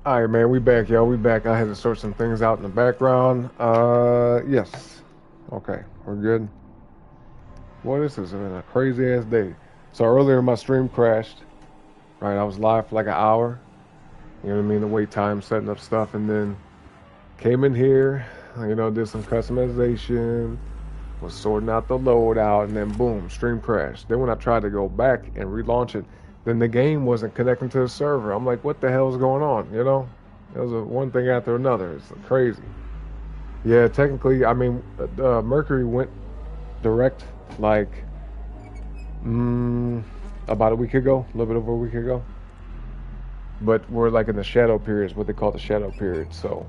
All right, man, we back, yo. We back. I had to sort some things out in the background. Yes. Okay, we're good. Boy, this has been a crazy ass day. So earlier my stream crashed. Right, I was live for like an hour. You know what I mean? The wait time, setting up stuff, and then came in here. Did some customization, was sorting out the loadout, and then boom, stream crashed. Then when I tried to go back and relaunch it, then the game wasn't connecting to the server. I'm like, what the hell is going on? It was one thing after another. It's crazy. Yeah, technically, I mean, Mercury went direct like mm, about a week ago, a little bit over a week ago. But we're like in the shadow period, is what they call the shadow period. So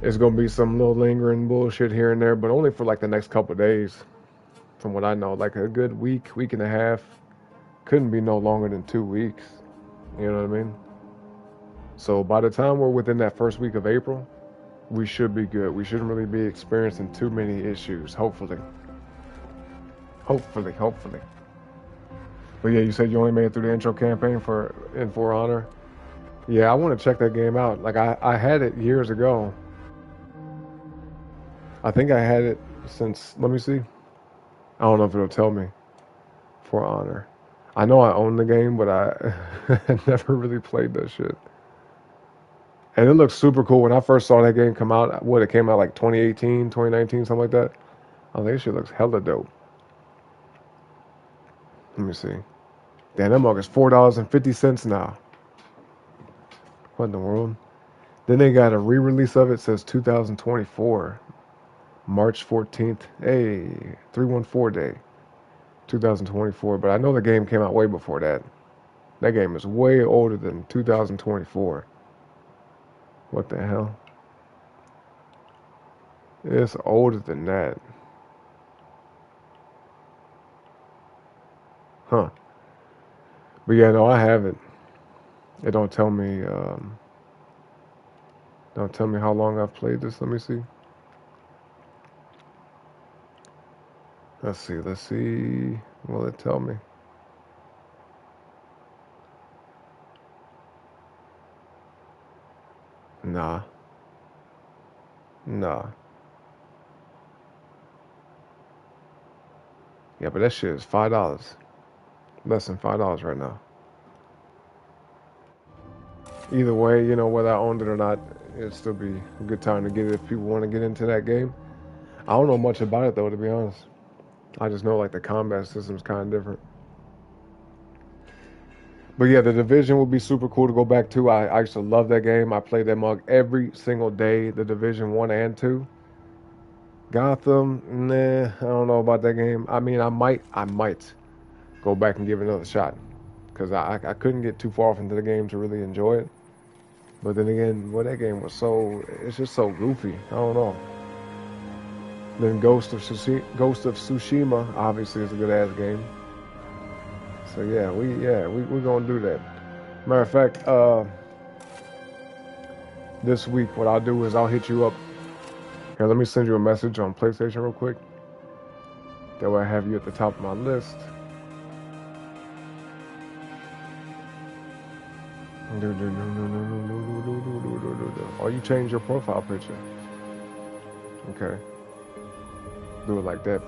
it's gonna be some little lingering bullshit here and there, but only for like the next couple of days, from what I know. Like a good week, week and a half. Couldn't be no longer than 2 weeks. You know what I mean? So by the time we're within that first week of April, we should be good. We shouldn't really be experiencing too many issues. Hopefully. Hopefully, hopefully. But yeah, you said you only made it through the intro campaign For Honor. Yeah, I want to check that game out. Like I had it years ago. I think I had it since, let me see. I don't know if it'll tell me. For Honor. I know I own the game, but I never really played that shit. And it looks super cool. When I first saw that game come out, it came out like 2018, 2019, something like that. I think that shit looks hella dope. Let me see. Damn, that mug is $4.50 now. What in the world? Then they got a re-release of it. Says 2024, March 14th. Hey, 314 day, 2024. But I know the game came out way before that. That game is way older than 2024. What the hell? It's older than that. Huh. But yeah, no, I have it. It don't tell me how long I've played this. Let me see. Let's see. Will it tell me? Nah. Nah. Yeah, but that shit is $5. Less than $5 right now. Either way, whether I owned it or not, it'd still be a good time to get it if people want to get into that game. I don't know much about it though, to be honest. I just know like the combat system's kind of different. But yeah, the Division would be super cool to go back to. I used to love that game. I played that mug every single day. The Division 1 and 2. Gotham, nah, I don't know about that game. I mean, I might go back and give it another shot because I couldn't get too far into the game to really enjoy it. But then again, well, that game was it's just so goofy. I don't know. Then Ghost of Tsushima obviously is a good ass game. So yeah, we're gonna do that. Matter of fact, this week what I'll do is I'll hit you up. Here, let me send you a message on PlayStation real quick. That way I have you at the top of my list. Oh, you changed your profile picture. Okay. Do it like that.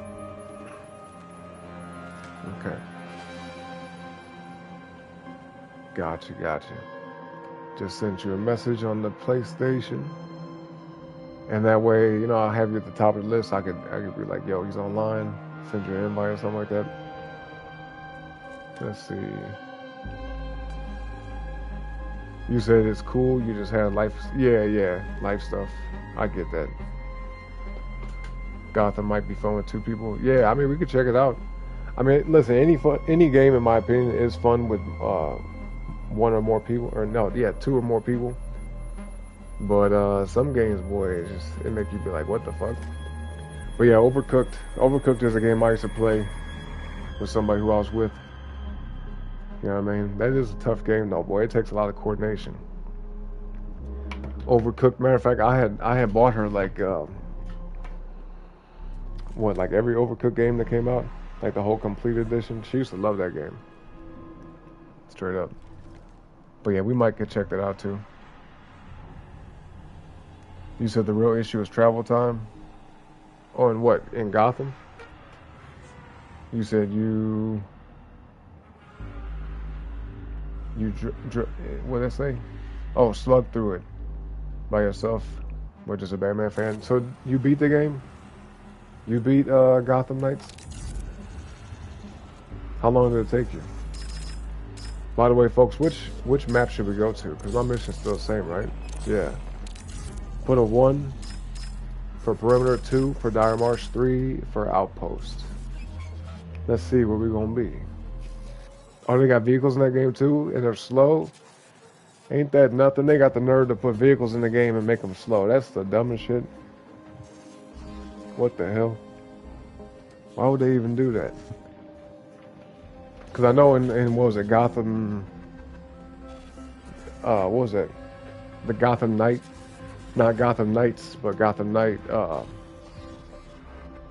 Okay. Gotcha. Just sent you a message on the PlayStation. And that way, I'll have you at the top of the list. I could be like, yo, he's online. Send you an invite or something like that. Let's see. You said it's cool. You just had life. Yeah, life stuff. I get that. Gotham might be fun with two people. Yeah, I mean, we could check it out. I mean, listen, any game, in my opinion, is fun with one or more people. Or no, yeah, two or more people. But some games, boy, it make you be like, what the fuck? But yeah, Overcooked. Overcooked is a game I used to play with somebody who I was with. You know what I mean? That is a tough game, though, boy. It takes a lot of coordination. Overcooked. Matter of fact, I had bought her like like every Overcooked game that came out, like the whole complete edition. She used to love that game. Straight up. But yeah, we might could check that out too. You said the real issue is travel time? Oh, and what? In Gotham? You said what did I say? Oh, slug through it by yourself, but just a Batman fan. So you beat the game? You beat Gotham Knights? How long did it take you? By the way, folks, which map should we go to? Because my mission's still the same, right? Yeah. Put a 1 for perimeter, 2 for dire march, 3 for outpost. Let's see where we're gonna be. Oh, they got vehicles in that game too, and they're slow. Ain't that nothing? They got the nerve to put vehicles in the game and make them slow. That's the dumbest shit. What the hell? Why would they even do that? Because I know in what was it, Gotham, what was that? The Gotham Knight, not Gotham Knights, but Gotham Knight,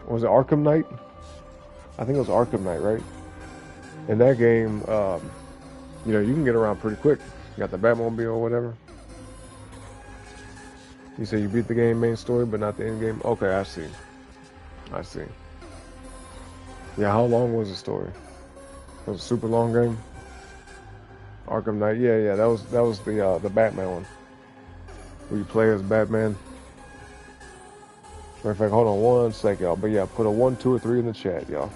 was it Arkham Knight? I think it was Arkham Knight, right? In that game, you know, you can get around pretty quick. You got the Batmobile or whatever. You say you beat the game main story, but not the end game? Okay, I see. I see. Yeah, how long was the story? It was a super long game. Arkham Knight, yeah, that was the Batman one. Where you play as Batman. Matter of fact, hold on one sec, y'all. But yeah, put a 1, 2, or 3 in the chat, y'all.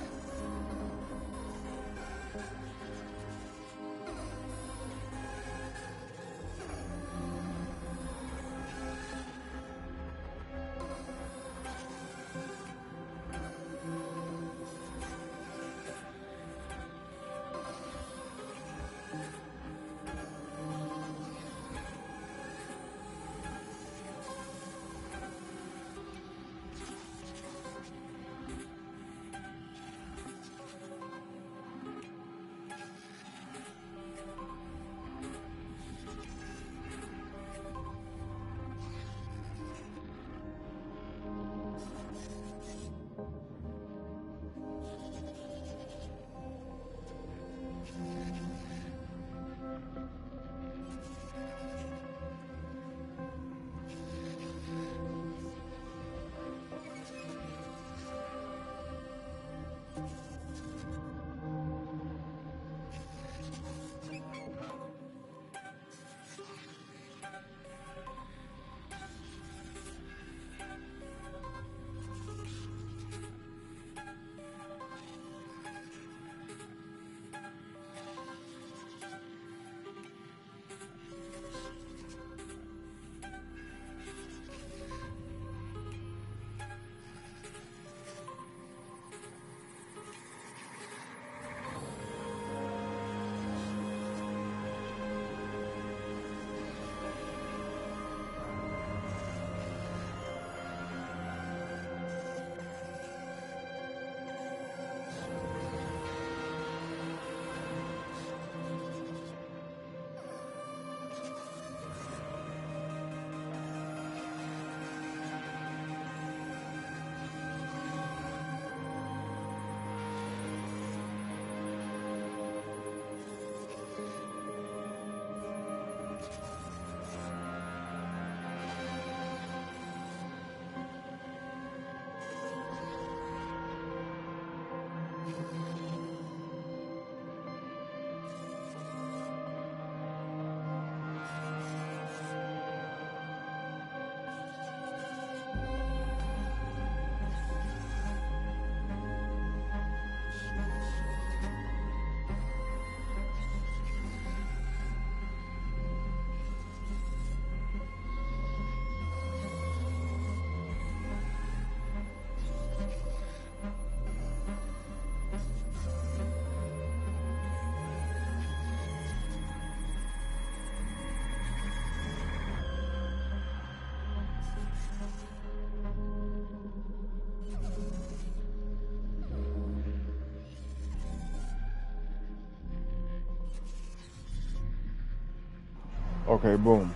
Okay, boom.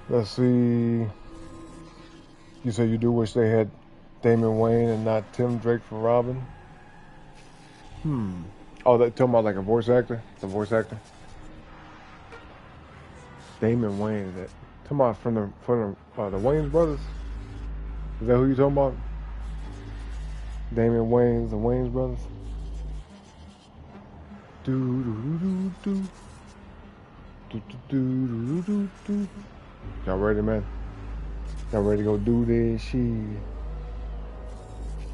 Let's see. You said you do wish they had Damon Wayne and not Tim Drake for Robin? Oh, that talking about like a voice actor? The voice actor? Damon Wayne, Talking about the Wayans brothers? Is that who you talking about? Damian Wayans, the Wayans brothers? Do do do do do do do do do do. Y'all ready, man? Y'all ready to go do this shit?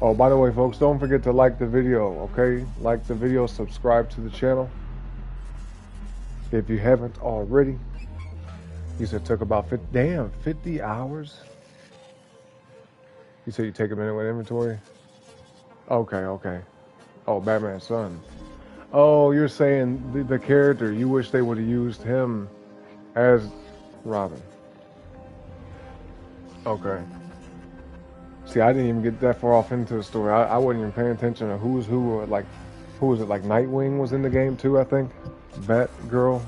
Oh, by the way, folks, don't forget to like the video, okay? Like the video, subscribe to the channel. If you haven't already. You said it took about 50 hours? You said you take a minute with inventory? Okay. Oh, Batman's son. Oh, you're saying the character, you wish they would have used him as Robin. Okay. See, I didn't even get that far off into the story. I wasn't even paying attention to who's who, or like, who was it? Like Nightwing was in the game too, I think. Batgirl.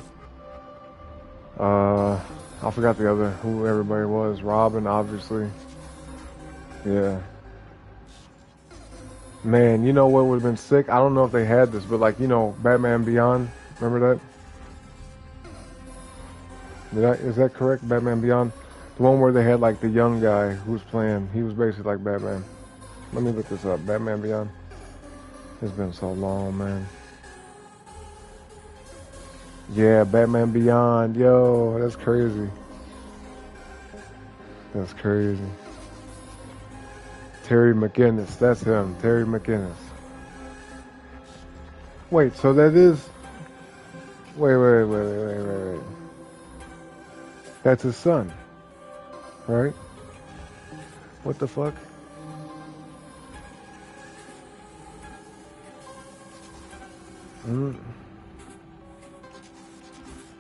I forgot the other, who everybody was. Robin, obviously. Yeah. Man, you know what would have been sick? I don't know if they had this, but like, you know, Batman Beyond. Remember that? Is that correct? Batman Beyond? The one where they had like the young guy who was playing. He was basically like Batman. Let me look this up. Batman Beyond. It's been so long, man. Yeah, Batman Beyond. Yo, that's crazy. That's crazy. Terry McGinnis. That's him. Terry McGinnis. Wait, so that is... Wait. That's his son. Right? What the fuck?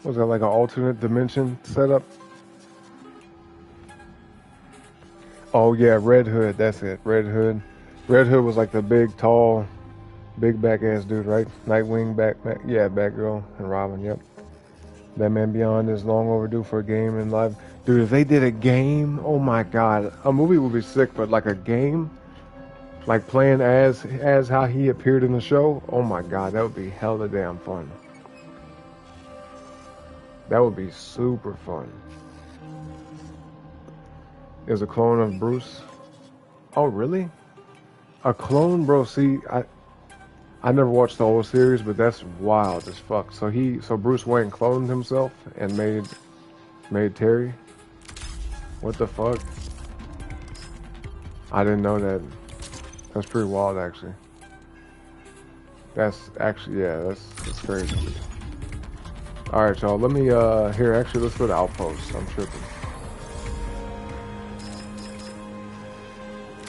Was that like an alternate dimension setup? Oh yeah, Red Hood, that's it. Red Hood. Red Hood was like the big, tall, big back ass dude, right? Nightwing, Batgirl, and Robin, yep. Batman Beyond is long overdue for a game in live. Dude, if they did a game, oh my god. A movie would be sick, but like a game, like playing as how he appeared in the show, oh my god, that would be hella damn fun. That would be super fun. Is a clone of Bruce. Oh, really? A clone, bro? See, I never watched the whole series, but that's wild as fuck. So Bruce Wayne cloned himself and made Terry. What the fuck? I didn't know that. That's pretty wild, actually. That's actually, yeah, that's crazy. All right, y'all. Let me here. Actually, let's go to Outpost. I'm tripping.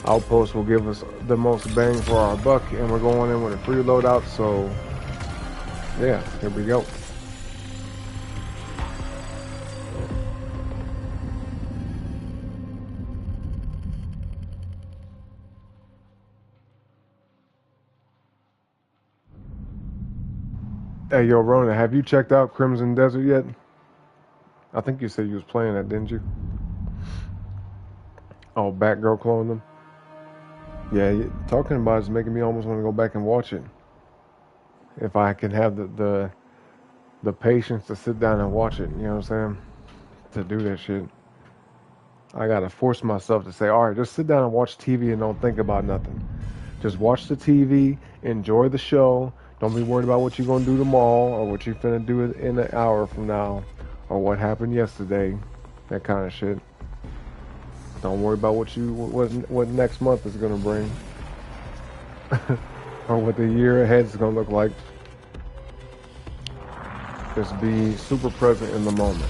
Outpost will give us the most bang for our buck, and we're going in with a free loadout, so yeah, here we go. Hey, yo, Rona, have you checked out Crimson Desert yet? I think you said you was playing that, didn't you? Oh, Batgirl cloned them? Yeah, talking about it is making me almost want to go back and watch it. If I can have the patience to sit down and watch it, you know what I'm saying? To do that shit. I gotta force myself to say, alright, just sit down and watch TV and don't think about nothing. Just watch the TV, enjoy the show, don't be worried about what you're gonna do tomorrow or what you're finna do in an hour from now or what happened yesterday, that kind of shit. Don't worry about what next month is gonna bring, or what the year ahead is gonna look like. Just be super present in the moment.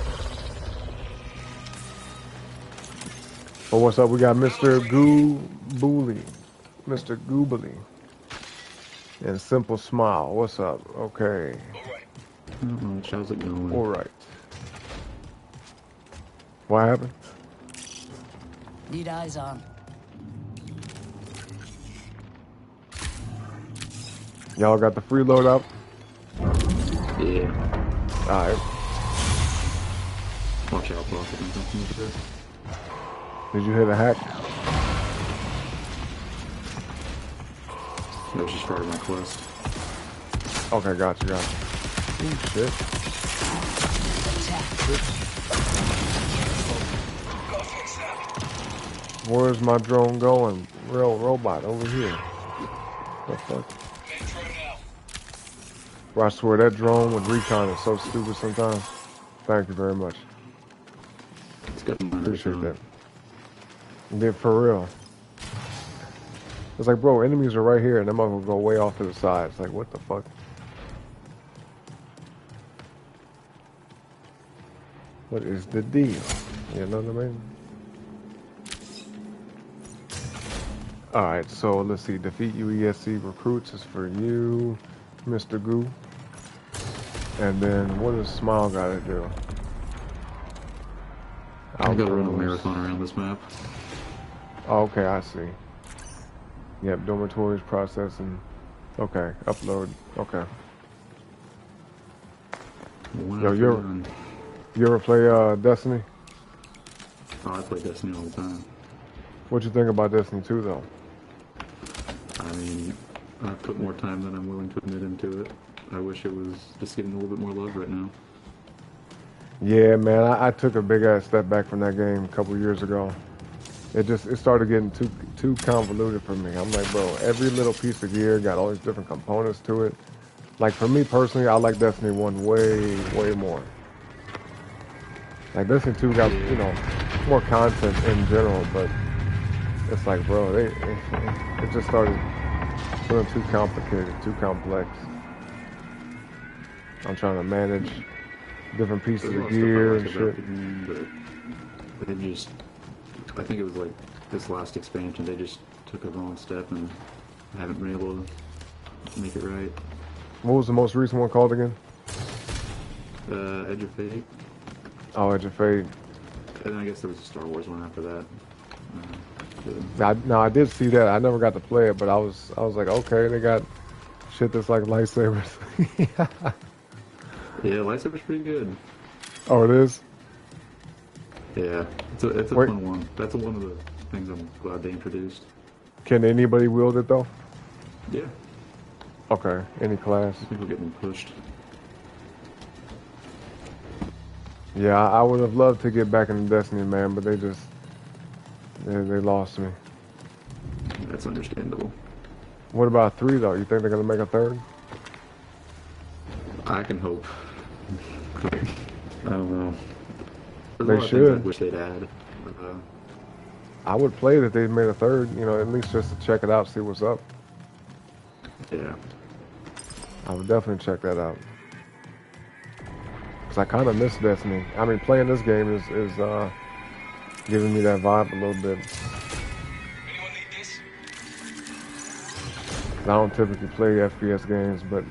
But what's up? We got Mr. Goobly, Mr. Goobly, and Simple Smile. What's up? Okay. Not much. How's it going? All right. What happened? Need eyes on. Y'all got the free loadout? Yeah. Alright. Watch out, bro. Did you hit a hack? That was just part of my quest. Okay, gotcha. Oh, shit. Where's my drone going? Real robot over here. What the fuck? Bro, I swear that drone with recon is so stupid sometimes. Thank you very much. It's got mine Appreciate that. Yeah, for real. It's like, bro, enemies are right here, and them will go way off to the side. It's like, what the fuck? What is the deal? You know what I mean? Alright, so let's see. Defeat UESC recruits is for you, Mr. Goo. And then what does Smile gotta do? I gotta run a marathon around this map. Oh, okay, I see. Yep, dormitories, processing. Okay, upload. Okay. Yo, you ever play Destiny? Oh, I play Destiny all the time. What you think about Destiny 2, though? I mean, I've put more time than I'm willing to admit into it. I wish it was just getting a little bit more love right now. Yeah, man, I took a big ass step back from that game a couple years ago. It started getting too convoluted for me. I'm like, bro, every little piece of gear got all these different components to it. Like for me personally, I like Destiny 1 way more. Like Destiny 2 got, you know, more content in general, but it's like, bro, it just started feeling too complicated, too complex. I'm trying to manage different pieces of gear and shit. But they just, I think it was like this last expansion, they just took a wrong step and haven't been able to make it right. What was the most recent one called again? Edge of Fate. Oh, Edge of Fate. And then I guess there was a Star Wars one after that. Now I did see that. I never got to play it, but I was like, okay, they got shit that's like lightsabers. Yeah, lightsaber's pretty good. Oh, it is? Yeah, it's a fun one. That's one of the things I'm glad they introduced. Can anybody wield it though? Yeah. Okay, any class. People getting pushed. Yeah, I would have loved to get back into Destiny, man, but they lost me. That's understandable. What about 3 though? You think they're gonna make a 3rd? I can hope. I don't know. There's They a lot of should. things I wish they'd add. I would play it if they made a 3rd, you know, at least just to check it out, see what's up. Yeah. I would definitely check that out. Cause I kind of miss Destiny. I mean, playing this game is giving me that vibe a little bit. Anyone need this? I don't typically play FPS games, but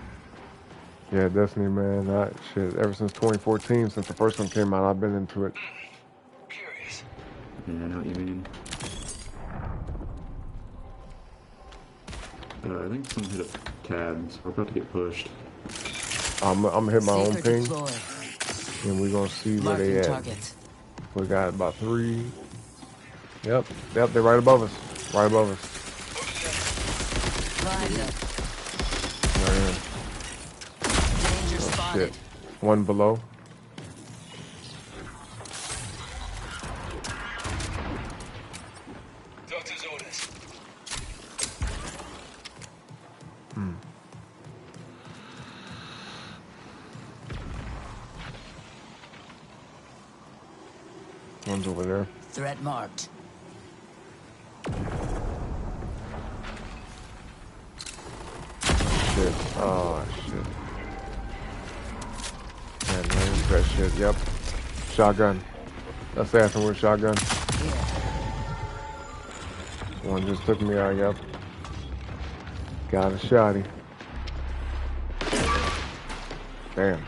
yeah, Destiny, man, shit. Ever since 2014, since the first one came out, I've been into it. Curious. Yeah, I know what you mean. I think someone hit a tab, so we're about to get pushed. I'm gonna hit my own Seeker ping, deployed. and we're gonna see where Marking they at. target. We got about 3. Yep, they're right above us. Right above us. Find them. Right here. Danger Oh spotted. shit. One below. Doctor's orders. One's over there. Threat marked. Shit. Oh shit. Man, range that shit. Yep. Shotgun. Assassin with shotgun. Here. One just took me out. Yep. Got a shotty. Damn.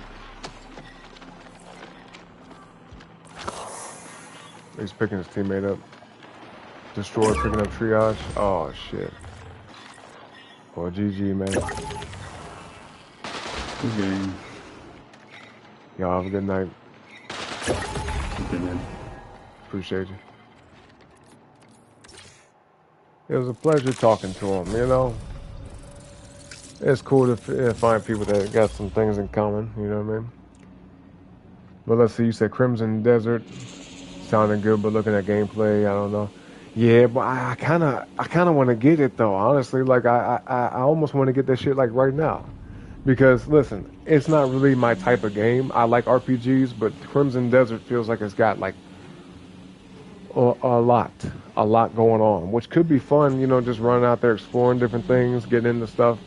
He's picking his teammate up. Destroyer picking up triage. Oh shit. Well, GG, man. Good game. Y'all have a good night. Good man. Appreciate you. It was a pleasure talking to him, you know. It's cool to find people that got some things in common, you know what I mean? But let's see, you said Crimson Desert. Sounding good, but looking at gameplay, I don't know. Yeah, but I kind of want to get it though. Honestly, like I almost want to get that shit like right now. Because listen, it's not really my type of game. I like RPGs, but Crimson Desert feels like it's got like a lot, a lot going on, which could be fun. Just running out there exploring different things, getting into stuff.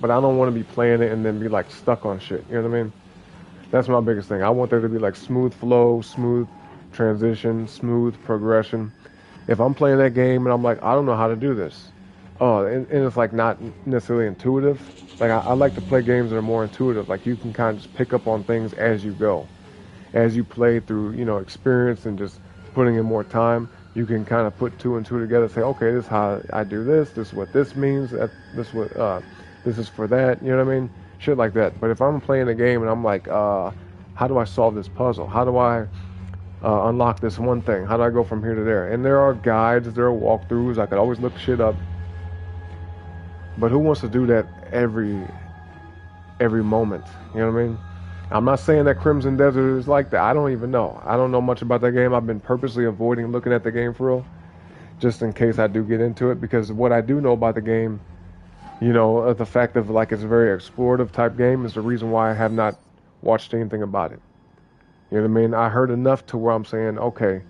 But I don't want to be playing it and then be like stuck on shit. You know what I mean? That's my biggest thing. I want there to be like smooth flow, smooth transition, smooth progression. If I'm playing that game and I'm like, I don't know how to do this, oh, and it's like not necessarily intuitive. Like I like to play games that are more intuitive. Like you can kind of just pick up on things as you go, as you play through, experience and just putting in more time. You can kind of put two and two together. Say, okay, this is how I do this. This is what this means. This is for that. You know what I mean? Shit like that. But if I'm playing a game and I'm like, how do I solve this puzzle? How do I unlock this one thing? How do I go from here to there? And there are guides, there are walkthroughs. I could always look shit up. But who wants to do that every moment? You know what I mean? I'm not saying that Crimson Desert is like that. I don't even know. I don't know much about that game. I've been purposely avoiding looking at the game for real, just in case I do get into it. Because what I do know about the game, the fact of like it's a very explorative type game is the reason why I have not watched anything about it. You know what I mean? I heard enough to where I'm saying, okay,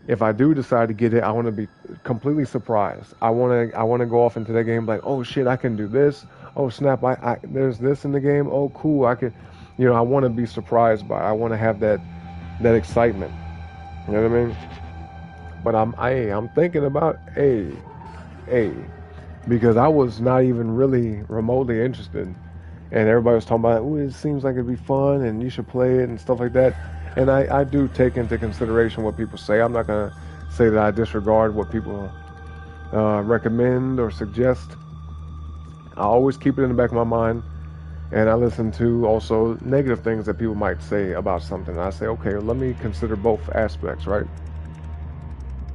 if I do decide to get it, I want to be completely surprised. I want to go off into that game like, oh shit, I can do this. Oh snap, there's this in the game. Oh cool, I could, I want to be surprised by it. I want to have that excitement. You know what I mean? But I'm thinking about a because I was not even really remotely interested, and everybody was talking about, oh, it seems like it'd be fun and you should play it and stuff like that. And I do take into consideration what people say. I'm not going to say that I disregard what people recommend or suggest. I always keep it in the back of my mind. And I listen to also negative things that people might say about something. I say, okay, let me consider both aspects, right?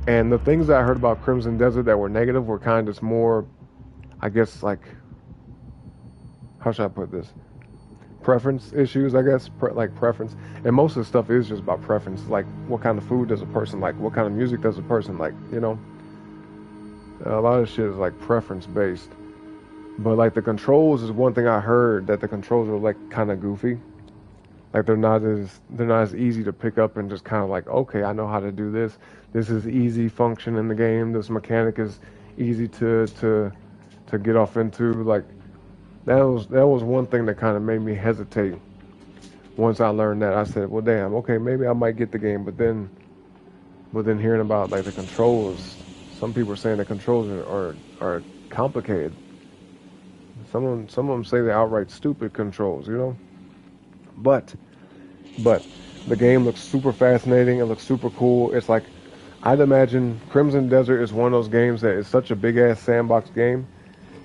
And the things that I heard about Crimson Desert that were negative were kind of more, I guess, like, how should I put this? Preference issues, I guess, like preference. And most of the stuff is just about preference. Like, what kind of food does a person like? What kind of music does a person like? A lot of shit is like preference based. But like the controls is one thing I heard, that the controls are like kind of goofy. Like they're not as easy to pick up and just kind of like, okay, I know how to do this. This is easy function in the game. This mechanic is easy to get off into. Like that was one thing that kind of made me hesitate. Once I learned that, I said, well, damn, okay, maybe I might get the game. But then hearing about like the controls, some people are saying the controls are complicated. Some of them say they're outright stupid controls, But the game looks super fascinating. It looks super cool. It's like, I'd imagine Crimson Desert is one of those games that is such a big ass sandbox game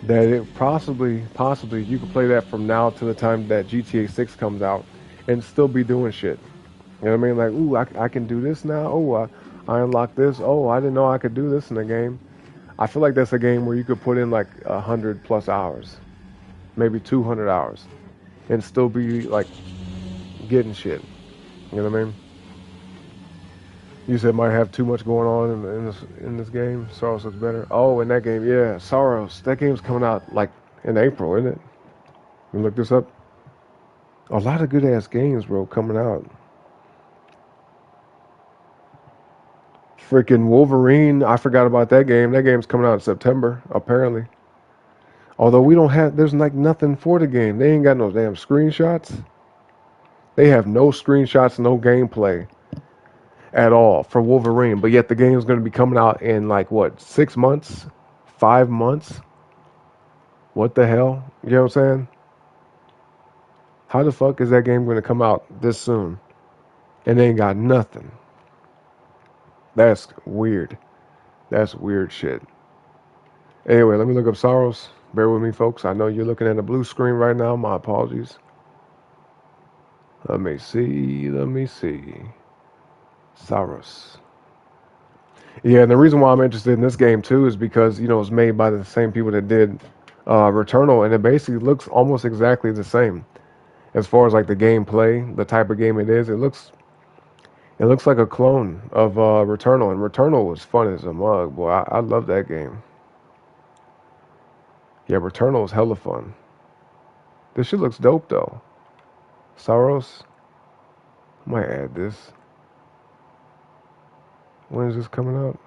that it possibly you could play that from now to the time that GTA 6 comes out and still be doing shit. You know what I mean? Like, ooh, I can do this now. Oh, I unlocked this. Oh, I didn't know I could do this in the game. I feel like that's a game where you could put in like 100+ hours, maybe 200 hours, and still be like getting shit. You know what I mean? You said might have too much going on in this game. Soros looks better. Oh, in that game, yeah, Soros. That game's coming out like in April, isn't it? You look this up. A lot of good ass games, bro, coming out. Freaking Wolverine. I forgot about that game. That game's coming out in September, apparently. Although there's like nothing for the game. They ain't got no damn screenshots. They have no screenshots, no gameplay at all for Wolverine. But yet the game's going to be coming out in like, what, 6 months? 5 months? What the hell? You know what I'm saying? How the fuck is that game going to come out this soon? And they ain't got nothing. That's weird. That's weird shit. Anyway, let me look up Soros. Bear with me, folks. I know you're looking at a blue screen right now. My apologies. Let me see. Soros. Yeah, and the reason why I'm interested in this game too is because, it's made by the same people that did Returnal, and it basically looks almost exactly the same as far as like the gameplay, the type of game it is. It looks like a clone of Returnal, and Returnal was fun as a mug. Boy, I love that game. Yeah, Returnal is hella fun. This shit looks dope though. Saros, I might add this. When is this coming out?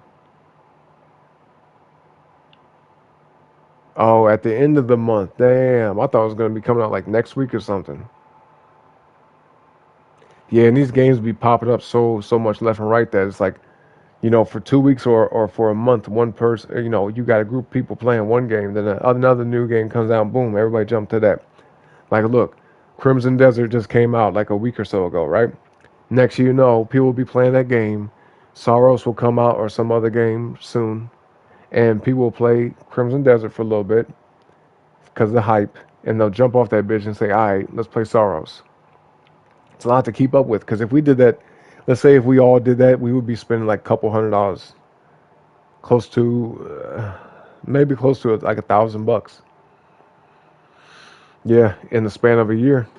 Oh, at the end of the month. Damn, I thought it was gonna be coming out like next week or something. Yeah, and these games be popping up so much left and right that it's like, for 2 weeks or for a month, one person, you got a group of people playing one game, then another new game comes out, boom, everybody jump to that. Like, look, Crimson Desert just came out like a week or so ago, right? Next you know, people will be playing that game. Soros will come out or some other game soon, and people will play Crimson Desert for a little bit because of the hype, and they'll jump off that bitch and say, all right, let's play Soros. It's a lot to keep up with because if we did that, let's say if we all did that, we would be spending like a couple $100, close to, maybe close to like $1,000. Yeah, in the span of a year.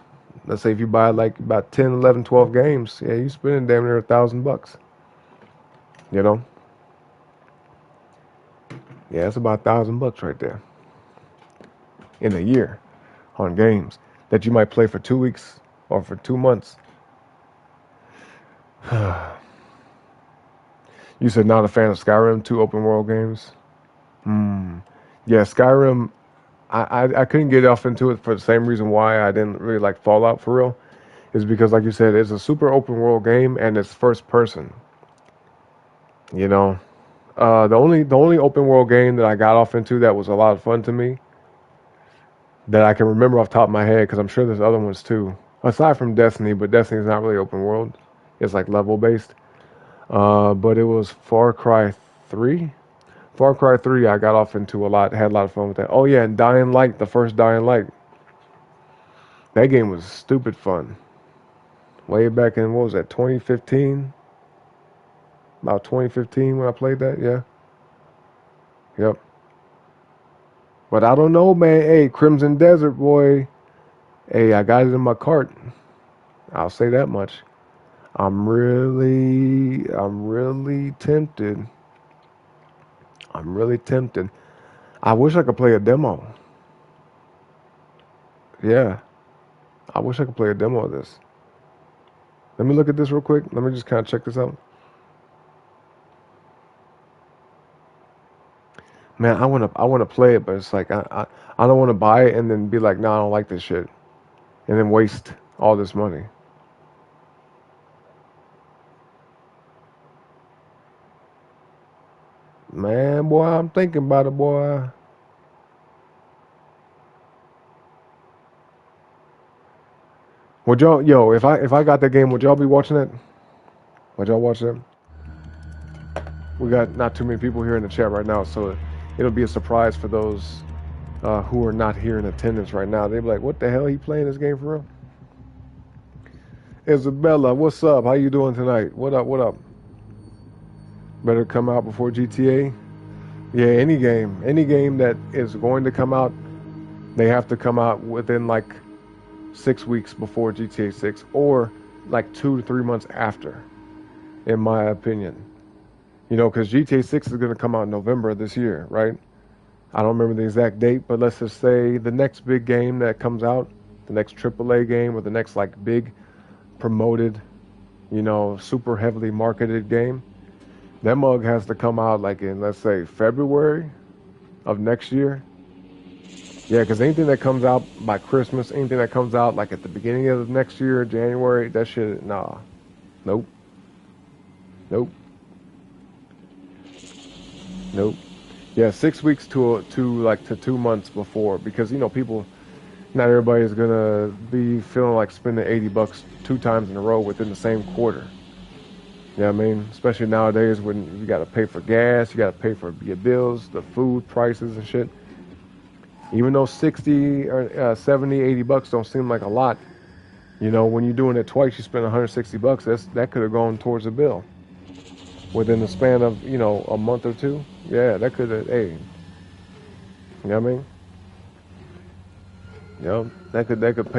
Let's say if you buy like about 10, 11, 12 games, yeah, you spending damn near $1,000. You know? Yeah, it's about $1,000 right there in a year on games that you might play for 2 weeks or for 2 months. You said not a fan of Skyrim, 2 open world games. Yeah, Skyrim. I couldn't get off into it for the same reason why I didn't really like Fallout for real. Is because like you said, it's a super open world game and it's first person. You know, the only open world game that I got off into that was a lot of fun to me that I can remember off the top of my head because I'm sure there's other ones too. Aside from Destiny, but Destiny's not really open world. It's like level based. But it was Far Cry 3. Far Cry 3 I got off into a lot, had a lot of fun with that. Oh yeah, and Dying Light, the first Dying Light. That game was stupid fun. Way back in, what was that, 2015? About 2015 when I played that, yeah. Yep. But I don't know, man. Hey, Crimson Desert, boy. Hey, I got it in my cart. I'll say that much. I'm really tempted. I'm really tempted. I wish I could play a demo. Yeah. I wish I could play a demo of this. Let me look at this real quick. Let me just kind of check this out. Man, I wanna play it, but it's like I don't want to buy it and then be like, no, I don't like this shit, and then waste all this money. Man, boy, I'm thinking about it, boy. Would y'all, yo, if I got that game, would y'all be watching it? Would y'all watch it? We got not too many people here in the chat right now, so it'll be a surprise for those who are not here in attendance right now. They'll be like, "What the hell? He playing this game for real?" Isabella, what's up? How you doing tonight? What up? What up? Better come out before GTA. Yeah, any game that is going to come out, they have to come out within like 6 weeks before GTA 6, or like 2 to 3 months after, in my opinion. Because GTA 6 is going to come out in November this year, right? I don't remember the exact date, but let's just say the next big game that comes out, the next AAA game, or the next like big promoted, super heavily marketed game, that mug has to come out like in, let's say, February of next year. Yeah, because anything that comes out by Christmas, anything that comes out like at the beginning of next year, January, that shit, nah. Nope. Nope. Nope. Yeah, 6 weeks to 2 months before, because people, not everybody is gonna be feeling like spending $80 2 times in a row within the same quarter. You know what I mean? Especially nowadays when you gotta pay for gas, you gotta pay for your bills, the food prices and shit. Even though 60 or 70, $80 don't seem like a lot, when you're doing it twice, you spend $160. That could have gone towards the bill within the span of a month or two. Yeah, that could have. Hey, you know what I mean? They could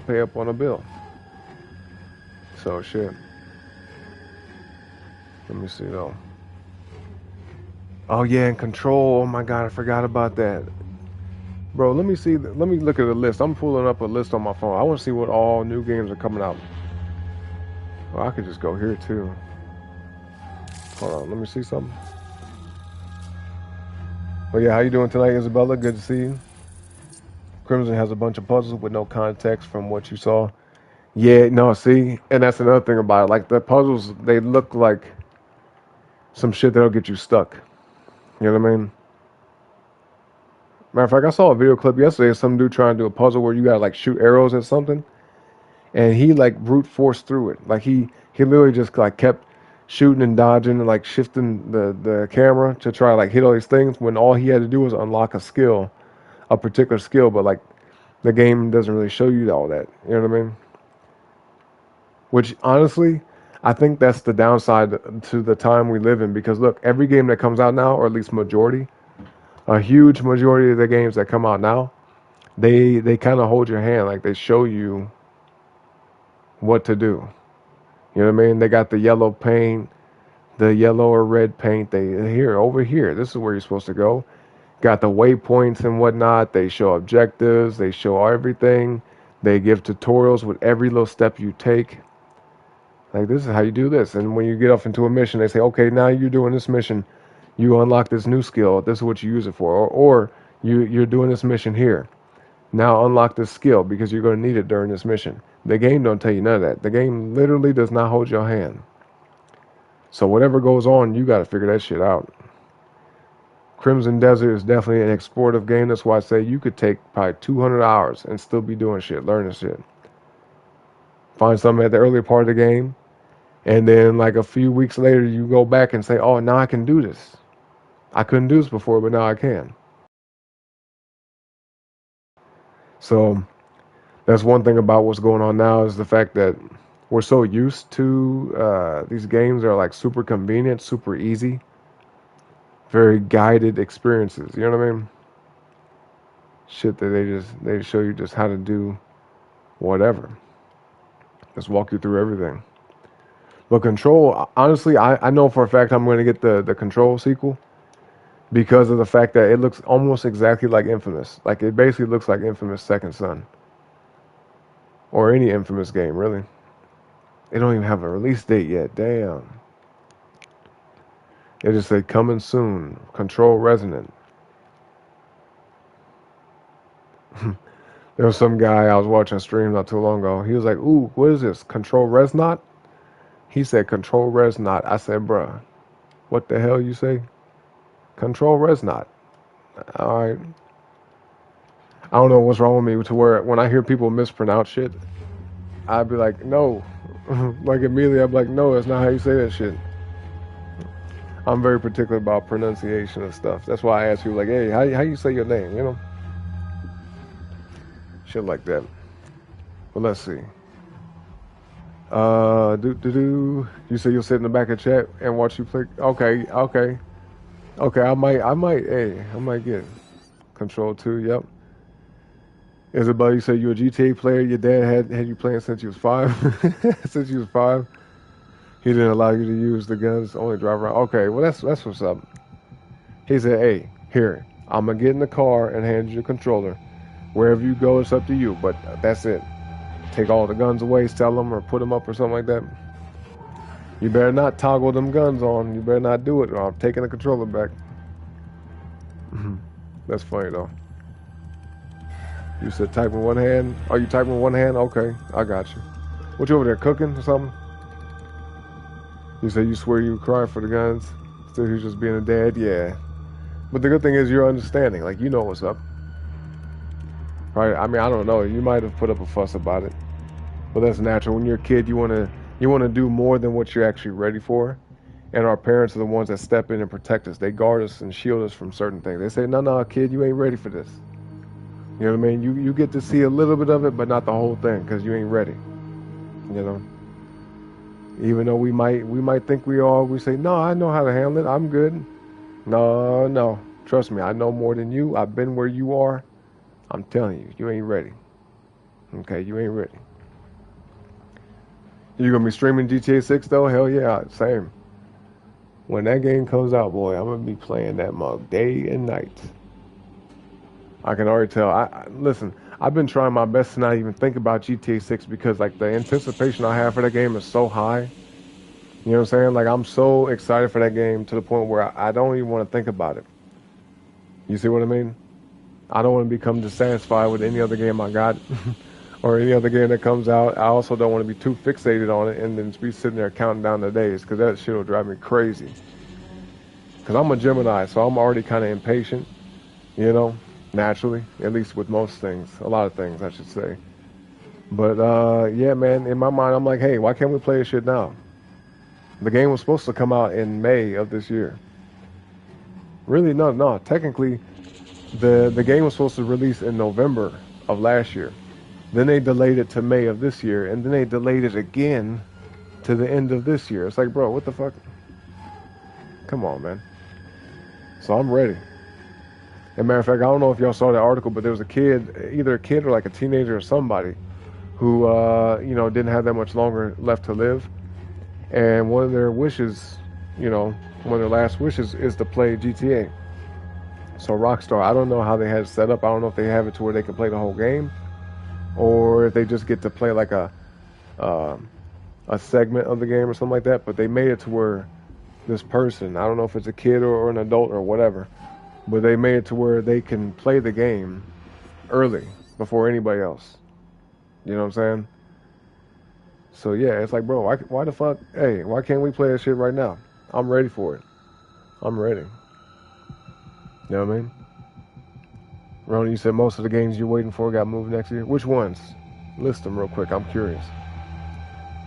pay up on a bill. So shit. Let me see though. Oh yeah, and Control. Oh my God, I forgot about that. Bro, let me see. Let me look at the list. I'm pulling up a list on my phone. I want to see what all new games are coming out. Oh, I could just go here too. Hold on, let me see something. Oh yeah, how you doing tonight, Isabella? Good to see you. Crimson has a bunch of puzzles with no context from what you saw. Yeah, no, see, and that's another thing about it. Like the puzzles, they look like some shit that'll get you stuck. You know what I mean? Matter of fact, I saw a video clip yesterday of some dude trying to do a puzzle where you gotta like shoot arrows at something, and he like brute force through it. Like he literally just like kept shooting and dodging and like shifting the camera to try to like hit all these things when all he had to do was unlock a skill, a particular skill, but like the game doesn't really show you all that. You know what I mean? Which honestly, I think that's the downside to the time we live in because look, every game that comes out now, or at least majority, a huge majority of the games that come out now, they kind of hold your hand, like they show you what to do. You know what I mean? They got the yellow paint, the yellow or red paint. They here over here. This is where you're supposed to go. Got the waypoints and whatnot. They show objectives. They show everything. They give tutorials with every little step you take. Like this is how you do this. And when you get off into a mission, they say, okay, now you're doing this mission. You unlock this new skill. This is what you use it for. Or you're doing this mission here. Now unlock this skill because you're going to need it during this mission. The game don't tell you none of that. The game literally does not hold your hand. So whatever goes on, you got to figure that shit out. Crimson Desert is definitely an explorative game. That's why I say you could take probably 200 hours and still be doing shit, learning shit. Find something at the earlier part of the game, and then like a few weeks later, you go back and say, oh, now I can do this. I couldn't do this before, but now I can. So that's one thing about what's going on now is the fact that we're so used to these games are like super convenient, super easy, very guided experiences. You know what I mean? Shit that they show you just how to do whatever. Just walk you through everything. But Control, honestly, I know for a fact I'm going to get the Control sequel because of the fact that it looks almost exactly like Infamous. Like it basically looks like Infamous Second Son. Or any Infamous game, really. They don't even have a release date yet. Damn. They just say coming soon. Control Resonant. There was some guy I was watching a stream not too long ago. He was like, ooh, what is this? Control Resnot? He said Control Resnot. I said, bruh, what the hell you say? Control Resnot. All right. I don't know what's wrong with me to where when I hear people mispronounce shit, I'd be like, no. Like immediately I'd be like, no, that's not how you say that shit. I'm very particular about pronunciation and stuff. That's why I ask people like, hey, how you say your name, you know? Shit like that. But let's see. You say you'll sit in the back of chat and watch you play. Okay. I might get Control 2, yep. Isabel, you said you're a GTA player. Your dad had you playing since you was 5. Since you was 5. He didn't allow you to use the guns, only drive around. Okay, well that's what's up. He said, hey, here, I'm gonna get in the car and hand you the controller. Wherever you go, it's up to you, but that's it. Take all the guns away, sell them, or put them up or something like that. You better not toggle them guns on. You better not do it, or I'm taking the controller back. That's funny though. You said type with one hand. Are you typing with one hand? Okay, I got you. What, you over there cooking or something? You said you swear you cry for the guns. Still, he's just being a dad. Yeah. But the good thing is you're understanding. Like, you know what's up. Right? I mean, I don't know. You might have put up a fuss about it. But that's natural. When you're a kid, you want to do more than what you're actually ready for. And our parents are the ones that step in and protect us. They guard us and shield us from certain things. They say, no, kid, you ain't ready for this. You know what I mean? You get to see a little bit of it, but not the whole thing, because you ain't ready. You know? Even though we might think we are, we say, no, I know how to handle it. I'm good. No. Trust me, I know more than you. I've been where you are. I'm telling you, you ain't ready. Okay, you ain't ready. You gonna be streaming GTA 6 though? Hell yeah, same. When that game comes out, boy, I'm gonna be playing that mug day and night. I can already tell. Listen. I've been trying my best to not even think about GTA 6 because like the anticipation I have for that game is so high. You know what I'm saying? Like I'm so excited for that game to the point where I don't even want to think about it. You see what I mean? I don't want to become dissatisfied with any other game I got or any other game that comes out. I also don't want to be too fixated on it and then be sitting there counting down the days because that shit will drive me crazy. Because I'm a Gemini, so I'm already kind of impatient, you know, naturally, at least with most things, a lot of things, I should say. But yeah, man, in my mind, I'm like, hey, why can't we play this shit now? The game was supposed to come out in May of this year. Really, no. Technically, the game was supposed to release in November of last year. Then they delayed it to May of this year, and then they delayed it again to the end of this year. It's like, bro, what the fuck? Come on, man. So I'm ready. As a matter of fact, I don't know if y'all saw that article, but there was a kid, either a kid or like a teenager or somebody, who you know, didn't have that much longer left to live, and one of their wishes, you know, one of their last wishes is to play GTA. So Rockstar, I don't know how they had it set up. I don't know if they have it to where they can play the whole game, or if they just get to play like a segment of the game or something like that. But they made it to where this person, I don't know if it's a kid or an adult or whatever, but they made it to where they can play the game early before anybody else. You know what I'm saying? So yeah, it's like, bro, why the fuck? Hey, why can't we play that shit right now? I'm ready for it. I'm ready. You know what I mean? Ronnie, you said most of the games you're waiting for got moved next year. Which ones? List them real quick. I'm curious.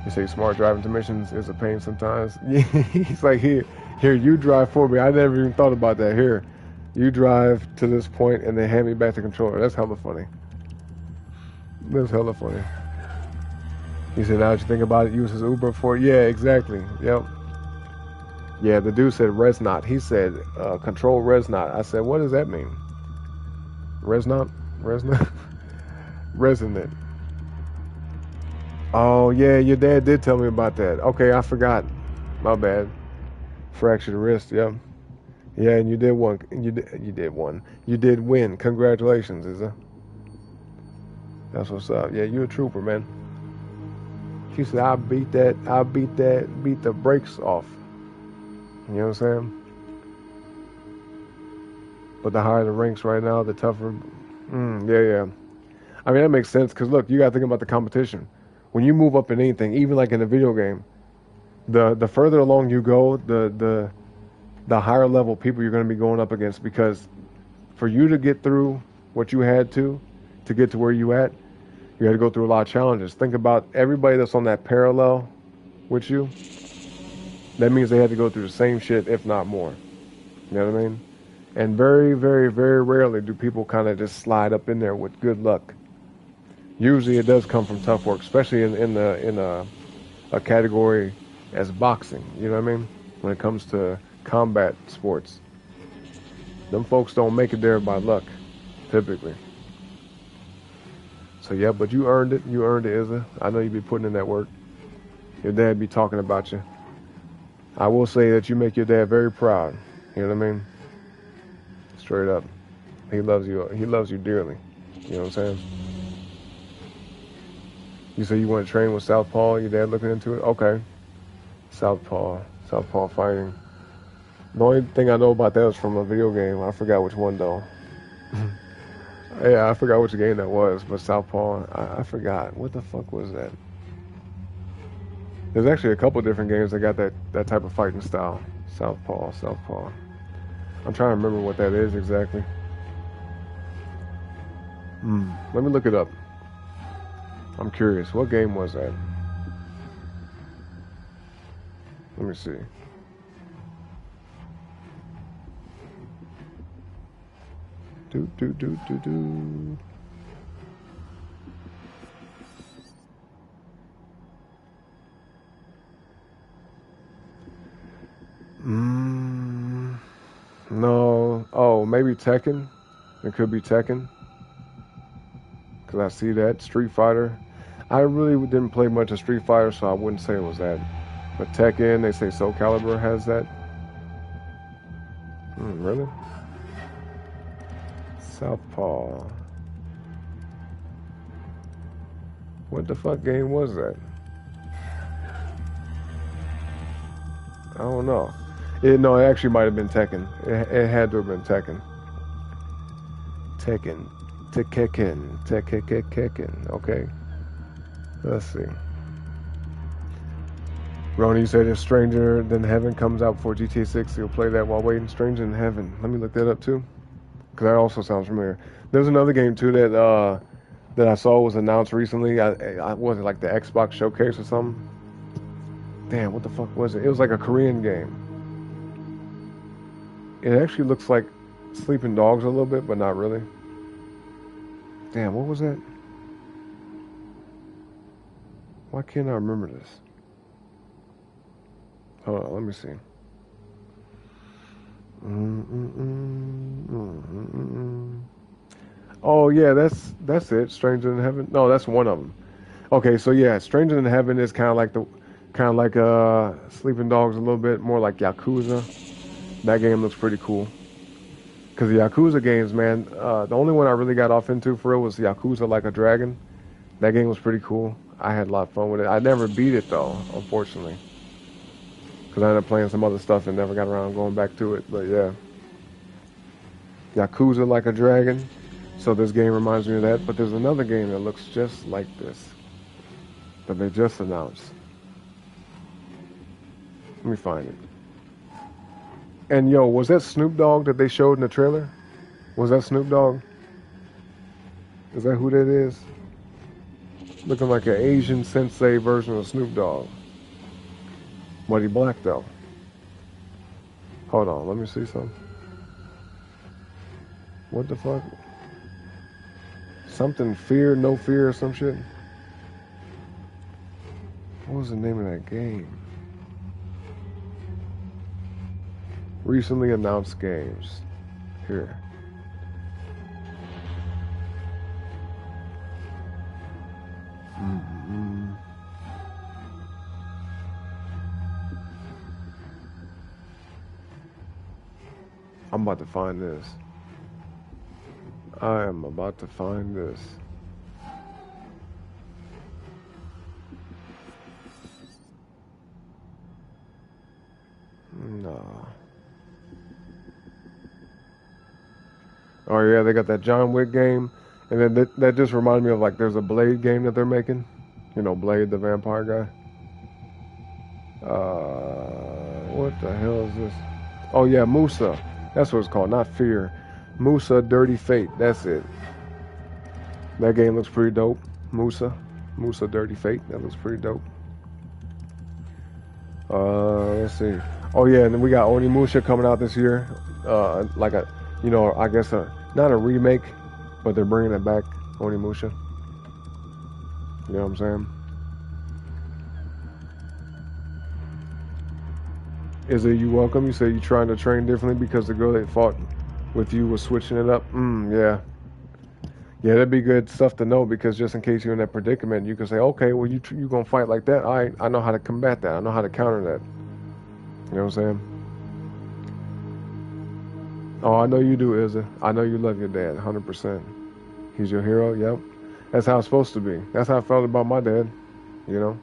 You say smart driving to missions is a pain sometimes. He's like, here, you drive for me. I never even thought about that. Here, you drive to this point and then hand me back the controller. That's hella funny. That's hella funny. He said, now that you think about it, use his Uber for it. Yeah, exactly. Yep. Yeah, the dude said Resnot. He said, control Resnot. I said, what does that mean? Resnot? Resnot? Resonant. Oh, yeah, your dad did tell me about that. Okay, I forgot. My bad. Fractured wrist, yep. Yeah, and you did one. You did one. You did win. Congratulations, Izza. That's what's up. Yeah, you a trooper, man. She said, I'll beat the brakes off. You know what I'm saying? But the higher the ranks right now, the tougher. Yeah. I mean, that makes sense, because look, you got to think about the competition. When you move up in anything, even like in a video game, the further along you go, the higher level people you're going to be going up against, because for you to get through what you had to get to where you at, you had to go through a lot of challenges. Think about everybody that's on that parallel with you. That means they had to go through the same shit, if not more. You know what I mean? And very, very, very rarely do people kind of just slide up in there with good luck. Usually it does come from tough work, especially in a category as boxing. You know what I mean? When it comes to combat sports, them folks don't make it there by luck, typically. So yeah, but you earned it. You earned it, Izza. I know you be putting in that work. Your dad be talking about you. I will say that you make your dad very proud. You know what I mean? Straight up. He loves you. He loves you dearly. You know what I'm saying? You say you want to train with Southpaw. Your dad looking into it? Okay. Southpaw fighting. The only thing I know about that was from a video game. I forgot which one though. Yeah, I forgot which game that was, but Southpaw, I forgot. What the fuck was that? There's actually a couple different games that got that type of fighting style. Southpaw. I'm trying to remember what that is exactly. Let me look it up. I'm curious. What game was that? Let me see. Do. No. Oh, maybe Tekken. It could be Tekken. Because I see that. Street Fighter. I really didn't play much of Street Fighter, so I wouldn't say it was that. But Tekken, they say Soul Calibur has that. Really? Southpaw. What the fuck game was that? I don't know. No, it actually might have been Tekken. It had to have been Tekken. Tekken. Okay. Let's see. Ronnie said if Stranger Than Heaven comes out before GTA 6, he'll play that while waiting. Stranger Than Heaven. Let me look that up too, because that also sounds familiar. There's another game too that I saw was announced recently. I was it like the Xbox showcase or something. Damn, what the fuck was it? It was like a Korean game. It actually looks like Sleeping Dogs a little bit, but not really. Damn, what was that? Why can't I remember this? Hold on, let me see. Oh yeah, that's it. Stranger Than Heaven. No, that's one of them. Okay, so yeah, Stranger Than Heaven is kind of like Sleeping Dogs a little bit more like Yakuza. That game looks pretty cool. Cause the Yakuza games, man, the only one I really got off into for real was Yakuza Like a Dragon. That game was pretty cool. I had a lot of fun with it. I never beat it though, unfortunately. Because I ended up playing some other stuff and never got around going back to it. But yeah. Yakuza Like a Dragon. So this game reminds me of that. But there's another game that looks just like this that they just announced. Let me find it. And yo, was that Snoop Dogg that they showed in the trailer? Was that Snoop Dogg? Is that who that is? Looking like an Asian sensei version of Snoop Dogg. But he black though. Hold on, let me see something. What the fuck? Something Fear, No Fear or some shit? What was the name of that game? Recently announced games. Here. I'm about to find this. I am about to find this. No. Oh yeah, they got that John Wick game, and then that just reminded me of like there's a Blade game that they're making. You know, Blade the vampire guy. What the hell is this? Oh yeah, Musa. That's what it's called, not Fear. Musa Dirty Fate. That's it. That game looks pretty dope. Musa Dirty Fate. That looks pretty dope. Let's see. Oh yeah, and then we got Onimusha coming out this year. Like a, you know, I guess not a remake, but they're bringing it back. Onimusha. You know what I'm saying? Is it you welcome? You say you trying to train differently because the girl that fought with you was switching it up? Yeah. Yeah, that'd be good stuff to know because just in case you're in that predicament, you can say, okay, well, you gonna fight like that. I know how to combat that. I know how to counter that. You know what I'm saying? Oh, I know you do, Izzy. I know you love your dad, 100%. He's your hero, yep. That's how it's supposed to be. That's how I felt about my dad, you know?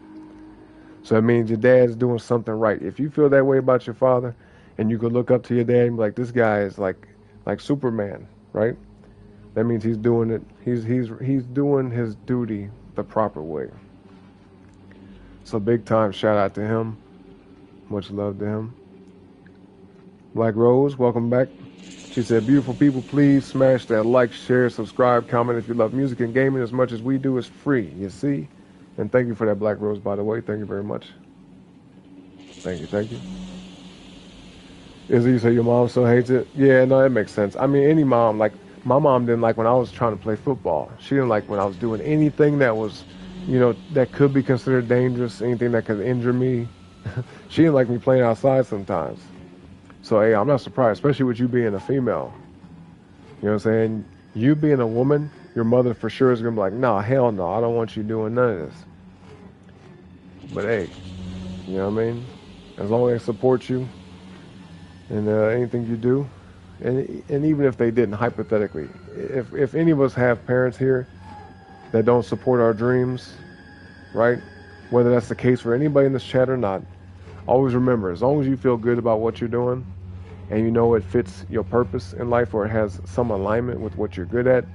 So it means your dad's doing something right. If you feel that way about your father, and you could look up to your dad and be like, this guy is like Superman, right? That means he's doing it. He's doing his duty the proper way. So big time shout out to him. Much love to him. Black Rose, welcome back. She said, beautiful people, please smash that like, share, subscribe, comment if you love music and gaming as much as we do. It's free, you see? And thank you for that, Black Rose, by the way. Thank you very much. Thank you. Izzy, you say your mom still hates it? Yeah, no, that makes sense. I mean, any mom, like, my mom didn't like when I was trying to play football. She didn't like when I was doing anything that was, you know, that could be considered dangerous, anything that could injure me. She didn't like me playing outside sometimes. So, hey, I'm not surprised, especially with you being a female. You know what I'm saying? You being a woman, your mother for sure is going to be like, nah, hell no, I don't want you doing none of this. But hey, you know what I mean? As long as they support you in anything you do, and even if they didn't, hypothetically, if any of us have parents here that don't support our dreams, right? Whether that's the case for anybody in this chat or not, always remember, as long as you feel good about what you're doing and you know it fits your purpose in life or it has some alignment with what you're good at,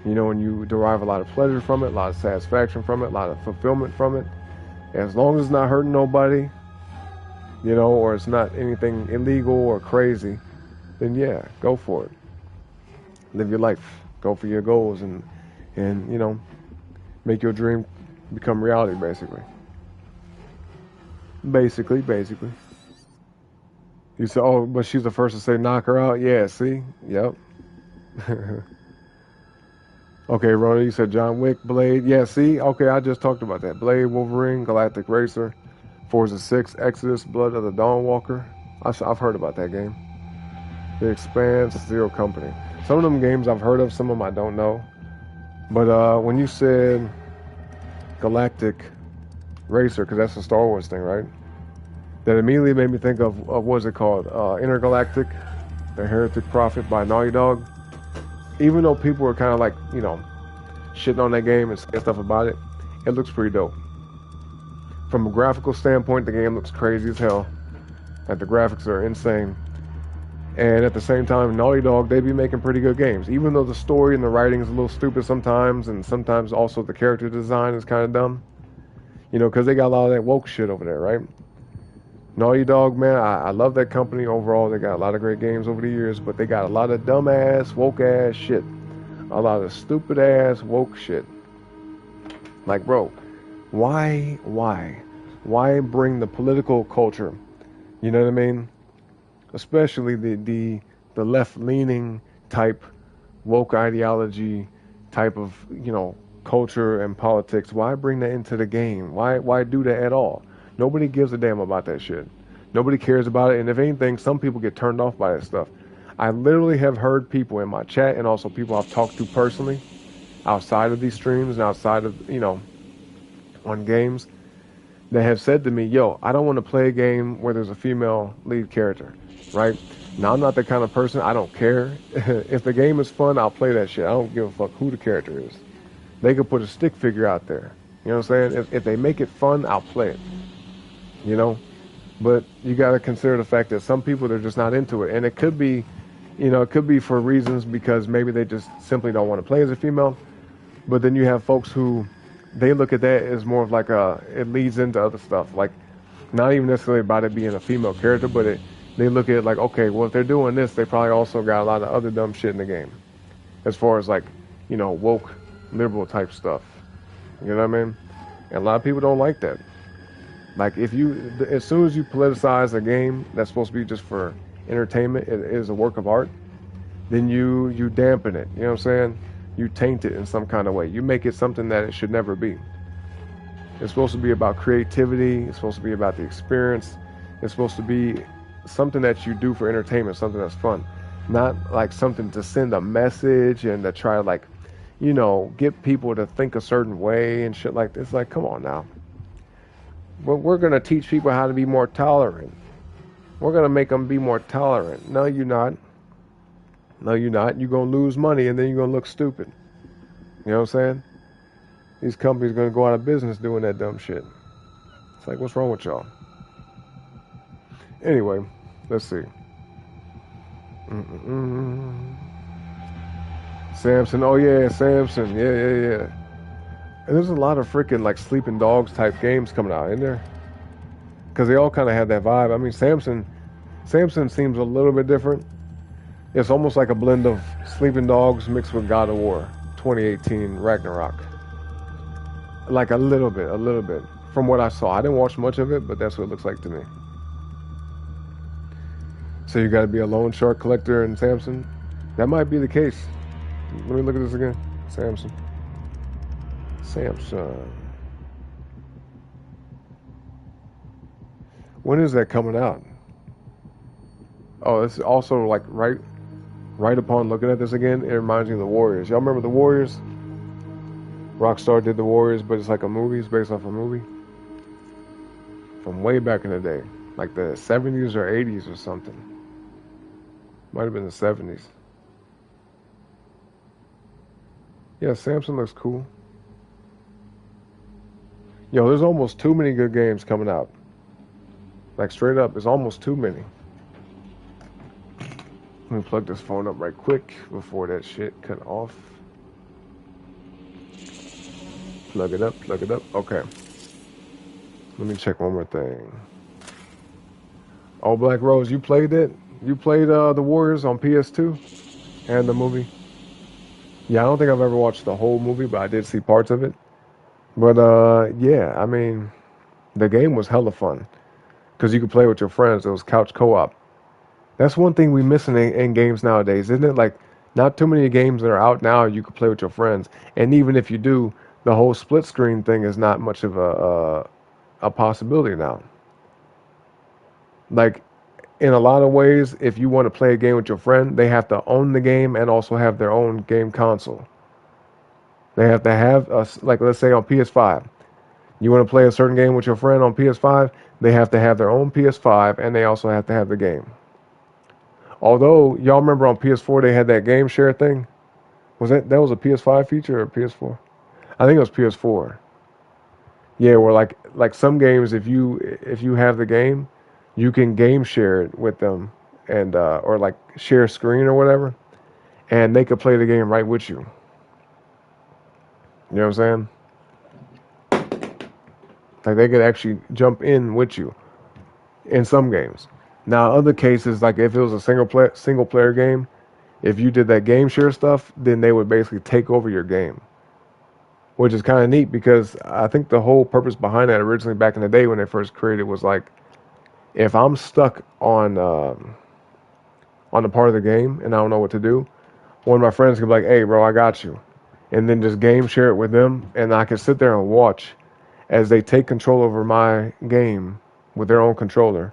you know, and you derive a lot of pleasure from it, a lot of satisfaction from it, a lot of fulfillment from it, as long as it's not hurting nobody, you know, or it's not anything illegal or crazy, then yeah, go for it. Live your life. Go for your goals and you know, make your dream become reality, basically. Basically. You said, oh, but she's the first to say knock her out? Yeah, see? Yep. Okay, Rona, you said John Wick, Blade. Yeah, see? Okay, I just talked about that. Blade, Wolverine, Galactic Racer, Forza 6, Exodus, Blood of the Dawnwalker. I've heard about that game. The Expanse, Zero Company. Some of them games I've heard of, some of them I don't know. But when you said Galactic Racer, because that's a Star Wars thing, right? That immediately made me think of what is it called? Intergalactic, The Heretic Prophet by Naughty Dog. Even though people were kind of like, you know, shitting on that game and saying stuff about it, it looks pretty dope. From a graphical standpoint, the game looks crazy as hell. Like, the graphics are insane. And at the same time, Naughty Dog, they be making pretty good games. Even though the story and the writing is a little stupid sometimes, and sometimes also the character design is kind of dumb. You know, because they got a lot of that woke shit over there, right? Naughty Dog, man, I love that company overall. They got a lot of great games over the years, but they got a lot of dumbass, woke-ass shit. A lot of stupid-ass, woke shit. Like, bro, why bring the political culture? You know what I mean? Especially the left-leaning type woke ideology type of, you know, culture and politics. Why bring that into the game? Why do that at all? Nobody gives a damn about that shit. Nobody cares about it. And if anything, some people get turned off by that stuff. I literally have heard people in my chat and also people I've talked to personally outside of these streams and outside of, you know, on games that have said to me, yo, I don't want to play a game where there's a female lead character, right? Now, I'm not that kind of person. I don't care. If the game is fun, I'll play that shit. I don't give a fuck who the character is. They could put a stick figure out there. You know what I'm saying? If they make it fun, I'll play it. You know, but you got to consider the fact that some people, they're just not into it. And it could be, you know, it could be for reasons because maybe they just simply don't want to play as a female. But then you have folks who, they look at that as more of like it leads into other stuff. Like, not even necessarily about it being a female character, but they look at it like, okay, well, if they're doing this, they probably also got a lot of other dumb shit in the game. As far as like, you know, woke, liberal type stuff. You know what I mean? And a lot of people don't like that. Like, if you, as soon as you politicize a game that's supposed to be just for entertainment, it is a work of art, then you dampen it. You know what I'm saying? You taint it in some kind of way. You make it something that it should never be. It's supposed to be about creativity. It's supposed to be about the experience. It's supposed to be something that you do for entertainment, something that's fun. Not like something to send a message and to try to, like, you know, get people to think a certain way and shit like this. Like, come on now. We're going to teach people how to be more tolerant. We're going to make them be more tolerant. No, you're not. No, you're not. You're going to lose money and then you're going to look stupid. You know what I'm saying? These companies are going to go out of business doing that dumb shit. It's like, what's wrong with y'all? Anyway, let's see. Samson. Oh, yeah, Samson. Yeah. And there's a lot of freaking, like, Sleeping Dogs type games coming out, isn't there? Because they all kind of have that vibe. I mean, Samson seems a little bit different. It's almost like a blend of Sleeping Dogs mixed with God of War 2018 Ragnarok. Like a little bit. From what I saw. I didn't watch much of it, but that's what it looks like to me. So you got to be a loan shark collector in Samson? That might be the case. Let me look at this again. Samson. When is that coming out? Oh, it's also like right upon looking at this again, it reminds me of the Warriors. Y'all remember the Warriors? Rockstar did the Warriors, but it's like a movie. It's based off a movie from way back in the day, like the 70s or 80s or something. Might have been the 70s. Yeah, Samsung looks cool. Yo, there's almost too many good games coming out. Like straight up, there's almost too many. Let me plug this phone up right quick before that shit cut off. Plug it up, plug it up. Okay. Let me check one more thing. Oh, Black Rose, you played it? You played The Warriors on PS2 and the movie? Yeah, I don't think I've ever watched the whole movie, but I did see parts of it. But yeah, I mean, the game was hella fun because you could play with your friends. It was couch co-op. That's one thing we miss in games nowadays, isn't it? Like, not too many games that are out now you could play with your friends. And even if you do, the whole split screen thing is not much of a possibility now. Like, in a lot of ways, if you want to play a game with your friend, they have to own the game and also have their own game console. They have to have like, let's say on PS5, you want to play a certain game with your friend on PS5, they have to have their own PS5 and they also have to have the game. Although y'all remember on PS4 they had that game share thing. That was a PS5 feature or PS4? I think it was PS4. Yeah, where like some games, if you have the game, you can game share it with them and or like share screen or whatever, and they could play the game right with you. You know what I'm saying? Like they could actually jump in with you in some games. Now, other cases, like if it was a single player game, if you did that game share stuff, then they would basically take over your game, which is kind of neat because I think the whole purpose behind that originally back in the day when they first created was like, if I'm stuck on the part of the game and I don't know what to do, one of my friends could be like, "Hey, bro, I got you," and then just game share it with them, and I can sit there and watch as they take control over my game with their own controller,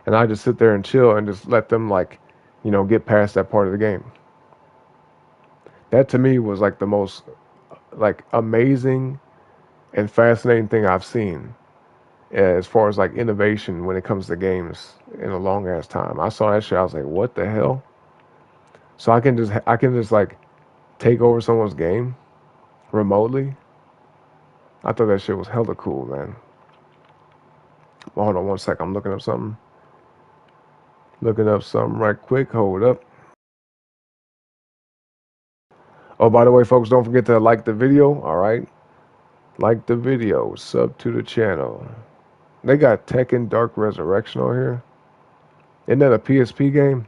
and I just sit there and chill and just let them like, get past that part of the game. That to me was like the most like amazing and fascinating thing I've seen as far as like innovation when it comes to games in a long ass time. I saw that shit, I was like, what the hell? So I can just like take over someone's game remotely. I thought that shit was hella cool, man. Well, hold on one sec, I'm looking up something. Looking up something right quick. Hold up. Oh, by the way, folks, don't forget to like the video. All right, like the video, sub to the channel. They got Tekken Dark Resurrection on here. Isn't that a PSP game?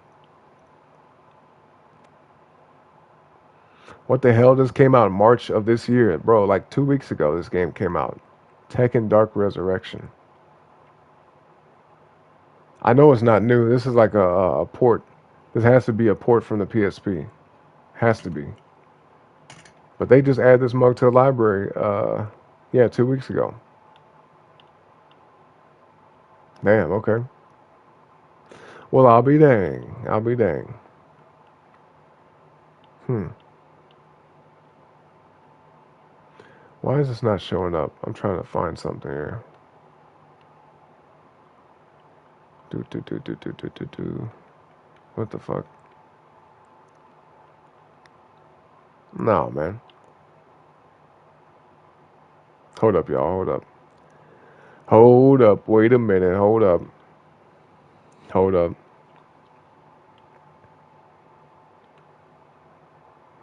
What the hell? This came out in March of this year, bro. Like 2 weeks ago, this game came out. Tekken Dark Resurrection. I know it's not new. This is like a port. This has to be a port from the PSP. Has to be. But they just added this mug to the library. Yeah, 2 weeks ago. Damn. Okay. Well, I'll be dang. I'll be dang. Why is this not showing up? I'm trying to find something here. Do. What the fuck? No, man. Hold up, y'all. Hold up. Hold up. Wait a minute. Hold up. Hold up.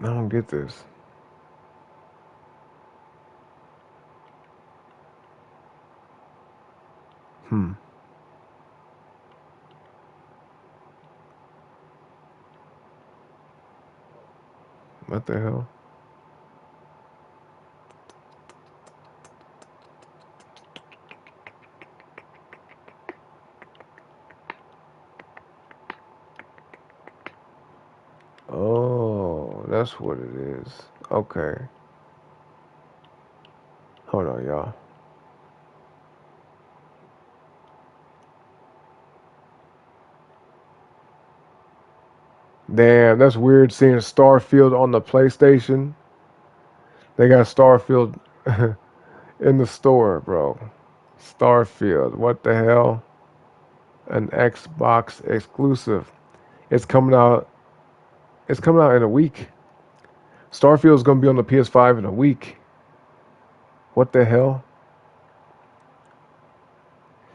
I don't get this. What the hell? Oh, that's what it is. Okay. Hold on, y'all. Damn, that's weird seeing Starfield on the PlayStation. They got Starfield in the store, bro. Starfield. What the hell? An Xbox exclusive. It's coming out It's coming out in a week. Starfield's gonna be on the PS5 in a week. What the hell?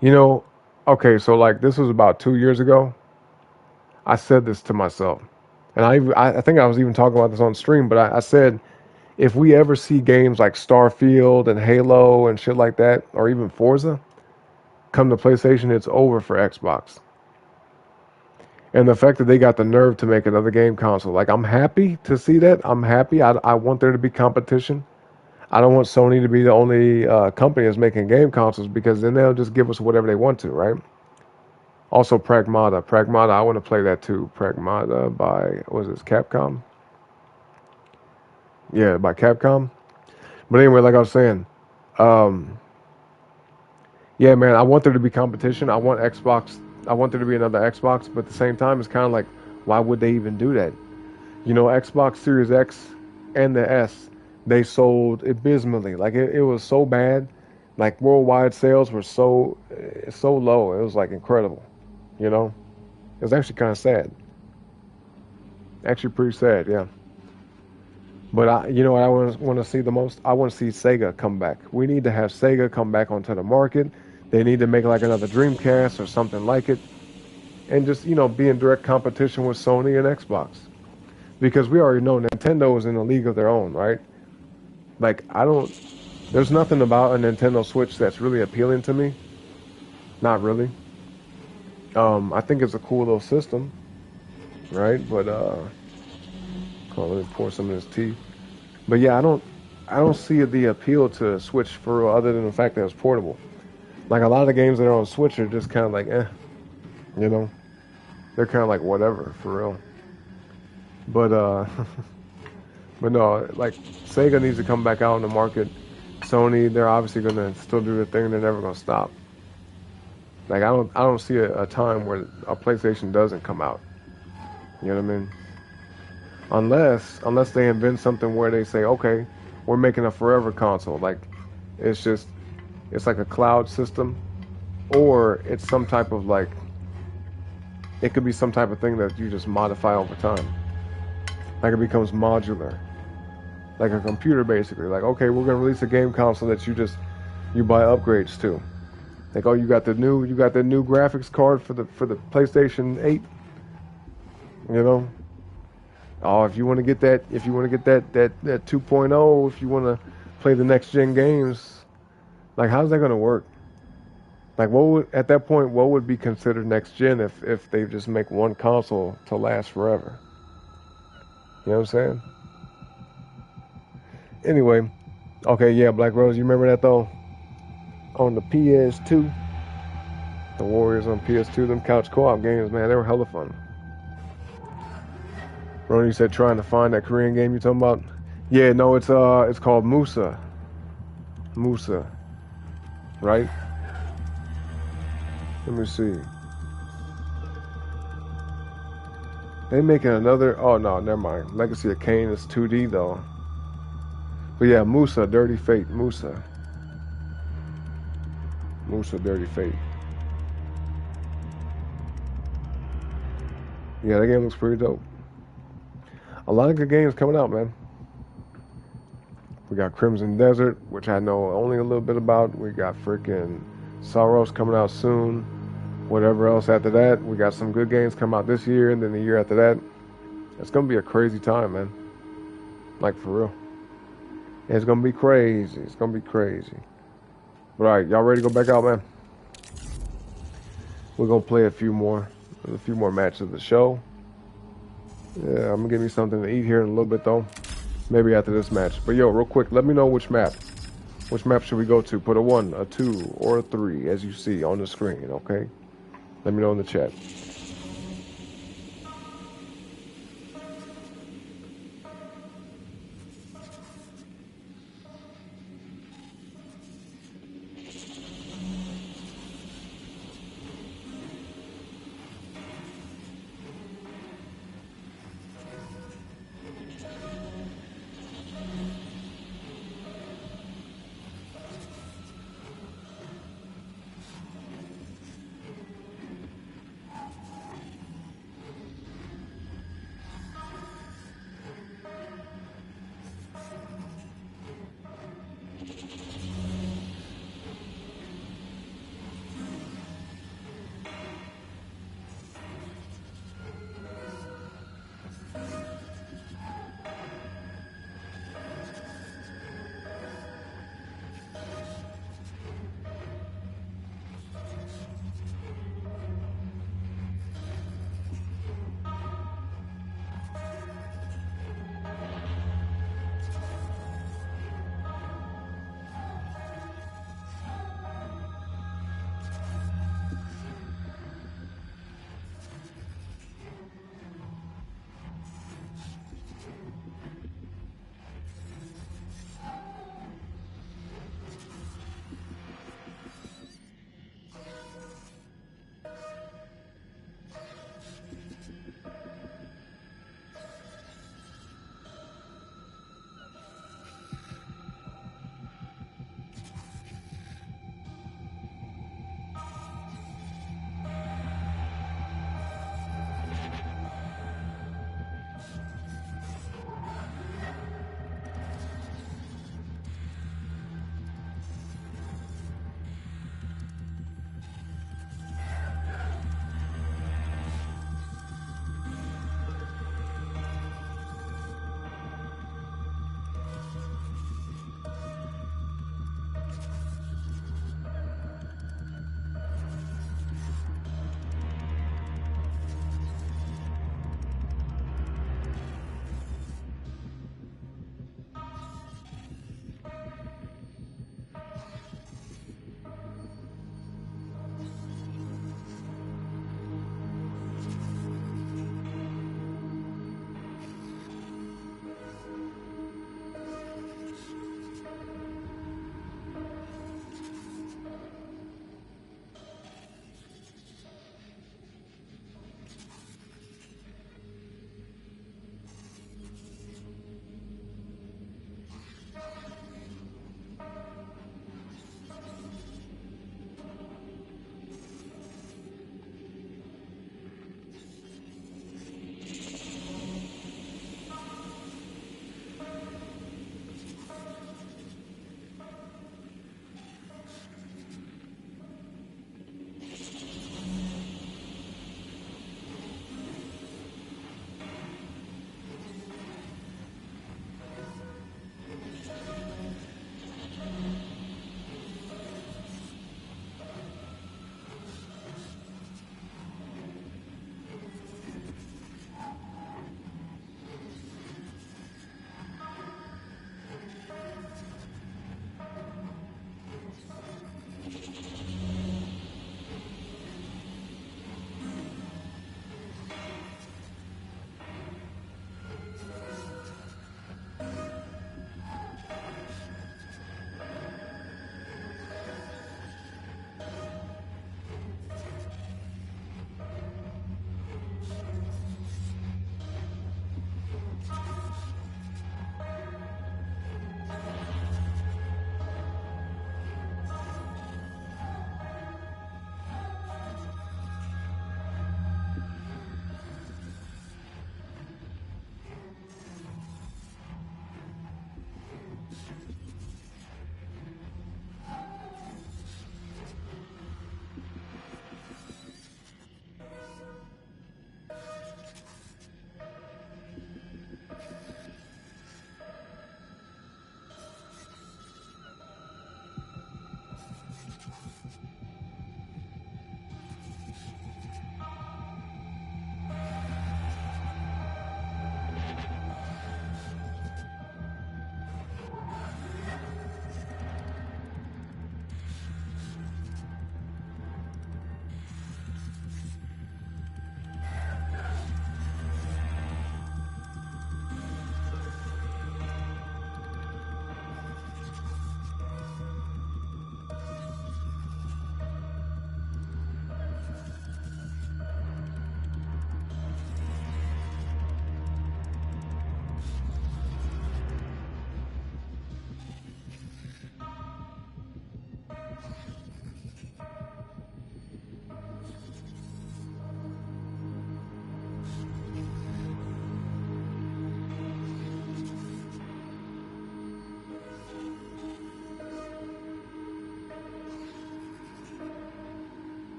You know, okay, so like this was about 2 years ago. I said this to myself, and I think I was even talking about this on stream. But I said if we ever see games like Starfield and Halo and shit like that, or even Forza, come to PlayStation, it's over for Xbox. And the fact that they got the nerve to make another game console, like I'm happy to see that. I'm happy. I want there to be competition. I don't want Sony to be the only company that's making game consoles because then they'll just give us whatever they want to, right? Also, Pragmata. Pragmata, I want to play that too. Pragmata by, what is this, Capcom? Yeah, by Capcom. But anyway, like I was saying, um, yeah, man, I want there to be competition. I want Xbox. I want there to be another Xbox, but at the same time, it's kind of like, why would they even do that? You know, Xbox Series X and the S, they sold abysmally. Like it was so bad. Like worldwide sales were so low. It was like incredible. You know, it was actually kind of sad. Actually, pretty sad. Yeah. But you know what I want to see the most? I want to see Sega come back. We need to have Sega come back onto the market. They need to make like another Dreamcast or something like it, and just be in direct competition with Sony and Xbox. Because we already know Nintendo is in a league of their own, right? Like there's nothing about a Nintendo Switch that's really appealing to me. Not really. I think it's a cool little system, right? But hold on, let me pour some of this tea. But yeah, I don't see the appeal to Switch for real, other than the fact that it's portable. Like a lot of the games that are on Switch are just kind of like, you know, they're kind of like whatever for real. But but no, like Sega needs to come back out on the market. Sony, they're obviously gonna still do their thing. They're never gonna stop. Like I don't see a time where a PlayStation doesn't come out. You know what I mean? Unless they invent something where they say, okay, we're making a forever console. Like it's like a cloud system, or it's some type of like it could be some type of thing that you just modify over time. Like it becomes modular, like a computer basically. Like okay, we're gonna release a game console that you buy upgrades to. Like oh, you got the new graphics card for the PlayStation 8. You know. Oh, if you want to get that 2.0, if you want to play the next gen games, like how's that gonna work? Like at that point what would be considered next gen if they just make one console to last forever? You know what I'm saying? Anyway, okay, yeah, Black Rose, you remember that though? On the PS2, the Warriors on PS2, them couch co-op games, man, they were hella fun. Ronnie, you said trying to find that Korean game you talking about? Yeah, no, it's called Musa. Musa, right? Let me see. They making another. Oh no, never mind. Legacy of Kain is 2D though. But yeah, Musa, Dirty Fate, Musa, Dirty Fate. Yeah, that game looks pretty dope. A lot of good games coming out, man. We got Crimson Desert, which I know only a little bit about. We got freaking Soros coming out soon. Whatever else after that, we got some good games come out this year, and then the year after that. It's gonna be a crazy time, man. Like for real. It's gonna be crazy. It's gonna be crazy. But all right, y'all ready to go back out, man? We're gonna play a few more matches of the show. Yeah, I'm gonna give me something to eat here in a little bit though. Maybe after this match. But yo, real quick, let me know which map. Which map should we go to? Put a 1, a 2, or a 3 as you see on the screen, okay? Let me know in the chat.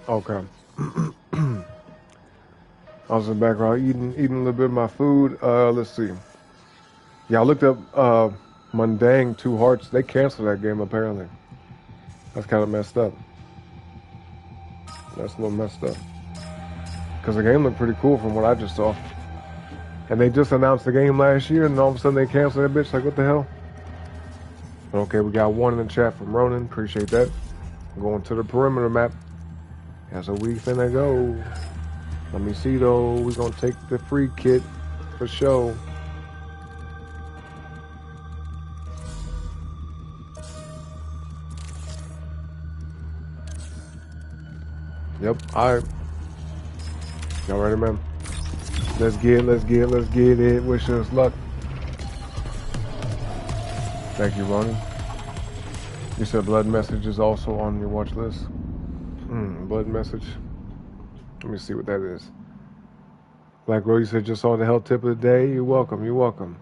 Okay. I was in the background eating a little bit of my food. Let's see. Yeah, I looked up Mundang Two Hearts. They canceled that game apparently. That's kind of messed up. That's a little messed up. Because the game looked pretty cool from what I just saw. And they just announced the game last year, and all of a sudden they canceled that bitch. Like, what the hell? Okay, we got one in the chat from Ronan. Appreciate that. Going to the perimeter map. That's a we finna go. Let me see though. We're gonna take the free kit for sure. Yep, alright. Y'all ready, man? Let's get it. Wish us luck. Thank you, Ronan. You said blood message is also on your watch list. Blood message. Let me see what that is. Black Girl, you said just saw the health tip of the day. You're welcome. You're welcome.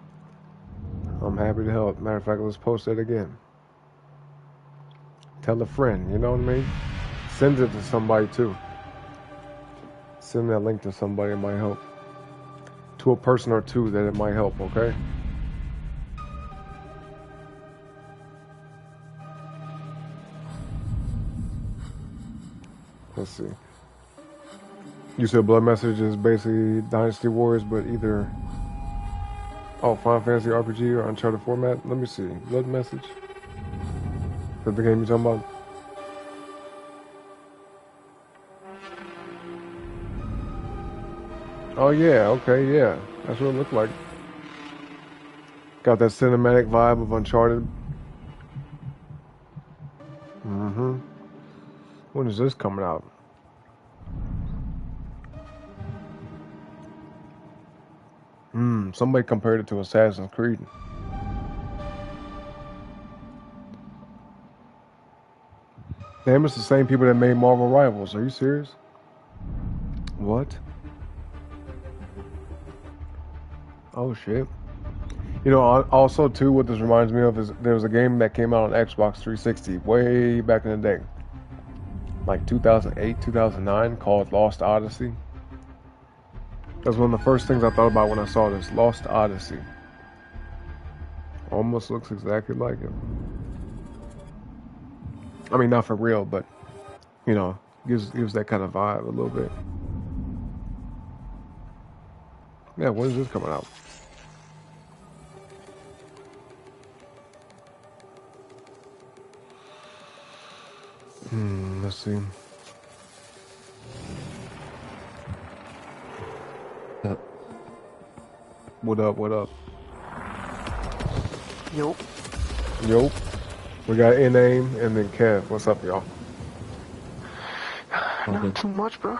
I'm happy to help. Matter of fact, let's post that again. Tell a friend. You know what I mean? Send it to somebody too. Send that link to somebody. It might help. To a person or two that it might help. Okay. Let's see. You said blood message is basically Dynasty Warriors, but either Final Fantasy RPG or Uncharted format. Let me see. Blood message. Is that the game you're talking about? Oh yeah. Okay. Yeah. That's what it looked like. Got that cinematic vibe of Uncharted. When is this coming out? Somebody compared it to Assassin's Creed. Damn, it's the same people that made Marvel Rivals. Are you serious? What? Oh shit. You know, also too, what this reminds me of is there was a game that came out on Xbox 360 way back in the day. Like 2008, 2009, called Lost Odyssey. That's one of the first things I thought about when I saw this. Lost Odyssey. Almost looks exactly like it. I mean, not for real, but, you know, gives that kind of vibe a little bit. Yeah, when is this coming out? Let's see. What up, what up? Yo. We got N-Aim and then Kev. What's up, y'all? Not too much, bro.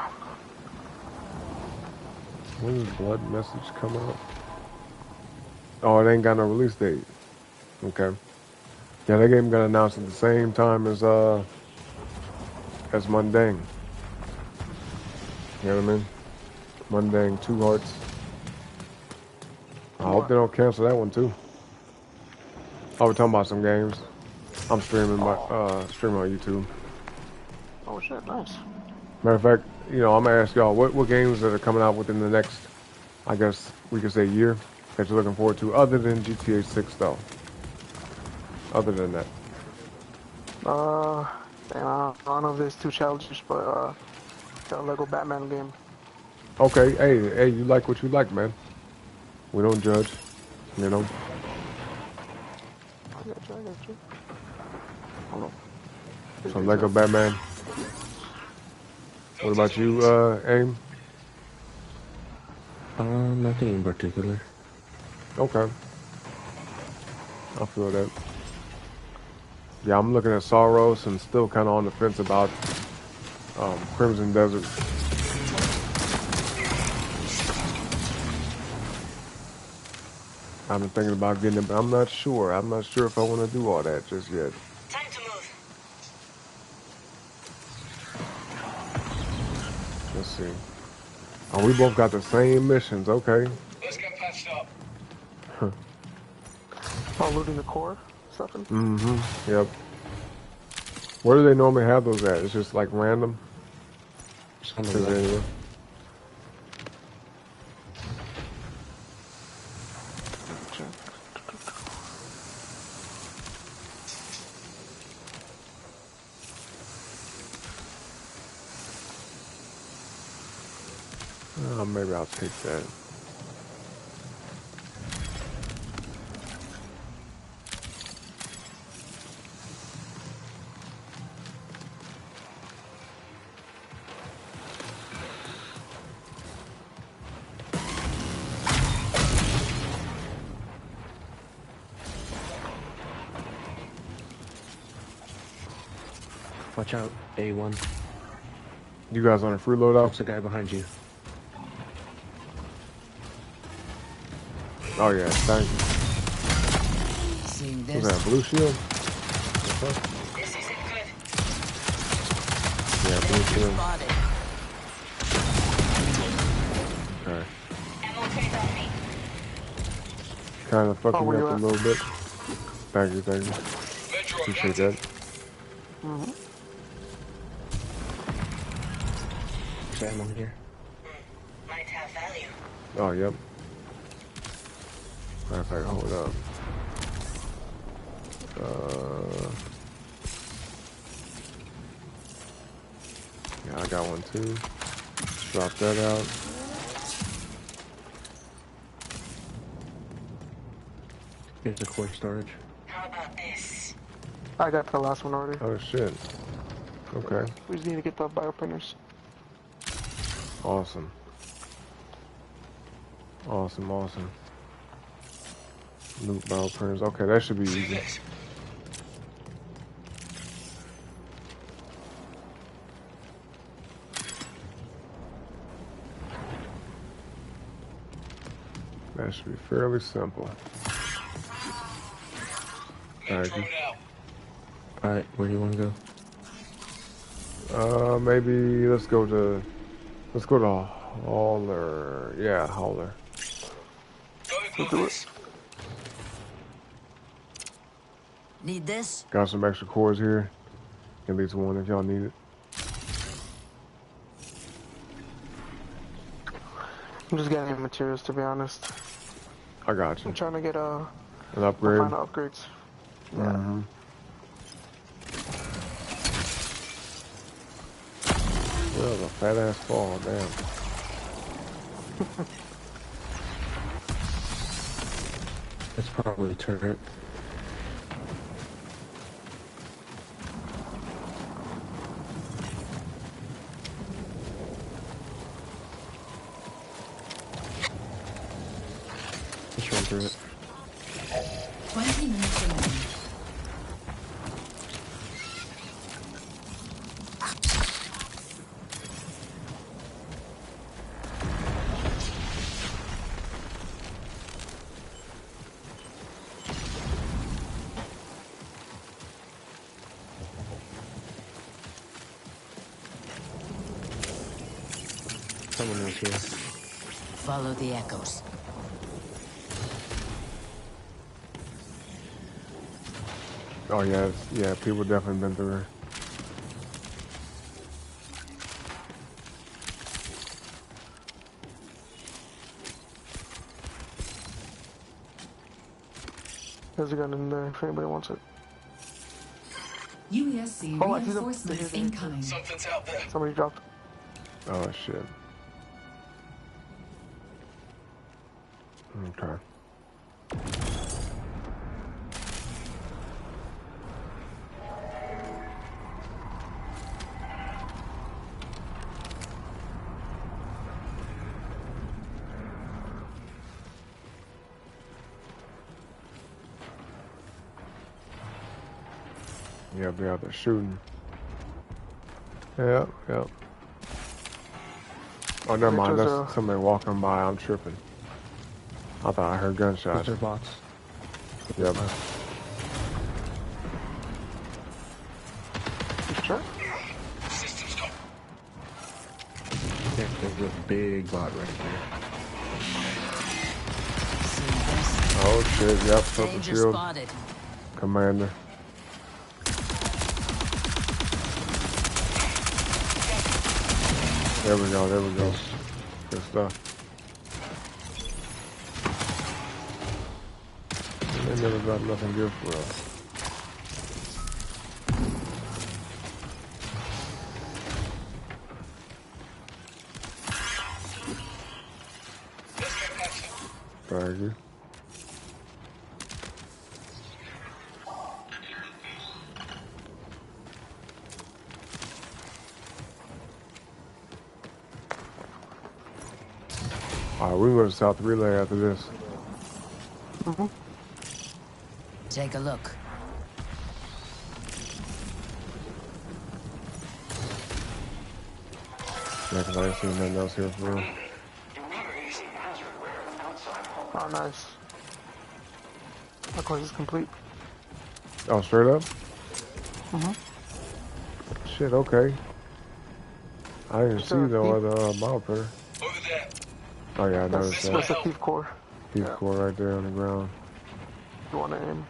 When does Blood Message come out? Oh, it ain't got no release date. Okay. Yeah, that game got announced at the same time as Mundang. You know what I mean? Mundang Two Hearts. I hope they don't cancel that one too. Oh, we're talking about some games. I'm streaming streaming on YouTube. Oh shit, nice. Matter of fact, you know, I'm gonna ask y'all what games that are coming out within the next, I guess we could say, year that you're looking forward to, other than GTA 6 though. Other than that. Damn, I don't know if there's too childish, but got a Lego Batman game. Okay, hey, you like what you like, man. We don't judge, you know. I got you. Hold on. So Lego Batman. What about you, Aim? Nothing in particular. Okay. I feel that. Yeah, I'm looking at Soros and still kind of on the fence about Crimson Desert. I've been thinking about getting it, but I'm not sure. I'm not sure if I want to do all that just yet. Time to move. Let's see. Oh, we both got the same missions. Okay. Let's get patched up. Oh, looting the core? Something? Yep. Where do they normally have those at? It's just like random? It's on the Is there left. anyone? Maybe I'll take that. Watch out, A1. You guys on a free loadout? That's the guy behind you. Oh yeah, thank you. Seeing What's this. that, blue shield? This isn't good. Yeah, blue Danger shield. spotted. Okay. Ammo trays on me. Kind of fucking where me you up a at? little bit. Thank you, thank you. Metro Appreciate planted. that. Sam on here. Might have value. Oh, yep. Matter of fact, hold up. Yeah, I got one too. Drop that out. Here's the core storage. How about this? I got the last one already. Oh shit. Okay. We just need to get the bioprinters. Awesome. Awesome, awesome. Loot barrel printers. Okay, that should be See easy. this? That should be fairly simple. Thank Metro you. it out. Alright, where do you want to go? Maybe let's go to Hauler. Yeah, Hauler. Going through this. Need this? Got some extra cores here. At least one if y'all need it. I'm just getting materials, to be honest. I got you. I'm trying to get An the upgrade. final upgrades. Yeah. Well, a fat ass fall, damn. It's probably a turret. Just run through it. 20 minutes remaining. Someone else here. Follow the echoes. Oh yeah, yeah. People definitely been through her. There's a gun in there if anybody wants it. UESC Oh, I see them. reinforcements incoming. Something's out there. Somebody dropped. Oh shit. Okay. Yeah, be out there shooting. Yeah, yeah. Oh, never mind. Because, That's somebody walking by. I'm tripping. I thought I heard gunshots. These are bots. Yep. Sure. Systems go. Yeah, there's a big bot right there. Seeing this. Oh shit. Yep. Purple Danger shield. spotted. Commander. There we go, there we go. Good stuff. They never got nothing good for us. Thank you. Alright, we can go to South Relay after this. Take a look. Yeah, 'cause I ain't seen nothing else here for real. Oh, nice. My course is complete. Oh, straight up? Mm-hmm. Shit, okay. I didn't It's see a no thief. other mob here. Over there. Oh yeah, I noticed That's that. a thief core. Thief Yeah. core right there on the ground. You want to aim?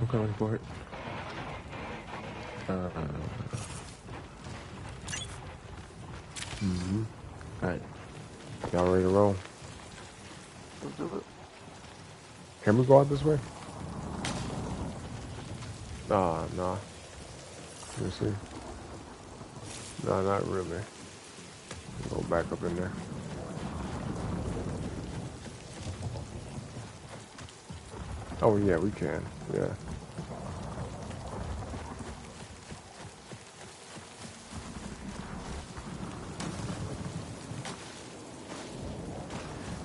I'm coming for it. Alright. Y'all ready to roll? Let's do it. Can we go out this way? Nah. Let me see. Nah, not really. Go back up in there. Oh yeah, we can. Yeah.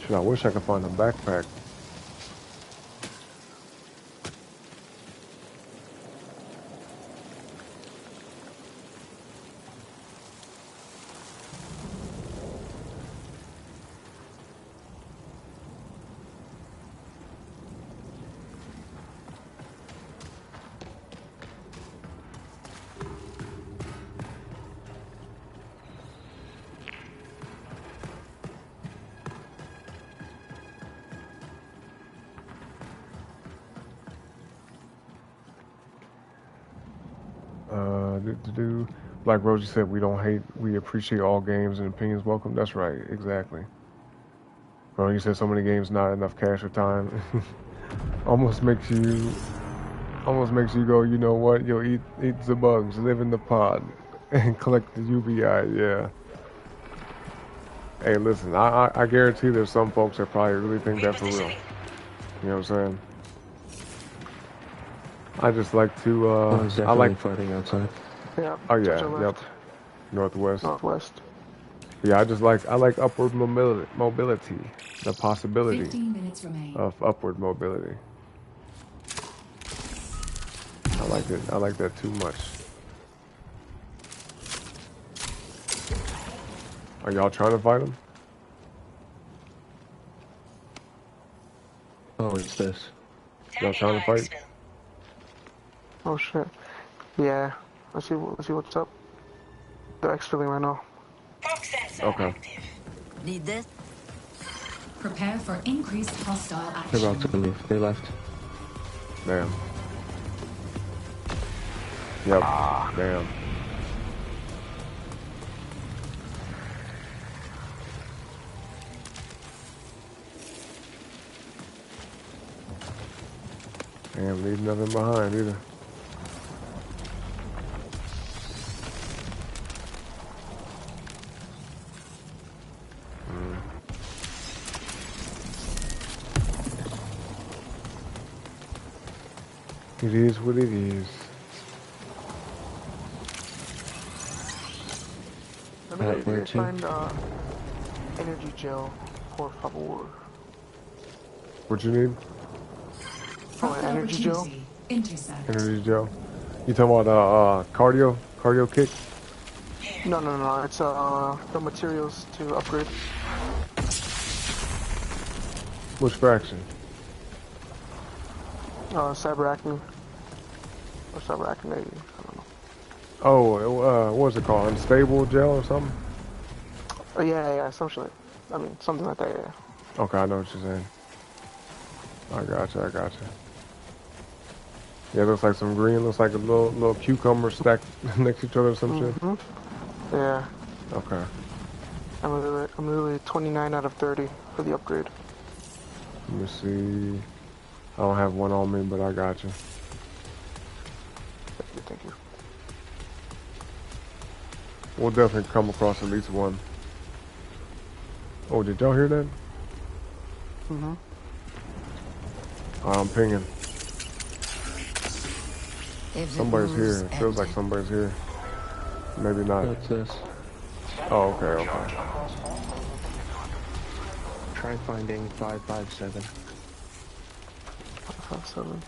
Shit, I wish I could find a backpack. Like Rosie said, we don't hate, we appreciate all games and opinions welcome. That's right, exactly. Bro, you said so many games, not enough cash or time. almost makes you go, you know what? You'll eat the bugs, live in the pod, and collect the UBI. Yeah. Hey, listen, I guarantee there's some folks that probably really think that for real. You know what I'm saying? I just like to, One's I definitely like, fighting outside. Yeah. oh yeah, Touch your yep, left. northwest. Northwest. Yeah, I like upward mobility, the possibility 15 minutes remain. of upward mobility. I like it. I like that too much. Are y'all trying to fight him? Oh, it's this. Y'all trying to fight? Oh shit. Yeah. Let's see what's up. They're exfilling right now. Okay. Need this? Prepare for increased hostile They're action. about to leave. They left. Damn. Yep. Damn. Damn, leave nothing behind either. It is what it is. Let me Alright, where to? find energy gel, por favor. What you need? Oh, an energy gel? Opportunity. Intercept. Energy gel. You talking about cardio kick? No. It's the materials to upgrade. Which fraction? Cyber acne. Or cyber acne, I don't know. Oh, what was it called? Unstable gel or something? Oh yeah, something like that, yeah. Okay, I know what you're saying. I gotcha. Yeah, it looks like some green. Looks like a little cucumber stacked next to each other or some shit. Yeah. Okay. I'm literally 29 out of 30 for the upgrade. Let me see. I don't have one on me, but I got you. Thank you. We'll definitely come across at least one. Oh, did y'all hear that? Mm-hmm. I'm pinging. If Somebody's it here. moves, It feels like empty. somebody's here. Maybe not. What's this? Oh, okay, okay. Try finding 557. 557.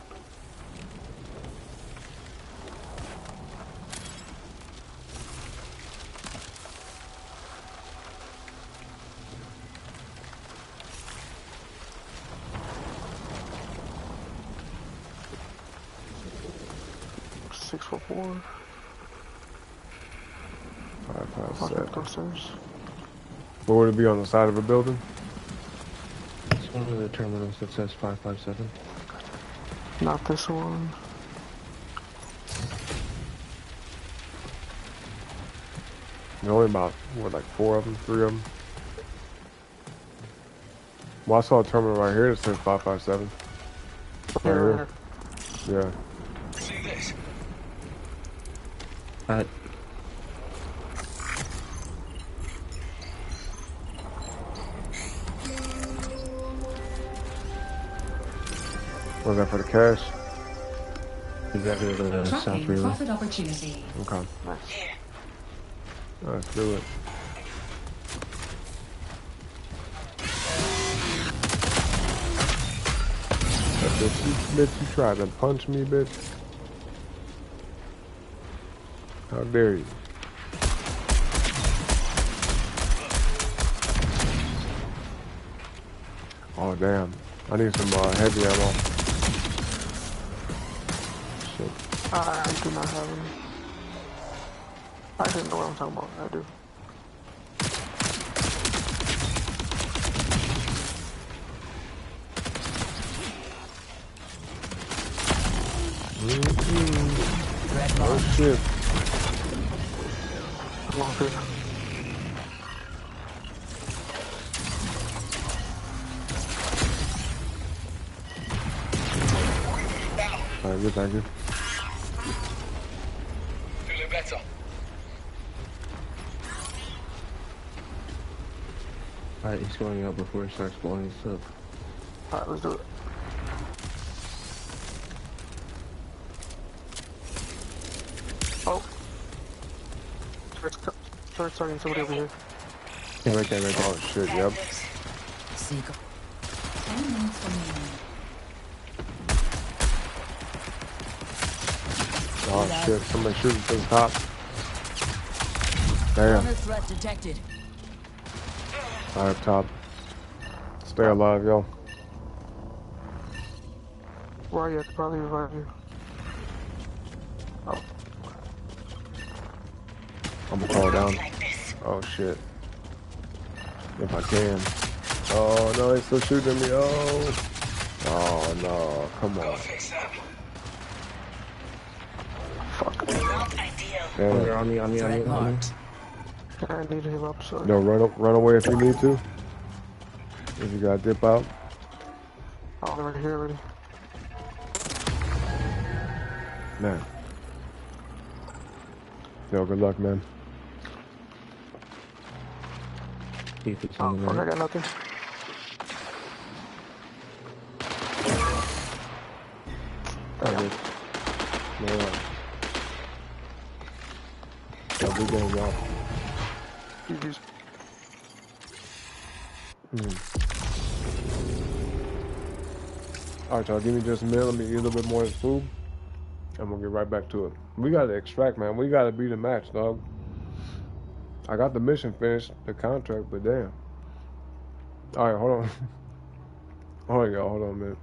Six four four. 557. Downstairs. Where would it be, on the side of a building? It's one of the terminals that says 557. Not this one. There's only about, what, like 4 of them, 3 of them? Well, I saw a terminal right here that says 557. Right here. Yeah. See this? Was that for the cash? Exactly the south Tracking relay. profit opportunity. Okay. Here. Let's do it. Bitch, you tried to punch me, bitch. How dare you? Oh, damn. I need some heavy ammo. Shit. I do not have any. I didn't know what I'm talking about. I do. Oh, shit. I'm off here. Alright, good, thank you. Feeling better. Alright, he's going up before he starts blowing his up. Alright, let's do it. Oh. Start starting somebody over here. Yeah, right there, right there. Oh, shit, yep. Seek. 10 minutes remaining. Oh, shit. Somebody shooting to the top. Damn. Runner threat detected. Alright, top. Stay alive, yo. Where are you? I could probably revive you. Oh. I'm gonna fall down. Like this. Oh, shit. If I can. Oh, no, they're still shooting at me. Oh. Oh, no. Come Gotta on. fix that. Fuck. Not ideal. Oh, Damn. they're on me, on me, on me, Threat on me. marked. I need to heal up, so. No, run away if you need to. If you gotta dip out. Oh, they're right here already. Man. Yo, good luck, man. See if it's Oh, on the fuck, I right. got nothing. Oh, good. Yeah. Yeah, we going well. GG's. Alright, y'all, give me just a minute. Let me eat a little bit more of this food. And we'll get right back to it. We gotta extract, man. We gotta beat the match, dog. I got the mission finished, the contract, but damn. Alright, hold on. Hold on, y'all. Hold on a minute.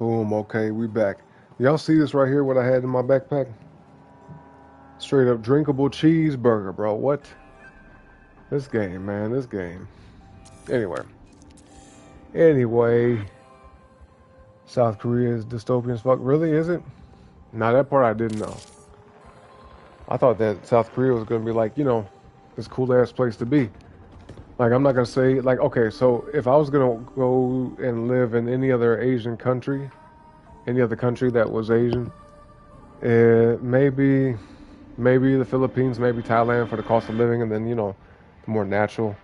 Boom. Okay, we back. Y'all see this right here? What I had in my backpack? Straight up drinkable cheeseburger, bro. What? This game, man. This game. Anyway. South Korea is dystopian as fuck. Really? Is it? Now that part I didn't know. I thought that South Korea was gonna be like, this cool ass place to be. Like, I'm not gonna say, like, okay, so if I was gonna go and live in any other Asian country, any other country that was Asian, maybe the Philippines, maybe Thailand for the cost of living, and then, the more natural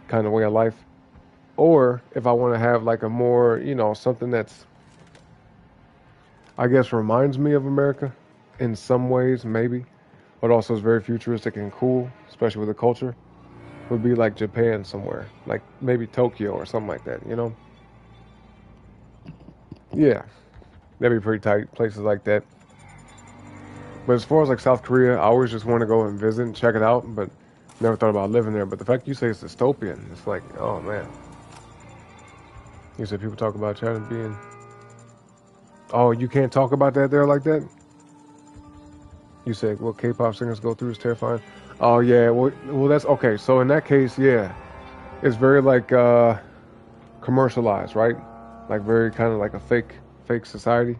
kind of way of life. Or if I want to have like a more, something that's, I guess, reminds me of America in some ways, maybe, but also is very futuristic and cool, especially with the culture, would be like Japan somewhere, like maybe Tokyo or something like that, Yeah, that'd be pretty tight, places like that. But as far as like South Korea, I always just want to go and visit and check it out, but never thought about living there. But the fact you say it's dystopian, it's like, oh man. You said people talk about China being. Oh, you can't talk about that there like that? You said what K-pop singers go through is terrifying. Oh yeah, well that's okay. So in that case, yeah, it's very like commercialized, right? Like very kind of like a fake society.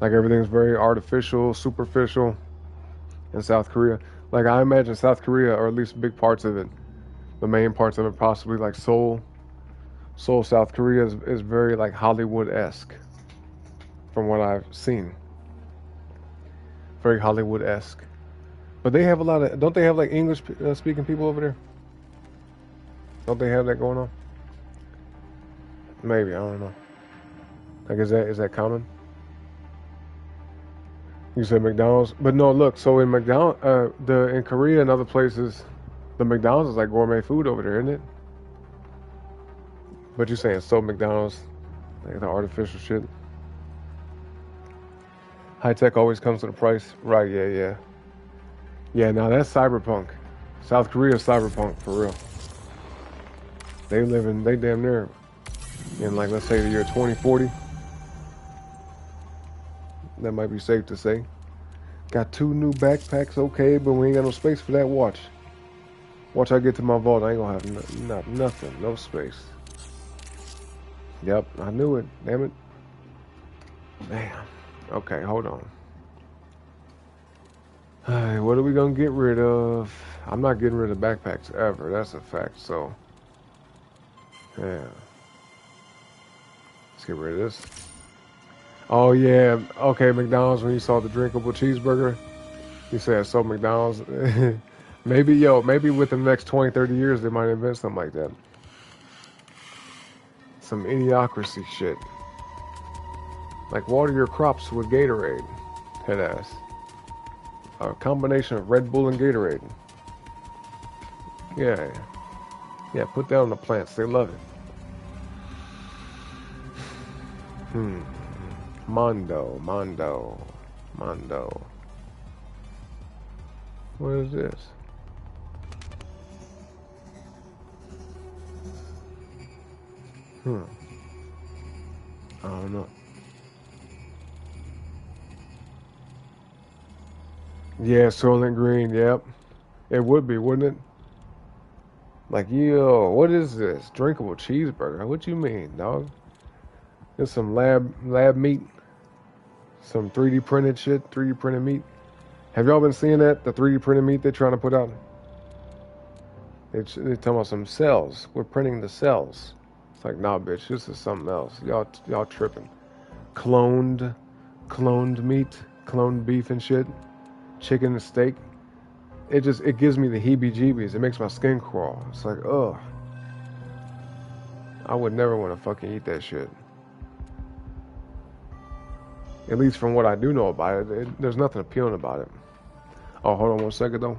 Like everything's very artificial, superficial in South Korea. Like I imagine South Korea, or at least big parts of it, the main parts of it, possibly like Seoul, South Korea is very like Hollywood-esque, from what I've seen. Very Hollywood-esque. But they have a lot of, don't they have like English speaking people over there? Don't they have that going on? Maybe, I don't know. Like is that common? You said McDonald's, but no. Look, so in in Korea and other places, the McDonald's is like gourmet food over there, isn't it? But you're saying so McDonald's, like the artificial shit. High tech always comes with a price, right? Yeah. Yeah, now that's cyberpunk. South Korea is cyberpunk for real. They damn near in like let's say the year 2040. That might be safe to say. Got 2 new backpacks, okay, but we ain't got no space for that. Watch I get to my vault, I ain't gonna have nothing, no space. Yep, I knew it, damn it. Damn. Okay, hold on. Alright, what are we gonna get rid of? I'm not getting rid of backpacks ever, that's a fact, so. Yeah. Let's get rid of this. Oh yeah, okay, McDonald's, when you saw the drinkable cheeseburger, you said so McDonald's. maybe within the next 20, 30 years they might invent something like that. Some idiocracy shit. Like water your crops with Gatorade. Head ass. A combination of Red Bull and Gatorade. Yeah. Yeah, put that on the plants. They love it. Mondo. What is this? I don't know. Yeah, Soylent Green, yep. It would be, wouldn't it? Like, yo, what is this? Drinkable cheeseburger. What you mean, dog? There's some lab meat. Some 3D printed shit, 3D printed meat. Have y'all been seeing that? The 3D printed meat they're trying to put out? They're talking about some cells. We're printing the cells. It's like, nah, bitch, this is something else. Y'all tripping. Cloned meat, cloned beef and shit. Chicken and steak. It gives me the heebie-jeebies. It makes my skin crawl. It's like, ugh. I would never want to fucking eat that shit. At least from what I do know about it, there's nothing appealing about it. Oh, hold on one second though.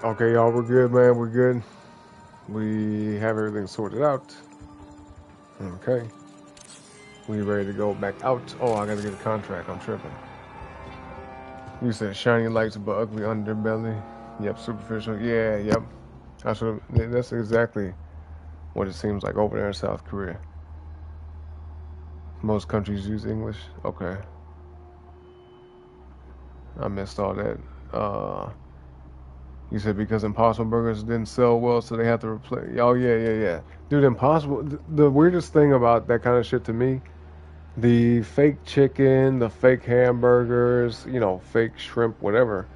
Okay, y'all, we're good, man. We're good. We have everything sorted out. Okay. We ready to go back out. Oh, I gotta get a contract. I'm tripping. You said shiny lights but ugly underbelly. Yep, superficial. Yeah, yep. That's exactly what it seems like over there in South Korea. Most countries use English. Okay. I missed all that. You said because Impossible Burgers didn't sell well, so they had to replace. Oh yeah. Dude, Impossible. The weirdest thing about that kind of shit to me, the fake chicken, the fake hamburgers, fake shrimp, whatever.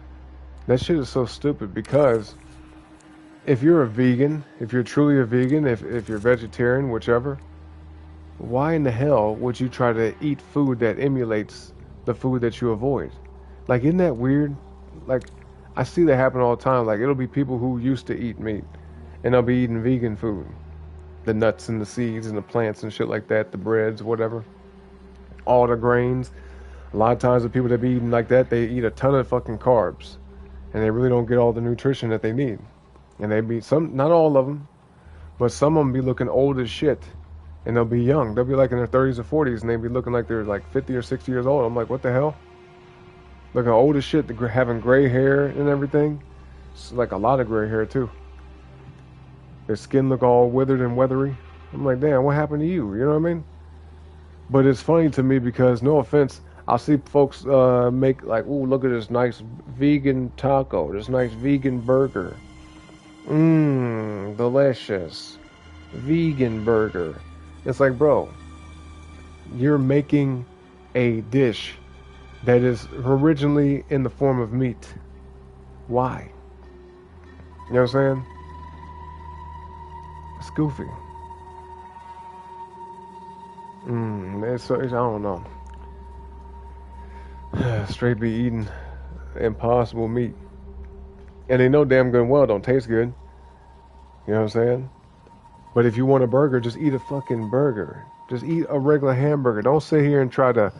That shit is so stupid because if you're a vegan, if you're truly a vegan, if you're vegetarian, whichever, why in the hell would you try to eat food that emulates the food that you avoid? Like, isn't that weird? Like, I see that happen all the time. Like, it'll be people who used to eat meat, and they'll be eating vegan food. The nuts and the seeds and the plants and shit like that, the breads, whatever. All the grains. A lot of times the people that be eating like that, they eat a ton of fucking carbs. And they really don't get all the nutrition that they need. And they be, not all of them, but some of them be looking old as shit. And they'll be young. They'll be like in their 30s or 40s, and they be looking like they're like 50 or 60 years old. I'm like, what the hell? Looking old as shit, having gray hair and everything. It's like a lot of gray hair too. Their skin look all withered and weathery. I'm like, damn, what happened to you? You know what I mean? But it's funny to me because, no offense, I'll see folks make like, ooh, look at this nice vegan taco, this nice vegan burger. Mmm, delicious. Vegan burger. It's like, bro, you're making a dish that is originally in the form of meat. Why? You know what I'm saying? It's goofy. It's I don't know. Straight be eating impossible meat. And they know damn good and well it don't taste good. You know what I'm saying? But if you want a burger, just eat a fucking burger. Just eat a regular hamburger. Don't sit here and try to,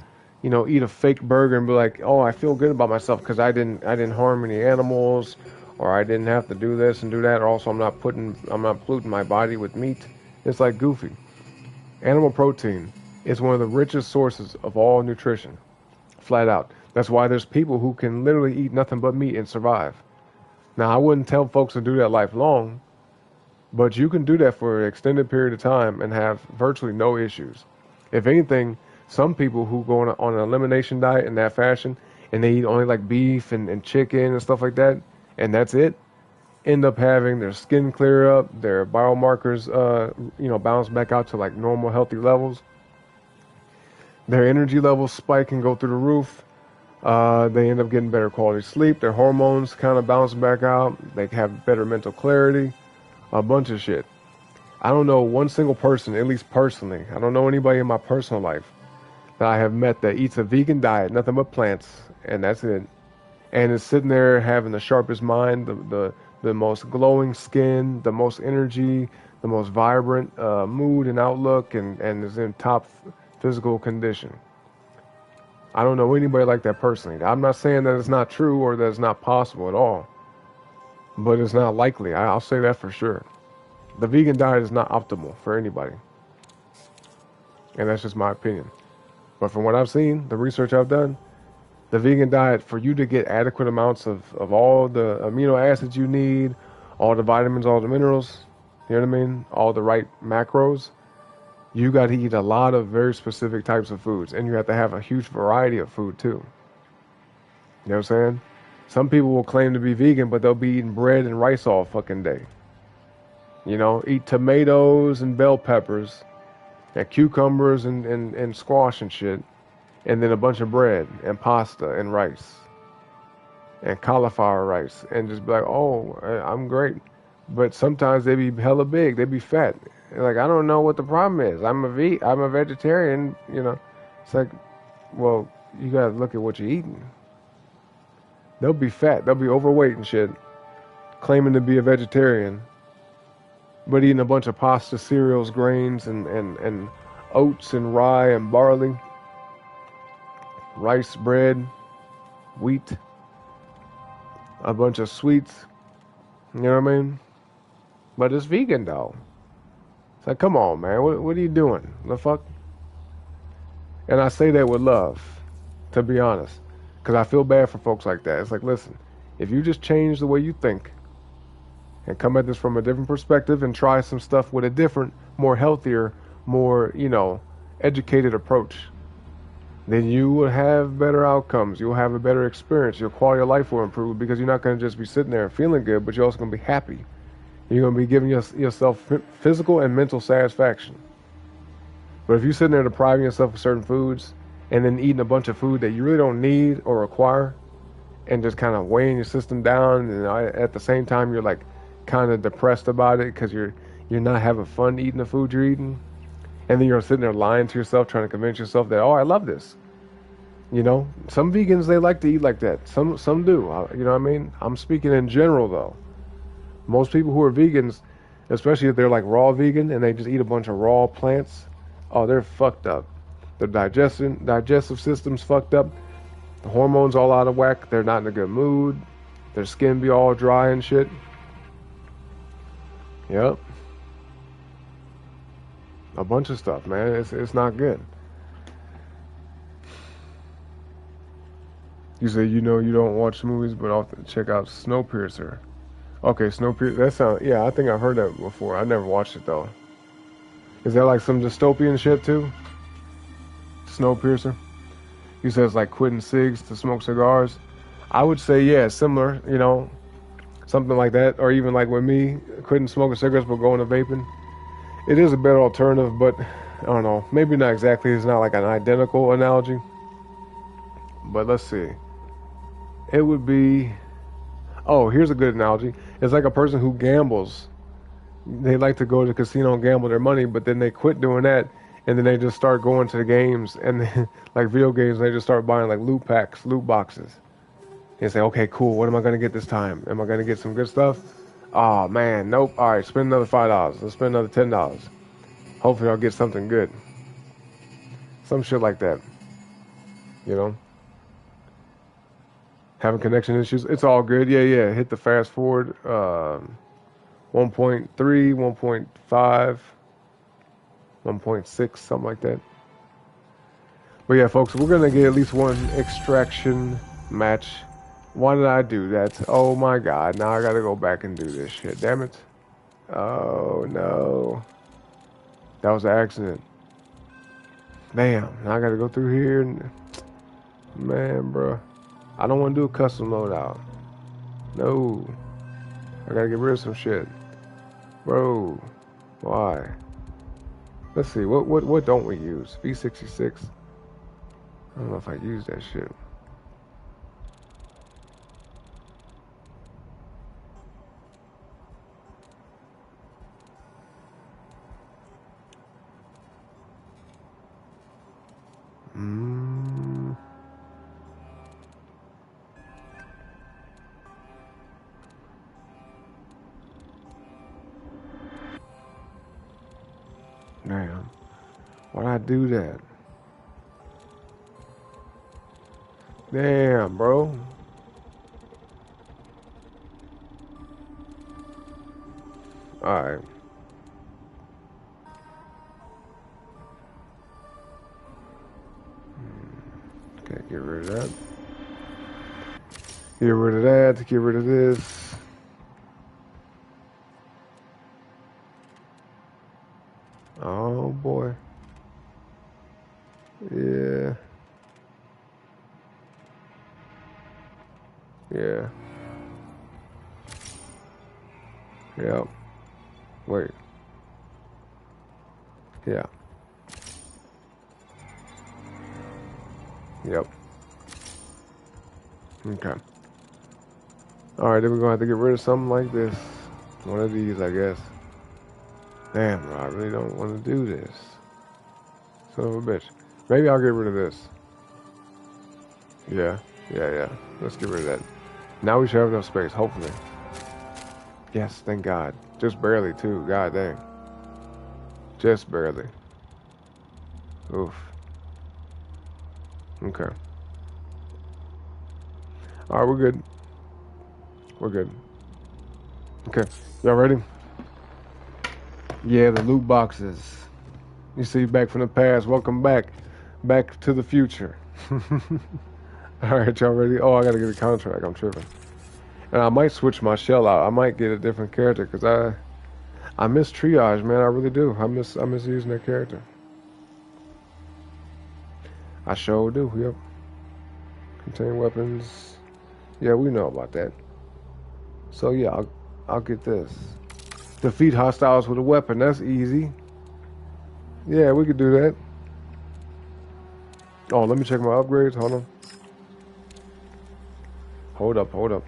eat a fake burger and be like, oh, I feel good about myself because I didn't harm any animals, or I didn't have to do this and do that, or also I'm not polluting my body with meat. It's like goofy. Animal protein is one of the richest sources of all nutrition. Flat out. That's why there's people who can literally eat nothing but meat and survive. Now, I wouldn't tell folks to do that lifelong, but you can do that for an extended period of time and have virtually no issues. If anything, some people who go on an elimination diet in that fashion, and they eat only like beef and chicken and stuff like that, and that's it, end up having their skin clear up, their biomarkers, bounce back out to like normal, healthy levels. Their energy levels spike and go through the roof. They end up getting better quality sleep. Their hormones kind of bounce back out. They have better mental clarity. A bunch of shit. I don't know one single person, at least personally, I don't know anybody in my personal life that I have met that eats a vegan diet, nothing but plants, and that's it. And is sitting there having the sharpest mind, the most glowing skin, the most energy, the most vibrant mood and outlook, and is in top physical condition. I don't know anybody like that personally. I'm not saying that it's not true or that it's not possible at all, but it's not likely. I'll say that for sure. The vegan diet is not optimal for anybody. And that's just my opinion. But from what I've seen, the research I've done, the vegan diet, for you to get adequate amounts of all the amino acids you need, all the vitamins, all the minerals, you know what I mean? All the right macros, you got to eat a lot of very specific types of foods. And you have to have a huge variety of food too. You know what I'm saying? Some people will claim to be vegan, but they'll be eating bread and rice all fucking day. Eat tomatoes and bell peppers, and cucumbers and squash and shit, and then a bunch of bread and pasta and rice and cauliflower rice, and just be like, oh, I'm great. But sometimes they be hella big, they be fat. Like, I don't know what the problem is. I'm a vegetarian, It's like, well, you gotta look at what you're eating. They'll be fat. They'll be overweight and shit, claiming to be a vegetarian, but eating a bunch of pasta, cereals, grains, and oats and rye and barley, rice, bread, wheat, a bunch of sweets, You know what I mean? But it's vegan though. It's like, come on, man. What are you doing? The fuck? And I say that with love, to be honest, because I feel bad for folks like that. It's like, listen, if you just change the way you think and come at this from a different perspective and try some stuff with a different, more healthier, more, educated approach, then you will have better outcomes. You'll have a better experience. Your quality of life will improve because you're not going to just be sitting there feeling good, but you're also going to be happy. You're going to be giving yourself physical and mental satisfaction. But if you're sitting there depriving yourself of certain foods and then eating a bunch of food that you really don't need or require and just kind of weighing your system down, and at the same time you're like kind of depressed about it because you're not having fun eating the food you're eating, and then you're sitting there lying to yourself trying to convince yourself that, oh, I love this. Some vegans, they like to eat like that. Some do. You know what I mean? I'm speaking in general though. Most people who are vegans, especially if they're like raw vegan and they just eat a bunch of raw plants, oh, they're fucked up. Their digestive system's fucked up. The hormones all out of whack. They're not in a good mood. Their skin be all dry and shit. Yep. A bunch of stuff, man. It's not good. You say you don't watch movies, but I'll check out Snowpiercer. Okay, Snowpiercer. That sounds. Yeah, I think I've heard that before. I never watched it though. Is that like some dystopian shit too? Snowpiercer. You said it's like quitting cigs to smoke cigars. I would say yeah, similar. Something like that, or even like with me quitting smoking cigarettes but going to vaping. It is a better alternative, but I don't know. Maybe not exactly. It's not like an identical analogy. But let's see. It would be. Oh, here's a good analogy. It's like a person who gambles. They like to go to the casino and gamble their money, but then they quit doing that, and then they just start going to the games and then, like video games. They just start buying like loot packs, loot boxes, and say, okay, cool. What am I gonna get this time? Am I gonna get some good stuff? Oh man, nope. All right, spend another $5. Let's spend another $10. Hopefully, I'll get something good. Some shit like that. Having connection issues. It's all good. Yeah. Hit the fast forward. 1.3, 1.5, 1.6, something like that. But yeah, folks, we're going to get at least one extraction match. Why did I do that? Oh my god, now I got to go back and do this shit. Damn it. Oh no. That was an accident. Damn, now I got to go through here. Man, bro. I don't want to do a custom loadout. No. I got to get rid of some shit. Bro, why? Let's see, what don't we use? V66. I don't know if I use that shit. Damn. Why'd I do that? Damn, bro. Alright. Okay, get rid of that. Get rid of that, get rid of this. Oh boy. Yeah. Yeah. Yep. Wait. Yeah. Yep. Okay. Alright, then we're gonna have to get rid of something like this. One of these, I guess. Damn, bro, I really don't want to do this. Son of a bitch. Maybe I'll get rid of this. Yeah. Let's get rid of that. Now we should have enough space, hopefully. Yes, thank God. Just barely, too. God dang. Just barely. Oof. Okay. Alright, we're good. We're good. Okay, y'all ready? Yeah, the loot boxes. You see, back from the past. Welcome back. Back to the future. Alright, y'all ready? Oh, I gotta get a contract. I'm tripping. And I might switch my shell out. I might get a different character because I miss triage, man. I really do. I miss using that character. I sure do. Yep. Contain weapons. Yeah, we know about that. So yeah, I'll get this. Defeat hostiles with a weapon. That's easy. Yeah, we could do that. Oh, let me check my upgrades. Hold on. Hold up, hold up.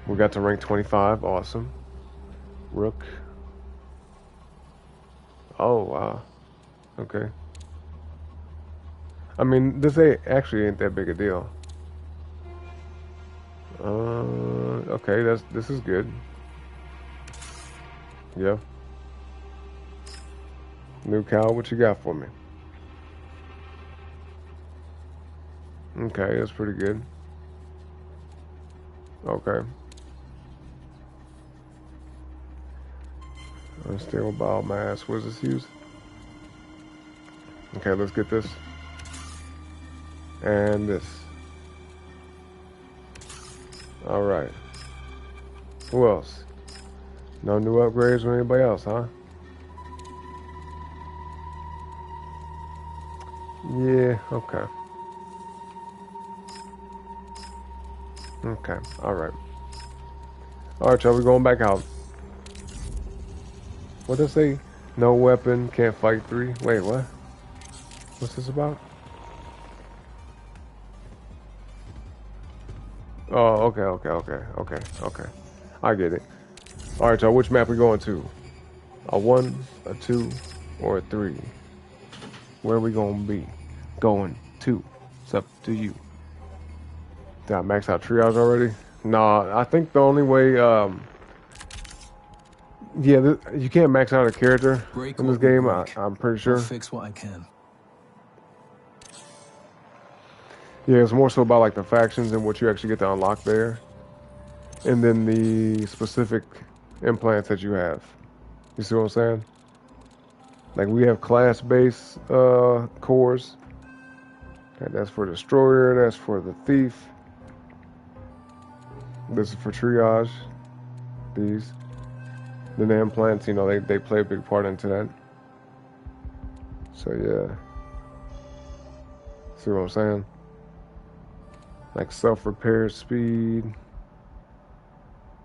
We got to rank 25. Awesome. Rook. Oh, wow. Okay. I mean, this actually ain't that big a deal. Okay, this is good. Yeah. New cow, what you got for me? Okay, that's pretty good. Okay. Unstable biomass. What does this use? Okay, let's get this. And this. Alright. Who else? No new upgrades or anybody else, huh? Yeah, okay. Okay, alright. Alright, y'all, we going back out. What does it say? No weapon, can't fight 3. Wait, what? What's this about? Oh, okay. I get it. Alright, y'all, which map we going to? A 1, a 2, or a 3? Where are we gonna be? Going to. It's up to you. Did I max out triage already? Nah, I think the only way, yeah, you can't max out a character in this game, I'm pretty sure. I'll fix what I can. Yeah, it's more so about like the factions and what you actually get to unlock there. And then the specific implants that you have. You see what I'm saying? Like we have class-based cores. And that's for destroyer, that's for the thief. This is for triage. These. Then the implants, you know, they play a big part into that. So yeah. See what I'm saying? Like self-repair speed,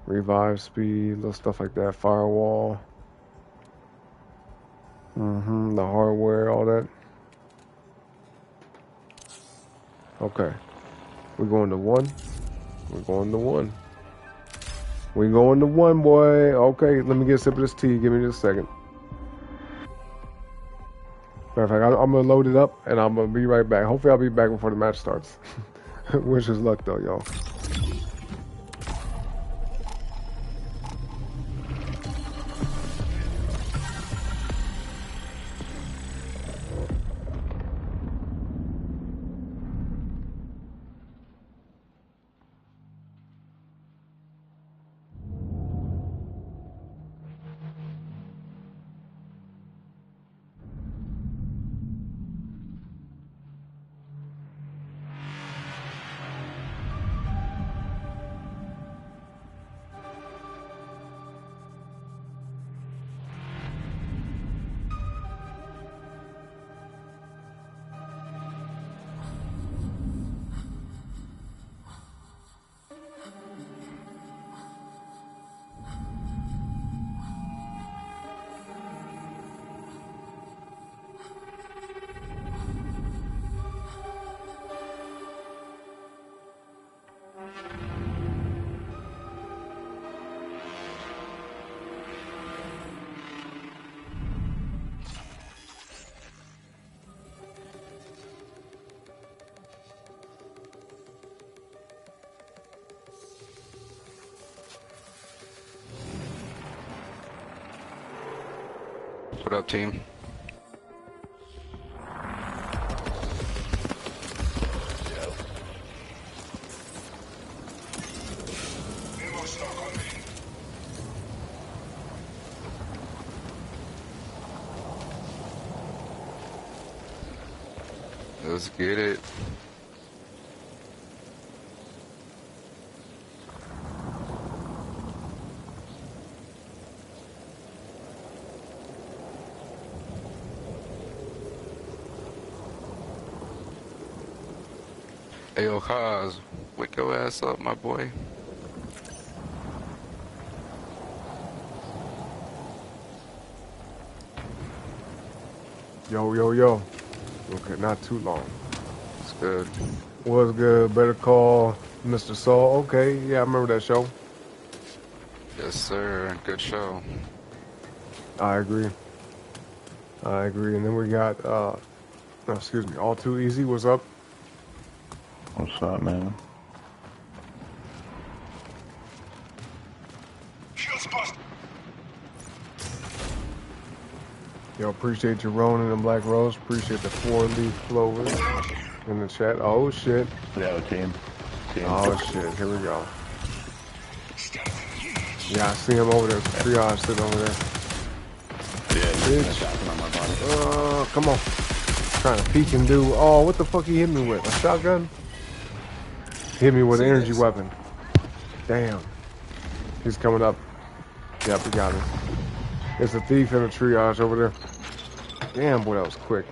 revive speed, little stuff like that, firewall. The hardware, all that. Okay. We're going to 1. We're going to 1. We're going to 1, boy. Okay, let me get a sip of this tea. Give me just a second. Matter of fact, I'm going to load it up, and I'm going to be right back. Hopefully, I'll be back before the match starts. Wish us luck, though, y'all. What up, team? Let's get it. Hey, yo, Kaz, wake your ass up, my boy. Yo, yo, yo. Okay, not too long. It's good. Was good. Better call Mr. Saul. Okay, yeah, I remember that show. Yes, sir. Good show. I agree. I agree. And then we got, excuse me, All Too Easy. What's up? What's up, man? Yo, appreciate you, Ronan and Black Rose. Appreciate the 4-leaf clover in the chat. Oh, shit. Yeah, team. Oh, shit. Here we go. Yeah, I see him over there. Triage sitting over there. Yeah, bitch. on my body. Come on. Trying to peek and do. Oh, what the fuck he hit me with? A shotgun? Hit me with an energy weapon. Damn. He's coming up. Yep, we got him. It's a thief in a triage over there. Damn, boy, that was quick.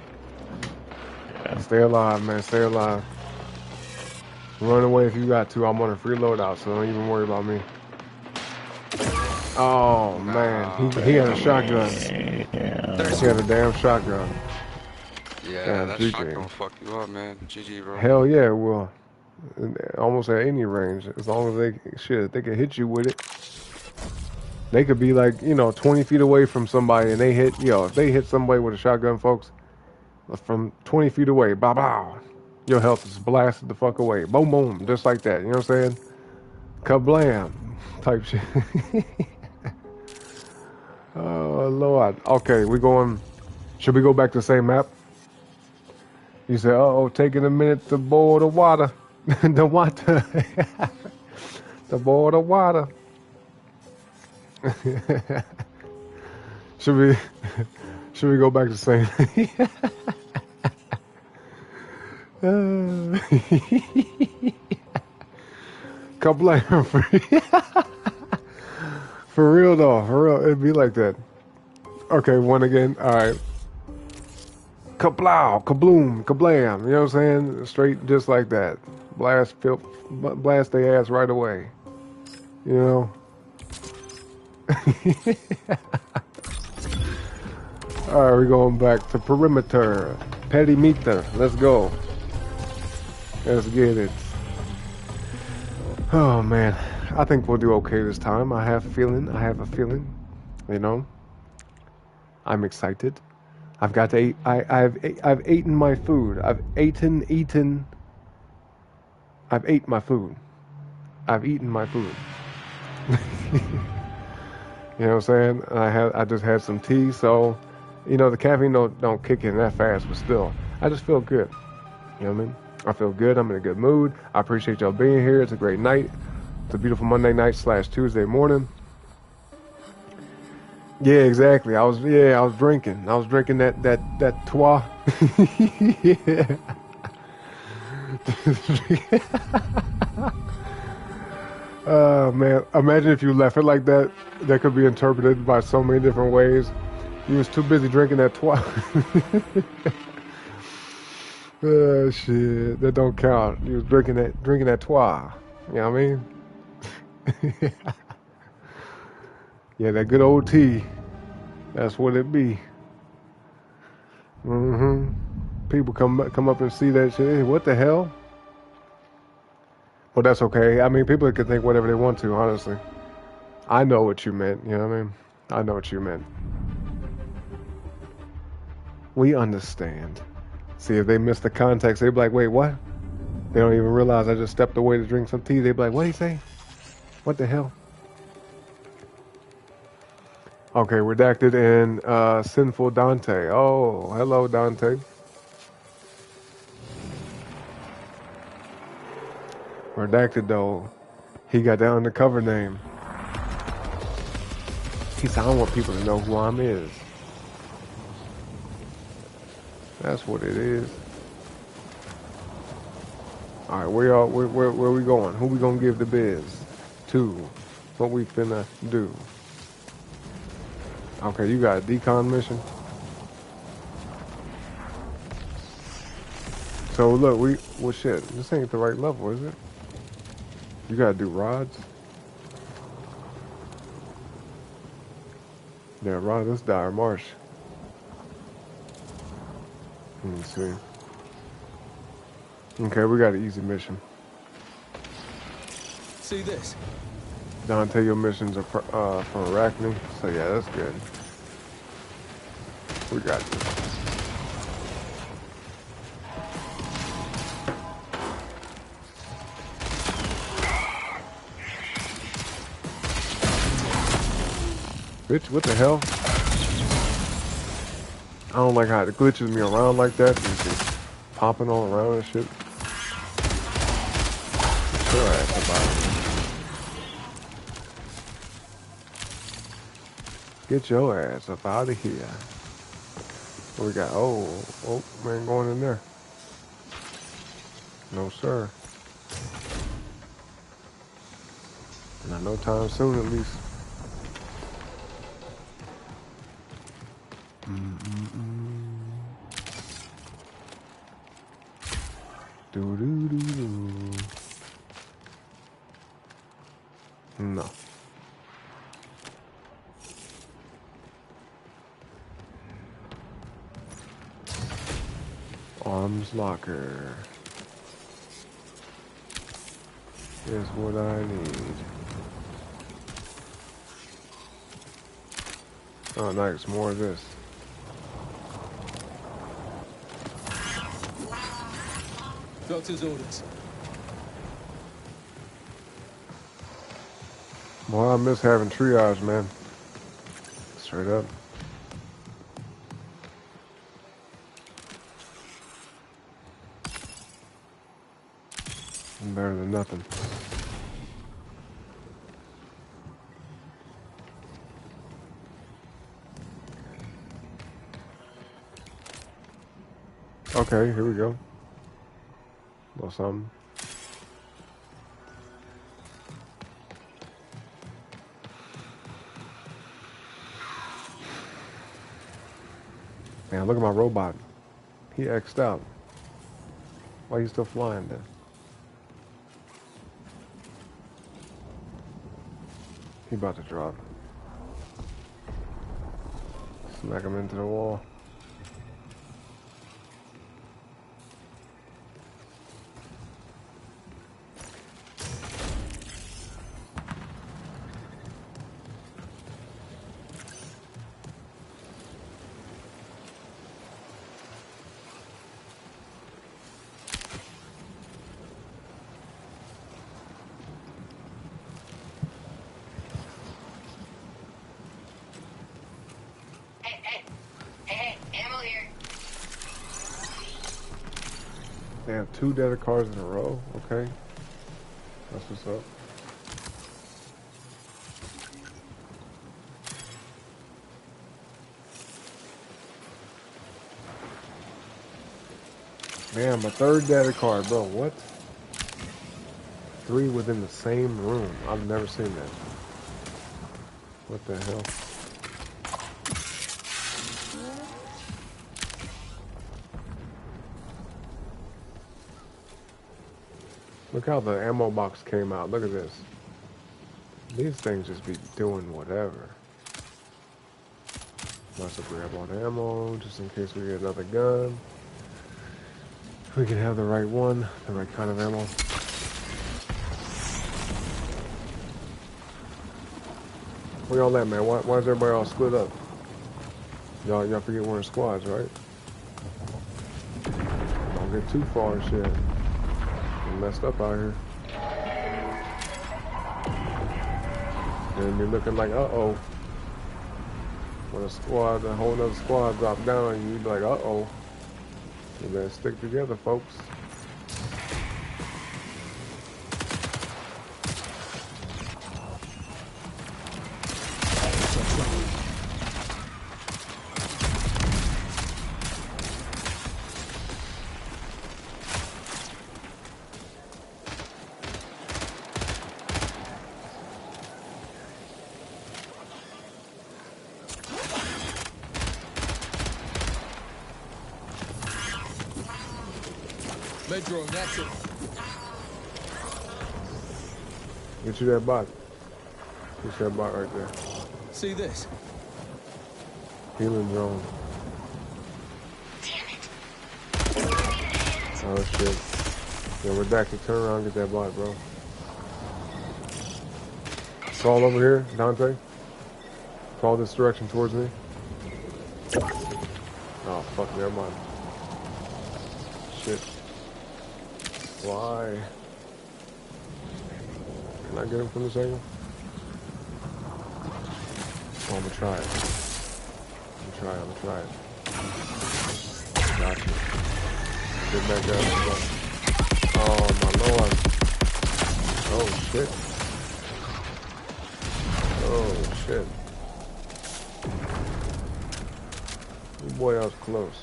Yeah. Stay alive, man. Stay alive. Run away if you got to. I'm on a free loadout, so don't even worry about me. Oh, man. He had a shotgun. Yeah. He had a damn shotgun. Yeah, Damn, that GG. shot gonna fuck you up, man. GG, bro. Hell yeah, it will. Almost at any range. As long as they can hit you with it. They could be like, 20 feet away from somebody and they hit, if they hit somebody with a shotgun, folks, from 20 feet away, bow, bow, your health is blasted the fuck away. Boom, boom, just like that. You know what I'm saying? Kablam type shit. Oh, Lord. Okay, should we go back to the same map? You said, uh-oh, taking a minute to boil the water. The water. To boil the water. should we go back to saying Kablam for real though, for real, it'd be like that. Okay, one again. All right. Kablow, kabloom, kablam. You know what I'm saying? Straight, just like that. Blast their ass right away. You know. Alright, we're going back to perimeter. Perimeter. Let's go. Let's get it. Oh man. I think we'll do okay this time. I have a feeling. You know. I'm excited. I've got to eat. I've eaten my food. I've eaten. I've ate my food. I've eaten my food. You know what I'm saying? I just had some tea, so the caffeine don't kick in that fast, but still, I just feel good. You know what I mean? I feel good. I'm in a good mood. I appreciate y'all being here. It's a great night. It's a beautiful Monday night / Tuesday morning. Yeah, exactly. I was drinking. I was drinking that trois. Yeah. Man, imagine if you left it like that. That could be interpreted by so many different ways. You was too busy drinking that trois. Shit, that don't count. You was drinking that trois. You know what I mean? Yeah, that good old tea. That's what it be. People come up and see that shit. Hey, what the hell? But that's okay. I mean, people can think whatever they want to, honestly. I know what you meant, you know what I mean? I know what you meant. We understand. See, if they miss the context, they'd be like, wait, what? They don't even realize I just stepped away to drink some tea. They'd be like, what did he say? What the hell? Okay, redacted and sinful Dante. Oh, hello, Dante. Redacted though, he got that undercover name. He said, I don't want people to know who I'm is. That's what it is. All right, where we going? Who we gonna give the biz to? What we finna do? Okay, you got a decon mission. So look, well shit, this ain't the right level, is it? You gotta do rods. Yeah, rod. This dire marsh. Let me see. Okay, we got an easy mission. See this? Dante, your missions are from Arachne, so yeah, that's good. We got this. Bitch, what the hell? I don't like how it glitches me around like that. It's just popping all around and shit. Get your ass about it. Get your ass up out of here. What we got? Oh, man, going in there. No, sir. Not no time soon, at least. Do. No. Arms locker is what I need. Oh, nice. More of this. Doctor's orders. Boy, I miss having triage, man. Straight up. Better than nothing. Okay, here we go. Little something. Man, look at my robot. He X'd out. Why you still flying then? He about to drop. Smack him into the wall. They have 2 data cards in a row. Okay. That's what's up. Man, my 3rd data card, bro. What? 3 within the same room. I've never seen that. What the hell? Look how the ammo box came out. Look at this. These things just be doing whatever. Must have grab all the ammo just in case we get another gun. We can have the right one, the right kind of ammo. Where y'all at, man? Why is everybody all split up? Y'all forget we're in squads, right? Don't get too far and shit. Messed up out here. And be looking like, uh-oh. When a whole other squad drop down, you be like, uh-oh. You better stick together, folks. Med drone active. Get you that bot. Get that bot right there. See this? Healing drone. Damn it. Oh shit. Yeah, we're back to turn around and get that bot, bro. Crawl over here, Dante. Crawl this direction towards me. Oh fuck, never mind. Shit. Why? Can I get him from this angle? Oh, I'm gonna try it. I'm gonna try it. Gotcha. Get back down. Oh my lord. Oh shit. Oh shit. Boy, that was close.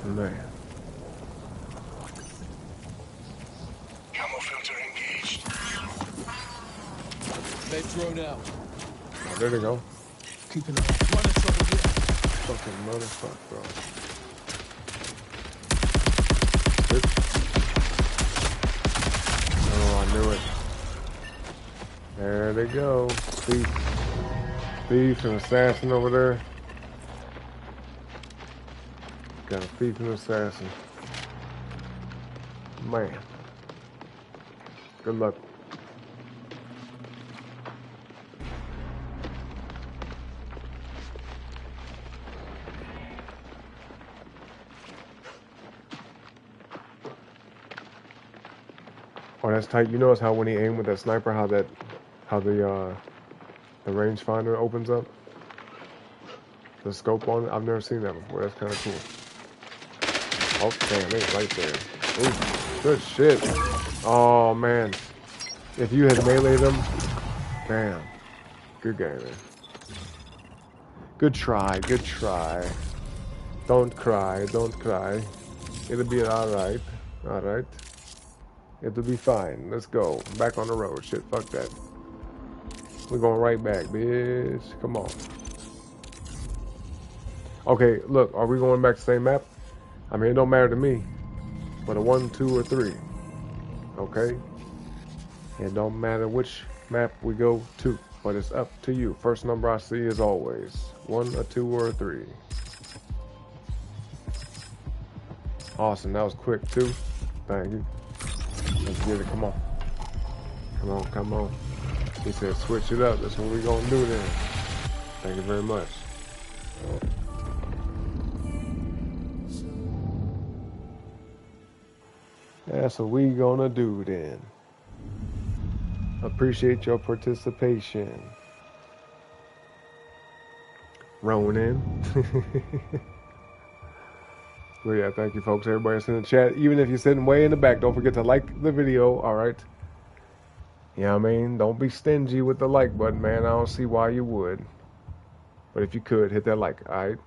Man. Camo filter engaged. Med drone out. Oh, there they go. Keep an eye. Run in trouble here. Fucking motherfucker, bro. Bitch. Oh, I knew it. There they go. Thief. Thief and assassin over there. Got a thief and assassin. Man. Good luck. Oh, that's tight. You notice how when he aimed with that sniper, how the rangefinder opens up? The scope on it? I've never seen that before. That's kind of cool. Oh, damn, they right there. Ooh, good shit. Oh, man. If you had meleeed them, damn. Good game, man. Good try, good try. Don't cry, don't cry. It'll be alright. Alright. It'll be fine. Let's go. Back on the road. Shit, fuck that. We're going right back, bitch. Come on. Okay, look. Are we going back to the same map? I mean, it don't matter to me. But a 1, 2, or 3. Okay? It don't matter which map we go to. But it's up to you. First number I see is always 1, a 2, or a 3. Awesome. That was quick, too. Thank you. Let's get it. Come on. Come on, come on. He said switch it up. That's what we're going to do then. Thank you very much. That's what we going to do then. Appreciate your participation. Ronan. Well, yeah, thank you, folks. Everybody that's in the chat. Even if you're sitting way in the back, don't forget to like the video, all right? You know what I mean? Don't be stingy with the like button, man. I don't see why you would. But if you could, hit that like, all right?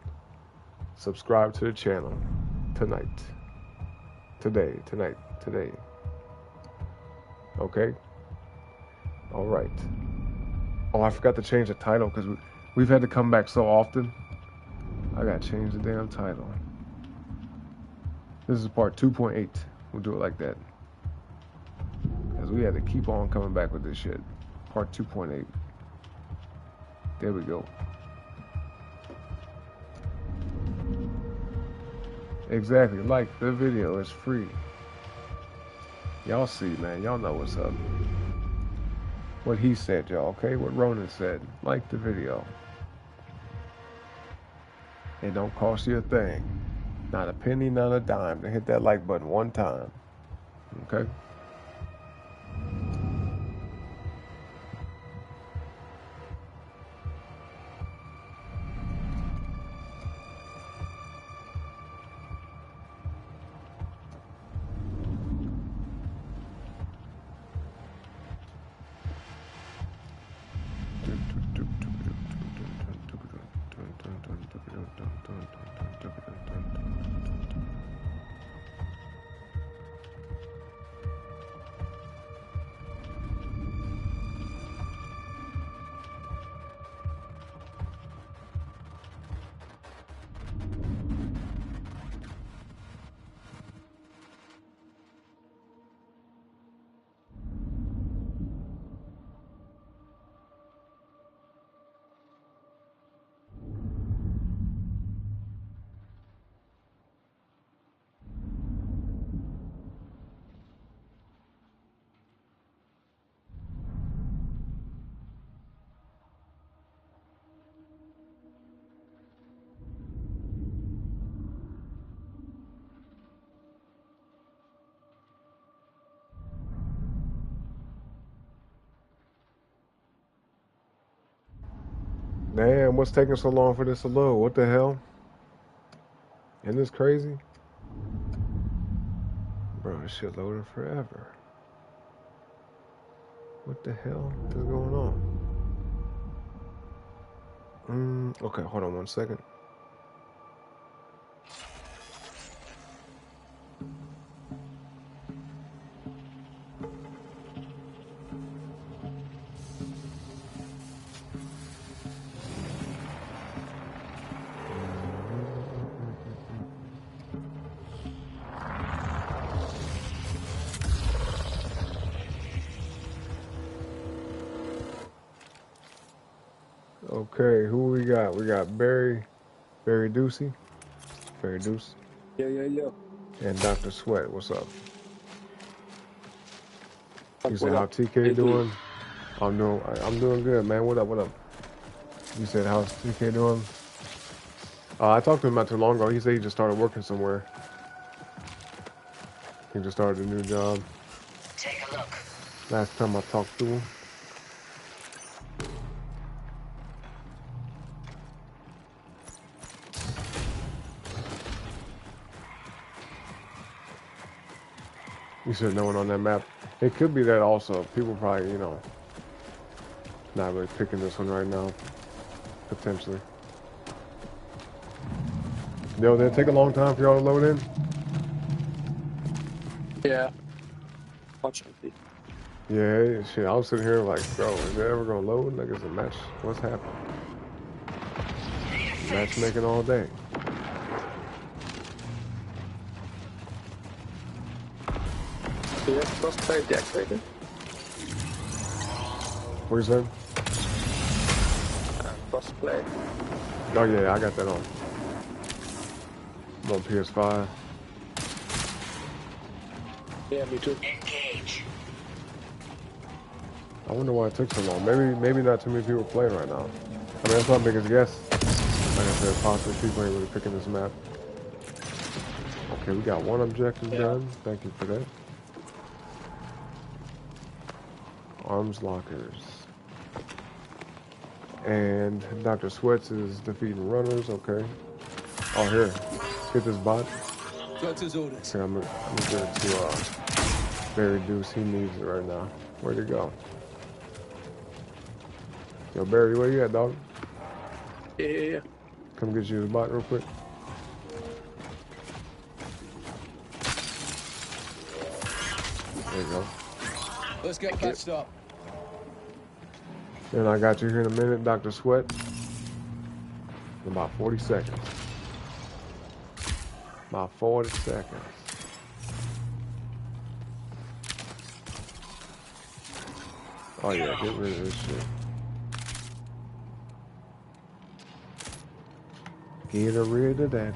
Subscribe to the channel tonight. Today. Okay? All right. Oh, I forgot to change the title because we've had to come back so often. I got to change the damn title. This is part 2.8. We'll do it like that. Because we had to keep on coming back with this shit. Part 2.8. There we go. Exactly. Like the video. It's free. Y'all see, man. Y'all know what's up. What he said, y'all. Okay? What Ronan said. Like the video. It don't cost you a thing. Not a penny, not a dime to hit that like button one time. Okay? Damn, what's taking so long for this to load? What the hell? Isn't this crazy? Bro, this shit loading forever. What the hell is going on? Okay, hold on 1 second. Okay, who we got? We got Barry Ducey, Barry Deuce, Yeah. and Dr. Sweat. What's up? You said What how up? TK Hey, doing? I'm doing good, man. What up? You said how's TK doing? I talked to him not too long ago. He said he just started working somewhere. He just started a new job. Take a look. Last time I talked to him. You said no one on that map. It could be that also. People probably, not really picking this one right now. Potentially. Yo, did it take a long time for y'all to load in? Yeah. Fortunately. Yeah, shit. I was sitting here like, bro, is it ever gonna load? Like, it's a match. What's happening? Matchmaking all day. Do you have crossplay deactivated? What you saying? Crossplay. Oh yeah, I got that on. I'm on PS5. Yeah, me too. Engage. I wonder why it took so long. Maybe not too many people playing right now. I mean, that's my biggest guess. Like I said, possibly people ain't really picking this map. Okay, we got one objective done. Thank you for that. Arms lockers. And Dr. Sweats is defeating runners. Okay. Oh, here. Get this bot. Doctor's orders. Okay, I'm gonna give it to Barry Deuce. He needs it right now. Where'd it go? Yo, Barry, where you at, dog? Yeah. Come get you the bot real quick. There you go. Let's get patched up. And I got you here in a minute, Dr. Sweat. In about 40 seconds. About 40 seconds. Oh yeah, get rid of this shit. Get rid of that.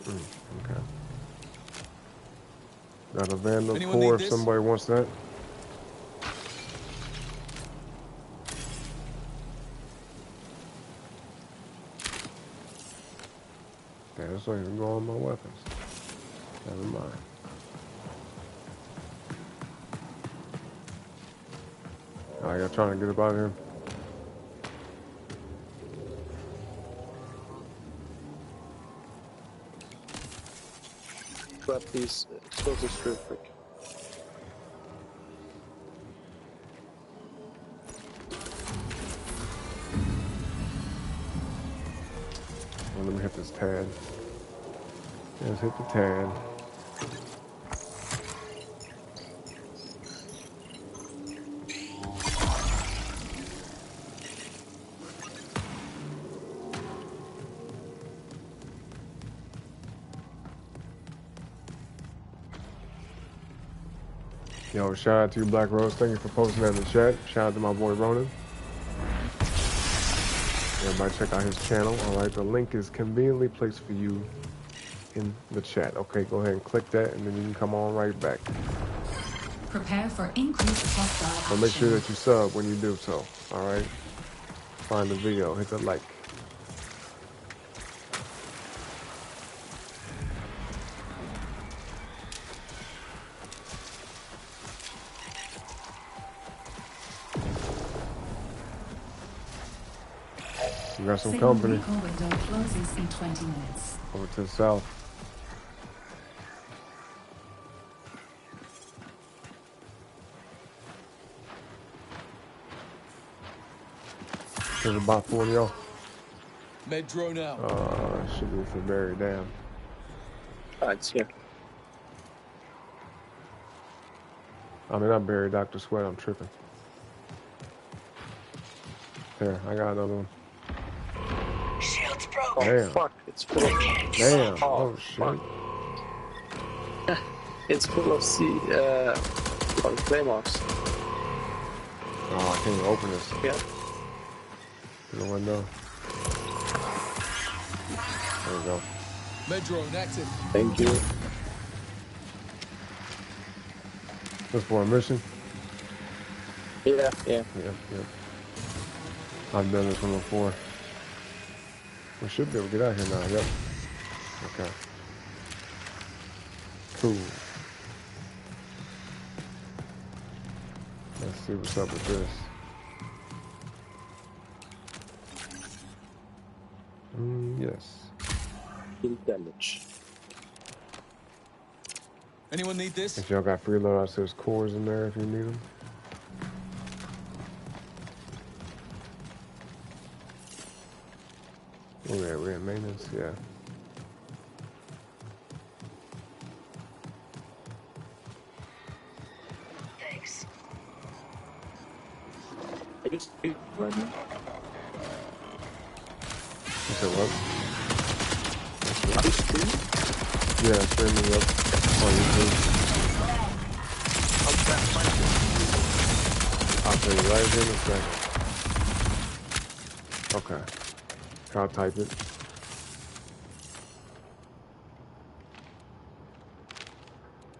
Okay. Got a Vandal Anyone core need if this? somebody wants that. Okay, this don't even go on my weapons. Never mind. Alright, y'all trying to get up out of here? Grab these explosives real quick. Well, let me hit this tad. Let's hit the tad. Yo, shout out to you, Black Rose. Thank you for posting that in the chat. Shout out to my boy Ronan. Everybody check out his channel. All right, the link is conveniently placed for you in the chat. Okay, go ahead and click that, and then you can come on right back. Prepare for increased hostile But make sure action. that you sub when you do so. All right. Find the video, hit the like. We got some Signal company recall window closes in 20 minutes. over to the south. There's about 4 of y'all. Med drone out. Should be for Barry. Damn. Ah, it's here. I mean, not Barry, Dr. Sweat. I'm tripping. There, I got another one. Shields broke. Oh, Damn. fuck. It's full of... Damn. Oh, Oh, shit. It's full of claymores. Oh, I can't even open this. Yeah. Through the window. There we go. Med drone active. Thank you. This for a mission? Yeah. Yep. I've done this one before. We should be able to get out here now. Yep. Okay. Cool. Let's see what's up with this. Yes. Kill damage. Anyone need this? If y'all got free loadouts, there's cores in there if you need them. Oh yeah, we're in maintenance, yeah. Thanks. I just right now. You said what? Are you streaming? Yeah, streaming up on YouTube. I'll tell you right here in a second. Okay. I'll type it.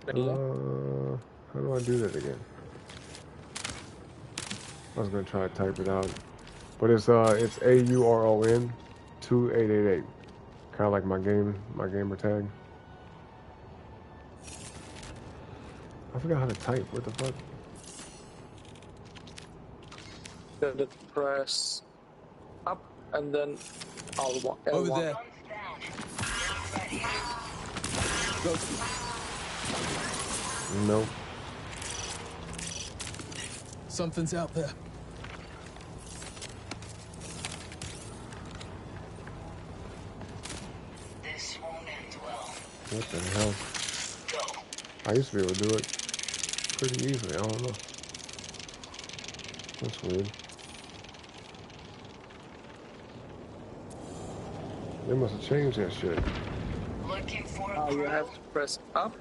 How do I do that again? I was gonna try to type it out, but it's AURON 2888. Kind of like my gamer tag. I forgot how to type. What the fuck? Then press up and then L1. Over there. Go to. Nope. Something's out there. This won't end well. What the hell? I used to be able to do it pretty easily. I don't know. That's weird. They must have changed that shit. Looking for Now you have to press up,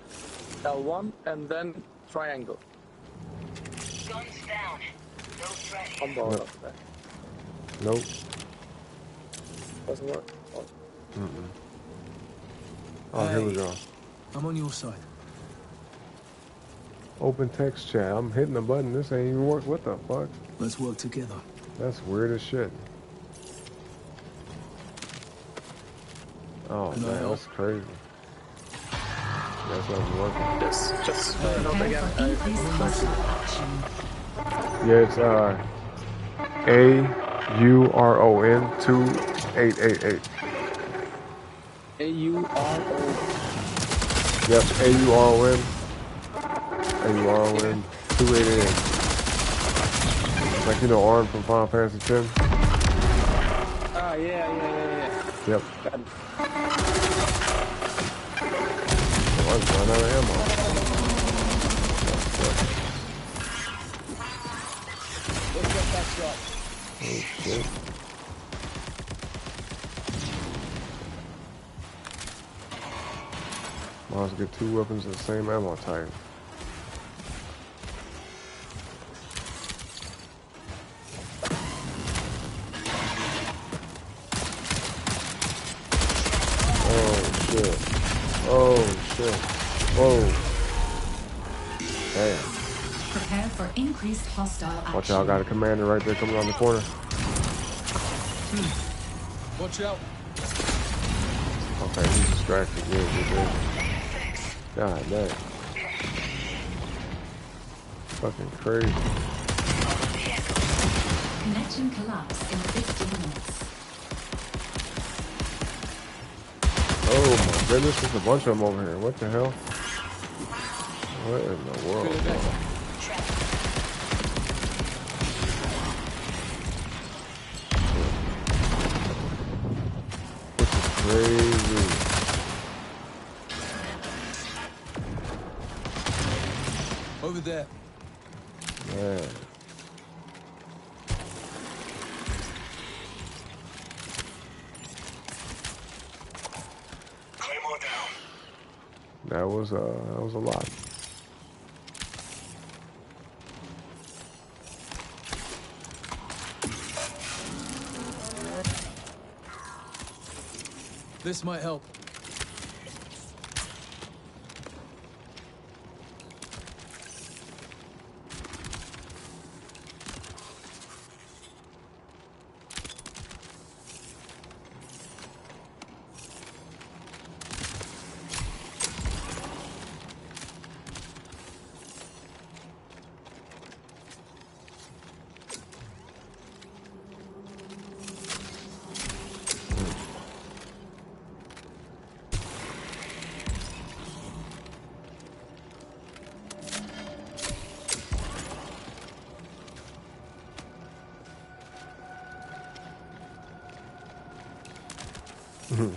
L1, and then triangle. guns down. Those ready. Combo Nope. up there. Nope. Doesn't work. Oh. Oh, here we go. I'm on your side. Open text chat. I'm hitting the button. This ain't even work. What the fuck? Let's work together. That's weird as shit. Oh Can I man, help? that's crazy. That's not working. Yes, just not Prepare again. for increased hostile action. Yeah, it's AURON 2888. AURO. Yep, AURON 2888. Like, you know, Arn from Final Fantasy X? Ah, yeah. Yep. Got it. Oh, I'm running out of ammo. Let's get that shot. Oh, shit. Might as well get 2 weapons of the same ammo type. shit. Oh shit. Whoa. Damn. Prepare for increased hostile action. Watch out, got a commander right there coming on the corner. Watch out. Okay, he's distracted. Good, good, good. God damn. Fucking crazy. Connection collapse in 15 minutes. Oh my goodness, there's a bunch of them over here. What the hell? What in the world? This is crazy. Over there. Man. That was a lot. This might help.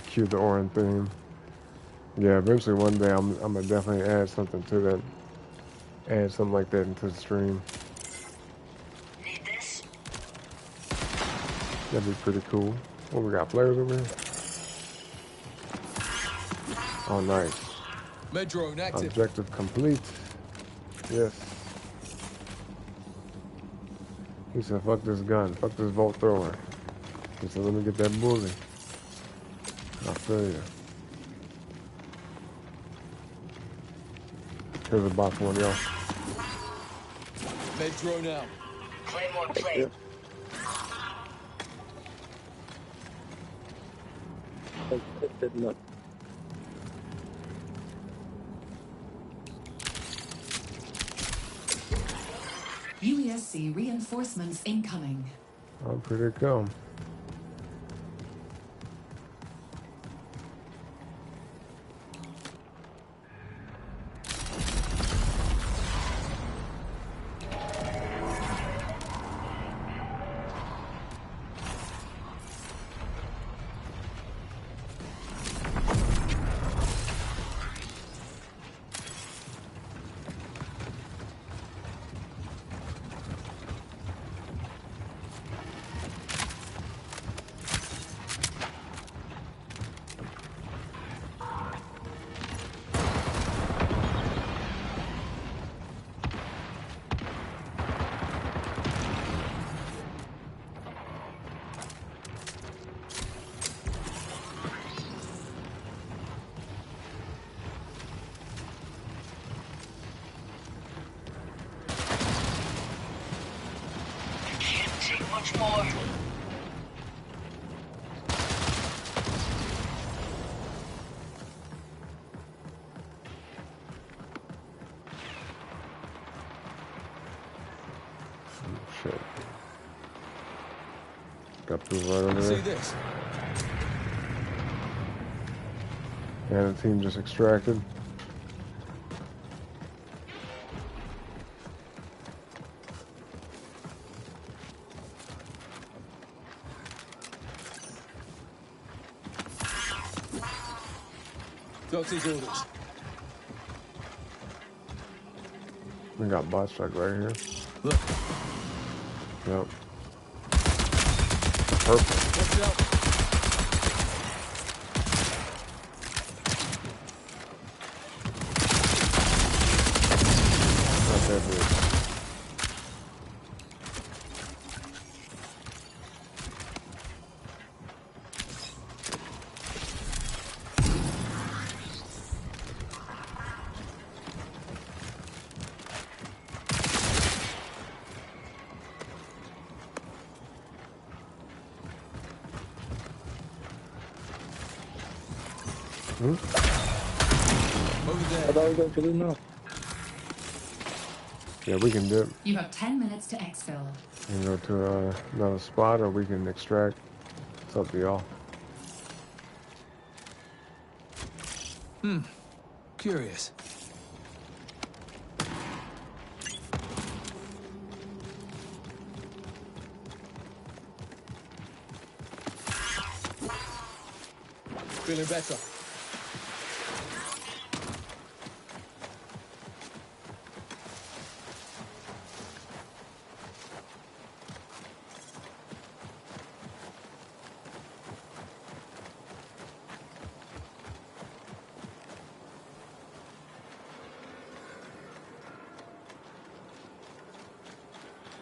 Cue the orange theme. Yeah, eventually one day I'm gonna definitely add something to that. Add something like that into the stream. Need this? That'd be pretty cool. What we got, flares over here? Oh, nice. Med drone active. Objective complete. Yes. He said, fuck this gun. Fuck this bolt thrower. He said, let me get that bully. I feel you. Here's a box for one of y'all. Med drone out. Claymore plate. UESC reinforcements incoming. Oh, pretty cool. Much more. Shit. Got proof right over See there. this? And the team just extracted. Doctor's orders. We got bot strike right here. Look. Yep. Purple. Watch out. Not that big. Over there. What are we going to do now? Yeah, we can dip You have 10 minutes to exfil. and go to another spot, or we can extract. It's up to y'all. Curious. Feeling better.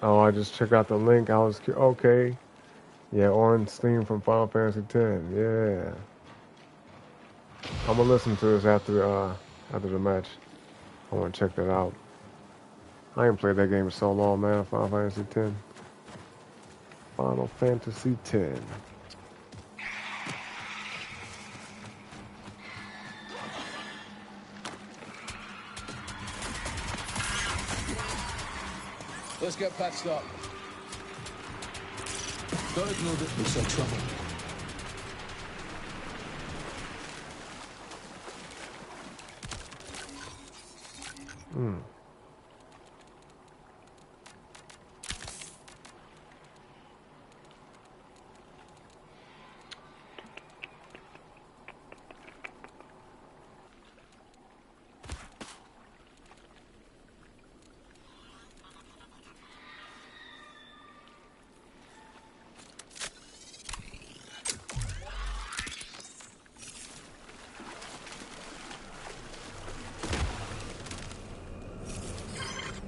Oh, I just checked out the link. I was okay. Yeah, Orange Steam from Final Fantasy X. Yeah. I'm gonna listen to this after the match. I wanna check that out. I ain't played that game in so long, man. Final Fantasy X. Final Fantasy X. Let's get patched up. Don't ignore that. Looks like trouble.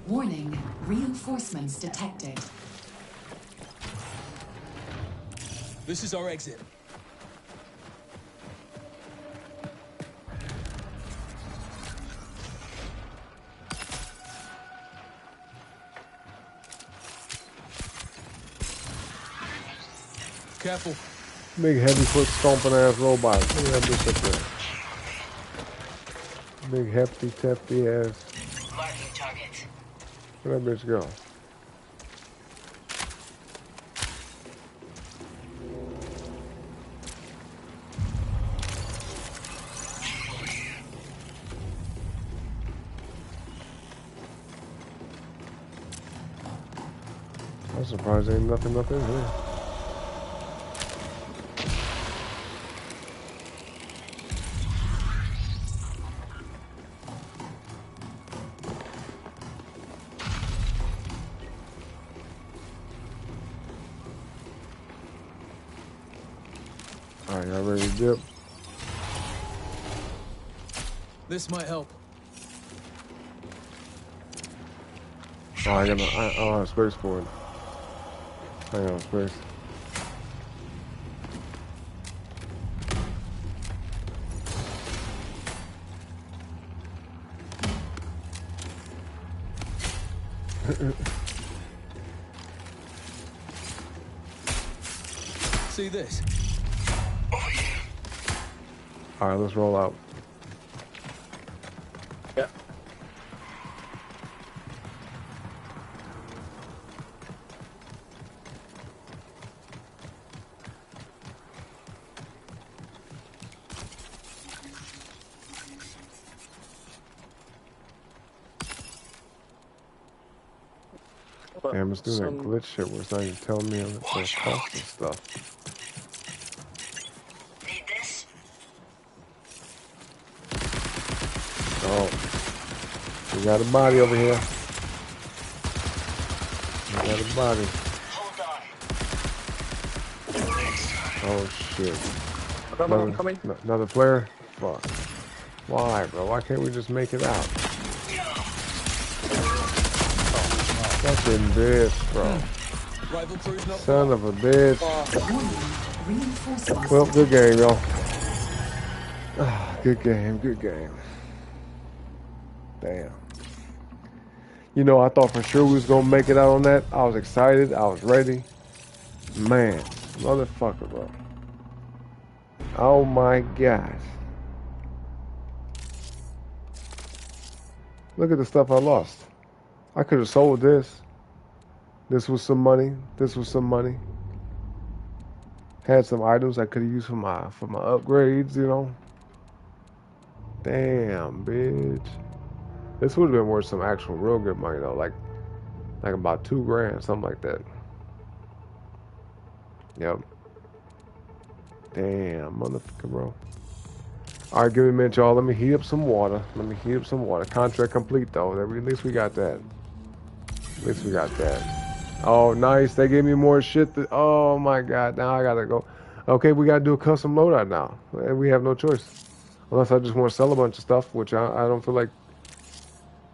Warning, reinforcements detected. This is our exit. Careful. Big heavy foot stomping ass robot. Look at that bitch up there. Big hefty tefty ass. Marking target. Where'd that bitch go? I'm surprised ain't nothing up in here. Alright, y'all ready to dip? This might help. Oh, I don't have space for it. I don't have space. See this? Alright, let's roll out. Yeah. Damn, it's doing that glitch shit where it's not even telling me the cost and stuff. Need this? Oh. We got a body over here. We got a body. Hold on. Oh shit. I'm coming. Another player? Fuck. Why, bro? Why can't we just make it out? Fucking bitch, bro. Rival crew's not Son far. of a bitch. Warning, reinforcements Well, good detected. game, y'all. Ah, good game, good game. Damn. You know, I thought for sure we was gonna make it out on that. I was excited. I was ready. Man, motherfucker, bro. Oh my gosh. Look at the stuff I lost. I could have sold this. This was some money. This was some money. Had some items I could have used for my upgrades, you know. Damn, bitch. This would have been worth some actual real good money though, like about 2 grand, something like that. Yep. Damn, motherfucker, bro. All right, give me a minute, y'all. Let me heat up some water. Contract complete though. At least we got that. At least we got that. Oh, nice. They gave me more shit. Oh my god. Now I gotta go. Okay, we gotta do a custom loadout now. And we have no choice. Unless I just want to sell a bunch of stuff, which I don't feel like.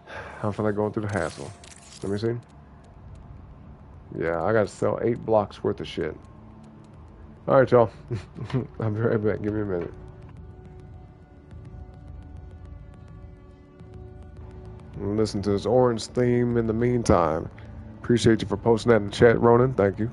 I don't feel like going through the hassle. Let me see. Yeah, I gotta sell 8 blocks worth of shit. All right, y'all. I'll be right back. Give me a minute. And listen to this orange theme in the meantime. Appreciate you for posting that in the chat, Ronan. Thank you.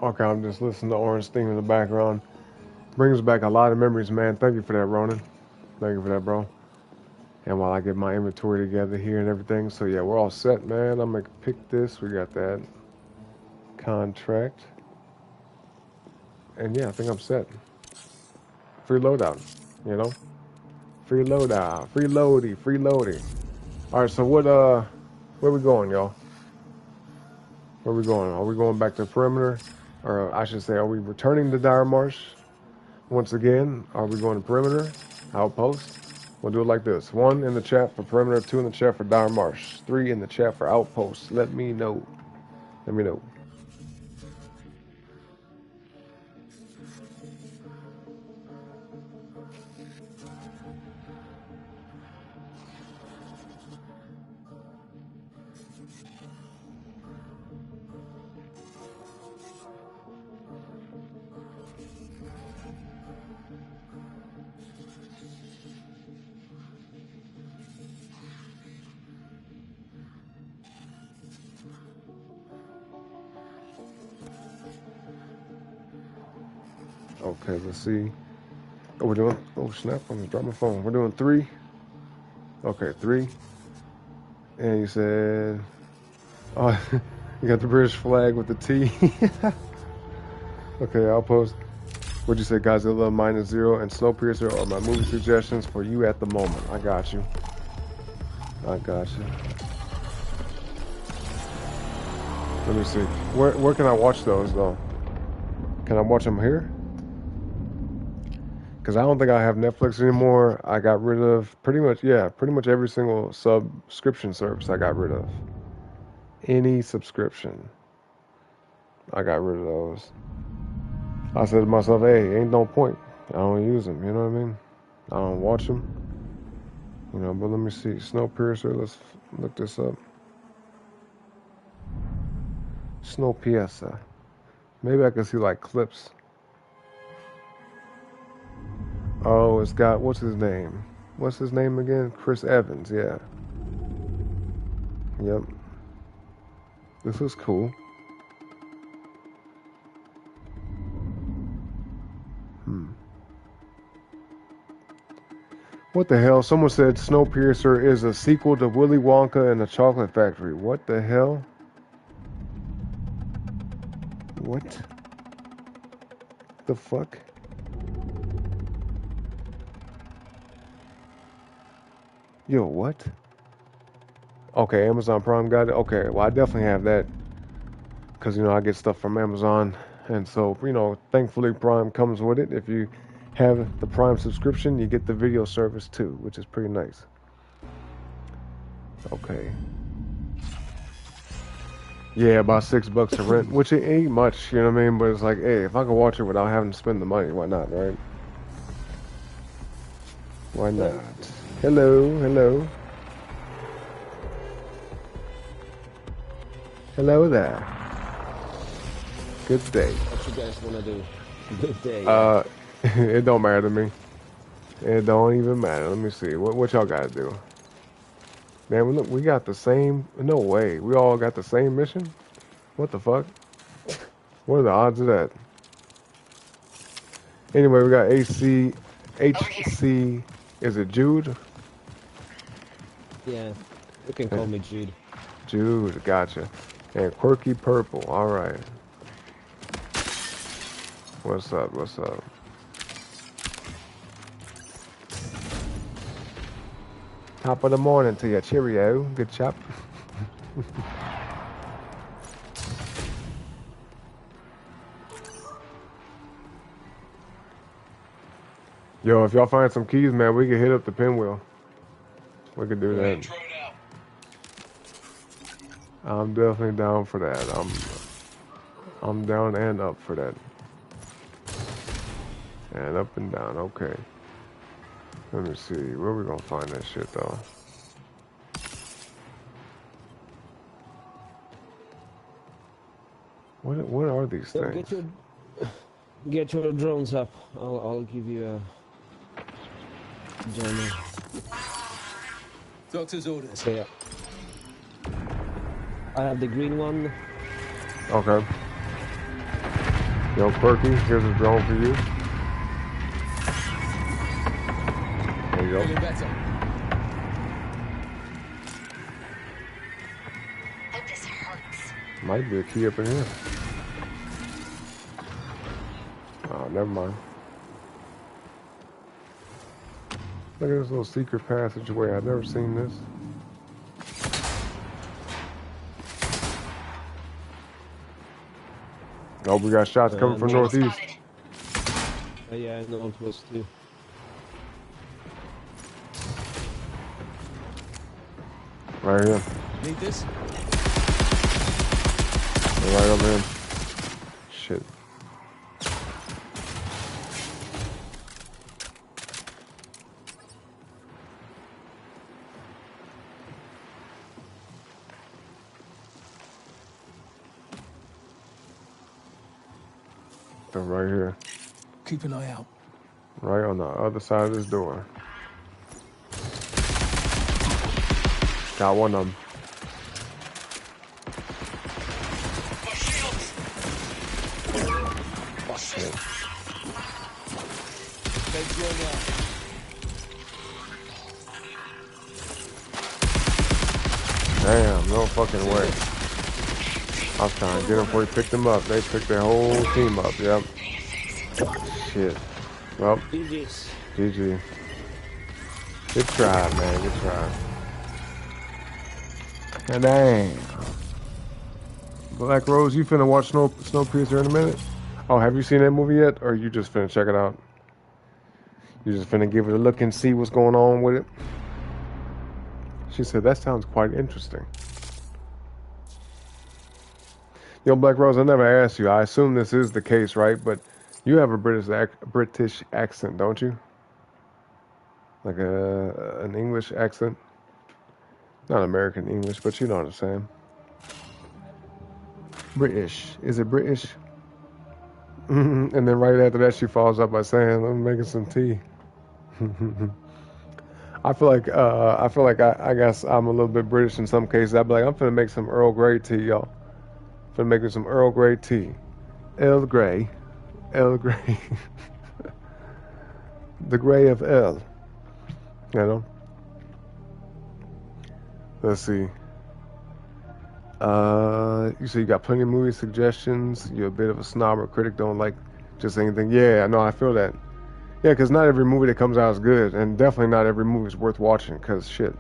Okay, I'm just listening to Orange theme in the background. Brings back a lot of memories, man. Thank you for that, Ronan. Thank you for that, bro. And while I get my inventory together here and everything, so yeah, we're all set, man. I'm gonna pick this. We got that contract. And yeah, I think I'm set. Free loadout, you know? Free loadout. Free loady. Free loady. Alright, so where we going, y'all? Where we going? Are we going back to the perimeter? Or I should say, are we returning to Dire Marsh? Once again, are we going to perimeter? Outpost? We'll do it like this. 1 in the chat for perimeter, 2 in the chat for Dire Marsh, 3 in the chat for outpost. Let me know. Let me know. Okay, let's see. Oh, we're doing, oh snap, I'm gonna drop my phone. We're doing 3. Okay, 3. And you said, oh, you got the British flag with the T. Okay, outpost. What'd you say, Godzilla -0 and Snowpiercer are my movie suggestions for you at the moment. I got you. I got you. Let me see. Where can I watch those though? Can I watch them here? Because I don't think I have Netflix anymore. I got rid of pretty much every single subscription service I got rid of. Any subscription, I got rid of those. I said to myself, hey, ain't no point. I don't use them, you know what I mean? I don't watch them. You know, but let me see. Snowpiercer, let's look this up. Snowpiercer. Maybe I can see like clips. Oh, it's got, what's his name? What's his name again? Chris Evans, yeah. Yep. This is cool. What the hell? Someone said Snowpiercer is a sequel to Willy Wonka and the Chocolate Factory. What the hell? What the fuck? Yo, what? Okay, Amazon Prime got it. Okay, well, I definitely have that. Because, you know, I get stuff from Amazon. And so, you know, thankfully Prime comes with it. If you have the Prime subscription, you get the video service too, which is pretty nice. Okay. Yeah, about $6 to rent, which it ain't much, you know what I mean? But it's like, hey, if I can watch it without having to spend the money, why not, right? Why not? Hello, hello. Hello there. Good day. What you guys wanna do? Good day. It don't matter to me. It don't even matter. Let me see. What y'all gotta do? Man, look, we got the same. No way. We all got the same mission? What the fuck? What are the odds of that? Anyway, we got HC. Is it Jude? Yeah, you can call me Jude. Jude, gotcha. And Quirky Purple. All right. What's up? What's up? Top of the morning to you. Cheerio. Good chop. Yo, if y'all find some keys, man, we can hit up the pinwheel. We could do that. I'm definitely down for that. I'm down and up for that. And up and down. Okay. Let me see. Where we gonna find that shit though? What are these things? Get your drones up. I'll give you a journal. Doctor's orders. Okay. I have the green one. Okay. Yo, Quirky, here's a drone for you. There you go. Feeling better. Hope this hurts. Might be a key up in here. Oh, never mind. Look at this little secret passageway. I've never seen this. Oh, we got shots coming from northeast. Yeah, I know I'm supposed to. Right here. Need this? Right over here. Shit. They're right here. Keep an eye out. Right on the other side of this door. Got one of them. Shit. Legs going out. Damn, no fucking way. I was trying to get them before he picked them up. They picked their whole team up, yep. Shit. Well, GG's. GG. Good try, man, good try. And dang. Black Rose, you finna watch Snowpiercer in a minute? Oh, have you seen that movie yet? Or you just finna check it out? You just finna give it a look and see what's going on with it? She said, that sounds quite interesting. Yo, Black Rose, I never asked you. I assume this is the case, right? But you have a British accent, don't you? Like an English accent? Not American English, but you know what I'm saying. British. Is it British? And then right after that, she follows up by saying, "I'm making some tea." I feel like I guess I'm a little bit British in some cases. I'd be like, I'm finna make some Earl Grey tea, y'all. Finna make some Earl Grey tea. Earl Grey. Earl Grey. The Grey of Earl. You know? Let's see. You say you got plenty of movie suggestions. You're a bit of a snob or critic, don't like just anything. Yeah, no, I feel that. Yeah, because not every movie that comes out is good, and definitely not every movie is worth watching, because shit,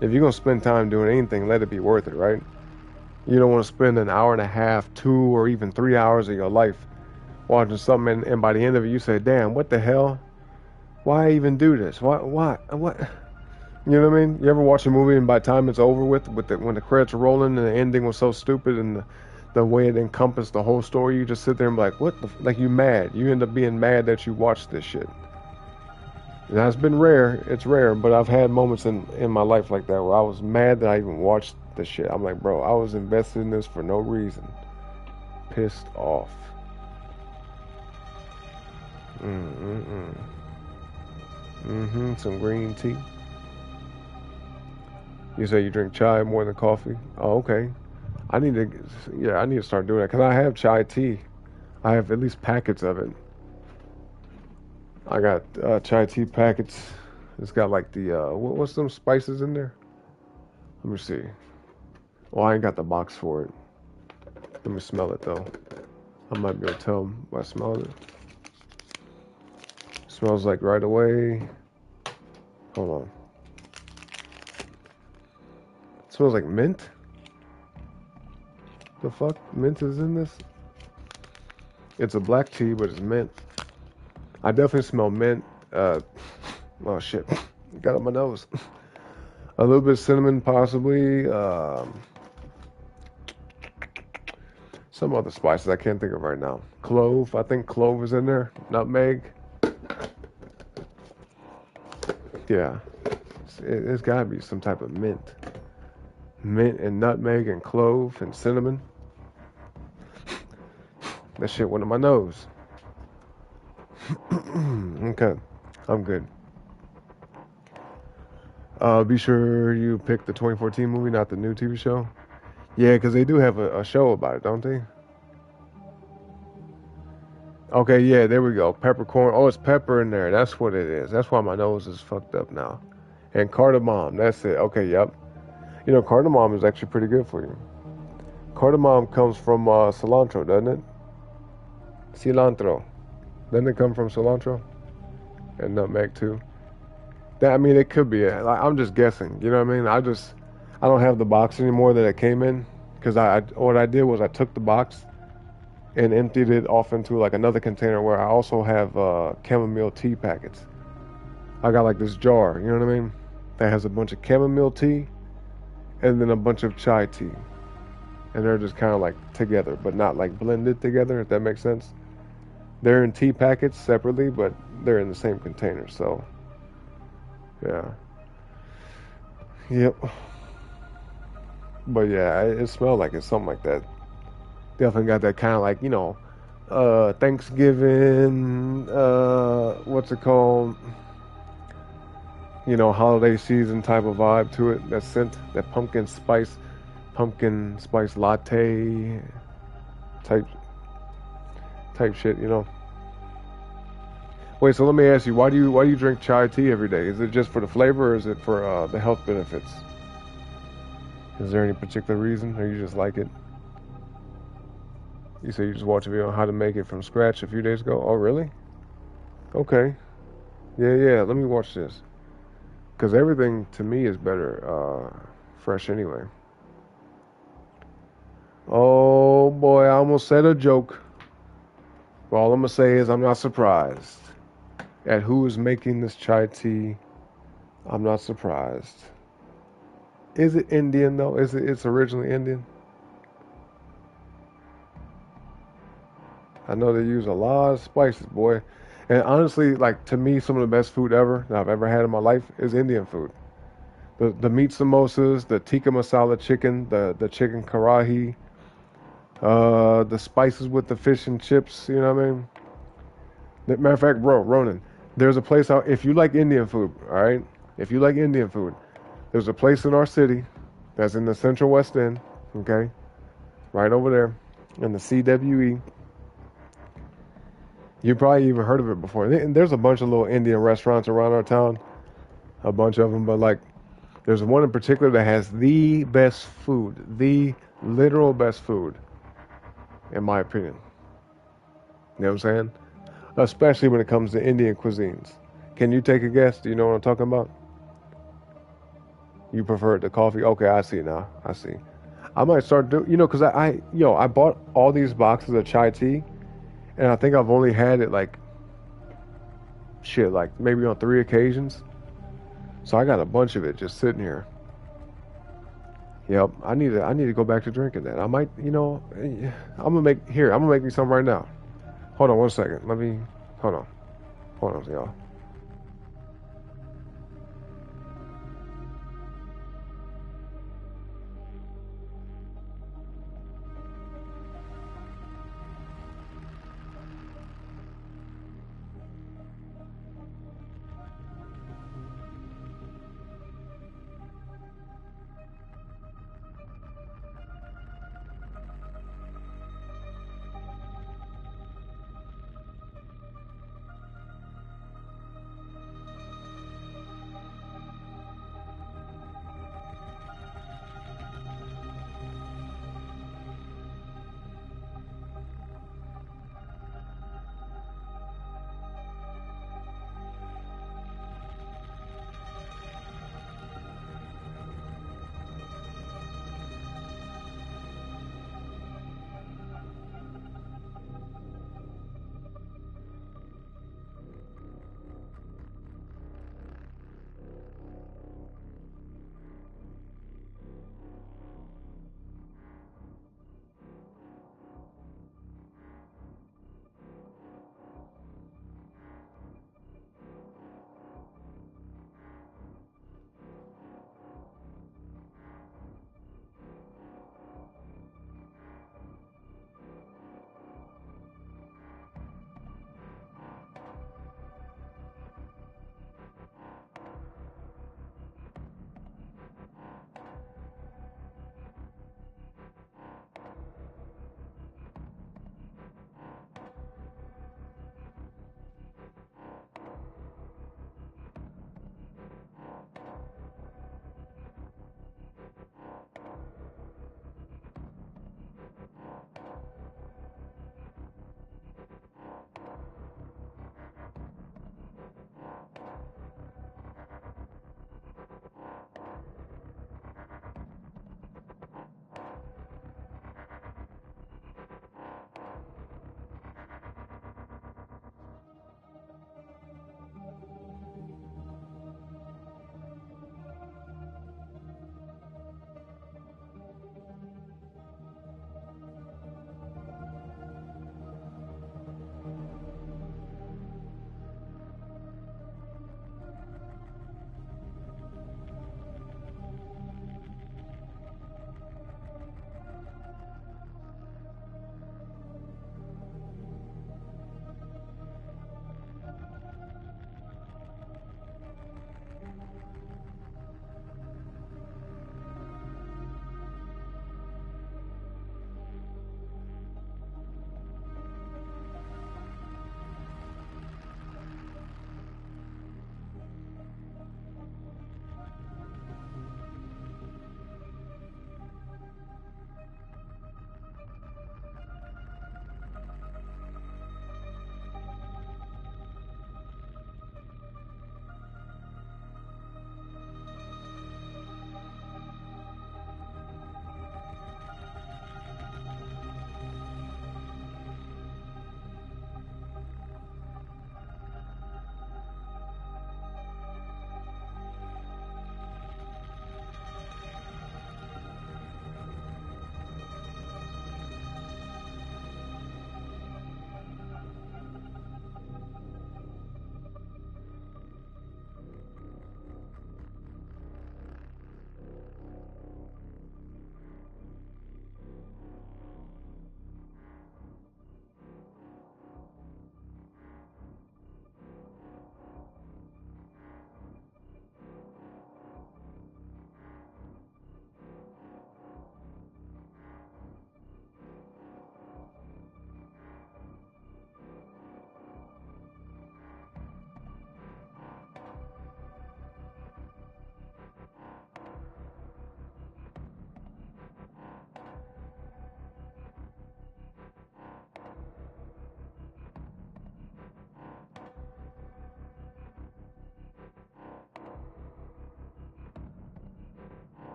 if you're going to spend time doing anything, let it be worth it, right? You don't want to spend an hour and a half, 2 or even 3 hours of your life watching something, and by the end of it, you say, damn, what the hell? Why even do this? What? You know what I mean? You ever watch a movie and by the time it's over with when the credits are rolling and the ending was so stupid and the way it encompassed the whole story, you just sit there and be like, what the like you mad. You end up being mad that you watched this shit. That's been rare. It's rare, but I've had moments in my life like that where I was mad that I even watched the shit. I'm like, bro, I was invested in this for no reason. Pissed off. Some green tea. You say you drink chai more than coffee? Oh, okay. I need to start doing that because I have chai tea. I have at least packets of it. I got chai tea packets. It's got like the what's them spices in there? Let me see. Well, I ain't got the box for it. Let me smell it though. I might be able to tell by smelling it. Smells like right away. Hold on. It smells like mint. The fuck? Mint is in this? It's a black tea, but it's mint. I definitely smell mint. Oh shit. Got up my nose. A little bit of cinnamon, possibly. Some other spices I can't think of right now. Clove. I think clove is in there. Nutmeg. Yeah. It's gotta be some type of mint. Mint and nutmeg and clove and cinnamon. That shit went in my nose. Okay. I'm good. Be sure you pick the 2014 movie, not the new TV show. Yeah, because they do have a show about it, don't they? Okay, yeah, there we go. Peppercorn. Oh, it's pepper in there. That's what it is. That's why my nose is fucked up now. And cardamom. That's it. Okay, yep. You know, cardamom is actually pretty good for you. Cardamom comes from cilantro, doesn't it? Cilantro. Doesn't it come from cilantro? And nutmeg too. That I mean, it could be it. Like, I'm just guessing. You know what I mean? I don't have the box anymore that it came in because what I did was I took the box and emptied it off into like another container where I also have chamomile tea packets. I got like this jar, you know what I mean? That has a bunch of chamomile tea and then a bunch of chai tea. And they're just kind of like together, but not like blended together, if that makes sense. They're in tea packets separately, but they're in the same container, so yeah. Yep. But yeah, it smelled like it's something like that. Definitely got that kind of like, Thanksgiving, what's it called? Holiday season type of vibe to it. That scent, that pumpkin spice latte type shit, Wait, so let me ask you, why do you drink chai tea every day? Is it just for the flavor or is it for the health benefits? Is there any particular reason or you just like it? You say you just watched a video on how to make it from scratch a few days ago? Oh, really? Okay. Yeah, let me watch this. Because everything to me is better fresh anyway. Oh boy, I almost said a joke. Well, all I'm going to say is I'm not surprised at who is making this chai tea. I'm not surprised. Is it Indian though? It's originally Indian? I know they use a lot of spices, boy. And honestly, like to me, some of the best food ever that I've ever had in my life is Indian food. The meat samosas, the tikka masala chicken, the chicken karahi, the spices with the fish and chips. You know what I mean? Matter of fact, bro, Ronan, there's a place out. If you like Indian food, all right. If you like Indian food, there's a place in our city that's in the Central West End. Okay, right over there in the CWE. You probably even heard of it before. And there's a bunch of little Indian restaurants around our town, a bunch of them. But like, there's one in particular that has the best food, the literal best food, in my opinion. You know what I'm saying? Especially when it comes to Indian cuisines. Can you take a guess? Do you know what I'm talking about? You prefer the coffee? Okay, I see now. I see. I might start doing, because I bought all these boxes of chai tea, and I think I've only had it like maybe on 3 occasions. So I got a bunch of it just sitting here. Yep, I need to go back to drinking that. I might, I'm gonna make me some right now. Hold on 1 second. Hold on, y'all.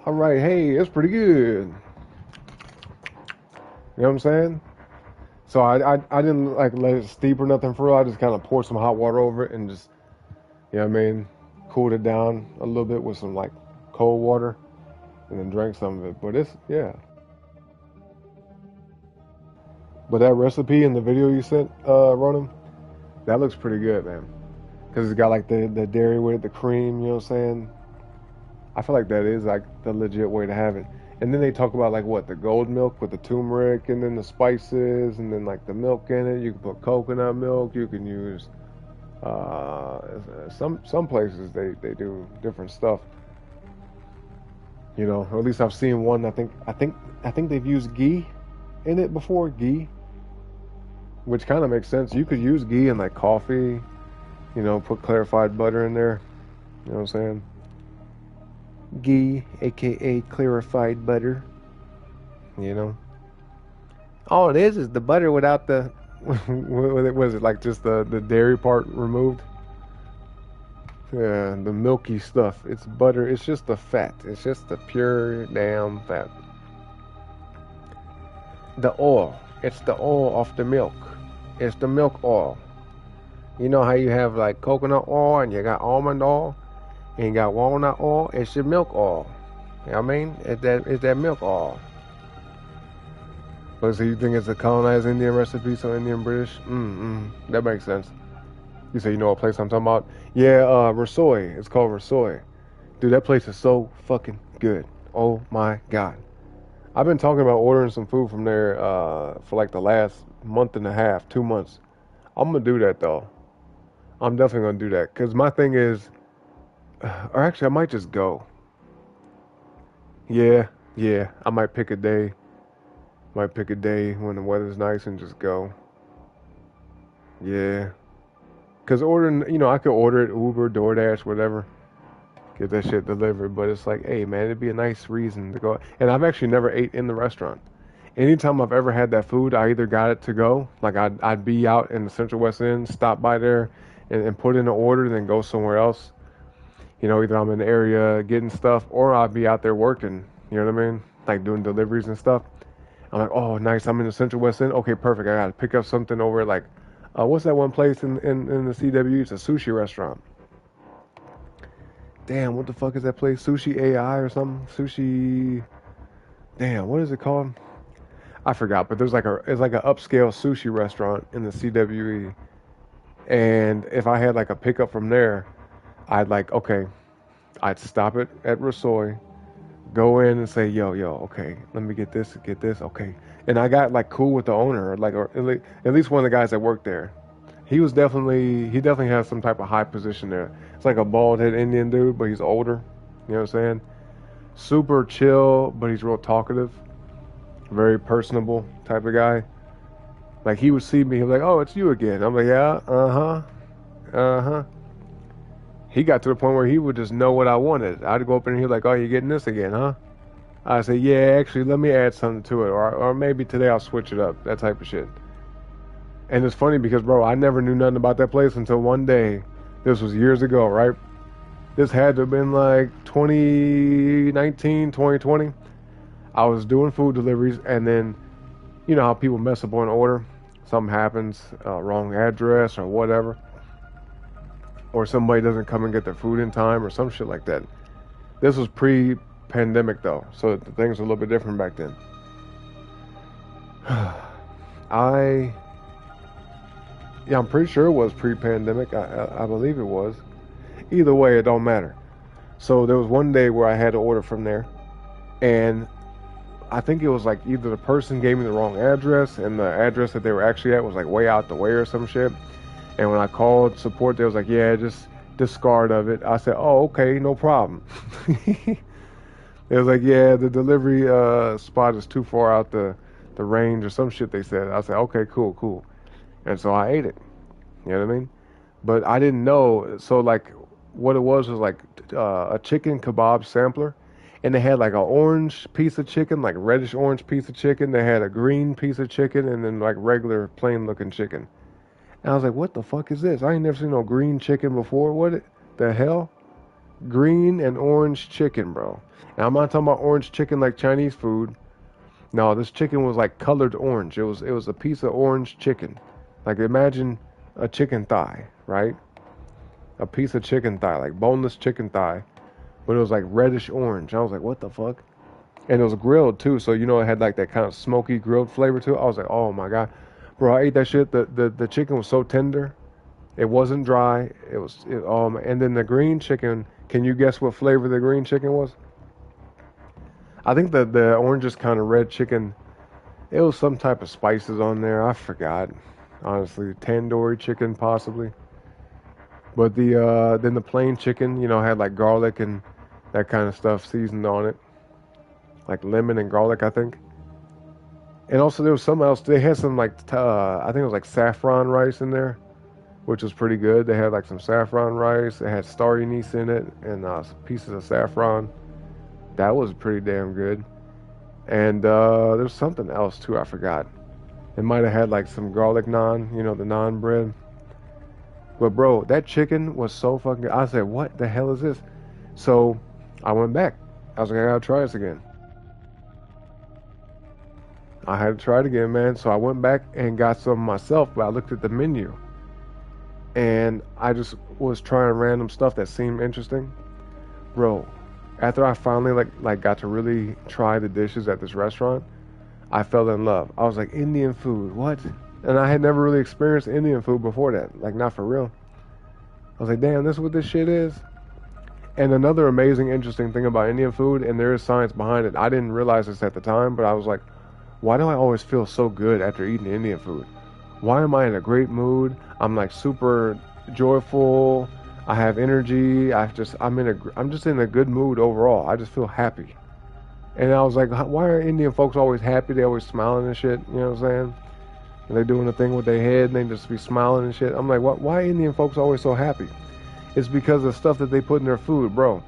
All right, hey, it's pretty good. You know what I'm saying? So I didn't like let it steep or nothing for real. I just kind of poured some hot water over it and just, you know what I mean, cooled it down a little bit with some like cold water and then drank some of it. But it's, yeah. But that recipe in the video you sent, Ronan, that looks pretty good, man. Because it's got like the dairy with it, the cream, you know what I'm saying? I feel like that is like the legit way to have it. And then they talk about like what, the gold milk with the turmeric and then the spices and then like the milk in it. You can put coconut milk. You can use some places they do different stuff. You know, or at least I've seen one. I think they've used ghee in it before, ghee, which kind of makes sense. You could use ghee in like coffee. You know, put clarified butter in there. You know what I'm saying? Ghee, aka clarified butter. You know, all it is the butter without the what was it, like just the dairy part removed? Yeah, the milky stuff. It's butter. It's just the fat. It's just the pure damn fat. The oil. It's the oil off the milk. It's the milk oil. You know how you have like coconut oil and you got almond oil and you got walnut oil? It's your milk oil. You know what I mean? It's that milk oil. But so you think it's a colonized Indian recipe, so Indian British? That makes sense. You say you know what place I'm talking about? Yeah, Rasoi. It's called Rasoi. Dude, that place is so fucking good. Oh my god. I've been talking about ordering some food from there for like the last month and a half, 2 months. I'm gonna do that though. I'm definitely gonna do that. Cause my thing is, or actually I might just go. Yeah, I might pick a day. Might pick a day when the weather's nice and just go. Yeah. Cause ordering, you know, I could order it Uber, DoorDash, whatever. Get that shit delivered. But it's like, hey man, it'd be a nice reason to go. And I've actually never ate in the restaurant. Anytime I've ever had that food, I either got it to go, like I'd be out in the Central West End, stop by there and put in an order, then go somewhere else. You know, either I'm in the area getting stuff or I'd be out there working, you know what I mean? Like doing deliveries and stuff. I'm like, oh, nice, I'm in the Central West End. Okay, perfect. I got to pick up something over like, what's that one place in the CW? It's a sushi restaurant. Damn, what the fuck is that place? Sushi AI or something? Sushi, damn, what is it called? I forgot, but it's like an upscale sushi restaurant in the CWE. And if I had like a pickup from there, I'd stop it at Rasoi, go in and say, yo, okay, let me get this, okay. And I got like cool with the owner, like, or at least one of the guys that worked there. He definitely has some type of high position there. It's like a bald head Indian dude, but he's older. You know what I'm saying? Super chill, but he's real talkative. Very personable type of guy. Like he would see me, he'd be like, oh, it's you again. I'm like, yeah, He got to the point where he would just know what I wanted. I'd go up in and he'd be like, oh, you getting this again, huh? I say, yeah, actually, let me add something to it. Or maybe today I'll switch it up. That type of shit. And it's funny because, bro, I never knew nothing about that place until one day. This was years ago, right? This had to have been like 2019, 2020. I was doing food deliveries, and then, you know how people mess up on an order? Something happens, wrong address or whatever. Or somebody doesn't come and get their food in time or some shit like that. This was pre-pandemic, though, so things were a little bit different back then. I'm pretty sure it was pre-pandemic. I believe it was. Either way, it don't matter. So there was one day where I had to order from there, and I think it was like either the person gave me the wrong address, and the address that they were actually at was like way out the way or some shit. And when I called support, they was like, yeah, just discard of it. I said, oh, okay, no problem. It was like, yeah, the delivery spot is too far out the range or some shit they said. I said, okay, cool. And so I ate it. You know what I mean? But I didn't know. So like what it was like a chicken kebab sampler. And they had like an orange piece of chicken, like reddish orange piece of chicken. They had a green piece of chicken and then like regular plain looking chicken. And I was like, what the fuck is this? I ain't never seen no green chicken before. What the hell? Green and orange chicken, bro. And I'm not talking about orange chicken like Chinese food. No, this chicken was like colored orange. It was a piece of orange chicken. Like imagine a chicken thigh, right? A piece of chicken thigh, like boneless chicken thigh, but it was like reddish orange. I was like, what the fuck? And it was grilled too, so you know it had like that kind of smoky grilled flavor to it. I was like, oh my god, bro, I ate that shit. The chicken was so tender. It wasn't dry. And then the green chicken. Can you guess what flavor the green chicken was? I think the orange kind of red chicken. It was some type of spices on there. I forgot, honestly, tandoori chicken possibly. But then the plain chicken, you know, had like garlic and that kind of stuff seasoned on it, like lemon and garlic, I think. And also there was something else. They had some like I think it was like saffron rice in there, which was pretty good. They had like some saffron rice. It had star anise in it and some pieces of saffron. That was pretty damn good. And there's something else too. I forgot. It might have had like some garlic naan, you know, the naan bread. But bro, that chicken was so fucking good. I said, what the hell is this? So I went back. I was like, I gotta try this again. I had to try it again, man. So I went back and got some myself, but I looked at the menu. And I just was trying random stuff that seemed interesting. Bro, after I finally like got to really try the dishes at this restaurant, I fell in love. I was like, Indian food, what? And I had never really experienced Indian food before that. Like, not for real. I was like, damn, this is what this shit is? And another amazing, interesting thing about Indian food, and there is science behind it. I didn't realize this at the time, but I was like, why do I always feel so good after eating Indian food? Why am I in a great mood? I'm like super joyful. I have energy. I'm just in a good mood overall. I just feel happy. And I was like, why are Indian folks always happy? They always smiling and shit. You know what I'm saying? And they're doing a thing with their head and they just be smiling and shit. I'm like, why are Indian folks always so happy? It's because of stuff that they put in their food, bro.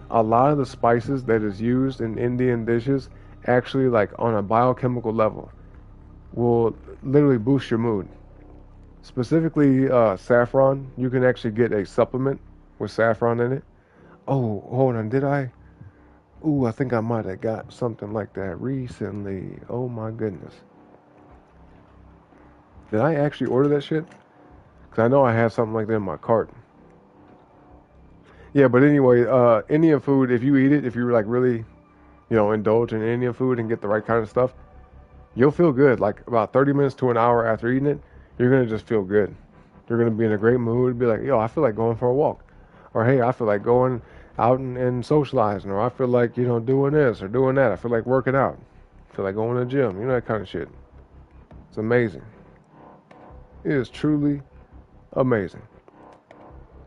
A lot of the spices that is used in Indian dishes actually, like on a biochemical level, will literally boost your mood. Specifically saffron. You can actually get a supplement with saffron in it. Oh, hold on, did I? Ooh, I think I might have got something like that recently. Oh my goodness. Did I actually order that shit? Because I know I had something like that in my cart. Yeah, but anyway, Indian food, if you eat it, if you like really, you know, indulge in Indian food and get the right kind of stuff, you'll feel good. Like about 30 minutes to an hour after eating it, you're going to just feel good. You're going to be in a great mood. Be like, yo, I feel like going for a walk. Or, hey, I feel like going out and socializing. Or I feel like, you know, doing this or doing that. I feel like working out. I feel like going to the gym. You know, that kind of shit. It's amazing. It is truly amazing.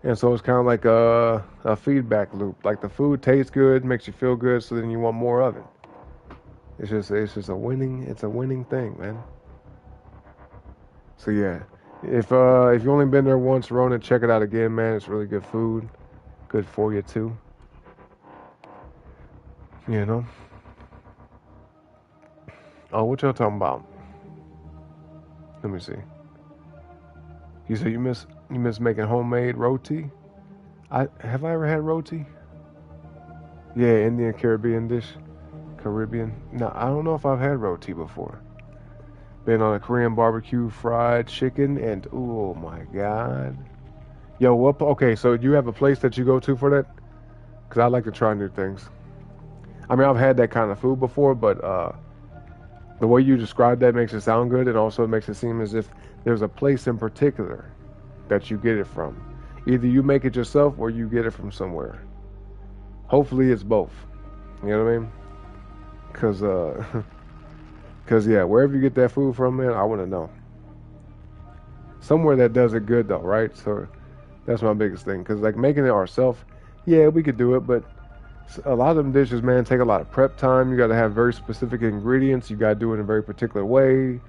And so it's kind of like a feedback loop. Like the food tastes good, makes you feel good, so then you want more of it. It's just a winning thing, man. So yeah, if you've only been there once, Rona, check it out again, man. It's really good food, good for you too. You know. Oh, what y'all talking about? Let me see. You said you miss making homemade roti? Have I ever had roti? Yeah, Indian Caribbean dish. Caribbean. No, I don't know if I've had roti before. Been on a Korean barbecue fried chicken and oh my god. Yo, what? Okay, so do you have a place that you go to for that? Because I like to try new things. I mean, I've had that kind of food before, but the way you describe that makes it sound good, and also it makes it seem as if there's a place in particular that you get it from. Either you make it yourself or you get it from somewhere. Hopefully it's both. You know what I mean? Cause yeah, wherever you get that food from, man, I want to know. Somewhere that does it good though, right? So that's my biggest thing. Cause like making it ourselves, yeah, we could do it, but a lot of them dishes, man, take a lot of prep time. You got to have very specific ingredients. You got to do it in a very particular way.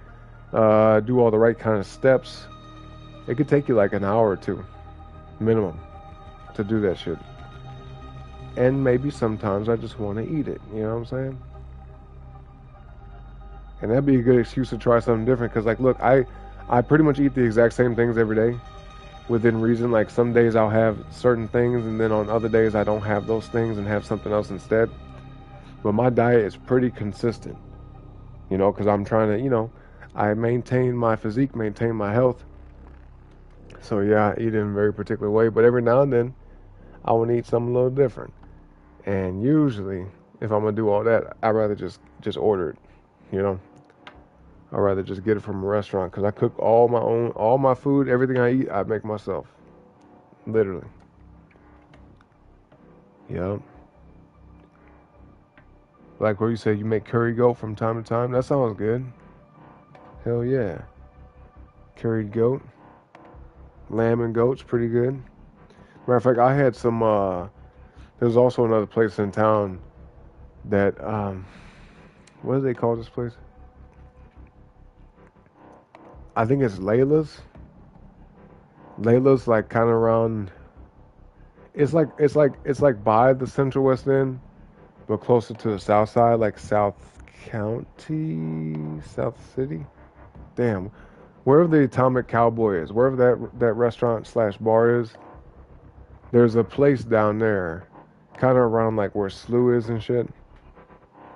Do all the right kind of steps. It could take you like an hour or two, minimum, to do that shit. And maybe sometimes I just want to eat it. You know what I'm saying? And that'd be a good excuse to try something different. Because, like, look, I pretty much eat the exact same things every day, within reason. Like, some days I'll have certain things, and then on other days I don't have those things and have something else instead. but my diet is pretty consistent. You know, because I'm trying to, you know, I maintain my physique, maintain my health. So yeah, I eat in a very particular way. But every now and then, I want to eat something a little different. And usually, if I'm gonna do all that, I'd rather just order it. You know, I'd rather just get it from a restaurant because I cook all my food, everything I eat, I make myself. Literally. Yep. Like where you say you make curry goat from time to time. That sounds good. Hell yeah. Curried goat. Lamb and goat's pretty good. Matter of fact, I had some, there's also another place in town that, what do they call this place? I think it's Layla's. Layla's like kind of around, it's like by the Central West End, but closer to the south side, like South County, South City. Damn, wherever the Atomic Cowboy is, wherever that restaurant slash bar is, there's a place down there, kind of around like where Slough is and shit.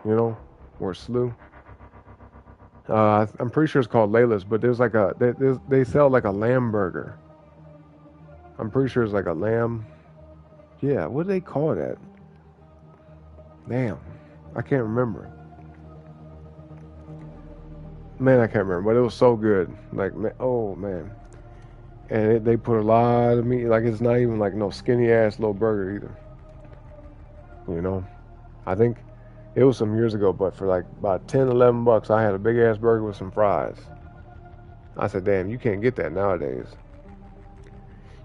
You know, where Slough. I'm pretty sure it's called Layla's, but there's like they sell like a lamb burger. I'm pretty sure it's like a lamb. Yeah, what do they call that? Damn, I can't remember. Man, I can't remember, but it was so good. Like, man, oh man, and they put a lot of meat. Like, it's not even like no skinny ass little burger either. You know, I think it was some years ago, but for like about 10, 11 bucks, I had a big ass burger with some fries. I said, damn, you can't get that nowadays.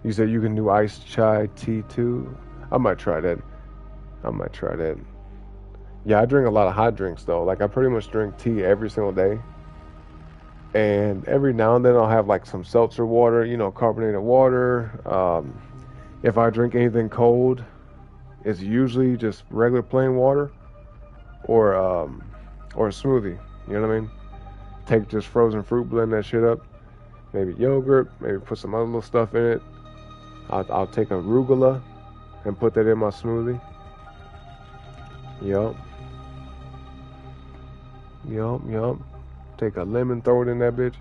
You said you can do iced chai tea too? I might try that. Yeah, I drink a lot of hot drinks though. Like, I pretty much drink tea every single day. And every now and then I'll have like some seltzer water, you know, carbonated water. If I drink anything cold, it's usually just regular plain water or a smoothie. You know what I mean? Take just frozen fruit, blend that shit up. Maybe yogurt, maybe put some other little stuff in it. I'll take arugula and put that in my smoothie. Yup. Take a lemon, throw it in that bitch.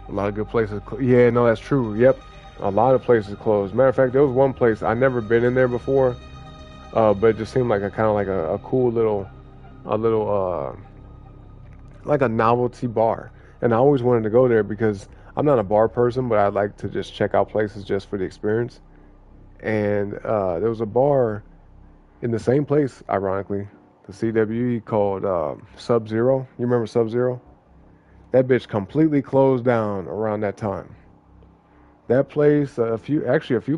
A lot of good places. Yeah, no, that's true. Yep. A lot of places closed. Matter of fact, there was one place I never been in there before, but it just seemed like a kind of like a cool little, like a novelty bar. And I always wanted to go there because I'm not a bar person, but I like to just check out places just for the experience. And there was a bar in the same place, ironically, the CWE, called Sub-Zero. You remember Sub-Zero? That bitch completely closed down around that time. That place, a few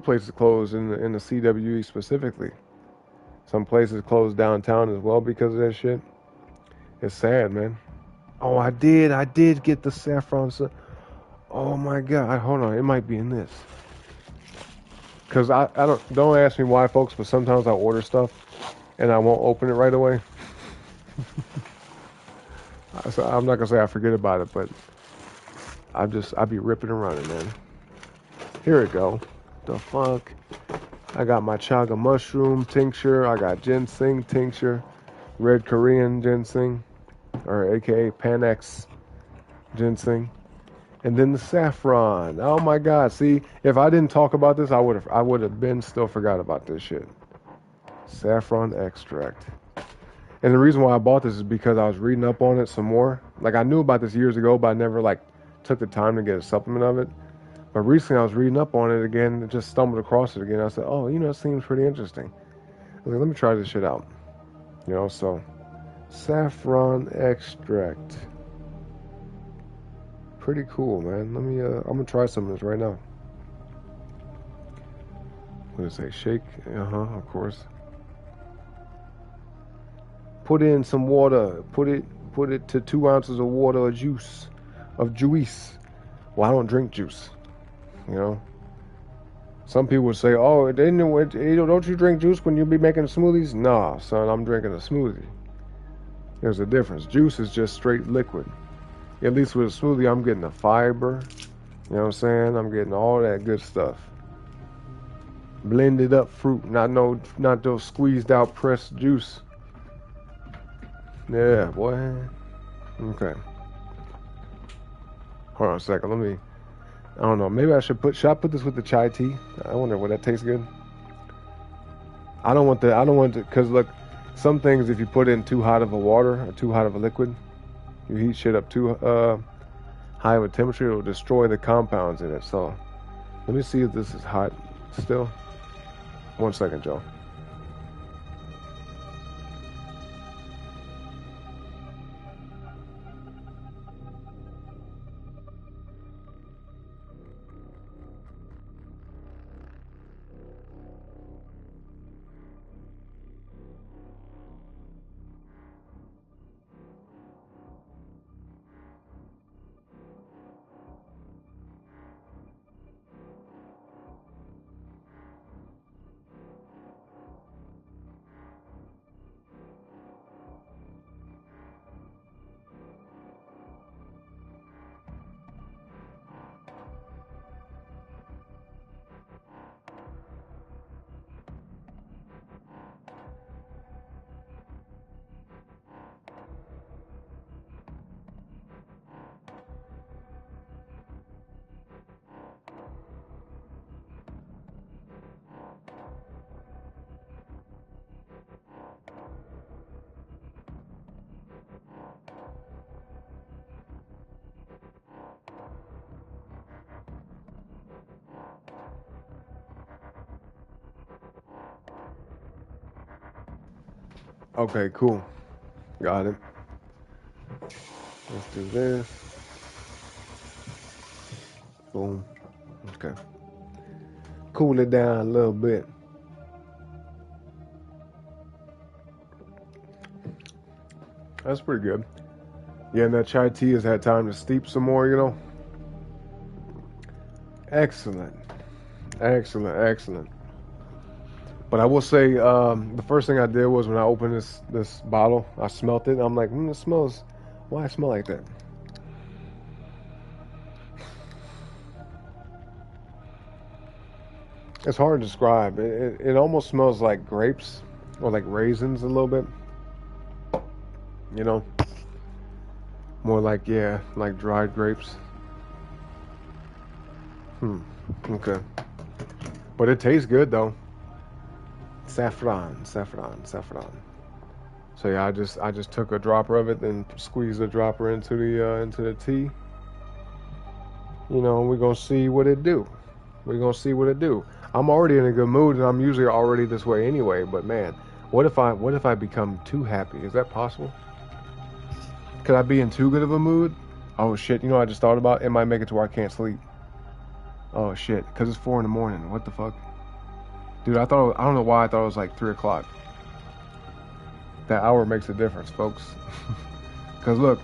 places closed in the CWE specifically. Some places closed downtown as well because of that shit. It's sad, man. Oh, I did get the saffron. Oh my god, hold on, it might be in this. Cause I don't ask me why, folks, but sometimes I order stuff and I won't open it right away. So I'm not gonna say I forget about it, but I be ripping and running, man. Here we go. The fuck? I got my chaga mushroom tincture. I got ginseng tincture, red Korean ginseng, or AKA Panax ginseng, and then the saffron. Oh my god! See, if I didn't talk about this, I would have been still forgot about this shit. Saffron extract. And the reason why I bought this is because I was reading up on it some more. Like, I knew about this years ago, but I never like took the time to get a supplement of it. But recently I was reading up on it again and just stumbled across it again. I said, oh, you know, it seems pretty interesting. I was like, let me try this shit out. You know, so saffron extract. Pretty cool, man. Let me I'm gonna try some of this right now. What does it say? Shake? Of course. Put in some water. Put it to 2 ounces of water or juice. Well, I don't drink juice. You know. Some people would say, "Oh, don't you drink juice when you be making smoothies?" Nah, son, I'm drinking a smoothie. There's a difference. Juice is just straight liquid. At least with a smoothie, I'm getting the fiber. You know what I'm saying? I'm getting all that good stuff. Blended up fruit, not those squeezed out pressed juice. Yeah, boy. Okay. Hold on a second. Let me. I don't know. Maybe I should should I put this with the chai tea? I wonder would that taste good. I don't want to, because look, some things if you put in too hot of a water or too hot of a liquid, you heat shit up too high of a temperature, it'll destroy the compounds in it. So let me see if this is hot still. 1 second, Joe. Okay, cool. Got it. Let's do this. Boom. Okay. Cool it down a little bit. That's pretty good. Yeah, and that chai tea has had time to steep some more, you know. Excellent. Excellent, excellent. But I will say, the first thing I did was when I opened this bottle, I smelt it. And I'm like, it smells. Why it smell like that? It's hard to describe. It almost smells like grapes or like raisins a little bit. You know, more like like dried grapes. Okay. But it tastes good though. Saffron. So yeah, I just took a dropper of it and squeezed a dropper into the tea. You know, we're gonna see what it do. I'm already in a good mood, and I'm usually already this way anyway. But man, what if I become too happy? Is that possible? Could I be in too good of a mood? Oh shit! You know, I just thought about it might make it to where I can't sleep. Oh shit! Because it's 4 in the morning. What the fuck? Dude, I don't know why I thought it was like 3 o'clock. That hour makes a difference, folks. Because look,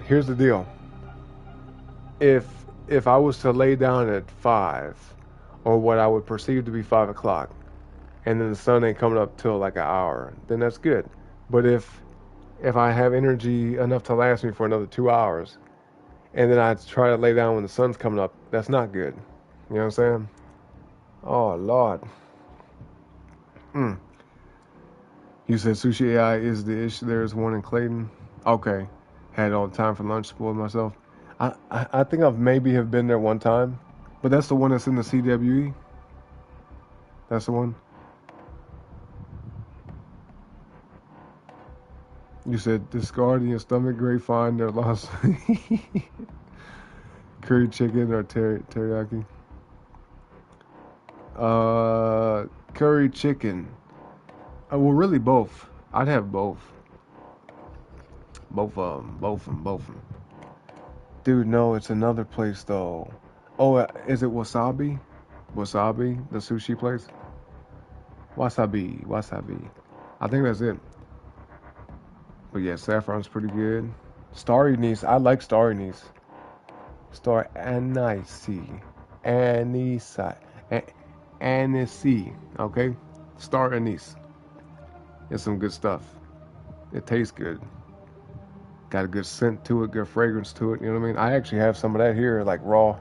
here's the deal. If I was to lay down at 5, or what I would perceive to be 5 o'clock, and then the sun ain't coming up till like an hour, then that's good. But if I have energy enough to last me for another 2 hours, and then I try to lay down when the sun's coming up, that's not good. You know what I'm saying? Oh, Lord. You said Sushi AI is the ish. There's one in Clayton. Okay. Had all the time for lunch, spoiled myself. I think I've maybe have been there one time. But that's the one that's in the CWE? That's the one? You said discard in your stomach, grapevine, they're lost. Curry chicken or teriyaki? Curry chicken. Well, really both. I'd have both. Both of them. Dude, no, it's another place though. Oh, is it Wasabi? Wasabi, the sushi place? Wasabi. I think that's it. But yeah, saffron's pretty good. Starry anise, I like starry anise. Star anise. Anise. Okay? Star anise. It's some good stuff. It tastes good. Got a good scent to it, good fragrance to it. You know what I mean? I actually have some of that here, like raw,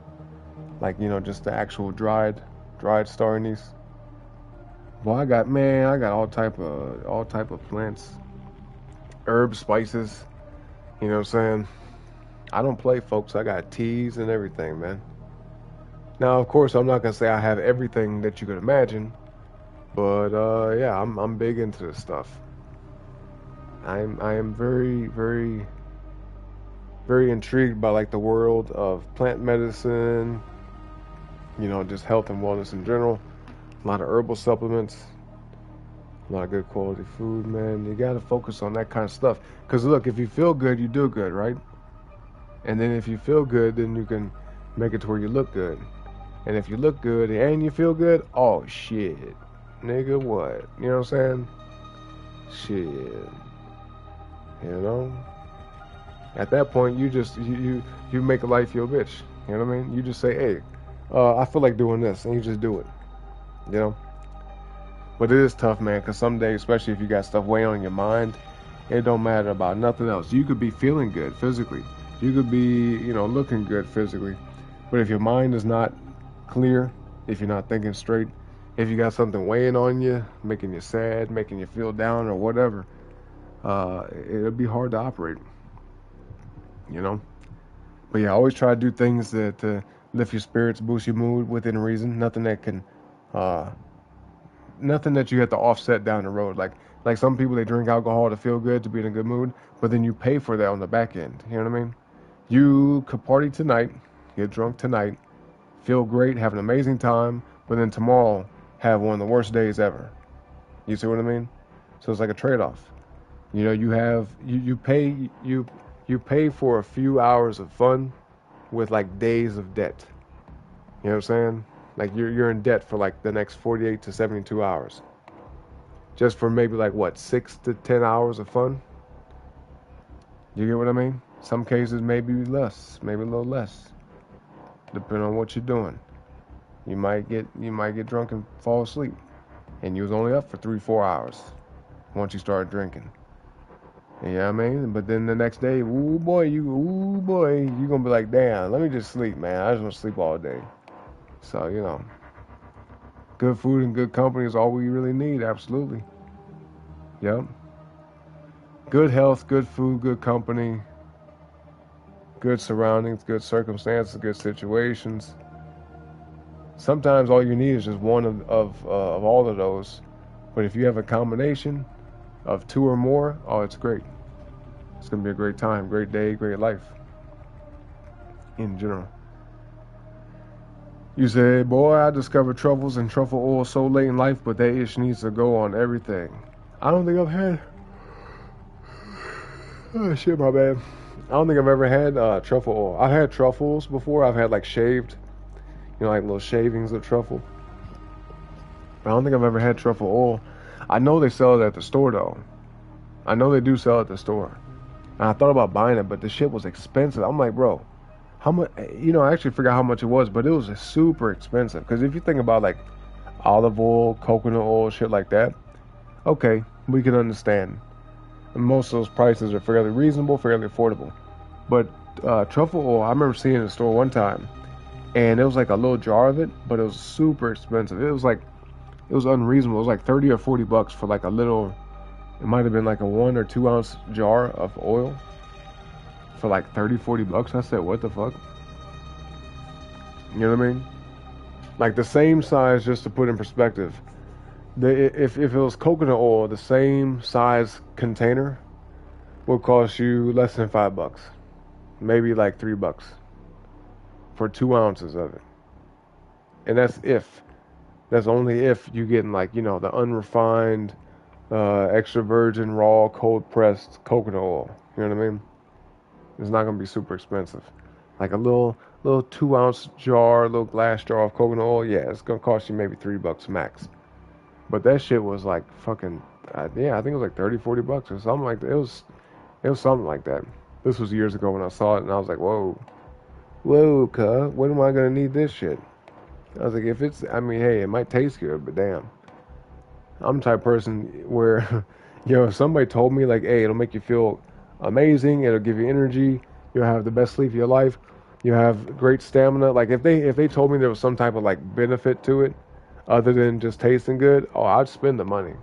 like, you know, just the actual dried dried star anise. Well, I got all type of plants, herbs, spices. You know what I'm saying? I don't play, folks. I got teas and everything, man. Now, of course, I'm not gonna say I have everything that you could imagine, but yeah, I'm big into this stuff. I am very, very, very intrigued by like the world of plant medicine, you know, just health and wellness in general. A lot of herbal supplements, a lot of good quality food, man. You gotta focus on that kind of stuff. Cause look, if you feel good, you do good, right? And then if you feel good, then you can make it to where you look good. And if you look good and you feel good, oh shit, nigga, what? You know what I'm saying? Shit, you know. At that point, you just you make life your bitch. You know what I mean? You just say, hey, I feel like doing this, and you just do it. You know. But it is tough, man, because some days, especially if you got stuff weighing on your mind, it don't matter about nothing else. You could be feeling good physically. You could be, you know, looking good physically. But if your mind is not clear, if you're not thinking straight, if you got something weighing on you, making you sad, making you feel down or whatever, it'll be hard to operate, you know. But yeah, always try to do things that lift your spirits, boost your mood within reason. Nothing that can, nothing that you have to offset down the road. Like some people, they drink alcohol to feel good, to be in a good mood, but then you pay for that on the back end. You know what I mean? You could party tonight, get drunk tonight, feel great, have an amazing time, but then tomorrow have one of the worst days ever. You see what I mean? So it's like a trade-off. You know, you pay for a few hours of fun with like days of debt. You know what I'm saying? Like you're in debt for like the next 48 to 72 hours. Just for maybe like what, 6 to 10 hours of fun? You get what I mean? Some cases maybe less, maybe a little less, depending on what you're doing. You might get drunk and fall asleep, and you was only up for 3-4 hours once you start drinking. You know what I mean? But then the next day, you gonna be like, damn, let me just sleep, man. I just want to sleep all day. So you know, good food and good company is all we really need. Absolutely. Yep. Good health, good food, good company, good surroundings, good circumstances, good situations. Sometimes all you need is just one of all of those. But if you have a combination of 2 or more, oh, it's great. It's going to be a great time, great day, great life in general. You say, boy, I discovered truffles and truffle oil so late in life, but that ish needs to go on everything. I don't think I've had... Oh, shit, my bad. I don't think I've ever had truffle oil. I've had truffles before. I've had like shaved, you know, like little shavings of truffle. But I don't think I've ever had truffle oil. I know they sell it at the store, though. I know they do sell it at the store. And I thought about buying it, but the shit was expensive. I'm like, bro, how much? You know, I actually forgot how much it was, but it was super expensive. Because if you think about like olive oil, coconut oil, shit like that, okay, we can understand. And most of those prices are fairly reasonable, fairly affordable. But truffle oil, I remember seeing it in the store one time, and it was like a little jar of it, but it was super expensive. It was unreasonable. It was like 30 or 40 bucks for like a little. It might have been like a 1 or 2 ounce jar of oil for like 30, 40 bucks. I said, what the fuck? You know what I mean? Like the same size, just to put in perspective. If it was coconut oil, the same size container would cost you less than $5. Maybe like $3 for 2 ounces of it. And that's only if you getting like, you know, the unrefined, extra virgin, raw, cold pressed coconut oil. You know what I mean? It's not gonna be super expensive. Like a little 2 ounce jar, little glass jar of coconut oil. Yeah, it's gonna cost you maybe $3 max. But that shit was like fucking, yeah, I think it was like 30, 40 bucks or something like that. It was something like that. This was years ago when I saw it, and I was like, whoa, cuz, when am I gonna need this shit? I was like, I mean, hey, it might taste good, but damn. I'm the type of person where, you know, if somebody told me like, hey, it'll make you feel amazing, it'll give you energy, you'll have the best sleep of your life, you have great stamina. Like if they told me there was some type of like benefit to it, other than just tasting good, oh, I'd spend the money.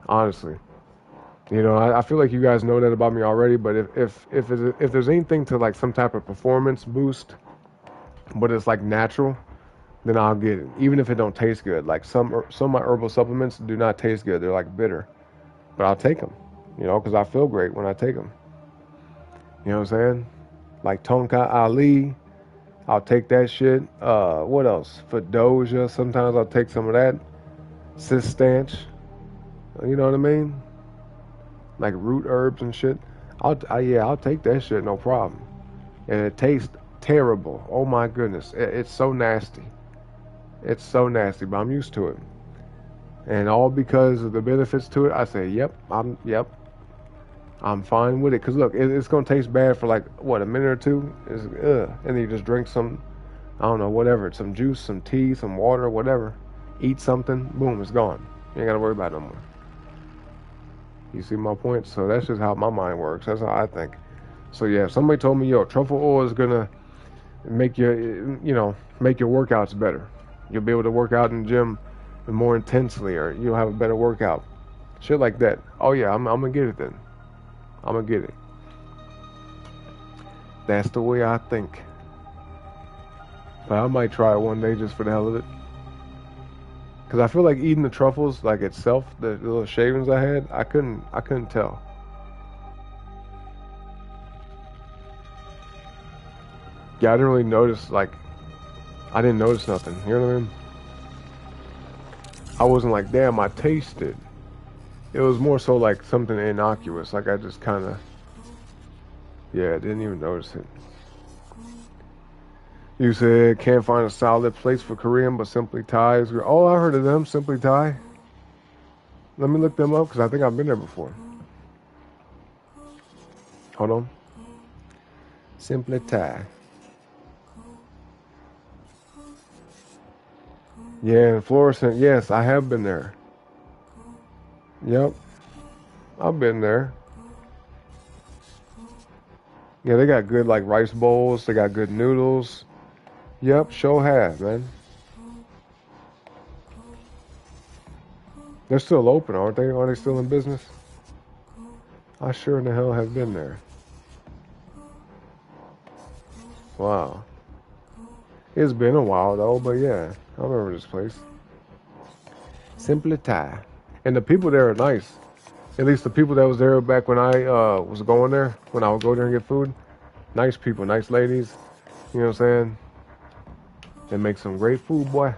Honestly. You know, I feel like you guys know that about me already, but if there's anything to like some type of performance boost, but it's like natural, then I'll get it. Even if it don't taste good. Like some of my herbal supplements do not taste good. They're like bitter, but I'll take them. You know, because I feel great when I take them. You know what I'm saying? Like Tonka Ali, I'll take that shit. What else? For Doja, sometimes I'll take some of that. Cistanch, you know what I mean? Like root herbs and shit. I'll take that shit, no problem. And it tastes terrible. Oh my goodness, it's so nasty. It's so nasty, but I'm used to it. And all because of the benefits to it, I say, yep, I'm fine with it. Cause look, it's gonna taste bad for like what, a minute or two. And then you just drink some, I don't know, whatever, some juice, some tea, some water, whatever. Eat something, boom, it's gone. You ain't gotta worry about it no more. You see my point? So that's just how my mind works. That's how I think. So yeah, if somebody told me, yo, truffle oil is gonna make make your workouts better. You'll be able to work out in the gym more intensely, or you'll have a better workout. Shit like that. Oh yeah, I'm gonna get it then. I'm gonna get it. That's the way I think. But I might try it one day just for the hell of it. Cause I feel like eating the truffles, like itself, the little shavings I had, I couldn't tell. Yeah, I didn't really notice, like, I didn't notice nothing. You know what I mean? I wasn't like, damn, I tasted. It was more so like something innocuous. Like I just kind of, yeah, didn't even notice it. You said can't find a solid place for Korean, but Simply Thai is great. Oh, I heard of them, Simply Thai. Let me look them up because I think I've been there before. Hold on. Simply Thai. Yeah, in Florissant. Yes, I have been there. Yep, I've been there. Yeah, they got good like rice bowls. They got good noodles. Yep, sure have, man. They're still open, aren't they? Are they still in business? I sure in the hell have been there. Wow. It's been a while though, but yeah, I remember this place. Simply Thai. And the people there are nice. At least the people that was there back when I was going there, when I would go there and get food. Nice people, nice ladies. You know what I'm saying? They make some great food, boy.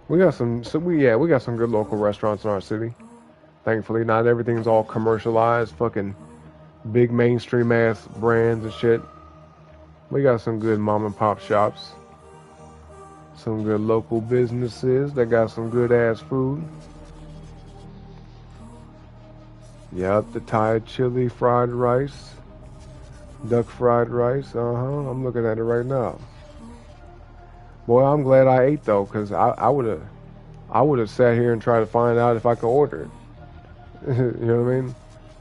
We got some good local restaurants in our city. Thankfully, not everything's all commercialized, fucking big mainstream ass brands and shit. We got some good mom and pop shops. Some good local businesses that got some good ass food. Yep, the Thai chili fried rice. Duck fried rice, I'm looking at it right now. Boy, I'm glad I ate though, cause I would have sat here and tried to find out if I could order it. You know what I mean?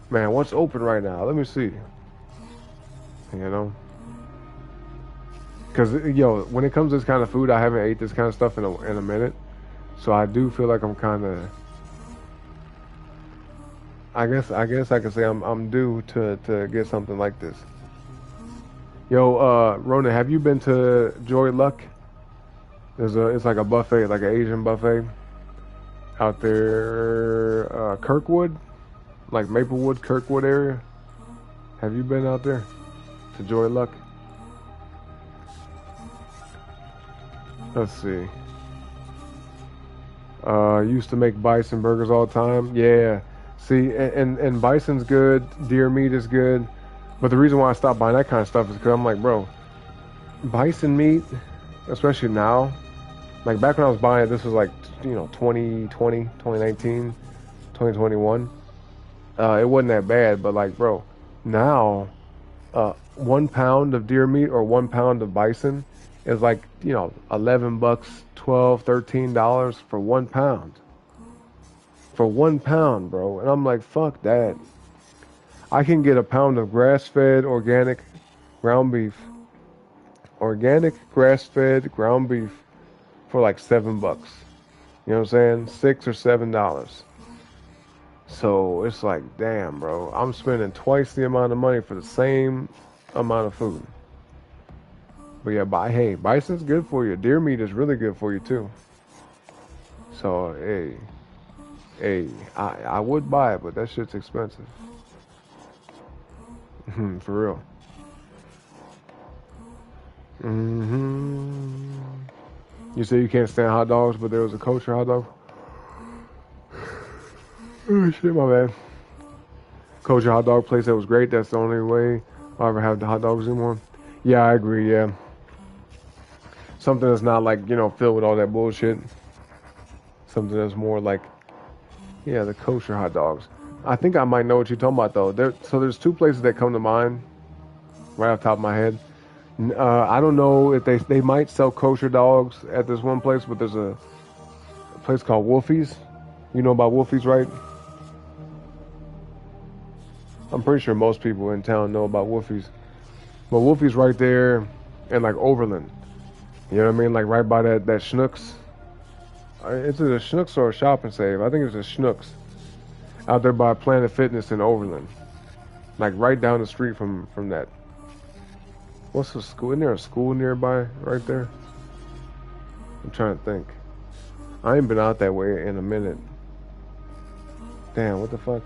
Man, what's open right now? Let me see. You know? Cause yo, when it comes to this kind of food, I haven't ate this kind of stuff in a minute, so I do feel like I'm kind of. I guess I can say I'm due to get something like this. Yo, Rona, have you been to Joy Luck? It's like a buffet, like an Asian buffet out there, Kirkwood, like Maplewood, Kirkwood area. Have you been out there to Joy Luck? Let's see. Used to make bison burgers all the time. Yeah. See, and bison's good, deer meat is good, but the reason why I stopped buying that kind of stuff is because I'm like, bro, bison meat, especially now, like back when I was buying it, this was like, 2020, 2019, 2021, it wasn't that bad, but like, bro, now, 1 pound of deer meat or 1 pound of bison is like, $11, $12, $13 for 1 pound. For 1 pound, bro. And I'm like, fuck that. I can get a pound of grass-fed organic ground beef organic grass-fed ground beef for like $7. You know what I'm saying? $6 or $7. So it's like, damn, bro. I'm spending twice the amount of money for the same amount of food. But yeah, hey, bison's good for you. Deer meat is really good for you too. So hey, I would buy it, but that shit's expensive. For real. You say you can't stand hot dogs, but there was a kosher hot dog. Oh shit, my bad. Kosher hot dog place that was great. That's the only way I'll ever have the hot dogs anymore. Yeah, I agree. Yeah. Something that's not like, you know, filled with all that bullshit. Something that's more like, yeah, the kosher hot dogs. I think I might know what you're talking about though. There's two places that come to mind, right off the top of my head. I don't know if they might sell kosher dogs at this one place, but there's a place called Wolfie's. You know about Wolfie's, right? I'm pretty sure most people in town know about Wolfie's. But Wolfie's right there in like Overland. You know what I mean? Like right by that Schnucks. It's a Schnucks or a Shop and Save. I think it's a Schnucks. Out there by Planet Fitness in Overland. Like right down the street from that. What's the school? Isn't there a school nearby right there? I'm trying to think. I ain't been out that way in a minute. Damn, what the fuck?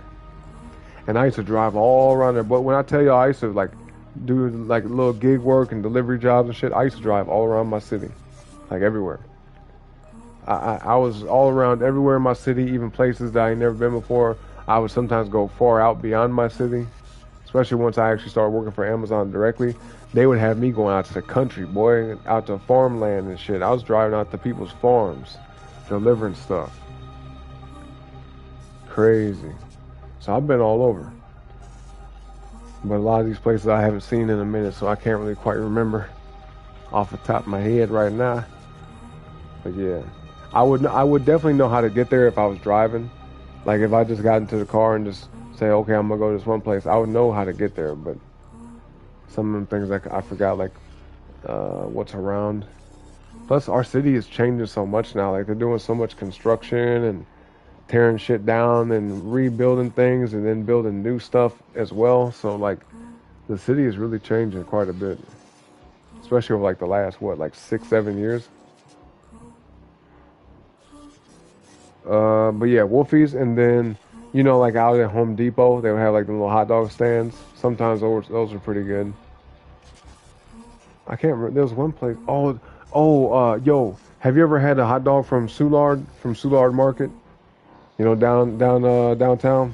And I used to drive all around there. But when I tell you I used to like do like little gig work and delivery jobs and shit, I used to drive all around my city. Like everywhere. I was all around everywhere in my city, even places that I ain't never been before. I would sometimes go far out beyond my city. Especially once I actually started working for Amazon directly. They would have me going out to the country, boy, out to farmland and shit. I was driving out to people's farms, delivering stuff. Crazy. So I've been all over. But a lot of these places I haven't seen in a minute, so I can't really quite remember off the top of my head right now. But yeah, I would definitely know how to get there if I was driving. Like if I just got into the car and just say, okay, I'm gonna go to this one place, I would know how to get there. But some of them things like I forgot, like what's around. Plus, our city is changing so much now. Like they're doing so much construction and tearing shit down and rebuilding things and then building new stuff as well. So like the city is really changing quite a bit, especially over like the last like 6-7 years. But yeah, Wolfie's, and then you know, like out at Home Depot, they would have like the little hot dog stands. Sometimes those are pretty good. I can't remember. There was one place. Yo, have you ever had a hot dog from Soulard Market? You know, downtown,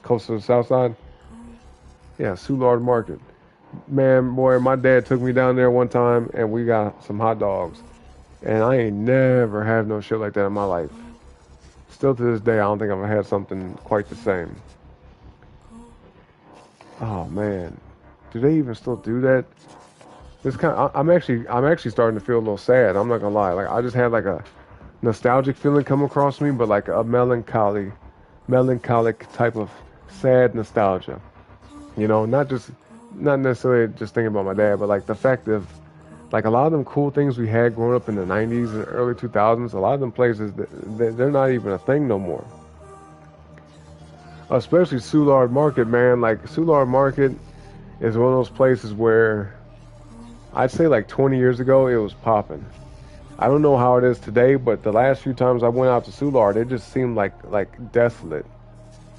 close to the south side. Yeah, Soulard Market. Man, boy, my dad took me down there one time, and we got some hot dogs. And I ain't never had no shit like that in my life. Still to this day, I don't think I've had something quite the same. Oh man, do they even still do that? It's kind of, I'm actually starting to feel a little sad. I'm not gonna lie. Like I just had like a nostalgic feeling come across me, but like a melancholic type of sad nostalgia. You know, not necessarily just thinking about my dad, but like the fact of like a lot of them cool things we had growing up in the 90s and early 2000s, a lot of them places, they're not even a thing no more. Especially Soulard Market, man. Like Soulard Market is one of those places where I'd say like 20 years ago it was popping. I don't know how it is today, but the last few times I went out to Soulard, it just seemed like desolate,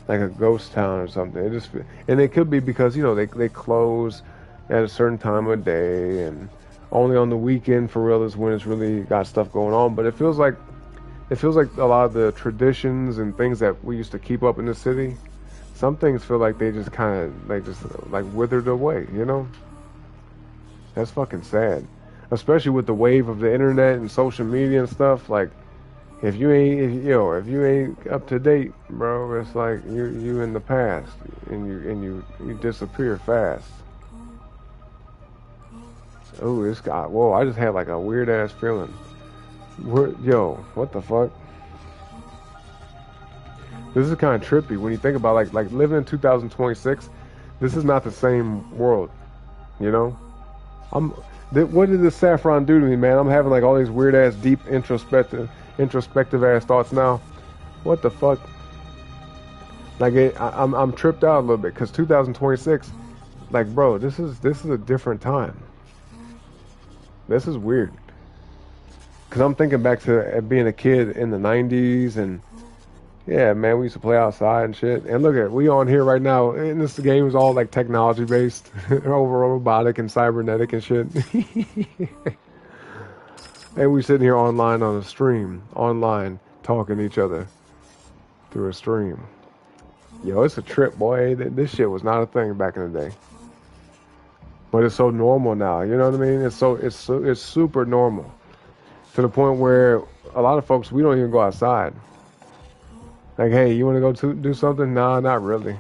like a ghost town or something. And it could be because, you know, they close at a certain time of day, and only on the weekend for real is when it's really got stuff going on. But it feels like a lot of the traditions and things that we used to keep up in the city, some things feel like they just kind of withered away, you know? That's fucking sad. Especially with the wave of the internet and social media and stuff. Like, if you ain't up to date, bro, it's like you in the past and you disappear fast. Oh, whoa, I just had like a weird ass feeling. Yo, what the fuck? This is kind of trippy when you think about like living in 2026. This is not the same world, you know? What did this saffron do to me, man? I'm having like all these weird ass, deep introspective ass thoughts now. What the fuck? Like I'm tripped out a little bit because 2026, like bro, this is a different time. This is weird. Cause I'm thinking back to being a kid in the 90s and yeah, man, we used to play outside and shit. And look at we on here right now, and this game is all like technology based, over robotic and cybernetic and shit. And we sitting here online on a stream, online talking to each other through a stream. Yo, it's a trip, boy. This shit was not a thing back in the day, but it's so normal now. You know what I mean? It's super normal to the point where a lot of folks we don't even go outside. Like, hey, you want to go do something? Nah, not really.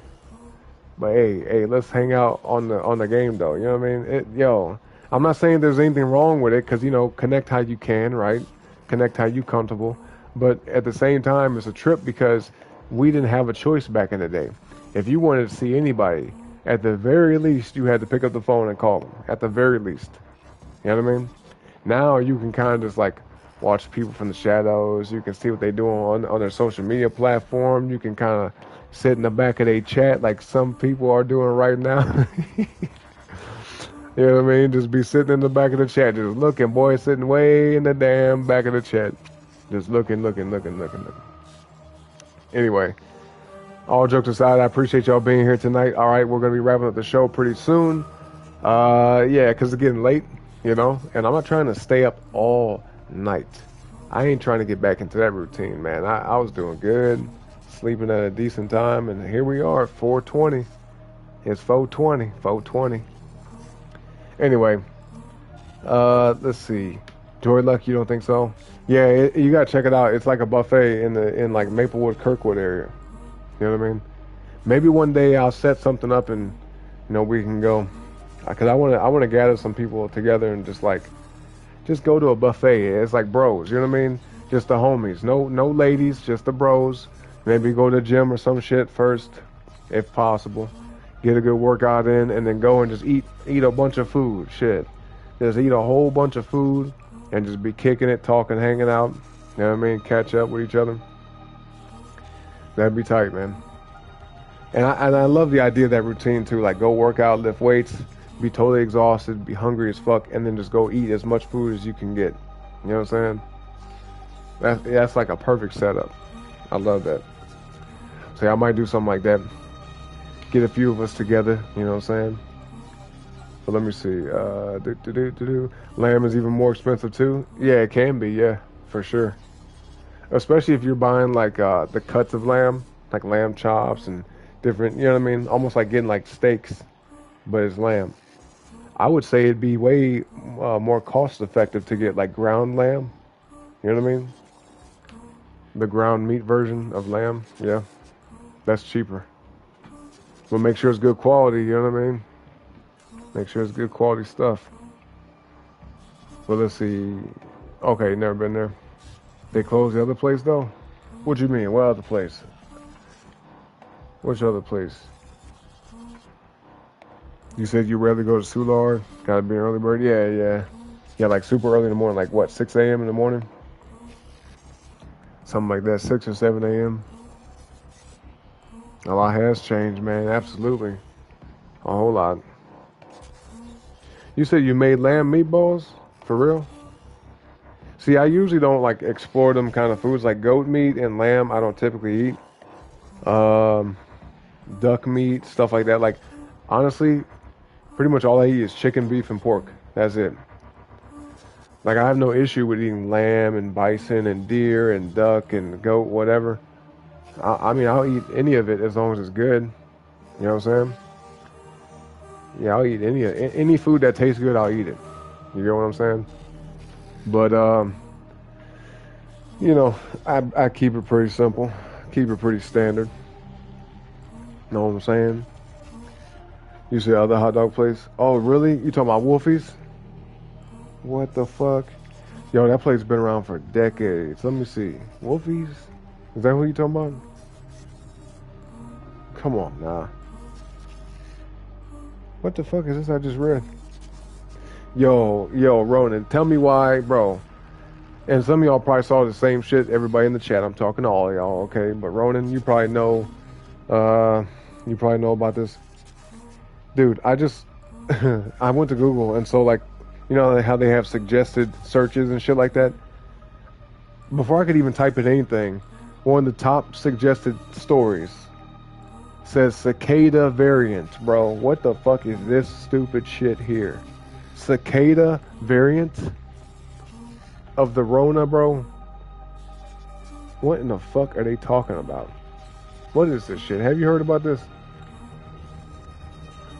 But hey, let's hang out on the game though. You know what I mean? I'm not saying there's anything wrong with it, because connect how you can, right? Connect how you comfortable. But at the same time, it's a trip because we didn't have a choice back in the day. If you wanted to see anybody, at the very least, you had to pick up the phone and call them. At the very least, you know what I mean? Now you can kind of just like watch people from the shadows. You can see what they're doing on their social media platform. You can kind of sit in the back of their chat like some people are doing right now. You know what I mean? Just be sitting in the back of the chat, just looking, boy, sitting way in the damn back of the chat. Just looking. Anyway, all jokes aside, I appreciate y'all being here tonight. All right, we're going to be wrapping up the show pretty soon. Yeah, because it's getting late, and I'm not trying to stay up all night. I ain't trying to get back into that routine, man. I was doing good, sleeping at a decent time, and here we are at 4:20. It's 4:20. Anyway, let's see. Joy Luck, you don't think so? Yeah, you gotta check it out. It's like a buffet in like Maplewood, Kirkwood area. You know what I mean? Maybe one day I'll set something up and we can go. Cause I wanna gather some people together and just go to a buffet. It's like bros, you know what I mean? Just the homies. No ladies, just the bros. Maybe go to the gym or some shit first, if possible. Get a good workout in, and then go and just eat a bunch of food. Shit. Just eat a whole bunch of food and just be kicking it, talking, hanging out. You know what I mean? Catch up with each other. That'd be tight, man. And I love the idea of that routine too. Like go work out, lift weights, be totally exhausted, be hungry as fuck, and then just go eat as much food as you can get. You know what I'm saying? That's like a perfect setup. I love that. So I might do something like that. Get a few of us together, you know what I'm saying? But let me see. Lamb is even more expensive too? Yeah, it can be, yeah, for sure. Especially if you're buying like the cuts of lamb, like lamb chops and different, you know what I mean? Almost like getting like steaks, but it's lamb. I would say it'd be way more cost effective to get like ground lamb. You know what I mean? The ground meat version of lamb, yeah. That's cheaper. But make sure it's good quality, you know what I mean? Make sure it's good quality stuff. Well, let's see. Okay, never been there. They closed the other place, though? What you mean? What other place? Which other place? You said you rather go to Soulard? Gotta be an early bird? Yeah. Yeah, like super early in the morning. Like what, 6 a.m. in the morning? Something like that, 6 or 7 a.m. A lot has changed, man. Absolutely. A whole lot. You said you made lamb meatballs? For real? See, I usually don't like explore them kind of foods. Like goat meat and lamb, I don't typically eat. Duck meat, stuff like that. Like, honestly, pretty much all I eat is chicken, beef, and pork. That's it. Like, I have no issue with eating lamb and bison and deer and duck and goat, whatever. I mean, I'll eat any of it as long as it's good. You know what I'm saying? Yeah, I'll eat any food that tastes good. I'll eat it. You get what I'm saying? But I keep it pretty simple. Keep it pretty standard. Know what I'm saying? You see the other hot dog place? Oh, really? You talking about Wolfie's? What the fuck? Yo, that place been around for decades. Let me see. Wolfie's? Is that who you talking about? Come on, nah. What the fuck is this I just read? Yo, Ronan, tell me why, bro. And some of y'all probably saw the same shit. Everybody in the chat, I'm talking to all of y'all, okay? But Ronan, you probably know about this. Dude, I just, I went to Google, and so like, you know how they have suggested searches and shit like that? Before I could even type in anything, one of the top suggested stories says cicada variant. Bro, what the fuck is this stupid shit here? Cicada variant of the Rona, bro? What in the fuck are they talking about? What is this shit? Have you heard about this?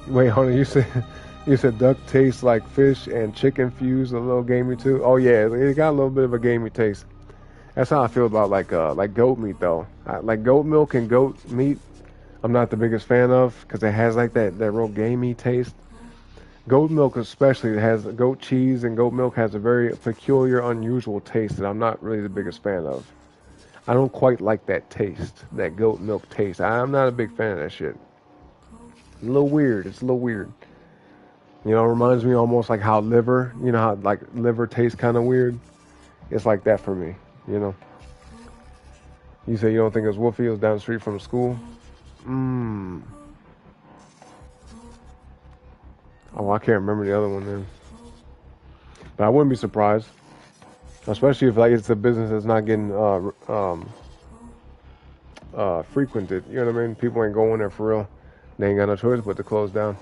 Wait, hold on. You said duck tastes like fish and chicken fuse a little gamey too. Oh yeah, it got a little bit of a gamey taste. That's how I feel about like goat meat though. Like goat milk and goat meat, I'm not the biggest fan of because it has like that real gamey taste. Goat milk especially has goat cheese, and goat milk has a very peculiar, unusual taste that I'm not really the biggest fan of. I don't quite like that taste, that goat milk taste. I'm not a big fan of that shit. A little weird. It's a little weird. You know, it reminds me almost like how liver, you know how like liver tastes kind of weird? It's like that for me, you know. You say you don't think it was Wolfie, it was down the street from school? Oh, I can't remember the other one then. But I wouldn't be surprised. Especially if like it's a business that's not getting frequented. You know what I mean? People ain't going there for real. They ain't got no choice but to close down.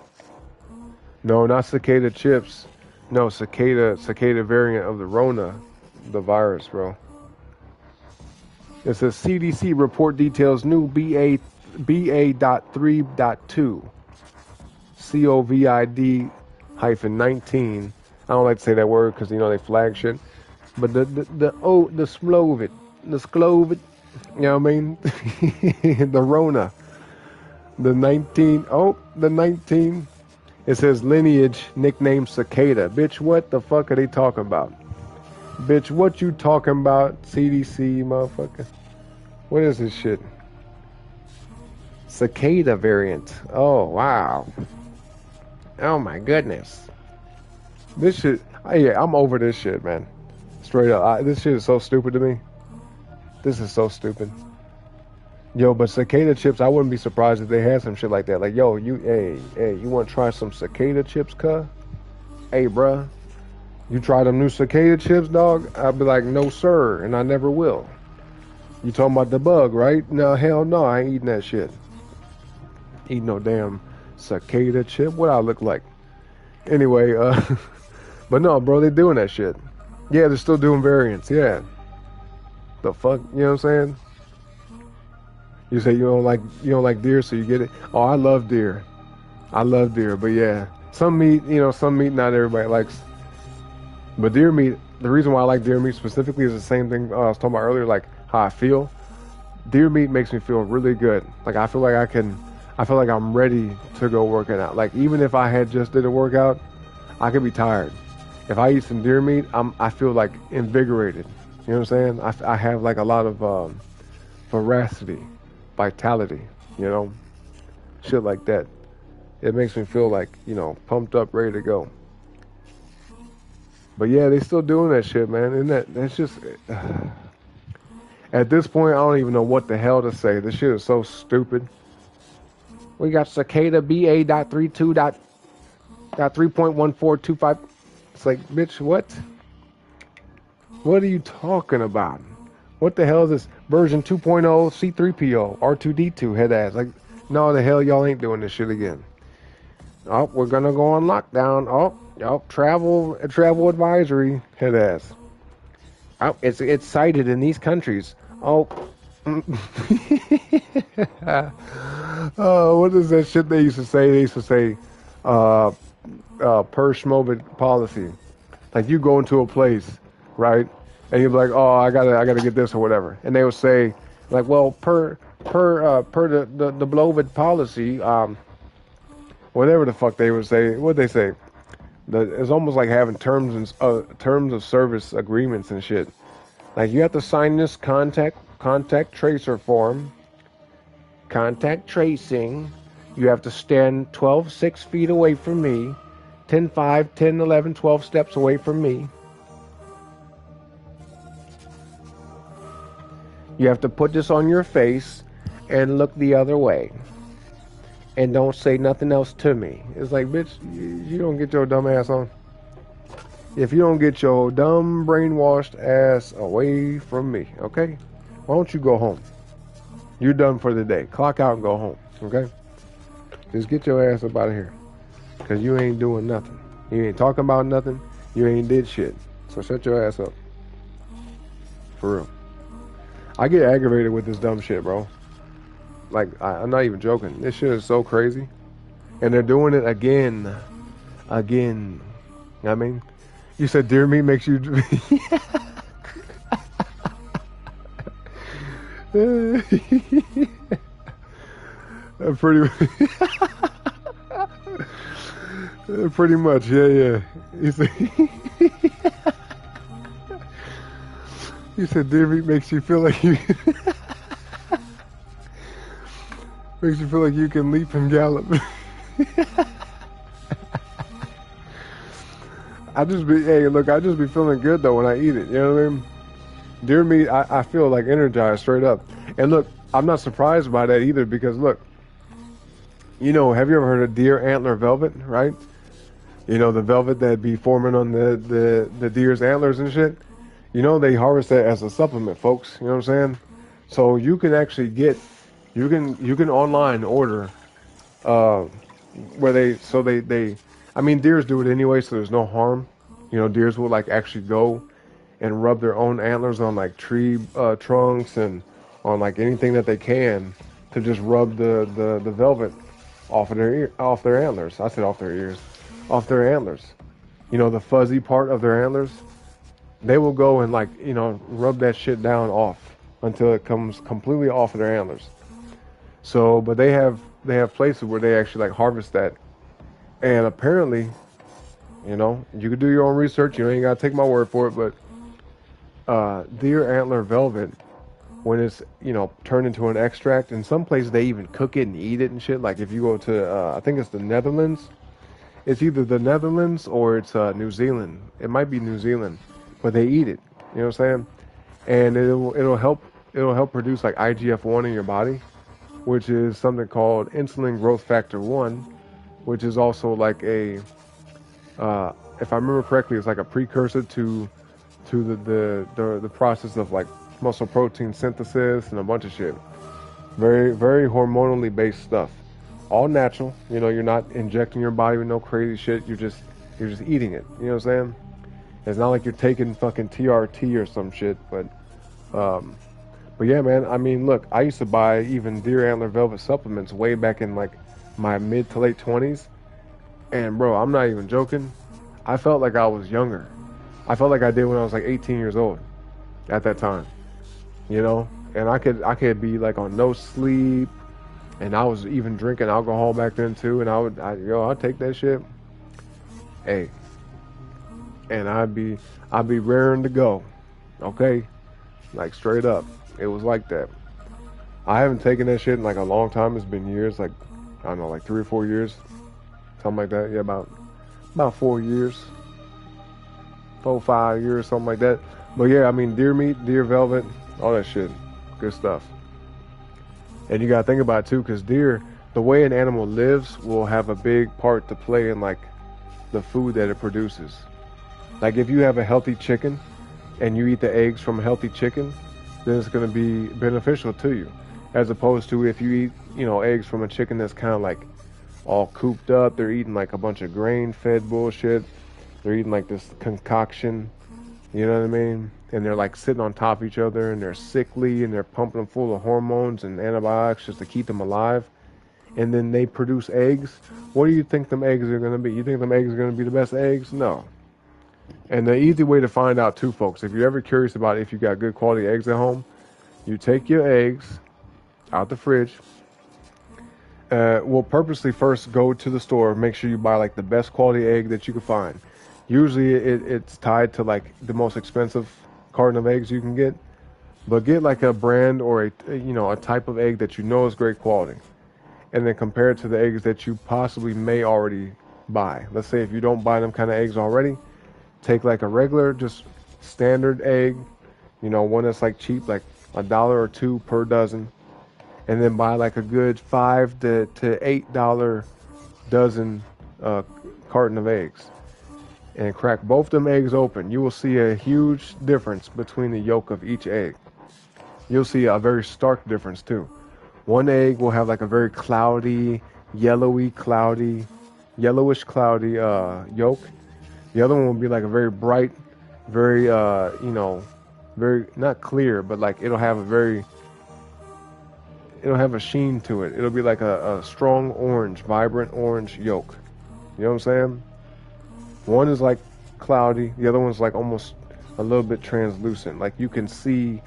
No, not cicada chips. No, cicada variant of the Rona, the virus, bro. It says CDC report details new BA.3.2 COVID-19. I don't like to say that word because you know they flag shit. But the Sklovid, you know what I mean? The Rona. The 19. It says lineage nicknamed cicada. Bitch, what the fuck are they talking about? Bitch, what you talking about, CDC, motherfucker? What is this shit? Cicada variant. Oh, wow. Oh, my goodness. This shit, yeah, I'm over this shit, man. Straight up. This shit is so stupid to me. This is so stupid. Yo, but cicada chips, I wouldn't be surprised if they had some shit like that. Like, yo, you want to try some cicada chips, cuh? Hey, bruh, you try them new cicada chips, dog? I'd be like, no, sir, and I never will. You talking about the bug, right? No, hell no, I ain't eating that shit. Eating no damn cicada chip. What I look like? Anyway, but no, bro, they doing that shit. Yeah, they're still doing variants, yeah. The fuck, you know what I'm saying? You say you don't like deer, so you get it. Oh, I love deer. But yeah, some meat not everybody likes. But deer meat, the reason why I like deer meat specifically is the same thing I was talking about earlier, like how I feel. Deer meat makes me feel really good. Like I feel like I'm ready to go working out. Like even if I had just did a workout, I could be tired. If I eat some deer meat, I feel like invigorated. You know what I'm saying? I have like a lot of veracity. Vitality, you know, shit like that. It makes me feel like, you know, pumped up, ready to go. But yeah, they still doing that shit, man. And that's just at this point, I don't even know what the hell to say. This shit is so stupid. We got cicada BA.3.1425. It's like, bitch, what? What are you talking about? What the hell is this? Version 2.0 C3PO R2D2 head ass. Like, no, the hell y'all ain't doing this shit again. Oh, we're gonna go on lockdown. Oh, travel advisory head ass. Oh, it's cited in these countries. Oh, oh, what is that shit they used to say? They used to say, per schmovid policy. Like you go into a place, right? And you'd be like, oh, I gotta get this or whatever. And they would say, like, well, per the Blovid policy, whatever the fuck they would say. What'd they say? It's almost like having terms of service agreements and shit. Like you have to sign this contact tracer form. Contact tracing. You have to stand 6 feet away from me. 10, 5, 10, 11, 12 steps away from me. You have to put this on your face and look the other way. And don't say nothing else to me. It's like, bitch, you don't get your dumb ass on. If you don't get your dumb, brainwashed ass away from me, okay? Why don't you go home? You're done for the day. Clock out and go home, okay? Just get your ass up out of here. Because you ain't doing nothing. You ain't talking about nothing. You ain't did shit. So shut your ass up. For real. I get aggravated with this dumb shit, bro. Like, I'm not even joking. This shit is so crazy. And they're doing it again. Again. You know what I mean? You said deer meat makes you... Pretty much, yeah. He said, he said deer meat makes you feel like you... makes you feel like you can leap and gallop. I just be feeling good though when I eat it, you know what I mean? Deer meat, I feel like energized straight up. And look, I'm not surprised by that either because look, you know, have you ever heard of deer antler velvet, right? You know, the velvet that be forming on the deer's antlers and shit? You know, they harvest that as a supplement, folks, you know what I'm saying? So you can actually get, you can online order, where they, I mean, deers do it anyway, so there's no harm. You know, deers will like actually go and rub their own antlers on like tree trunks and on like anything that they can to just rub the velvet off of off their antlers. I said off their ears, off their antlers. You know, the fuzzy part of their antlers. They will go and like, you know, rub that shit down off until it comes completely off of their antlers. So, but they have places where they actually like harvest that. And apparently, you know, you could do your own research. You ain't got to take my word for it. But deer antler velvet, when it's, you know, turned into an extract, in some places they even cook it and eat it and shit. Like if you go to, I think it's the Netherlands. It's either the Netherlands or it's New Zealand. It might be New Zealand, but they eat it. You know what I'm saying? And it'll help produce like IGF-1 in your body, which is something called insulin growth factor 1, which is also like a, if I remember correctly, it's like a precursor to the process of like muscle protein synthesis and a bunch of shit. Very, very hormonally based stuff. All natural. You know, you're not injecting your body with no crazy shit. You're just eating it. You know what I'm saying? It's not like you're taking fucking TRT or some shit, but yeah, man. I mean, look, I used to buy even deer antler velvet supplements way back in like my mid to late 20s, and bro, I'm not even joking. I felt like I was younger. I felt like I did when I was like 18 years old at that time, you know. And I could be like on no sleep, and I was even drinking alcohol back then too. And I'd take that shit, hey, and I'd be raring to go, okay, like straight up. It was like that. I haven't taken that shit in like a long time. It's been years, like I don't know, like 3 or 4 years, something like that. Yeah, about 4 years, 4 or 5 years, something like that. But yeah, I mean, deer meat, deer velvet, all that shit, good stuff. And you gotta think about it too, because deer, the way an animal lives will have a big part to play in like the food that it produces. Like if you have a healthy chicken and you eat the eggs from a healthy chicken, then it's going to be beneficial to you, as opposed to if you eat, you know, eggs from a chicken that's kind of like all cooped up. They're eating like a bunch of grain-fed bullshit. They're eating like this concoction, you know what I mean? And they're like sitting on top of each other, and they're sickly, and they're pumping them full of hormones and antibiotics just to keep them alive. And then they produce eggs. What do you think them eggs are going to be? You think them eggs are going to be the best eggs? No. And the easy way to find out too, folks, if you're ever curious about if you got good quality eggs at home, you take your eggs out the fridge. We'll purposely first go to the store, make sure you buy like the best quality egg that you can find. Usually it's tied to like the most expensive carton of eggs you can get, but get like a brand or a type of egg that you know is great quality, and then compare it to the eggs that you possibly may already buy. Let's say if you don't buy them kind of eggs already, take like a regular, just standard egg, you know, one that's like cheap, like $1 or $2 per dozen, and then buy like a good $5 to $8 dozen carton of eggs, and crack both them eggs open. You will see a huge difference between the yolk of each egg. You'll see a very stark difference too. One egg will have like a very cloudy, yellowish cloudy yolk. The other one will be like a very bright, very very not clear, but like it'll have a sheen to it. It'll be like a strong orange, vibrant orange yolk. You know what I'm saying? One is like cloudy, the other one's like almost a little bit translucent. Like you can see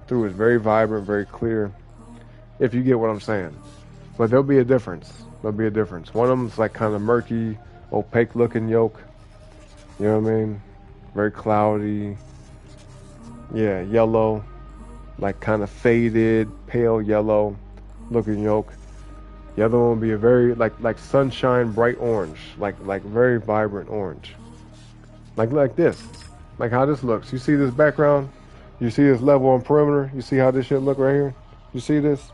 through it, very vibrant, very clear, if you get what I'm saying. But there'll be a difference. There'll be a difference. One of them's like kind of murky, opaque looking yolk. You know what I mean? Very cloudy. Yeah, yellow. Like kind of faded, pale yellow looking yolk. The other one will be a very like sunshine, bright orange, like very vibrant orange. Like this. Like how this looks. You see this background? You see this level on perimeter? You see how this shit look right here? You see this?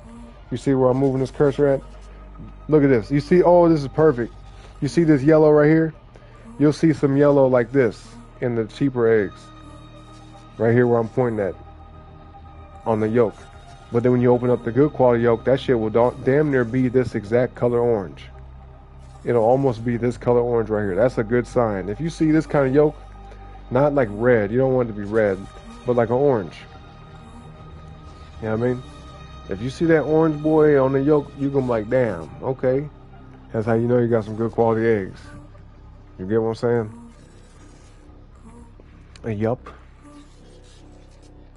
You see where I'm moving this cursor at? Look at this. You see, oh, this is perfect. You see this yellow right here? You'll see some yellow like this in the cheaper eggs. Right here where I'm pointing at on the yolk. But then when you open up the good quality yolk, that shit will damn near be this exact color orange. It'll almost be this color orange right here. That's a good sign. If you see this kind of yolk, not like red, you don't want it to be red, but like an orange. You know what I mean? If you see that orange boy on the yolk, you're gonna be like, damn, okay. That's how you know you got some good quality eggs. You get what I'm saying? Yup.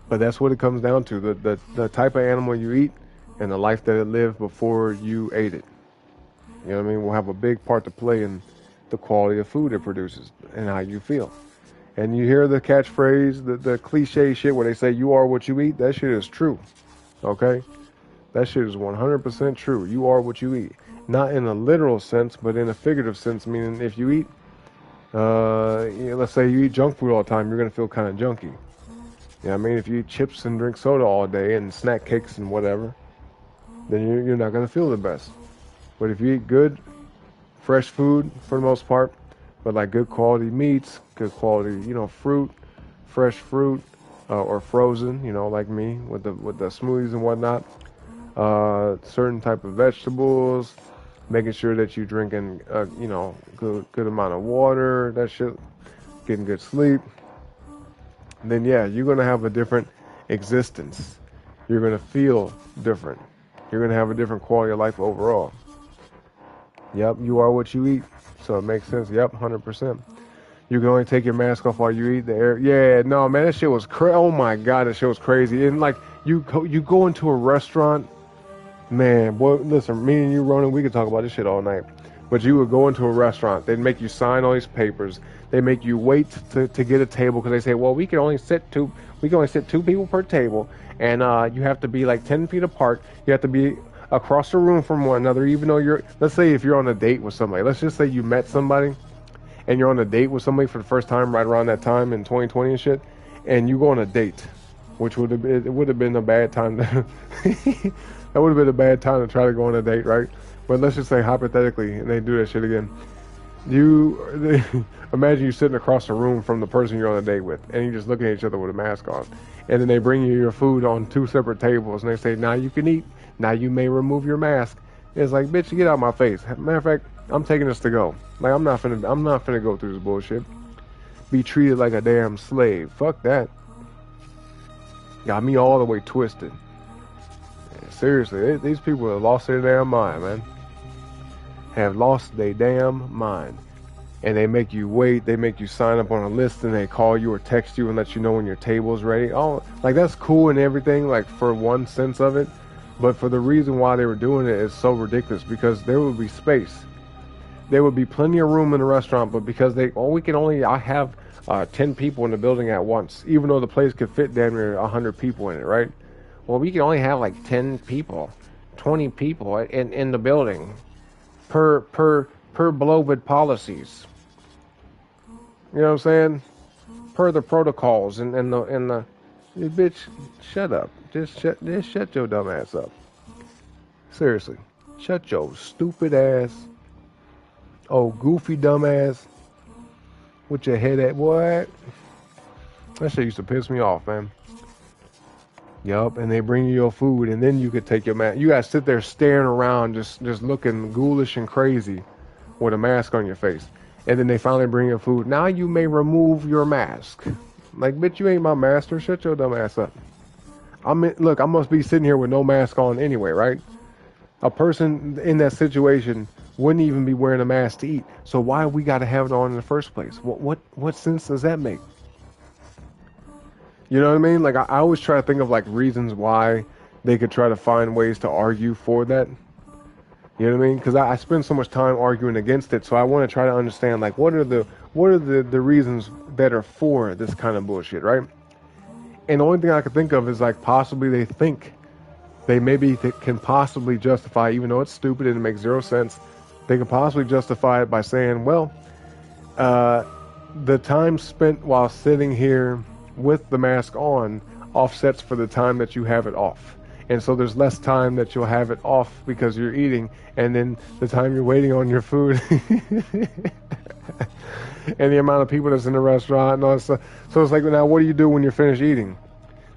But that's what it comes down to. The type of animal you eat and the life that it lived before you ate it. You know what I mean? Will have a big part to play in the quality of food it produces and how you feel. And you hear the catchphrase, the cliche shit where they say you are what you eat. That shit is true. Okay? That shit is 100% true. You are what you eat. Not in a literal sense, but in a figurative sense, meaning if you eat, let's say you eat junk food all the time, you're going to feel kind of junky. You know what I mean? If you eat chips and drink soda all day and snack cakes and whatever, then you're not going to feel the best. But if you eat good, fresh food for the most part, but like good quality meats, good quality, fruit, fresh fruit, or frozen, like me with the smoothies and whatnot, certain type of vegetables, making sure that you're drinking, good amount of water, that shit, getting good sleep, then yeah, you're going to have a different existence. You're going to feel different. You're going to have a different quality of life overall. Yep, you are what you eat. So it makes sense. Yep, 100%. You can only take your mask off while you eat the air. Yeah, no, man, that shit was crazy. Oh my God, that shit was crazy. And like, you go into a restaurant, man, boy, listen, me and you, Ronan, we could talk about this shit all night. But you would go into a restaurant, they'd make you sign all these papers. They make you wait to get a table because they say, well, we can only sit two people per table, and you have to be like 10 feet apart. You have to be across the room from one another, even though let's say if you're on a date with somebody. Let's just say you met somebody, and you're on a date with somebody for the first time right around that time in 2020 and shit, and you go on a date, which would have been a bad time to that would have been a bad time to try to go on a date, right? But let's just say hypothetically, and they do that shit again. Imagine you sitting across the room from the person you're on a date with, and you're just looking at each other with a mask on, and then they bring you your food on two separate tables, and they say, now you can eat, now you may remove your mask. It's like, bitch, get out of my face. Matter of fact, I'm taking this to go. Like, I'm not finna go through this bullshit. Be treated like a damn slave. Fuck that. Got me all the way twisted. Yeah, seriously, these people have lost their damn mind, man. Have lost their damn mind. And they make you wait, they make you sign up on a list, and they call you or text you and let you know when your table's ready. Oh, like, that's cool and everything, like, for one sense of it. But for the reason why they were doing it is so ridiculous, because there would be space. There would be plenty of room in the restaurant, but because I have 10 people in the building at once, even though the place could fit damn near 100 people in it, right? Well, we can only have like 10 people, 20 people in the building per per beloved policies. You know what I'm saying? Per the protocols and the bitch, shut up. Just shut your dumb ass up. Seriously. Shut your stupid ass, goofy dumb ass with your head at what? That shit used to piss me off, man. Yup, and they bring you your food, and then you could take your mask. You gotta sit there staring around, just looking ghoulish and crazy with a mask on your face. And then they finally bring you food. Now you may remove your mask. Like, bitch, you ain't my master. Shut your dumb ass up. Look, I must be sitting here with no mask on anyway, right? A person in that situation wouldn't even be wearing a mask to eat. So why we gotta have it on in the first place? What sense does that make? You know what I mean? Like, I always try to think of, like, reasons why they could try to find ways to argue for that. You know what I mean? Because I spend so much time arguing against it, so I want to try to understand, like, what are the reasons that are for this kind of bullshit, right? And the only thing I can think of is, like, possibly they think they can possibly justify, even though it's stupid and it makes zero sense, they can possibly justify it by saying, well, the time spent while sitting here with the mask on offsets for the time that you have it off. And so there's less time that you'll have it off because you're eating, and then the time you're waiting on your food and the amount of people that's in the restaurant and all that stuff. So it's like, now what do you do when you're finished eating?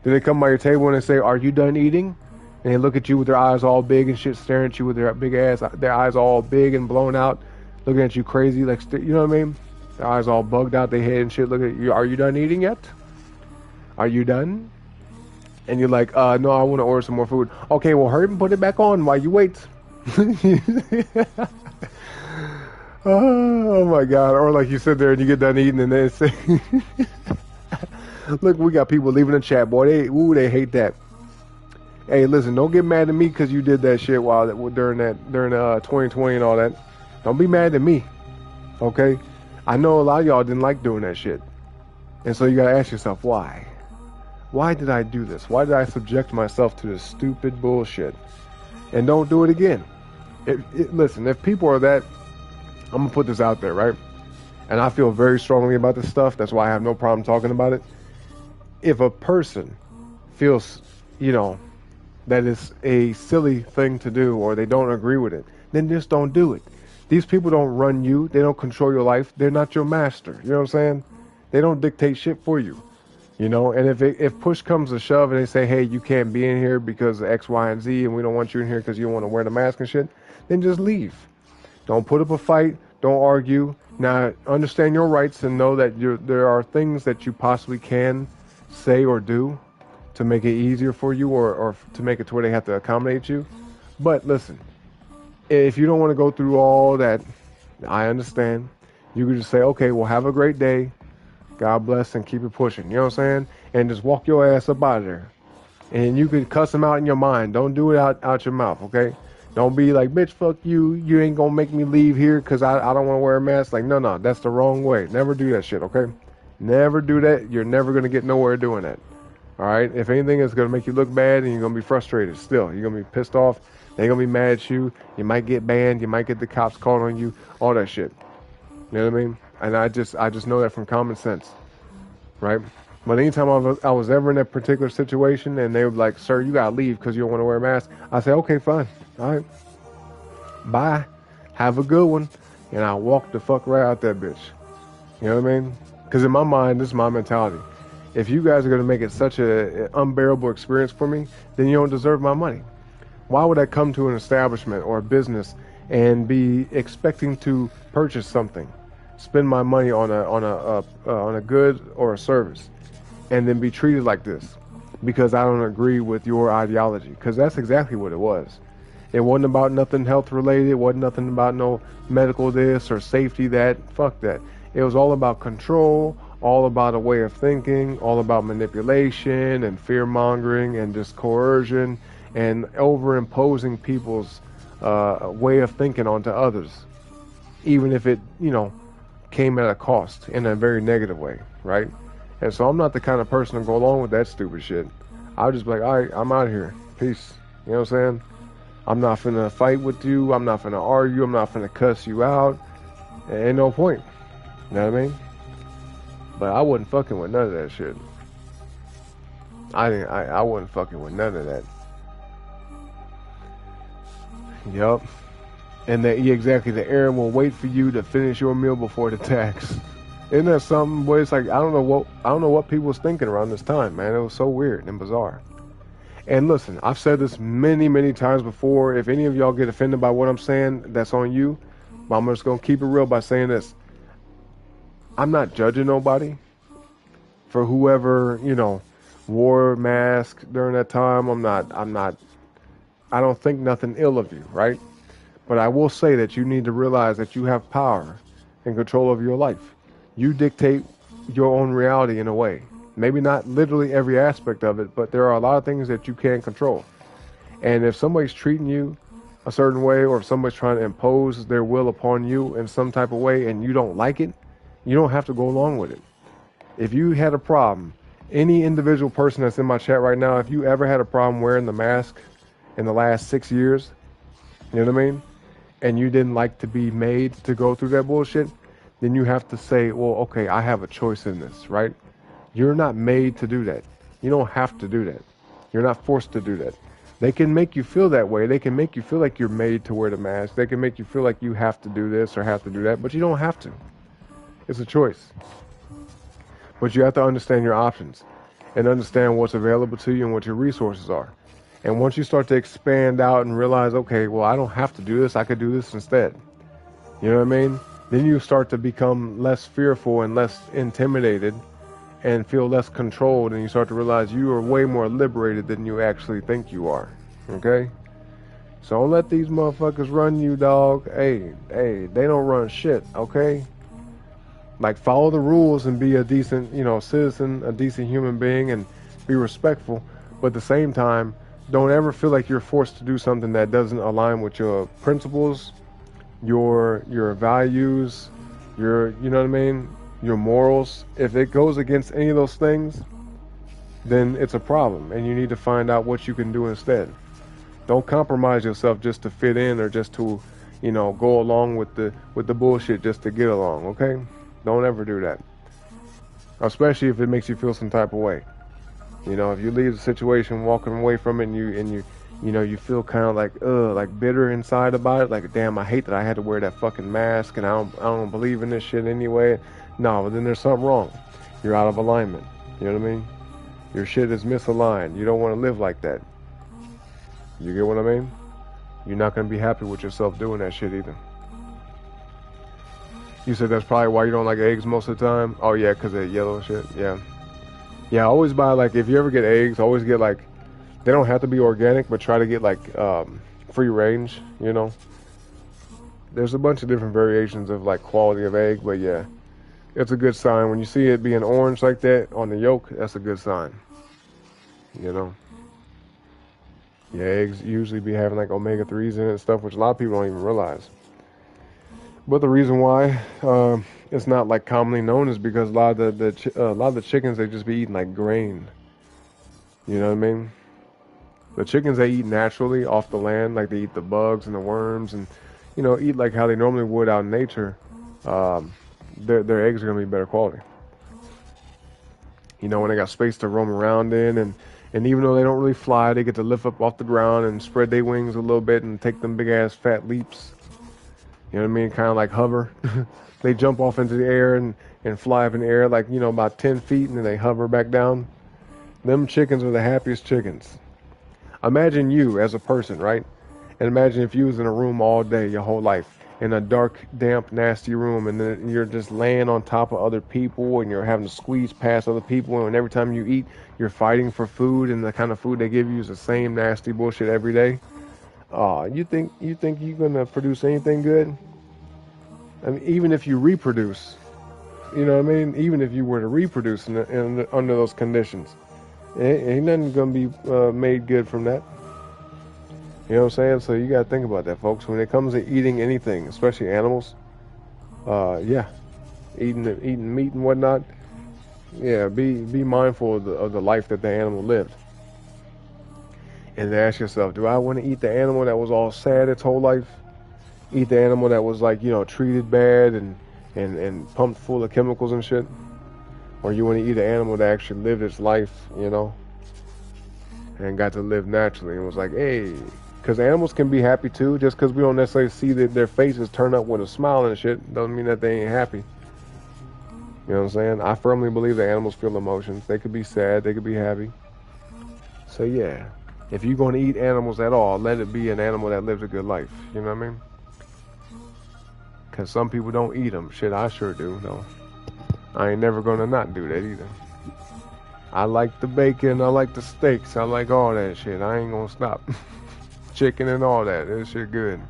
Do they come by your table and they say, are you done eating? And they look at you with their eyes all big and shit, staring at you with their big ass, their eyes all big and blown out, looking at you crazy, like, you know what I mean? Their eyes all bugged out, their head and shit, looking at you. Are you done eating yet? Are you done? And you're like, no, I want to order some more food. Okay, well, hurry up and put it back on while you wait. Oh my God. Or like you sit there and you get done eating and they say, look, we got people leaving the chat, boy. They hate that. Hey, listen, don't get mad at me because you did that shit during 2020 and all that. Don't be mad at me, okay? I know a lot of y'all didn't like doing that shit. And so you got to ask yourself, why? Why did I do this? Why did I subject myself to this stupid bullshit? And don't do it again. Listen, if people are that, I'm going to put this out there, right? And I feel very strongly about this stuff. That's why I have no problem talking about it. If a person feels, that it's a silly thing to do or they don't agree with it, then just don't do it. These people don't run you. They don't control your life. They're not your master. You know what I'm saying? They don't dictate shit for you. And if push comes to shove and they say, hey, you can't be in here because of X, Y, and Z, and we don't want you in here because you don't want to wear the mask and shit, then just leave. Don't put up a fight. Don't argue. Now, understand your rights and know that there are things that you possibly can say or do to make it easier for you or to make it to where they have to accommodate you. But listen, if you don't want to go through all that, I understand. You could just say, okay, well, have a great day. God bless and keep it pushing. You know what I'm saying? And just walk your ass up out of there. And you could cuss them out in your mind. Don't do it out your mouth, okay? Don't be like, bitch, fuck you. You ain't gonna make me leave here because I don't want to wear a mask. Like, no, that's the wrong way. Never do that shit, okay? Never do that. You're never going to get nowhere doing that. All right? If anything, it's going to make you look bad and you're going to be frustrated still. You're going to be pissed off. They're going to be mad at you. You might get banned. You might get the cops called on you. All that shit. You know what I mean? And I just know that from common sense. Right? But anytime I was ever in that particular situation and they were like, sir, you got to leave because you don't want to wear a mask, I say, okay, fine. All right. Bye. Have a good one. And I walk the fuck right out that bitch. You know what I mean? Because in my mind, this is my mentality. If you guys are going to make it such an unbearable experience for me, then you don't deserve my money. Why would I come to an establishment or a business and be expecting to purchase something, spend my money on a good or a service, and then be treated like this because I don't agree with your ideology? Because that's exactly what it was. It wasn't about nothing health related. It wasn't nothing about no medical this or safety that. Fuck that. It was all about control, all about a way of thinking, all about manipulation and fear mongering and just coercion and over imposing people's way of thinking onto others, even if it, came at a cost in a very negative way, right? And so I'm not the kind of person to go along with that stupid shit. I'll just be like, all right, I'm out of here. Peace. You know what I'm saying? I'm not finna fight with you. I'm not finna argue. I'm not finna cuss you out. Ain't no point. You know what I mean? But I wasn't fucking with none of that shit. I wasn't fucking with none of that. Yup. And that, yeah, exactly, the Aaron will wait for you to finish your meal before the tax. Isn't that something? Boy, it's like I don't know what people was thinking around this time, man. It was so weird and bizarre. And listen, I've said this many, many times before. If any of y'all get offended by what I'm saying, that's on you. But I'm just gonna keep it real by saying this. I'm not judging nobody for whoever, you know, wore a mask during that time. I don't think nothing ill of you, right? But I will say that you need to realize that you have power and control of your life. You dictate your own reality in a way. Maybe not literally every aspect of it, but there are a lot of things that you can't control. And if somebody's treating you a certain way, or if somebody's trying to impose their will upon you in some type of way and you don't like it, you don't have to go along with it. If you had a problem, any individual person that's in my chat right now, if you ever had a problem wearing the mask in the last 6 years, you know what I mean? And you didn't like to be made to go through that bullshit, then you have to say, well, okay, I have a choice in this, right? You're not made to do that. You don't have to do that. You're not forced to do that. They can make you feel that way. They can make you feel like you're made to wear the mask. They can make you feel like you have to do this or have to do that, but you don't have to. It's a choice. But you have to understand your options and understand what's available to you and what your resources are. And once you start to expand out and realize, okay, well, I don't have to do this. I could do this instead. You know what I mean? Then you start to become less fearful and less intimidated and feel less controlled. And you start to realize you are way more liberated than you actually think you are. Okay? So don't let these motherfuckers run you, dog. Hey, they don't run shit. Okay? Like, follow the rules and be a decent, you know, citizen, a decent human being, and be respectful. But at the same time, don't ever feel like you're forced to do something that doesn't align with your principles, your values, you know what I mean, your morals. If it goes against any of those things, then it's a problem, and you need to find out what you can do instead. Don't compromise yourself just to fit in or just to, you know, go along with the bullshit just to get along. Okay? Don't ever do that, especially if it makes you feel some type of way. You know, if you leave the situation walking away from it and you feel kind of like bitter inside about it, like, damn, I hate that I had to wear that fucking mask and I don't believe in this shit anyway. No, but then there's something wrong. You're out of alignment. You know what I mean? Your shit is misaligned. You don't want to live like that. You get what I mean? You're not going to be happy with yourself doing that shit either. You said that's probably why you don't like eggs most of the time? Oh yeah, because they're yellow and shit. Yeah. Yeah, always buy, like, if you ever get eggs, always get, like, they don't have to be organic, but try to get, like, free range, you know. There's a bunch of different variations of, like, quality of egg, but yeah, it's a good sign. When you see it being orange like that on the yolk, that's a good sign, you know. Yeah, eggs usually be having, like, omega-3s in it and stuff, which a lot of people don't even realize. But the reason why it's not, like, commonly known is because a lot of the chickens, they just be eating like grain. You know what I mean? The chickens, they eat naturally off the land, like they eat the bugs and the worms, and, you know, eat like how they normally would out in nature. Their eggs are gonna be better quality. You know, when they got space to roam around in, and even though they don't really fly, they get to lift up off the ground and spread their wings a little bit and take them big ass fat leaps. You know what I mean? Kind of like hover. They jump off into the air and fly up in the air like, you know, about 10 feet, and then they hover back down. Them chickens are the happiest chickens. Imagine you as a person, right? And imagine if you was in a room all day, your whole life, in a dark, damp, nasty room, and then you're just laying on top of other people, and you're having to squeeze past other people, and every time you eat, you're fighting for food, and the kind of food they give you is the same nasty bullshit every day. You think you're gonna produce anything good? I mean, even if you reproduce, you know what I mean? Even if you were to reproduce under those conditions, ain't nothing gonna be made good from that. You know what I'm saying? So you gotta think about that, folks. When it comes to eating anything, especially animals, yeah, eating meat and whatnot, yeah, be mindful of the life that the animal lived. and then ask yourself, do I want to eat the animal that was all sad its whole life? Eat the animal that was like, you know, treated bad and pumped full of chemicals and shit? Or you want to eat an animal that actually lived its life, you know, and got to live naturally and was like, hey, because animals can be happy too. Just because we don't necessarily see that their faces turn up with a smile and shit doesn't mean that they ain't happy. You know what I'm saying? I firmly believe that animals feel emotions. They could be sad, they could be happy. So yeah, if you're going to eat animals at all, let it be an animal that lives a good life. You know what I mean? Because some people don't eat them. Shit, I sure do, though. I ain't never going to not do that either. I like the bacon, I like the steaks, I like all that shit. I ain't going to stop. Chicken and all that. That shit good.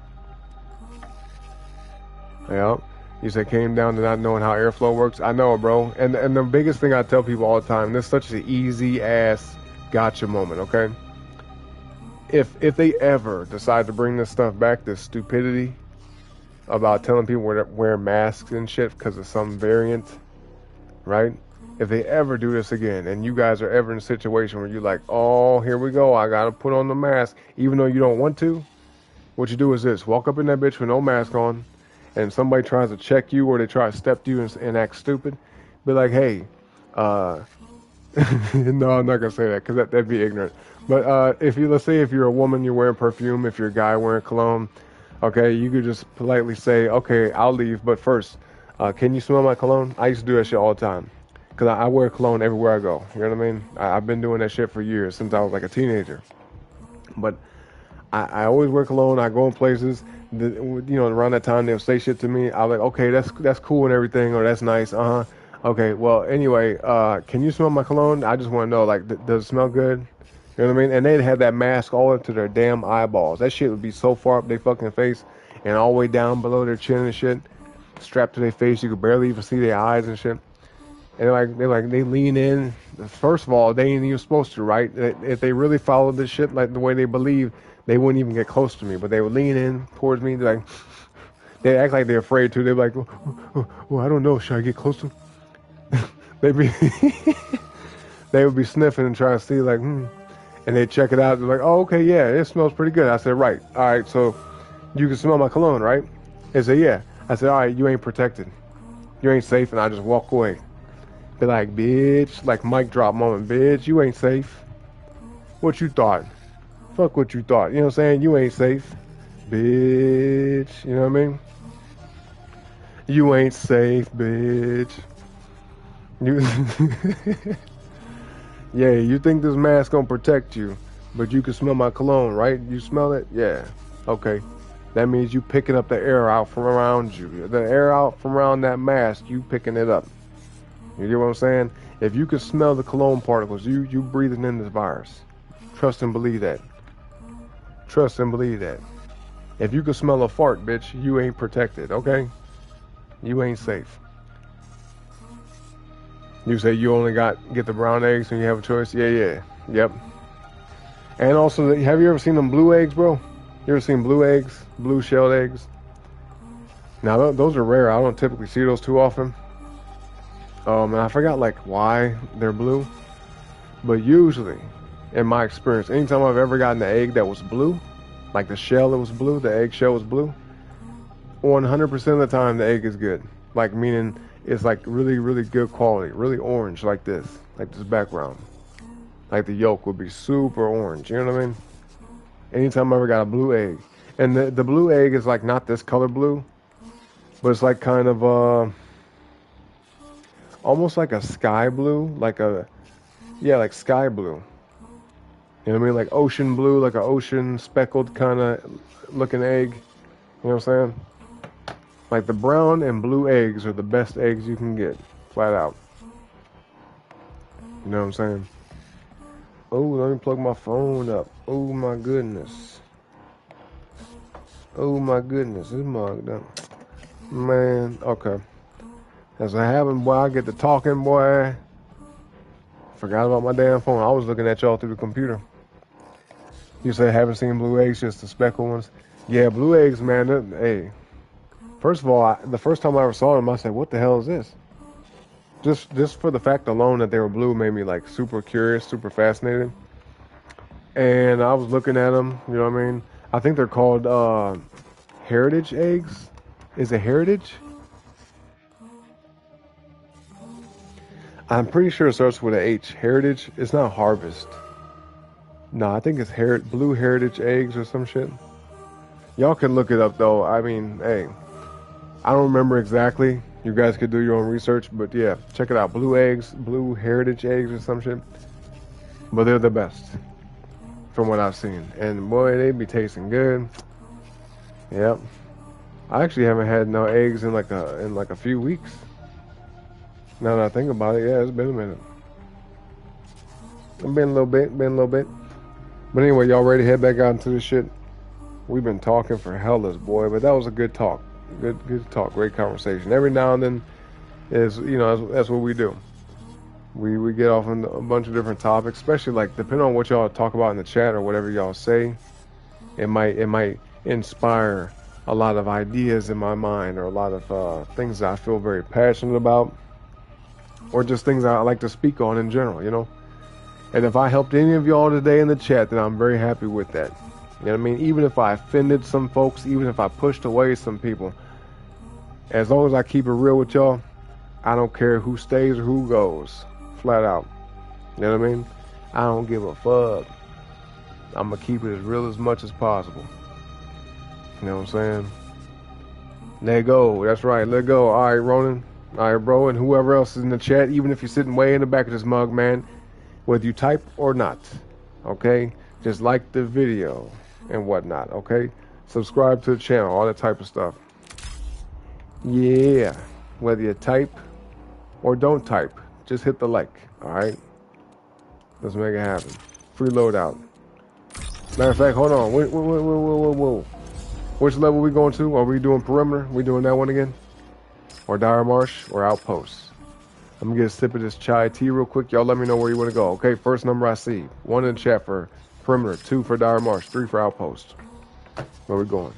Yeah. You said came down to not knowing how airflow works. I know, bro. And the biggest thing I tell people all the time, this is such an easy ass gotcha moment, okay? If they ever decide to bring this stuff back, this stupidity about telling people to wear masks and shit because of some variant, right? If they ever do this again, and you guys are ever in a situation where you're like, oh, here we go, I gotta put on the mask, even though you don't want to, what you do is this: walk up in that bitch with no mask on, and somebody tries to check you or they try to step to you and act stupid, be like, hey, no, I'm not gonna say that because that'd be ignorant. But if you, let's say if you're a woman, you're wearing perfume, if you're a guy wearing cologne, okay, you could just politely say, okay, I'll leave, but first, can you smell my cologne? I used to do that shit all the time because I wear cologne everywhere I go. You know what I mean? I've been doing that shit for years, since I was like a teenager. But I always wear cologne. I go in places, you know, around that time they'll say shit to me. I'm like, okay, that's cool and everything, or that's nice. Okay, well, anyway, can you smell my cologne? I just want to know, like, does it smell good? You know what I mean? And they'd have that mask all up to their damn eyeballs. That shit would be so far up their fucking face and all the way down below their chin and shit, strapped to their face. You could barely even see their eyes and shit. And they lean in. First of all, they ain't even supposed to, right? If they really followed this shit like the way they believe, they wouldn't even get close to me. But they would lean in towards me, like they act like they're afraid to. They'd be like, oh, I don't know, should I get close to them? They would be sniffing and trying to see, like, and they check it out. They're like, oh, okay, yeah, it smells pretty good. I said, right, all right, so you can smell my cologne, right? They said, yeah. I said, all right, you ain't protected, you ain't safe, and I just walk away. Be like, bitch, like mic drop moment, bitch, you ain't safe. What you thought? Fuck what you thought. You know what I'm saying? You ain't safe, bitch. You know what I mean? You ain't safe, bitch. You, yeah, you think this mask gonna protect you, but you can smell my cologne, right? You smell it? Yeah. Okay. That means you picking up the air out from around you. The air out from around that mask, you picking it up. You get what I'm saying? If you can smell the cologne particles, you breathing in this virus. Trust and believe that. Trust and believe that. If you can smell a fart, bitch, you ain't protected, okay? You ain't safe. You say you only get the brown eggs when you have a choice? Yeah. Yep. And also, have you ever seen them blue eggs, bro? You ever seen blue eggs? Blue shelled eggs? Now, those are rare. I don't typically see those too often. And I forgot like why they're blue, but usually, in my experience, anytime I've ever gotten an egg that was blue, like the shell that was blue, the egg shell was blue, 100% of the time the egg is good. Like meaning it's like really, really good quality, really orange like this background. Like the yolk would be super orange, you know what I mean? Anytime I ever got a blue egg. And the blue egg is like not this color blue, but it's like kind of almost like a sky blue, like sky blue. You know what I mean? Like ocean blue, like an ocean speckled kind of looking egg. You know what I'm saying? Like the brown and blue eggs are the best eggs you can get, flat out. You know what I'm saying? Oh, let me plug my phone up. Oh my goodness. Oh my goodness, it's mugged up. Man, okay. As I haven't, boy, I get to talking, boy. Forgot about my damn phone. I was looking at y'all through the computer. You say haven't seen blue eggs, just the speckled ones. Yeah, blue eggs, man. Hey, first of all, the first time I ever saw them, I said, "What the hell is this?" Just for the fact alone that they were blue made me like super curious, super fascinated. and I was looking at them. You know what I mean? I think they're called heritage eggs. Is it heritage? I'm pretty sure it starts with a H. Heritage. It's not harvest. No, I think it's blue heritage eggs or some shit. Y'all can look it up though. I mean, hey, I don't remember exactly. You guys could do your own research, but yeah, check it out. Blue heritage eggs or some shit. But they're the best from what I've seen. And boy, they be tasting good. Yep. I actually haven't had no eggs in like a few weeks. Now that I think about it, yeah, it's been a minute. It's been a little bit. But anyway, y'all ready to head back out into this shit? We've been talking for hellas, boy, but that was a good talk. Good talk, great conversation. Every now and then is, you know, that's what we do. We get off on a bunch of different topics, especially like depending on what y'all talk about in the chat or whatever y'all say, it might inspire a lot of ideas in my mind or a lot of things that I feel very passionate about, or just things I like to speak on in general, you know. And if I helped any of y'all today in the chat, then I'm very happy with that. You know what I mean? Even if I offended some folks, even if I pushed away some people, as long as I keep it real with y'all, I don't care who stays or who goes. Flat out. You know what I mean? I don't give a fuck. I'm going to keep it as real as much as possible. You know what I'm saying? Let go. That's right. Let go. All right, Ronan. All right, bro. And whoever else is in the chat, even if you're sitting way in the back of this mug, man, whether you type or not, okay? Just like the video and whatnot, okay? Subscribe to the channel, all that type of stuff. Yeah. Whether you type or don't type, just hit the like, all right? Let's make it happen. Free loadout. Matter of fact, hold on. Whoa. Which level we going to? Are we doing perimeter? We doing that one again? Or Dire Marsh or Outpost? I'm gonna get a sip of this chai tea real quick. Y'all let me know where you want to go. Okay, first number I see. 1 in the chat for perimeter, 2 for Dire Marsh, 3 for Outpost. Where we going?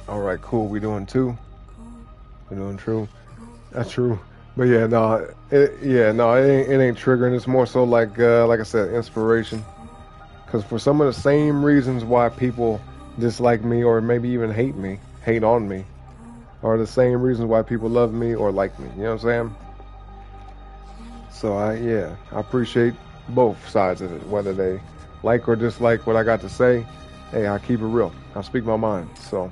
All right, cool. We doing two. We doing true. That's true. But yeah, no, it ain't triggering. It's more so like I said, inspiration. Because for some of the same reasons why people dislike me or maybe even hate on me, are the same reasons why people love me or like me. You know what I'm saying? So I appreciate both sides of it, whether they like or dislike what I got to say. Hey, I keep it real. I speak my mind. So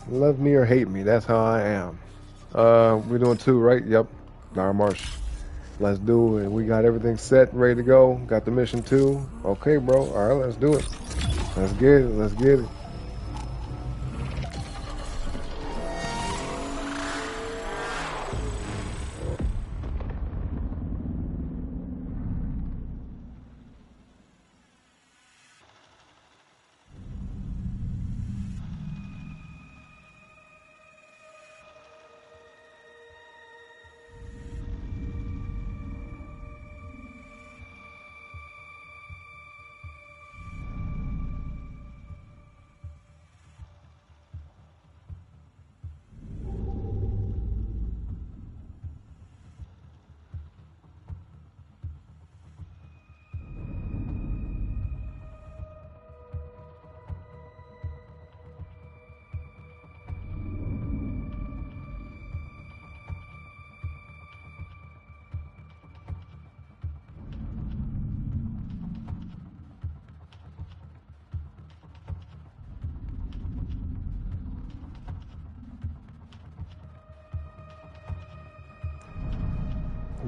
love me or hate me, that's how I am. We're doing two, right? Yep. Dara Marsh. Let's do it. We got everything set, ready to go. Got the mission too. Okay, bro. All right, let's do it. Let's get it. Let's get it.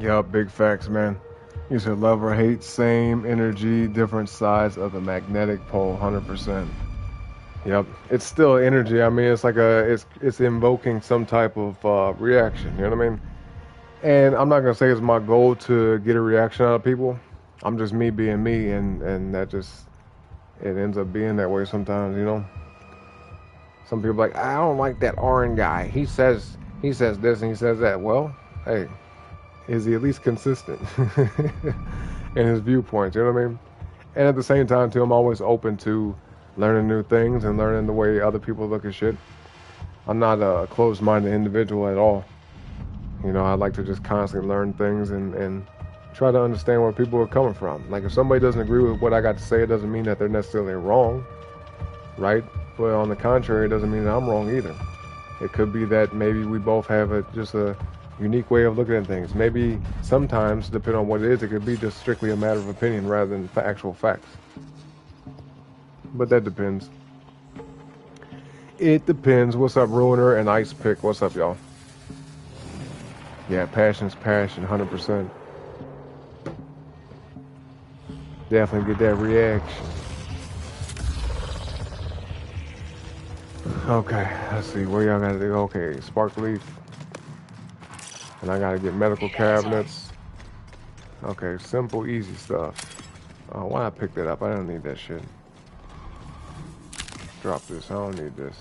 Yup, big facts, man. You said love or hate, same energy, different sides of the magnetic pole, 100%. Yep, it's still energy. I mean, it's like it's invoking some type of reaction. You know what I mean? And I'm not gonna say it's my goal to get a reaction out of people. I'm just me being me, and that just it ends up being that way sometimes. You know, some people are like, I don't like that Orin guy. He says this and he says that. Well, hey. Is he at least consistent in his viewpoints? You know what I mean? And at the same time, too, I'm always open to learning new things and learning the way other people look at shit. I'm not a closed-minded individual at all. You know, I like to just constantly learn things and try to understand where people are coming from. Like, if somebody doesn't agree with what I got to say, it doesn't mean that they're necessarily wrong, right? But on the contrary, it doesn't mean that I'm wrong either. It could be that maybe we both have just a unique way of looking at things. Maybe sometimes, depending on what it is, it could be just strictly a matter of opinion rather than actual facts. But that depends. It depends. What's up, Ruiner and Ice Pick? What's up, y'all? Yeah, passion's passion, 100%. Definitely get that reaction. Okay, let's see. Where y'all gotta do? Okay, Spark Leaf. And I gotta get medical cabinets. Okay, simple, easy stuff. Oh, why I picked that up? I don't need that shit. Drop this. I don't need this.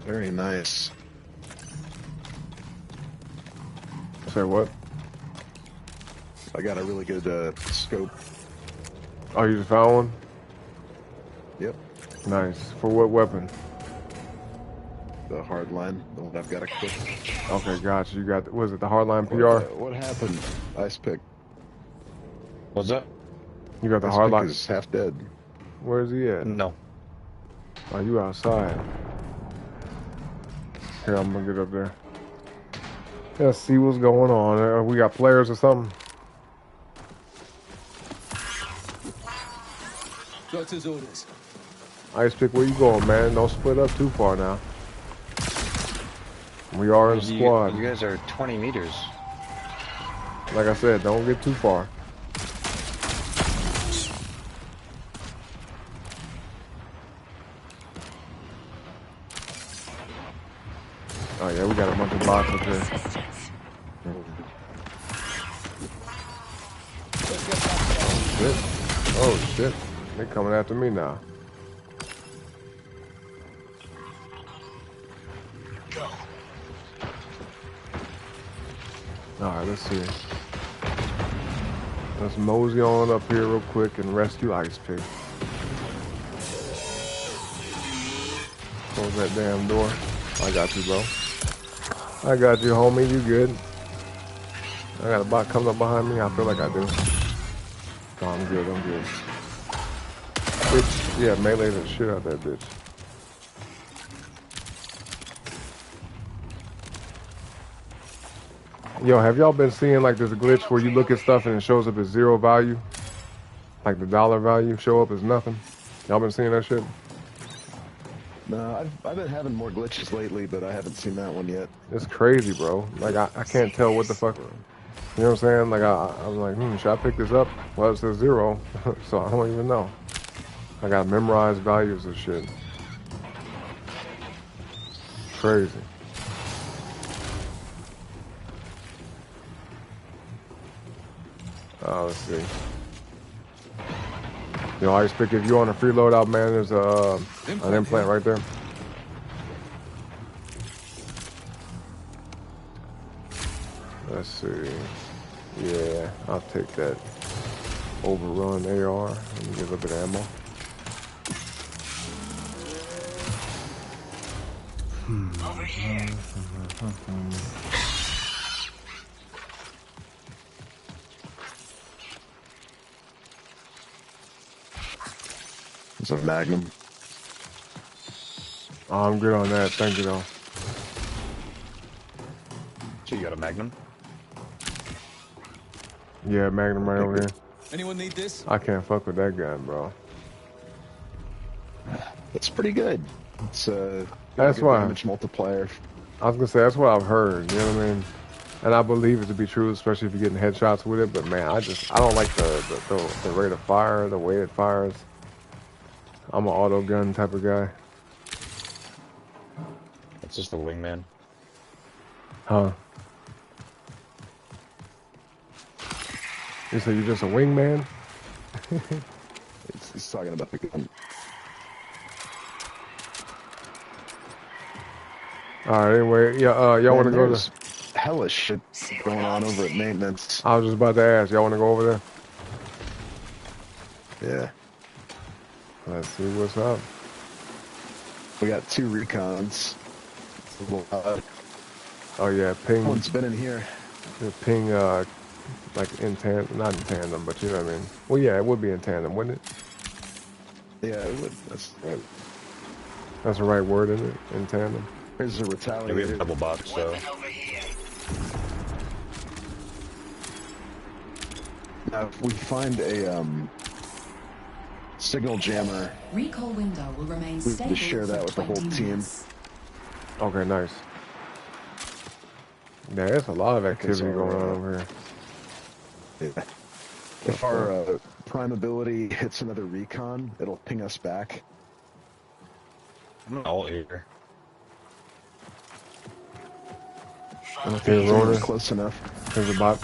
Very nice. Say what? I got a really good scope. Oh, you just found one? Yep. Nice. For what weapon? The hardline, the one I've got equipped. Okay, gotcha. You got, was it the hardline PR? What happened? Ice pick. What's that? You got the Ice hardline? pick is half dead. Where's he at? No. Oh, you outside. Here, I'm gonna get up there. Let's see what's going on. We got players or something? Doctor's orders. Ice pick, where you going, man? Don't split up too far now. We are in a squad. You guys are 20 meters. Like I said, don't get too far. Oh yeah, we got a bunch of bots up here. Oh shit. Oh shit. They coming after me now. Alright, let's see. Let's mosey on up here real quick and rescue Ice Pick. Close that damn door. I got you, bro. I got you, homie. You good? I got a bot coming up behind me. I feel like I do. Oh, I'm good. I'm good. Bitch. Yeah, melee the shit out that bitch. Yo, have y'all been seeing like this glitch where you look at stuff and it shows up as zero value? Like the dollar value show up as nothing? Y'all been seeing that shit? No, I've been having more glitches lately, but I haven't seen that one yet. It's crazy, bro. Like, I can't tell what the fuck. You know what I'm saying? Like, I'm like, should I pick this up? Well, it says zero, so I don't even know. I got memorized values and shit. Crazy. Let's see. Yo, Ice Pick, if you're on a free loadout, man, there's an implant right there. Let's see. Yeah, I'll take that overrun AR. Let me get a little bit of ammo. Over here. It's a Magnum. Oh, I'm good on that. Thank you, though. So you got a Magnum? Yeah, Magnum right over here. Anyone need this? I can't fuck with that gun, bro. It's pretty good. It's that's why damage multiplier. I was gonna say that's what I've heard. You know what I mean? And I believe it to be true, especially if you're getting headshots with it. But man, I don't like the rate of fire, the way it fires. I'm an auto gun type of guy. It's just the wingman. Huh? You say you're just a wingman? He's talking about the gun. All right. Anyway, yeah. Y'all want to go to? Hella shit going on over at maintenance. I was just about to ask. Y'all want to go over there? Yeah. Let's see what's up. We got 2 recons. Oh yeah, ping. One's been in here. Ping, like in tandem, not in tandem, but you know what I mean. Well, yeah, it would be in tandem, wouldn't it? Yeah, it would. That's the right word, isn't it? In tandem. Here's a retaliator. Yeah, we have double bots, so. Now, if we find a signal jammer, Recall window will remain we stable just share that for with the whole 20 team. minutes. Okay, nice. Yeah, there's a lot of activity going on over here. Yeah. If our Prime ability hits another recon, it'll ping us back. I'm all here. Okay, We're Rotor. close enough. There's a bot.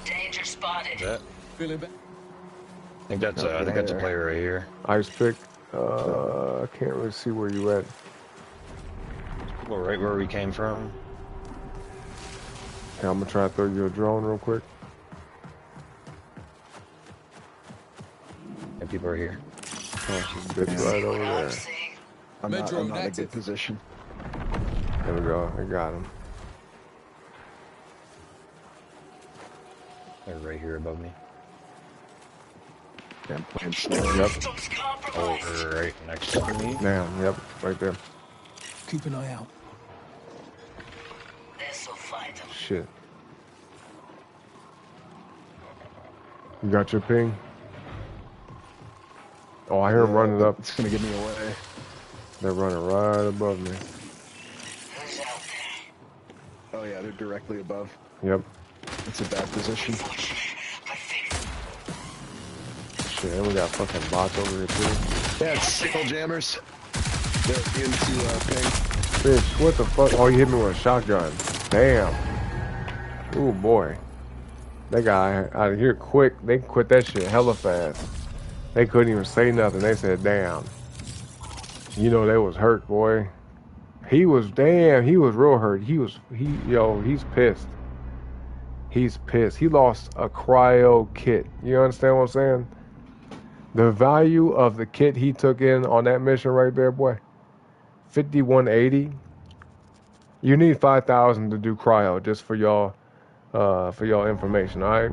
Danger spotted. That? Feeling better? I think that's a player right here. Ice pick. I can't really see where you at. Well, right where we came from. Okay, I'm gonna try to throw you a drone real quick. And people are here. Oh, she's bitch right over there. I'm not in a good position. There we go. I got him. They're right here above me. Yeah, I'm playing slow. Yep. Oh, right next to me. Damn, yep, right there. Keep an eye out. This'll find them. Shit. You got your ping? Oh, I hear him running up. It's gonna give me away. They're running right above me. Who's out there? Oh yeah, they're directly above. Yep. It's a bad position. Shit, and we got fucking bots over here too. Yeah, it's sickle jammers. They're into ping. Bitch, what the fuck? Oh, you hit me with a shotgun. Damn. Ooh, boy. That guy out of here quick. They quit that shit hella fast. They couldn't even say nothing. They said, damn. You know, they was hurt, boy. He was real hurt. He's pissed. He's pissed. He lost a cryo kit. You understand what I'm saying? The value of the kit he took in on that mission right there, boy. 5180. You need 5,000 to do cryo, just for y'all information, all right?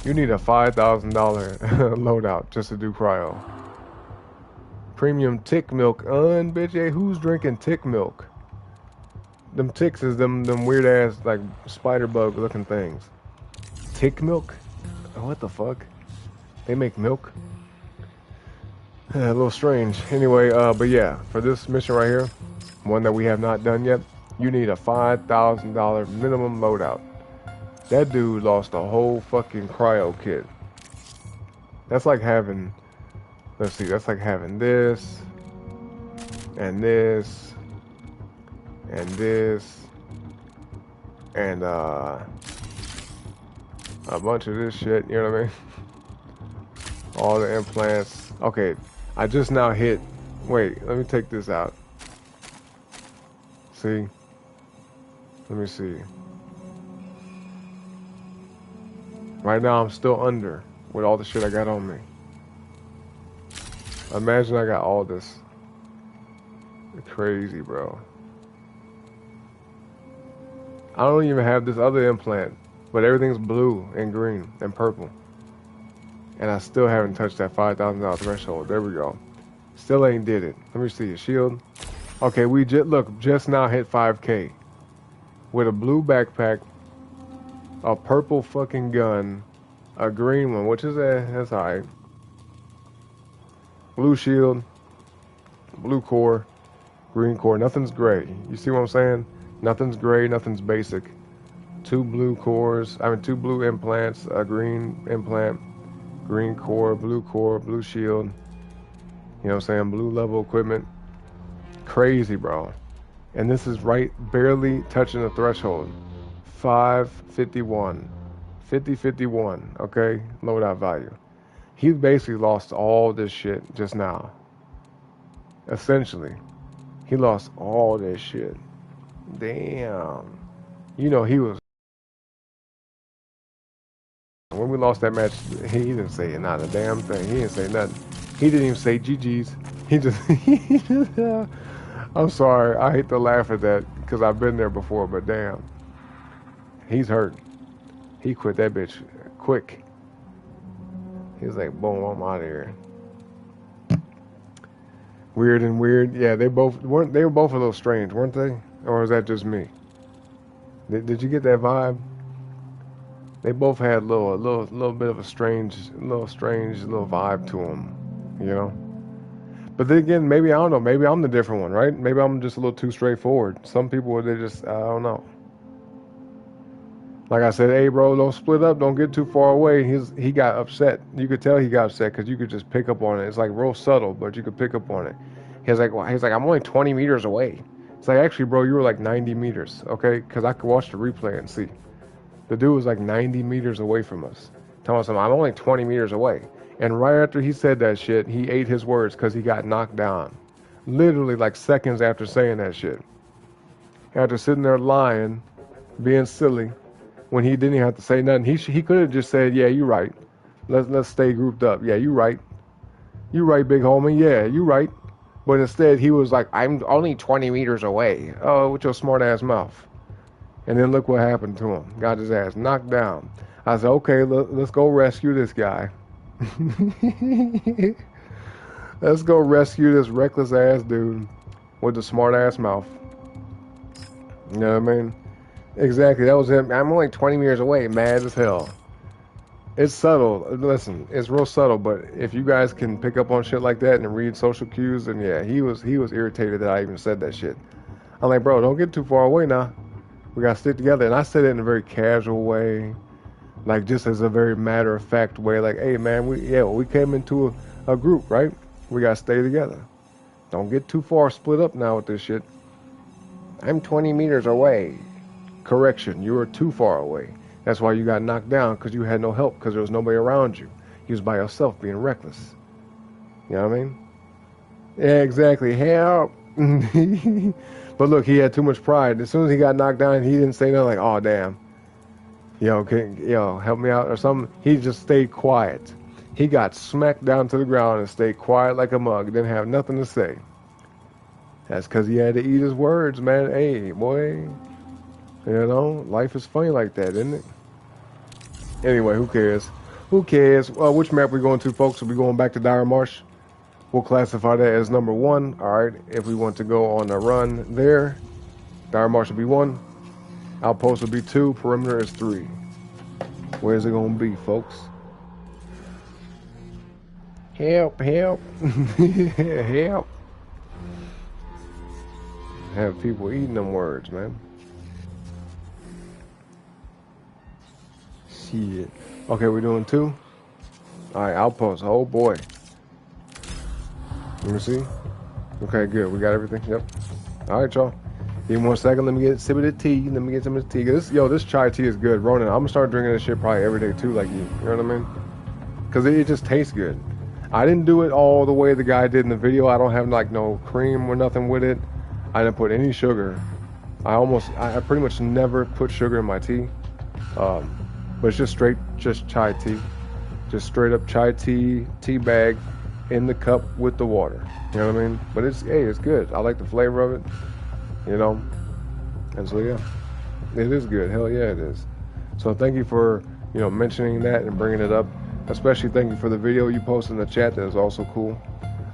You need a $5,000 loadout just to do cryo. Premium tick milk, bitch. Hey, who's drinking tick milk? Them ticks is them weird ass like spider bug looking things. Tick milk? What the fuck? They make milk? A little strange. Anyway, but yeah, for this mission right here, one that we have not done yet, you need a $5,000 minimum loadout. That dude lost a whole fucking cryo kit. That's like having, let's see, that's like having this, and this, and this, and a bunch of this shit, you know what I mean? All the implants. Okay, I just now hit, wait, let me take this out. See? Let me see. Right now I'm still under with all the shit I got on me. Imagine I got all this. Crazy, bro. I don't even have this other implant, but everything's blue and green and purple. And I still haven't touched that $5,000 threshold. There we go. Still ain't did it. Let me see a shield. Okay, we just now hit 5K with a blue backpack, a purple fucking gun, a green one, which is that's alright. Blue shield, blue core, green core. Nothing's gray. You see what I'm saying? Nothing's gray. Nothing's basic. 2 blue cores. 2 blue implants, a green implant, green core, blue shield. You know what I'm saying? Blue level equipment. Crazy, bro. And this is barely touching the threshold. 551. 5051, okay? Loadout value. He basically lost all this shit just now. Essentially. He lost all this shit. Damn. You know he was... When we lost that match, he didn't say not a damn thing. He didn't say nothing. He didn't even say GG's. He just... I'm sorry. I hate to laugh at that because I've been there before, but damn. He's hurt. He quit that bitch quick. He was like, boom, I'm out of here. Weird and weird. Yeah, they were both a little strange, weren't they? Or was that just me? Did you get that vibe? They both had a little bit of a strange little vibe to them, you know? But then again, maybe, I don't know, maybe I'm the different one, right? Maybe I'm just a little too straightforward. Some people, they just, I don't know. Like I said, hey bro, don't split up, don't get too far away. He got upset. You could tell he got upset because you could just pick up on it. It's like real subtle, but you could pick up on it. He's like, I'm only 20 meters away. It's like, actually, bro, you were like 90 meters, okay? Because I could watch the replay and see. The dude was like 90 meters away from us. Telling us, I'm only 20 meters away. And right after he said that shit, he ate his words because he got knocked down. Literally like seconds after saying that shit. After sitting there lying, being silly, when he didn't even have to say nothing. He could have just said, yeah, you right. Let's stay grouped up. Yeah, you right. You right, big homie. Yeah, you right. But instead, he was like, I'm only 20 meters away. Oh, with your smart ass mouth. And then look what happened to him. Got his ass knocked down. I said, okay, let's go rescue this guy. Let's go rescue this reckless ass dude with the smart ass mouth. You know what I mean? Exactly, that was him. I'm only 20 meters away, mad as hell. It's subtle. Listen, it's real subtle, but if you guys can pick up on shit like that and read social cues, then yeah, he was irritated that I even said that shit. I'm like, bro, don't get too far away now. We gotta stick together. And I said it in a very casual way, like just as a very matter of fact way, like, hey man, we came into a group, right? We gotta stay together. Don't get too far split up now with this shit. I'm 20 meters away. Correction, you were too far away. That's why you got knocked down, because you had no help, because there was nobody around you. You was by yourself being reckless. You know what I mean? Yeah, exactly. Help. But look, he had too much pride. As soon as he got knocked down, he didn't say nothing like, oh damn. Help me out or something. He just stayed quiet. He got smacked down to the ground and stayed quiet like a mug. Didn't have nothing to say. That's because he had to eat his words, man. Hey, boy. You know, life is funny like that, isn't it? Anyway, who cares? Who cares? Which map we going to, folks? Are we going back to Dire Marsh? We'll classify that as number 1. All right. If we want to go on a run there, Dire Marsh will be 1. Outpost will be 2. Perimeter is 3. Where's it going to be, folks? Help, help. Help. Have people eating them words, man. Shit. Okay, we're doing 2. All right, outpost. Oh boy. Let me see. Okay, good. We got everything. Yep. All right, y'all. Give me 1 second. Let me get a sip of the tea. Let me get some of the tea. This chai tea is good. Ronan, I'm gonna start drinking this shit probably every day too, like you. You know what I mean? Because it just tastes good. I didn't do it all the way the guy did in the video. I don't have like no cream or nothing with it. I didn't put any sugar. I pretty much never put sugar in my tea. But it's just chai tea. Just straight up chai tea bag in the cup with the water. You know what I mean? But it's good. I like the flavor of it. You know? And so yeah. It is good. Hell yeah, it is. So thank you for, mentioning that and bringing it up. Especially thank you for the video you posted in the chat. That is also cool.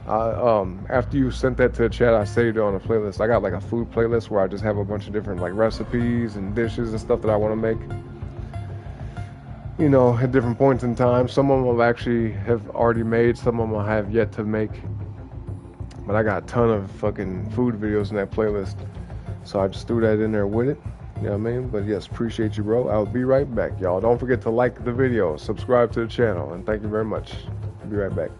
After you sent that to the chat, I saved it on a playlist. I got like a food playlist where I just have a bunch of different like recipes and dishes and stuff that I want to make. At different points in time. Some of them have already made. Some of them I have yet to make. But I got a ton of fucking food videos in that playlist. So I just threw that in there with it. You know what I mean? But yes, appreciate you, bro. I'll be right back, y'all. Don't forget to like the video, subscribe to the channel, and thank you very much. I'll be right back.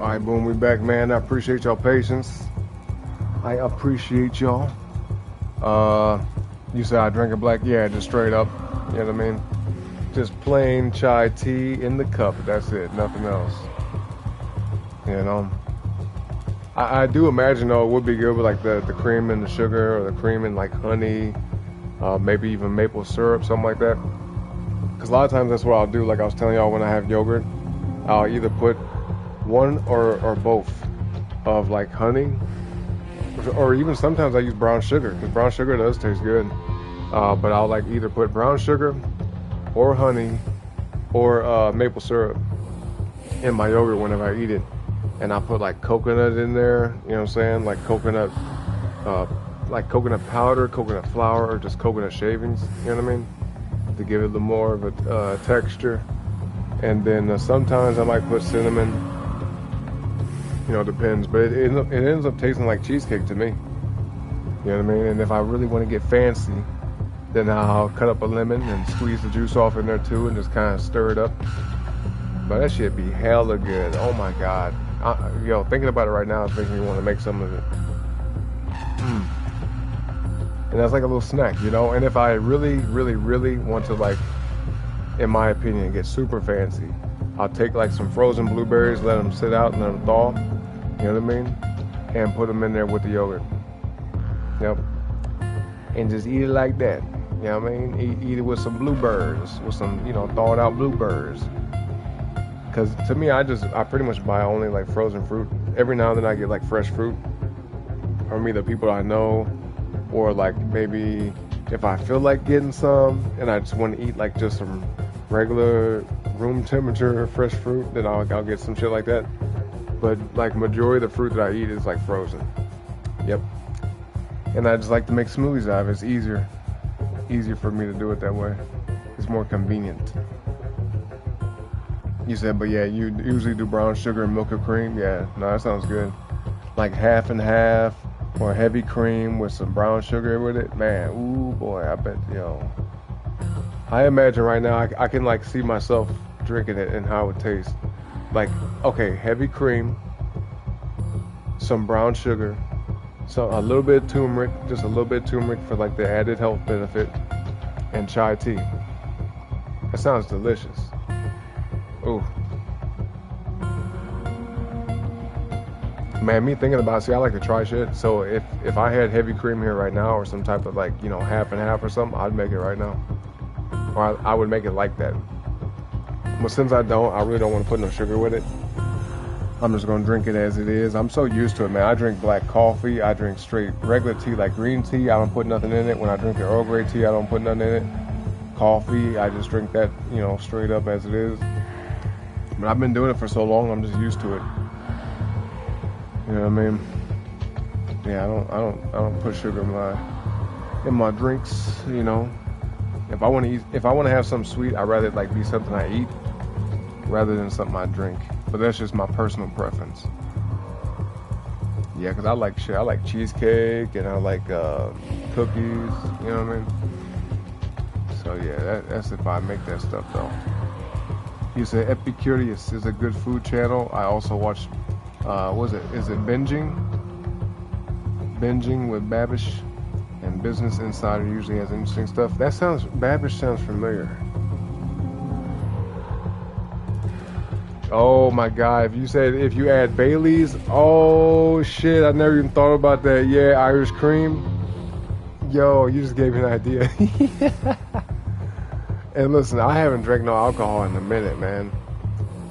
Alright, boom, we back, man. I appreciate y'all patience. I appreciate y'all. You said I drink a black? Yeah, just straight up. You know what I mean? Just plain chai tea in the cup. That's it. Nothing else. You know? I do imagine, though, it would be good with, like, the cream and the sugar, or the cream and, like, honey, maybe even maple syrup, something like that. Because a lot of times that's what I'll do. Like I was telling y'all, when I have yogurt, I'll either put one or both of, like, honey, or even sometimes I use brown sugar, because brown sugar does taste good. But I'll, like, either put brown sugar or honey or maple syrup in my yogurt whenever I eat it. And I put, like, coconut in there, you know what I'm saying? Like coconut powder, coconut flour, or just coconut shavings, you know what I mean? To give it a little more of a texture. And then sometimes I might put cinnamon, you know, depends. But it ends up tasting like cheesecake to me. You know what I mean? And if I really want to get fancy, then I'll cut up a lemon and squeeze the juice off in there too, and just kind of stir it up. But that shit be hella good. Oh my God. Yo, thinking about it right now is making me want to make some of it. And that's like a little snack, you know? And if I really, really, really want to, like, in my opinion, get super fancy, I'll take, like, some frozen blueberries, let them sit out and let them thaw, you know what I mean? And put them in there with the yogurt. Yep. And just eat it like that. You know what I mean? Eat it with some blueberries, with some, you know, thawed out blueberries. Because to me, I pretty much buy only, like, frozen fruit. Every now and then I get, like, fresh fruit from either people I know, or, like, maybe if I feel like getting some and I just want to eat, like, just some regular room temperature fresh fruit, then I'll get some shit like that. But, like, majority of the fruit that I eat is, like, frozen. Yep. And I just like to make smoothies out of it. It's easier for me to do it that way. It's more convenient. You said, but yeah, you usually do brown sugar and milk or cream. Yeah, no, that sounds good. Like half and half, or heavy cream with some brown sugar with it. Man, ooh boy, I bet, yo. I imagine right now I can, like, see myself drinking it and how it would taste. Like, okay, heavy cream, some brown sugar, a little bit of turmeric, just a little bit of turmeric for, like, the added health benefit, and chai tea. That sounds delicious. Ooh. Man, me thinking about it, see, I like to try shit. So if I had heavy cream here right now, or some type of, like, you know, half and half or something, I'd make it right now. Or I would make it like that. But since I really don't want to put no sugar with it. I'm just going to drink it as it is. I'm so used to it, man. I drink black coffee. I drink straight regular tea, like green tea. I don't put nothing in it. When I drink the Earl Grey tea, I don't put nothing in it. Coffee, I just drink that, you know, straight up as it is. But I've been doing it for so long, I'm just used to it. You know what I mean? Yeah, I don't put sugar in my drinks. You know, if I want to have something sweet, I'd rather it, like, be something I eat rather than something I drink. But that's just my personal preference. Yeah, because I like shit. I like cheesecake and I like cookies. You know what I mean? So yeah, that's if I make that stuff though. You said Epicurious is a good food channel. I also watch, is it Binging? Binging with Babish, and Business Insider usually has interesting stuff. Babish sounds familiar. Oh my God, if you add Bailey's, oh shit, I never even thought about that. Yeah, Irish cream. Yo, you just gave me an idea. And listen, I haven't drank no alcohol in a minute, man.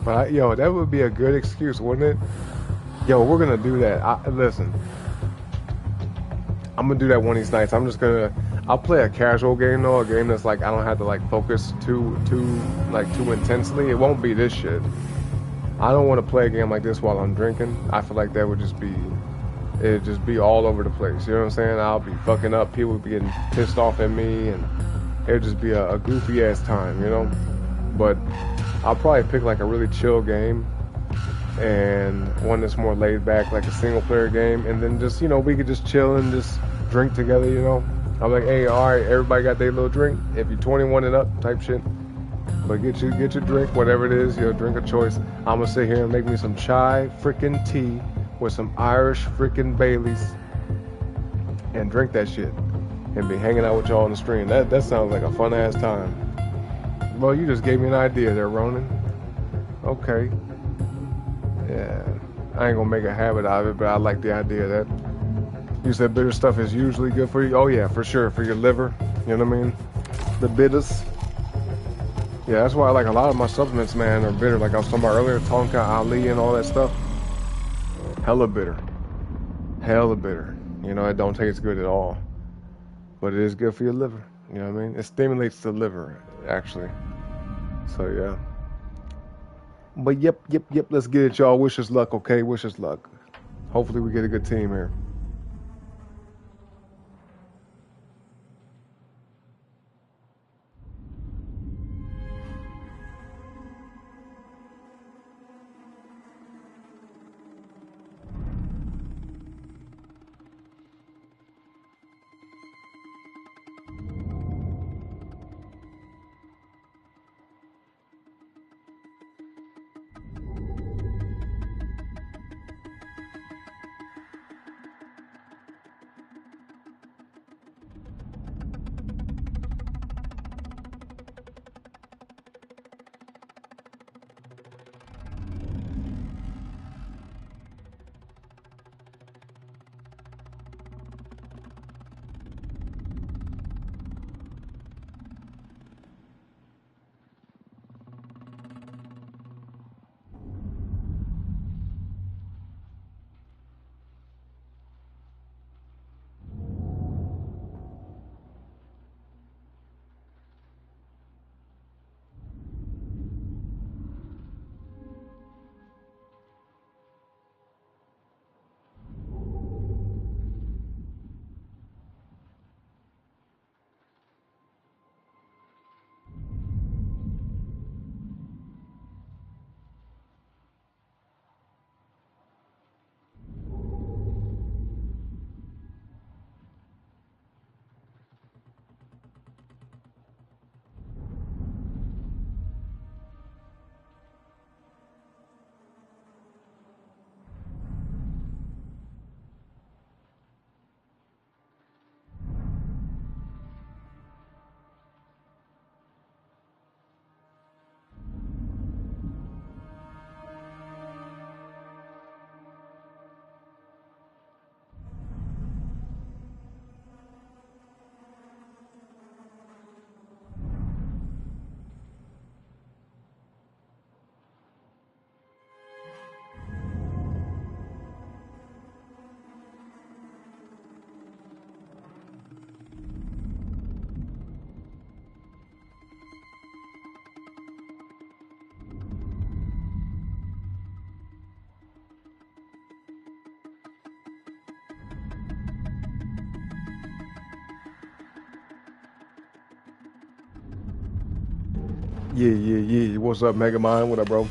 But yo, that would be a good excuse, wouldn't it? Yo, we're gonna do that. Listen, I'm gonna do that one of these nights. I'll play a casual game though, a game that's like I don't have to like focus too intensely. It won't be this shit. I don't want to play a game like this while I'm drinking. I feel like that would it'd just be all over the place. You know what I'm saying? I'll be fucking up. People would be getting pissed off at me, and it'd just be a goofy ass time, you know? But I'll probably pick like a really chill game and one that's more laid back, like a single player game, and then just, you know, we could just chill and just drink together, you know? I'm like, hey, alright, everybody got their little drink. If you're 21 and up, type shit. But get your drink, whatever it is, your drink of choice. I'm gonna sit here and make me some chai freaking tea with some Irish freaking Baileys and drink that shit and be hanging out with y'all on the stream. That sounds like a fun ass time. Well, you just gave me an idea there, Ronan. Okay. Yeah. I ain't gonna make a habit out of it, but I like the idea that you said bitter stuff is usually good for you. Oh yeah, for sure, for your liver. You know what I mean? The bitters. Yeah, that's why I like a lot of my supplements, man, are bitter. Like I was talking about earlier, Tonka, Ali, and all that stuff. Hella bitter. Hella bitter. You know, it don't taste good at all. But it is good for your liver. You know what I mean? It stimulates the liver, actually. So, yeah. But yep. Let's get it, y'all. Wish us luck, okay? Wish us luck. Hopefully we get a good team here. Yeah. What's up, Megamind? What up, bro?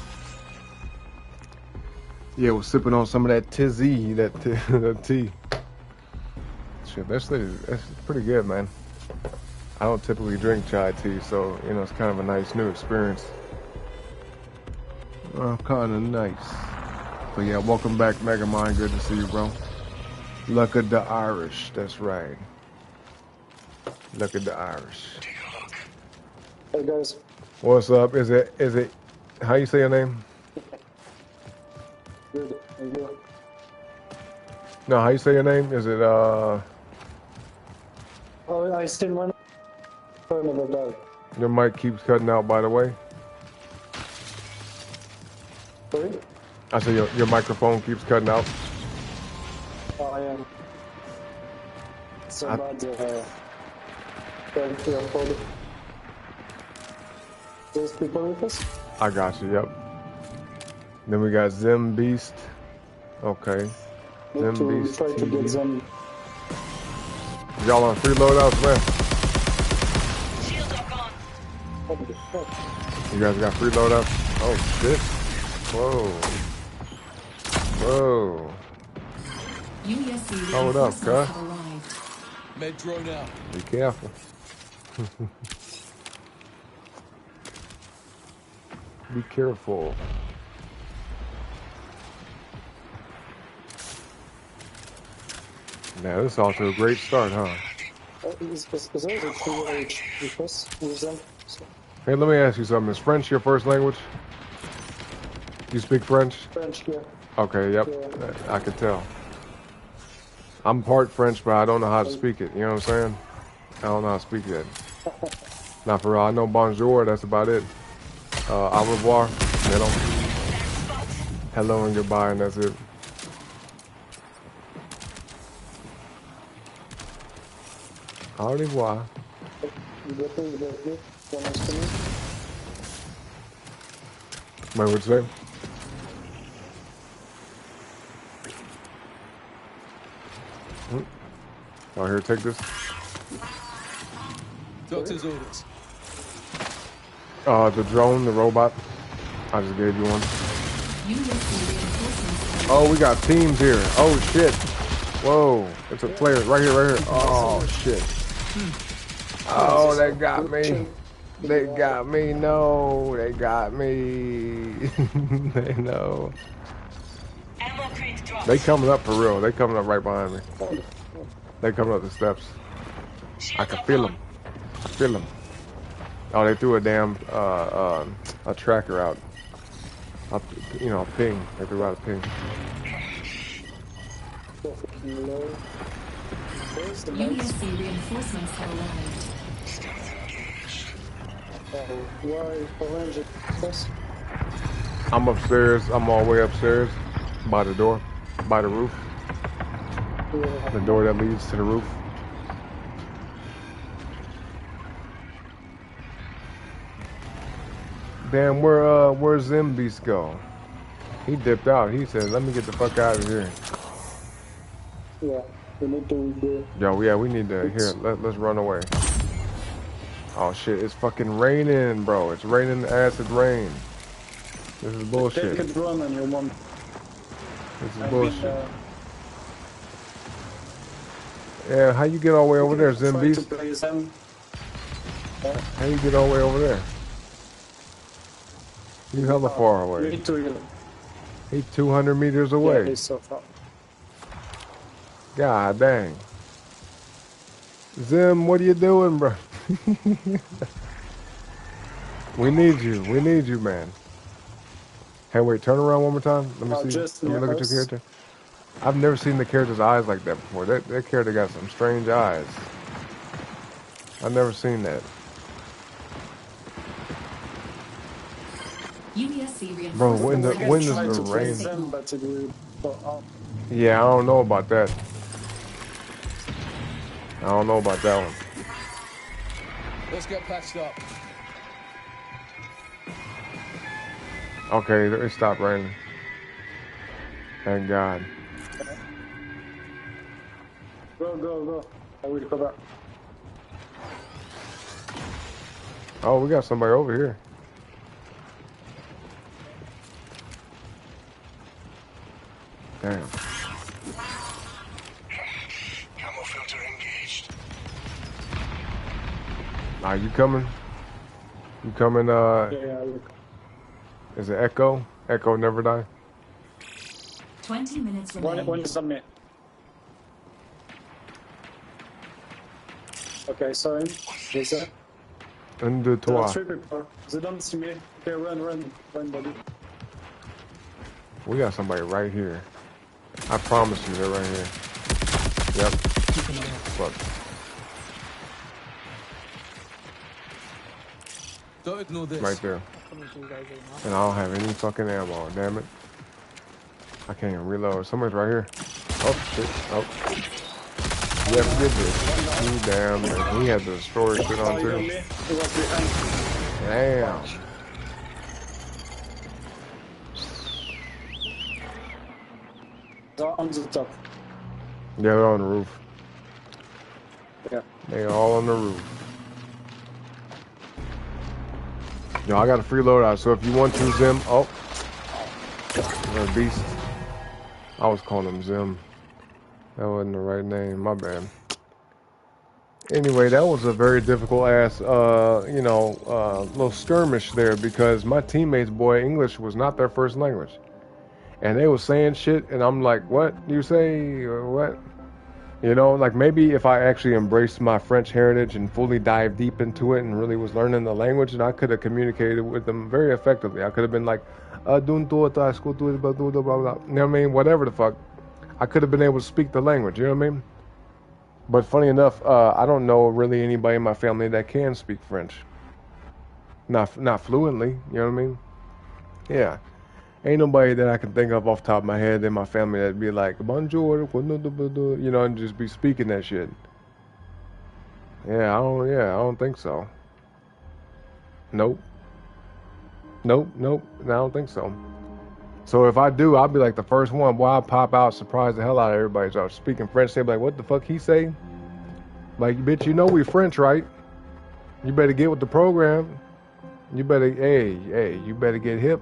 Yeah, we're sipping on some of that tizzy, that tea. Shit, that's pretty good, man. I don't typically drink chai tea, so, you know, it's kind of a nice new experience. Kind of nice. But yeah, welcome back, Megamind. Good to see you, bro. Luck of the Irish. That's right. Luck of the Irish. Hey, guys. What's up? Is it, how you say your name? Good. And you? No, how you say your name? Is it, Oh, I still want to another dog. Your mic keeps cutting out, by the way. Sorry? I say your microphone keeps cutting out. Oh, I am. So bad, thank you for the... Those people with us? I got you, yep. Then we got Zim Beast. Okay. Need Zim to Beast try to get TV. them. Y'all on free loadouts, man? Shields are gone. What the fuck? You guys got free loadouts? Oh, shit. Whoa. Hold up, cuz. Med drone out. Be careful. Be careful. Now this is off to a great start, huh? Is there a 2H request with them? So, Hey, let me ask you something. Is French your first language? You speak French? French, yeah. Okay, yep. Yeah. I could tell. I'm part French, but I don't know how to speak it. You know what I'm saying? I don't know how to speak it. Not for real. I know bonjour. That's about it. Au revoir. You know? Hello and goodbye, and that's it. Au revoir. Wait, what'd you say? Oh, here, take this. Doctor's orders. The drone, the robot. I just gave you one. Oh, we got teams here. Oh, shit. Whoa. It's a player. Right here, right here. Oh, shit. Oh, they got me. They got me. No, they got me. They know. They coming up for real. They coming up right behind me. They coming up the steps. I can feel them. I feel them. Oh, they threw a damn a tracker out. You know, a ping. They threw out a ping. UESC reinforcements have arrived. I'm upstairs. I'm all the way upstairs. By the door. By the roof. The door that leads to the roof. Damn, where's Zimbeast go? He dipped out. He said, let me get the fuck out of here. Yeah, we need to do. Yo, yeah, we need to, here, let's run away. Oh shit, it's fucking raining, bro. It's raining acid rain. This is bullshit. Take a drone on your one. This is bullshit. Yeah, how you get all the way over there, Zimbeast? How you get all the way over there? You hella far away. He's 200 meters away. Yeah, he's so far. God dang. Zim, what are you doing, bro? We need you. We need you, man. Hey, wait, turn around one more time. Let me see. Let me look at your character. I've never seen the character's eyes like that before. That character got some strange eyes. I've never seen that. Bro, when does the rain? Yeah, I don't know about that. I don't know about that one. Let's get patched up. Okay, it stopped raining. Thank God. Go. I will come back. Oh, we got somebody over here. Damn. Camo filter engaged. Are you coming? You coming, Yeah. Is it Echo? Echo never die? 20 minutes remaining. One is on me. Okay, sorry. What's that? Un, deux, There are trois. 3 people. They don't see me. Okay, run, buddy. We got somebody right here. I promise you, they're right here. Yep. Fuck. Don't ignore this. Right there. And I don't have any fucking ammo, damn it. I can't even reload. Somebody's right here. Oh, shit. Oh. Yeah, forget this. He damn, man. He had the storage shit on too. Damn. They're on the top. Yeah, they're on the roof. Yeah. They all on the roof. Yo, I got a free loadout, so if you want to, Zim. Oh. They're a beast. I was calling him Zim. That wasn't the right name. My bad. Anyway, that was a very difficult ass, little skirmish there because my teammates, boy, English was not their first language. And they was saying shit, and I'm like, what you say, or what? You know, like maybe if I actually embraced my French heritage and fully dived deep into it and really was learning the language, and I could have communicated with them very effectively. I could have been like, you know what I mean? Whatever the fuck. I could have been able to speak the language, you know what I mean? But funny enough, I don't know really anybody in my family that can speak French. Not fluently, you know what I mean? Yeah. Ain't nobody that I can think of off the top of my head in my family that'd be like, bonjour, you know, and just be speaking that shit. Yeah, I don't think so. Nope. I don't think so. So if I do, I'll be like the first one. Boy, I'll pop out, surprise the hell out of everybody. So speaking French, they'll be like, what the fuck he say? Like, bitch, you know we French, right? You better get with the program. You better, you better get hip.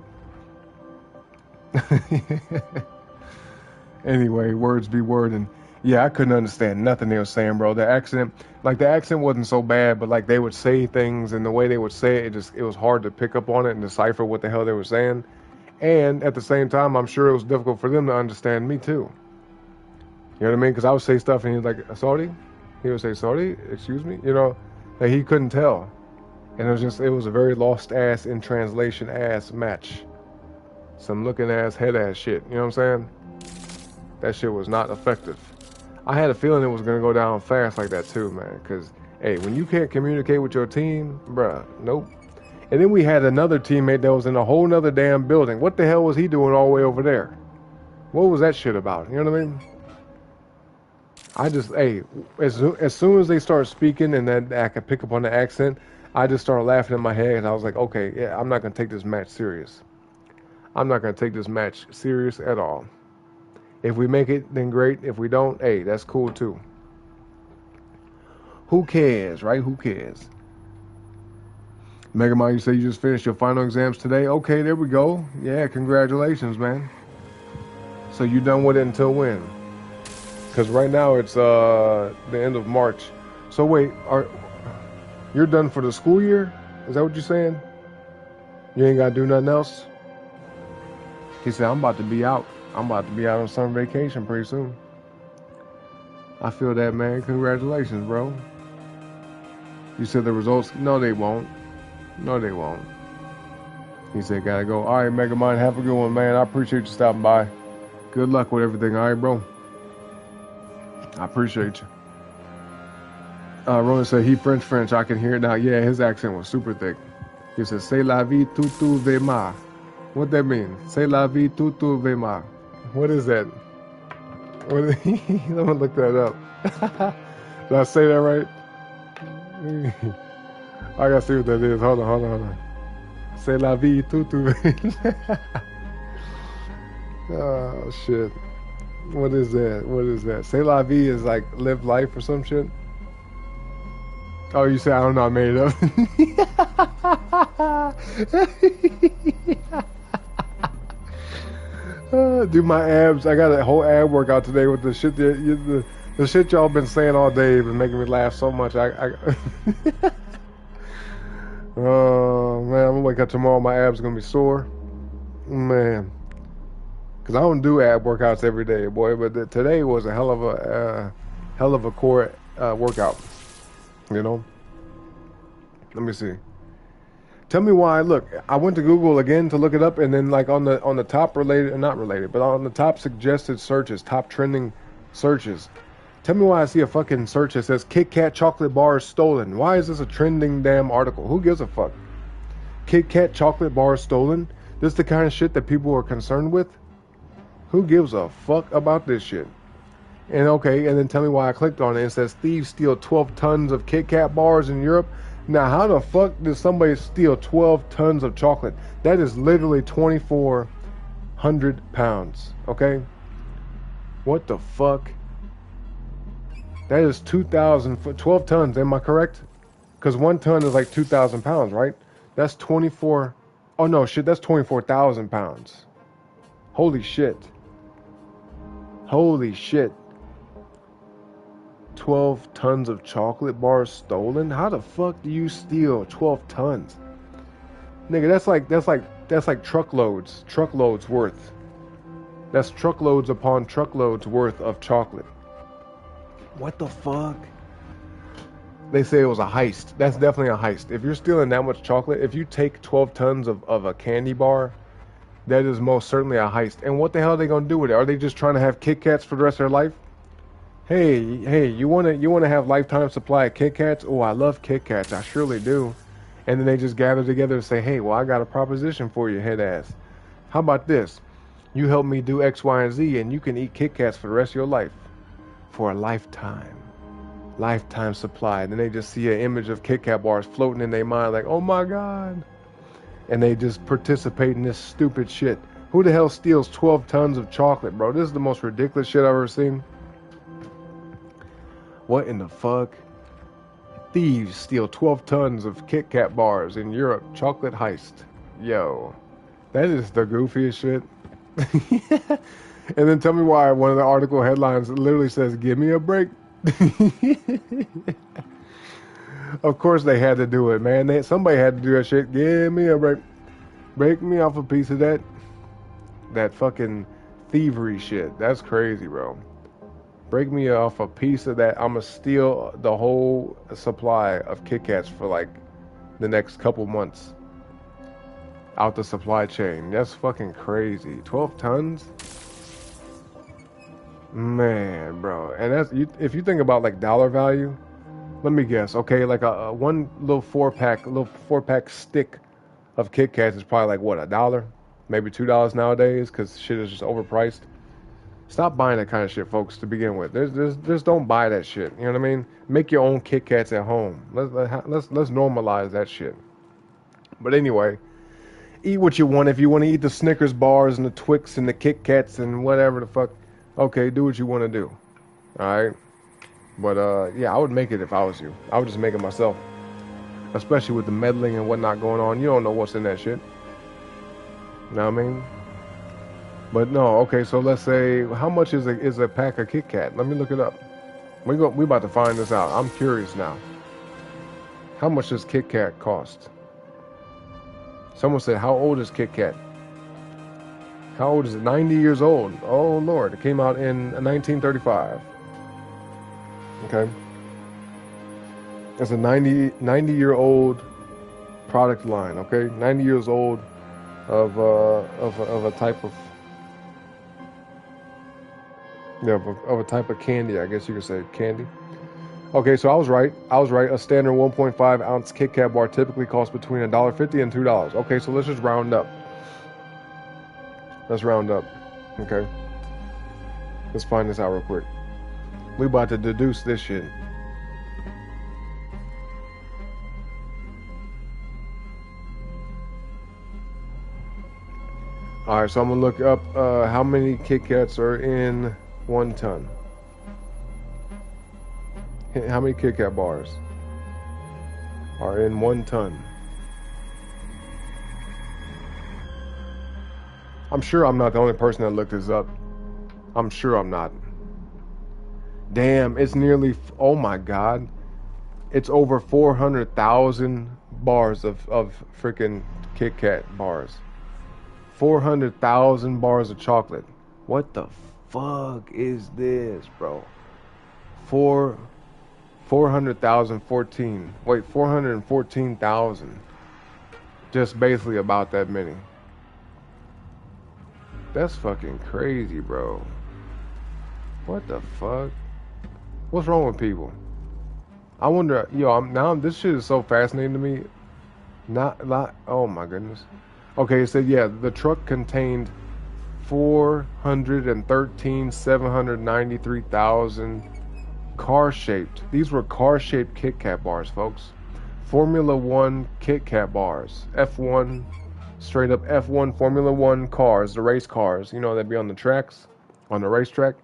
Anyway, words be wording. Yeah, I couldn't understand nothing they were saying, bro. The accent wasn't so bad, but like they would say things and the way they would say it, it was hard to pick up on it and decipher what the hell they were saying. And at the same time, I'm sure it was difficult for them to understand me too. You know what I mean? Because I would say stuff and he's like, sorry? He would say, sorry? Excuse me? You know, like he couldn't tell. And it was a very lost ass in translation ass match. Some looking ass, head ass shit. You know what I'm saying? That shit was not effective. I had a feeling it was going to go down fast like that too, man. Because, hey, when you can't communicate with your team, bruh, nope. And then we had another teammate that was in a whole nother damn building. What the hell was he doing all the way over there? What was that shit about? You know what I mean? I just, hey, as soon as they started speaking and then I could pick up on the accent, I just started laughing in my head. And I was like, okay, yeah, I'm not going to take this match serious. I'm not going to take this match serious at all. If we make it, then great. If we don't, hey, that's cool too. Who cares, right? Who cares? Mega Man, you say you just finished your final exams today? Okay, there we go. Yeah, congratulations, man. So you done with it until when? Because right now it's the end of March. So wait, you're done for the school year? Is that what you're saying? You ain't got to do nothing else? He said, I'm about to be out. I'm about to be out on summer vacation pretty soon. I feel that, man. Congratulations, bro. You said the results? No, they won't. No, they won't. He said, gotta go. All right, Mega Mind, have a good one, man. I appreciate you stopping by. Good luck with everything, all right, bro? I appreciate you. Ronan said, he French. I can hear it now. Yeah, his accent was super thick. He said, c'est la vie tout ve ma. What that mean? C'est la vie tout ve ma. What is that? Let me look that up. Did I say that right? I gotta see what that is. Hold on. C'est la vie tout ve. Oh shit. What is that? C'est la vie is like live life or some shit? Oh, you say I don't know, I made it up. Do my abs. I got a whole ab workout today with the shit the shit y'all been saying all day, been making me laugh so much. Oh man, I'm gonna wake up tomorrow, my abs are gonna be sore. Man. Cause I don't do ab workouts every day, boy, but today was a hell of a core workout. You know? Let me see. Tell me why. Look, I went to Google again to look it up, and then like on the top not related, but on the top suggested searches, top trending searches. Tell me why I see a fucking search that says Kit Kat chocolate bars stolen. Why is this a trending damn article? Who gives a fuck? Kit Kat chocolate bars stolen? This is the kind of shit that people are concerned with? Who gives a fuck about this shit? And okay, and then tell me why I clicked on it. It says thieves steal 12 tons of Kit Kat bars in Europe. Now, how the fuck does somebody steal 12 tons of chocolate? That is literally 2,400 pounds, okay? What the fuck? That is 12 tons, am I correct? Because 1 ton is like 2,000 pounds, right? That's 24, oh no, shit, that's 24,000 pounds. Holy shit. Holy shit. 12 tons of chocolate bars stolen? How the fuck do you steal 12 tons? Nigga, that's like truckloads worth. That's truckloads upon truckloads worth of chocolate. What the fuck? They say it was a heist. That's definitely a heist. If you're stealing that much chocolate, if you take 12 tons of a candy bar, that is most certainly a heist. And what the hell are they gonna do with it? Are they just trying to have Kit Kats for the rest of their life? Hey, you wanna have lifetime supply of Kit Kats? Oh, I love Kit Kats. I surely do. And then they just gather together and say, hey, well, I got a proposition for you, head ass. How about this? You help me do X, Y, and Z, and you can eat Kit Kats for the rest of your life. For a lifetime. Lifetime supply. And then they just see an image of Kit Kat bars floating in their mind like, oh my God. And they just participate in this stupid shit. Who the hell steals 12 tons of chocolate, bro? This is the most ridiculous shit I've ever seen. What in the fuck? Thieves steal 12 tons of Kit Kat bars in Europe. Chocolate heist. Yo. That is the goofiest shit. And then tell me why one of the article headlines literally says, give me a break. Of course they had to do it, man. Somebody had to do that shit. Give me a break. Break me off a piece of that fucking thievery shit. That's crazy, bro. Break me off a piece of that. I'ma steal the whole supply of Kit Kats for like the next couple months out the supply chain. That's fucking crazy. 12 tons? Man, bro. And that's if you think about like dollar value, let me guess. Okay, like a one little four pack stick of Kit Kats is probably like what, $1? Maybe $2 nowadays because shit is just overpriced. Stop buying that kind of shit, folks, to begin with. Just don't buy that shit. You know what I mean? Make your own Kit Kats at home. Let's normalize that shit. But anyway, eat what you want. If you want to eat the Snickers bars and the Twix and the Kit Kats and whatever the fuck, okay, do what you want to do. All right? But yeah, I would make it if I was you. I would just make it myself. Especially with the meddling and whatnot going on. You don't know what's in that shit. You know what I mean? But no, okay, so let's say, how much is a pack of Kit Kat? Let me look it up. We about to find this out. I'm curious now. How much does Kit Kat cost? Someone said, how old is Kit Kat? How old is it? 90 years old. Oh, Lord. It came out in 1935. Okay. It's a 90-year-old product line, okay? 90 years old of a type of... Yeah, of a type of candy, I guess you could say. Candy. Okay, so I was right. A standard 1.5 ounce Kit Kat bar typically costs between $1.50 and $2. Okay, so let's just round up. Let's round up. Okay. Let's find this out real quick. We about to deduce this shit. Alright, so I'm gonna look up how many Kit Kats are in 1 ton. How many Kit Kat bars are in 1 ton? I'm sure I'm not the only person that looked this up. I'm sure I'm not. Damn, it's nearly, oh my God. It's over 400,000 bars of freaking Kit Kat bars. 400,000 bars of chocolate. What the fuck is this, bro? 414,000. Just basically about that many. That's fucking crazy, bro. What the fuck? What's wrong with people? I wonder, yo, this shit is so fascinating to me. Oh my goodness. Okay, it said, yeah, the truck contained 413,793,000 car-shaped. These were car-shaped Kit Kat bars, folks. Formula One Kit Kat bars. F1, straight up F1 Formula One cars, the race cars, you know, they'd be on the tracks, on the racetrack.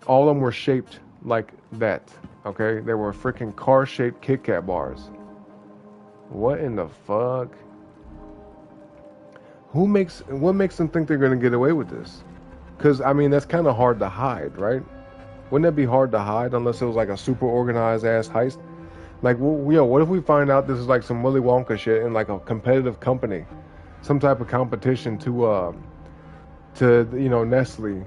All of them were shaped like that, okay? They were freaking car-shaped Kit Kat bars. What in the fuck? What makes them think they're going to get away with this? Because, I mean, that's kind of hard to hide, right? Wouldn't that be hard to hide unless it was like a super organized ass heist? Like, what if we find out this is like some Willy Wonka shit in like a competitive company, some type of competition to Nestle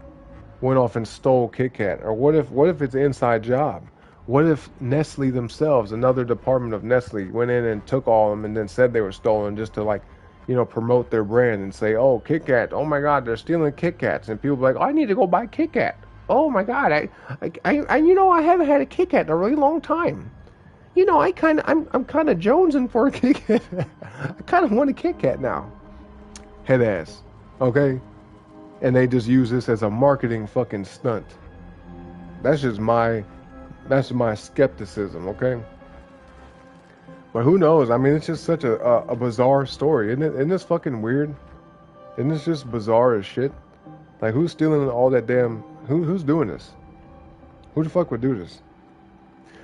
went off and stole Kit Kat, or what if it's an inside job? What if Nestle themselves, another department of Nestle, went in and took all of them and then said they were stolen just to like, promote their brand and say, oh, Kit Kat, oh my God, they're stealing Kit Kats, and people be like, oh, I need to go buy Kit Kat. Oh my God, I haven't had a Kit Kat in a really long time. I'm kind of jonesing for a Kit Kat. I kind of want a Kit Kat now. Head ass, okay? And they just use this as a marketing fucking stunt. That's my skepticism, okay? But who knows? I mean, it's just such a bizarre story, isn't it? Isn't this fucking weird? Isn't this just bizarre as shit? Like, who's stealing all that damn... Who's doing this? Who the fuck would do this?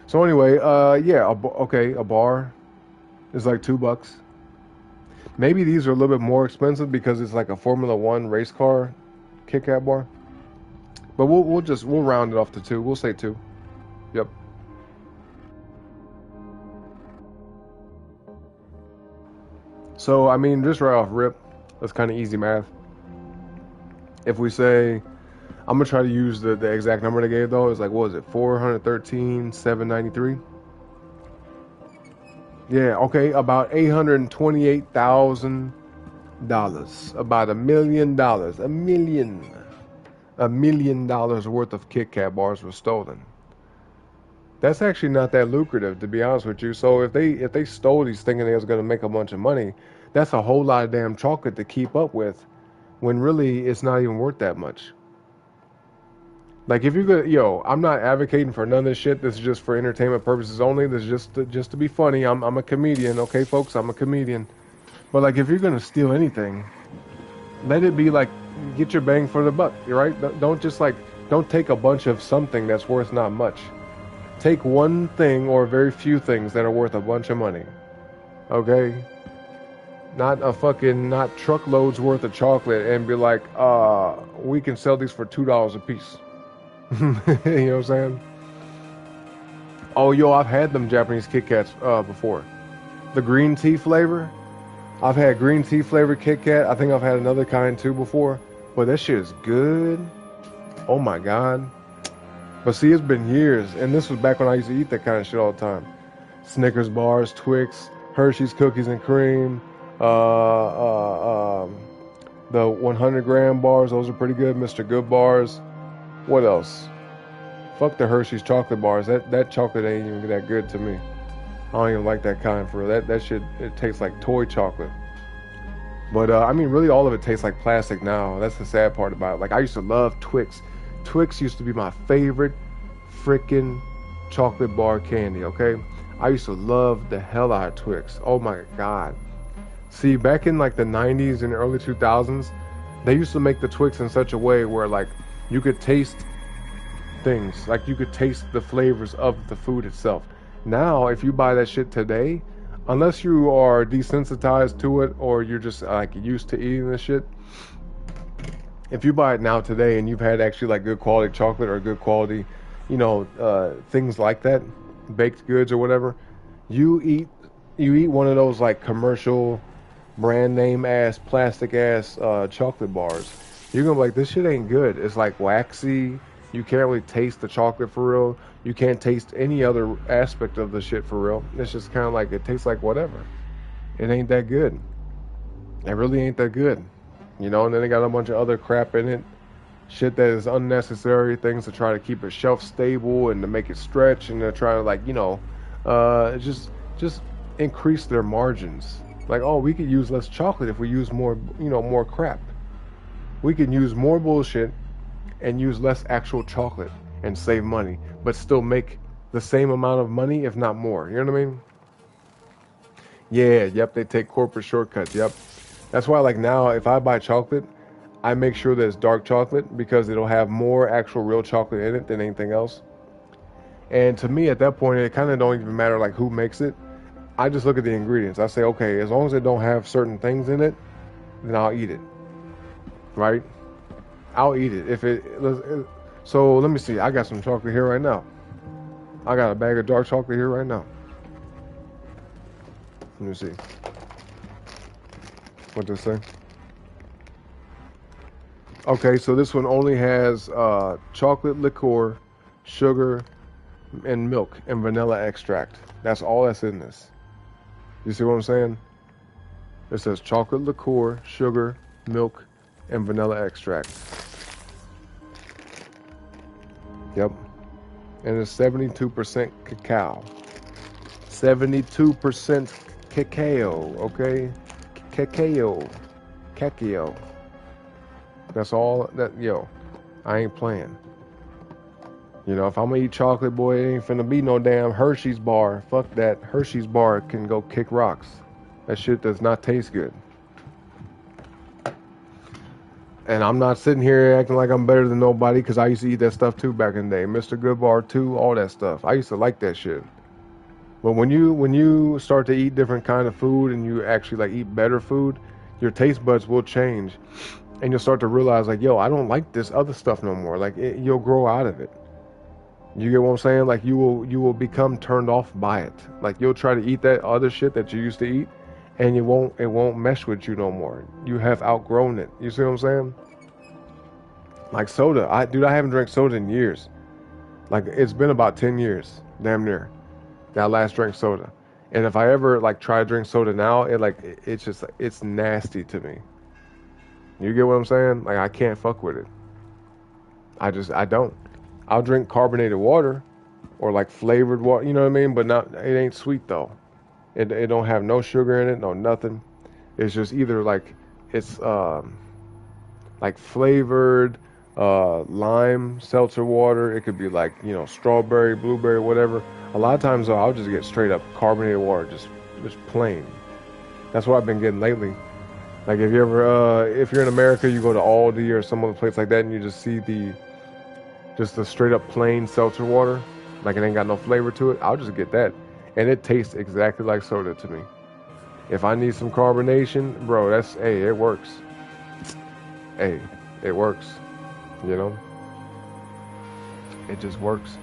So anyway, yeah, a bar is like $2. Maybe these are a little bit more expensive because it's like a Formula One race car Kit Kat bar. But we'll round it off to 2. We'll say 2. Yep. So I mean, just right off rip, that's kind of easy math. If we say, I'm gonna try to use the exact number they gave though. It's like, what was it, 413,793? Yeah, okay, about $828,000. About $1 million. $1 million worth of Kit Kat bars were stolen. That's actually not that lucrative, to be honest with you. So if they stole these thinking they was gonna make a bunch of money, that's a whole lot of damn chocolate to keep up with, when really it's not even worth that much. Like, if you're gonna, I'm not advocating for none of this shit. This is just for entertainment purposes only. This is just to be funny. I'm a comedian, okay, folks. I'm a comedian. But like, if you're gonna steal anything, let it be like, get your bang for the buck, right? Don't take a bunch of something that's worth not much. Take one thing or very few things that are worth a bunch of money, okay? Not truckloads worth of chocolate and be like, we can sell these for $2 a piece. You know what I'm saying? Oh, yo, I've had them Japanese Kit Kats before. The green tea flavor. I've had green tea flavored Kit Kat. I think I've had another kind too before. But that shit is good. Oh my God. But see, it's been years. And this was back when I used to eat that kind of shit all the time. Snickers bars, Twix, Hershey's cookies and cream. The 100 gram bars. Those are pretty good. Mr. Good bars. What else? Fuck the Hershey's chocolate bars. That chocolate ain't even that good to me. I don't even like that kind for real. That shit, it tastes like toy chocolate. But I mean, really, all of it tastes like plastic now. That's the sad part about it. Like, I used to love Twix. Twix used to be my favorite freaking chocolate bar candy. Okay, I used to love the hell out of Twix. Oh my God. See, back in like the 90s and early 2000s, they used to make the Twix in such a way where like you could taste things, like you could taste the flavors of the food itself. Now, if you buy that shit today, unless you are desensitized to it or you're just like used to eating this shit, if you buy it now today and you've had actually like good quality chocolate or good quality, things like that, baked goods or whatever, you eat one of those like commercial brand name ass plastic ass chocolate bars, you're gonna be like, this shit ain't good. It's like waxy. You can't really taste the chocolate for real. You can't taste any other aspect of the shit for real. It's just kind of like, it tastes like whatever. It ain't that good. It really ain't that good. And then they got a bunch of other crap in it. Shit that is unnecessary. Things to try to keep it shelf stable and to make it stretch. And they're trying to like, just increase their margins. Like, oh, we could use less chocolate if we use more, more crap. We can use more bullshit and use less actual chocolate and save money, but still make the same amount of money, if not more. You know what I mean? Yeah, yep, they take corporate shortcuts, yep. That's why, like, now, if I buy chocolate, I make sure that it's dark chocolate because it'll have more actual real chocolate in it than anything else. And to me, at that point, it kind of don't even matter, like, who makes it. I just look at the ingredients. I say, okay, as long as it don't have certain things in it, then I'll eat it. Right? I'll eat it. So let me see. I got some chocolate here right now. I got a bag of dark chocolate here right now. Let me see. What does it say? Okay, so this one only has chocolate liqueur, sugar, and milk and vanilla extract. That's all that's in this. You see what I'm saying? It says chocolate liqueur, sugar, milk, and vanilla extract. Yep. And it's 72% cacao. 72% cacao, okay? Cacao. Cacao. That's all that, yo, I ain't playing. You know, if I'm gonna eat chocolate, boy, it ain't finna be no damn Hershey's bar. Fuck that. Hershey's bar can go kick rocks. That shit does not taste good. And I'm not sitting here acting like I'm better than nobody, because I used to eat that stuff too back in the day. Mr. Goodbar too, all that stuff. I used to like that shit. But when you start to eat different kind of food and you actually like eat better food, your taste buds will change. And you'll start to realize like, yo, I don't like this other stuff no more. Like you'll grow out of it. You get what I'm saying? Like you will become turned off by it. Like you'll try to eat that other shit that you used to eat, and it won't mesh with you no more. You have outgrown it. You see what I'm saying? Like soda. I haven't drank soda in years. Like it's been about 10 years, damn near, that I last drank soda. And if I ever like try to drink soda now, it's just like, it's nasty to me. You get what I'm saying? Like I can't fuck with it. I don't. I'll drink carbonated water or like flavored water, you know what I mean? But it ain't sweet though. It don't have no sugar in it, no nothing. It's just either like it's like flavored lime seltzer water. It could be like, you know, strawberry, blueberry, whatever. A lot of times though, I'll just get straight up carbonated water, just plain. That's what I've been getting lately. Like if you're in America, you go to Aldi or some other place like that, and you just see the straight up plain seltzer water, like it ain't got no flavor to it. I'll just get that, and it tastes exactly like soda to me. If I need some carbonation, bro, it works. Hey, it works. You know, it just works.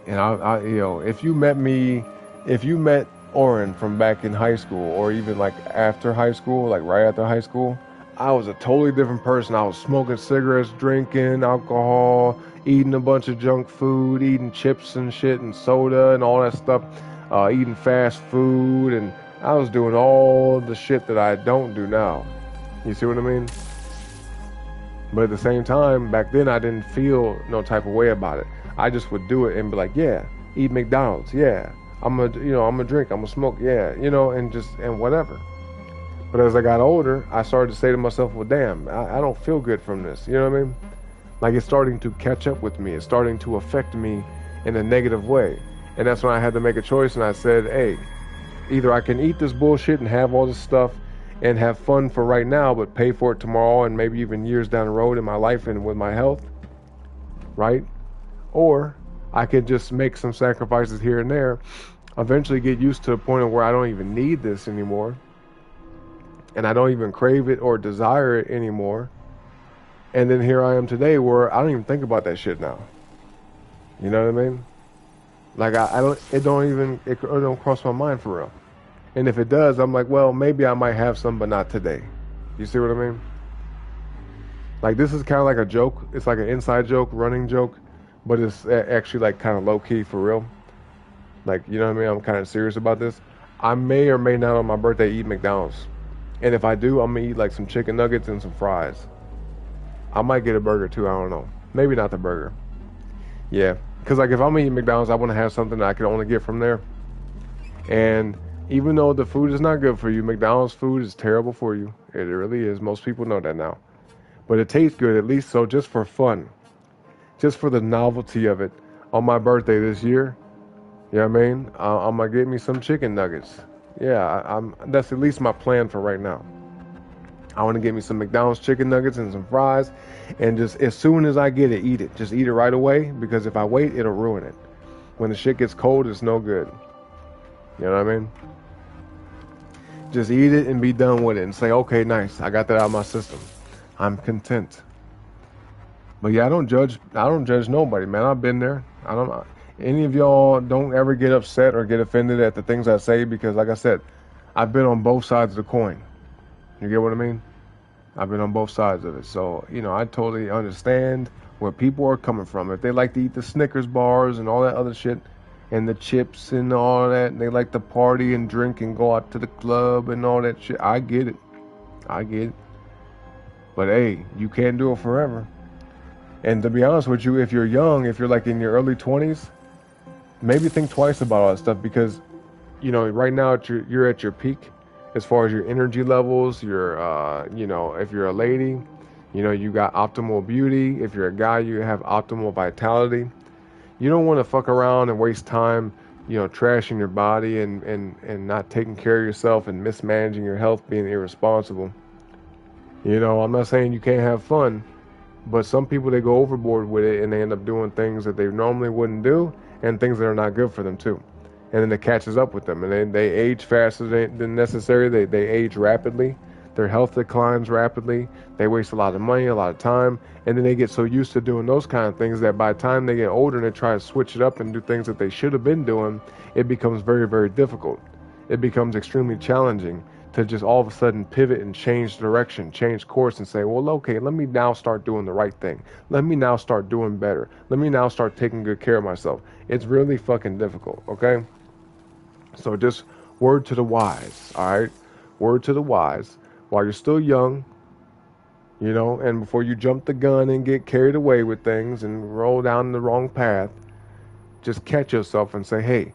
And I you know, if you met Oren from back in high school, or even like after high school, like right after high school, I was a totally different person. I was smoking cigarettes, drinking alcohol, eating a bunch of junk food, eating chips and shit and soda and all that stuff, eating fast food, and I was doing all the shit that I don't do now. You see what I mean? But at the same time, back then I didn't feel no type of way about it. I just would do it and be like, yeah, eat McDonald's, yeah. I'm gonna drink, I'm gonna smoke, yeah, you know, and whatever. But as I got older, I started to say to myself, well, damn, I don't feel good from this. You know what I mean? Like it's starting to catch up with me. It's starting to affect me in a negative way. And that's when I had to make a choice, and I said, hey, either I can eat this bullshit and have all this stuff and have fun for right now, but pay for it tomorrow and maybe even years down the road in my life and with my health, right? Or I could just make some sacrifices here and there, eventually get used to a point of where I don't even need this anymore, and I don't even crave it or desire it anymore. And then here I am today where I don't even think about that shit now. You know what I mean? Like it don't cross my mind for real. And if it does, I'm like, well, maybe I might have some, but not today. You see what I mean? Like this is kind of like a joke. It's like an inside joke, running joke, but it's actually like kind of low key for real. Like, you know what I mean? I'm kind of serious about this. I may or may not on my birthday eat McDonald's. And if I do, I'm going to eat like some chicken nuggets and some fries. I might get a burger too, I don't know. Maybe not the burger. Yeah, because like if I'm going to eat McDonald's, I want to have something that I can only get from there. And even though the food is not good for you, McDonald's food is terrible for you. It really is. Most people know that now. But it tastes good at least, so just for fun. Just for the novelty of it. On my birthday this year, you know what I mean? I'm going to get me some chicken nuggets. Yeah, that's at least my plan for right now. I want to get me some McDonald's chicken nuggets and some fries, and just as soon as I get it, eat it. Just eat it right away, because if I wait, it'll ruin it. When the shit gets cold, it's no good. You know what I mean? Just eat it and be done with it and say, okay, nice. I got that out of my system. I'm content. But yeah, I don't judge nobody, man. I've been there. I don't. Any of y'all don't ever get upset or get offended at the things I say because, like I said, I've been on both sides of the coin. You get what I mean? I've been on both sides of it. So, you know, I totally understand where people are coming from. If they like to eat the Snickers bars and all that other shit and the chips and all that, and they like to party and drink and go out to the club and all that shit, I get it. I get it. But hey, you can't do it forever. And to be honest with you, if you're young, if you're like in your early 20s, maybe think twice about all that stuff because, you know, right now you're at your peak as far as your energy levels, you know, if you're a lady, you know, you got optimal beauty. If you're a guy, you have optimal vitality. You don't want to fuck around and waste time, you know, trashing your body and not taking care of yourself and mismanaging your health, being irresponsible. You know, I'm not saying you can't have fun, but some people, they go overboard with it and they end up doing things that they normally wouldn't do and things that are not good for them too. And then it catches up with them and they age faster than necessary. They age rapidly. Their health declines rapidly. They waste a lot of money, a lot of time. And then they get so used to doing those kind of things that by the time they get older and they try to switch it up and do things that they should have been doing, it becomes very, very difficult. It becomes extremely challenging to just all of a sudden pivot and change direction, change course and say, well, okay, let me now start doing the right thing. Let me now start doing better. Let me now start taking good care of myself. It's really fucking difficult, okay? So just word to the wise, all right? Word to the wise. While you're still young, you know, and before you jump the gun and get carried away with things and roll down the wrong path, just catch yourself and say, hey,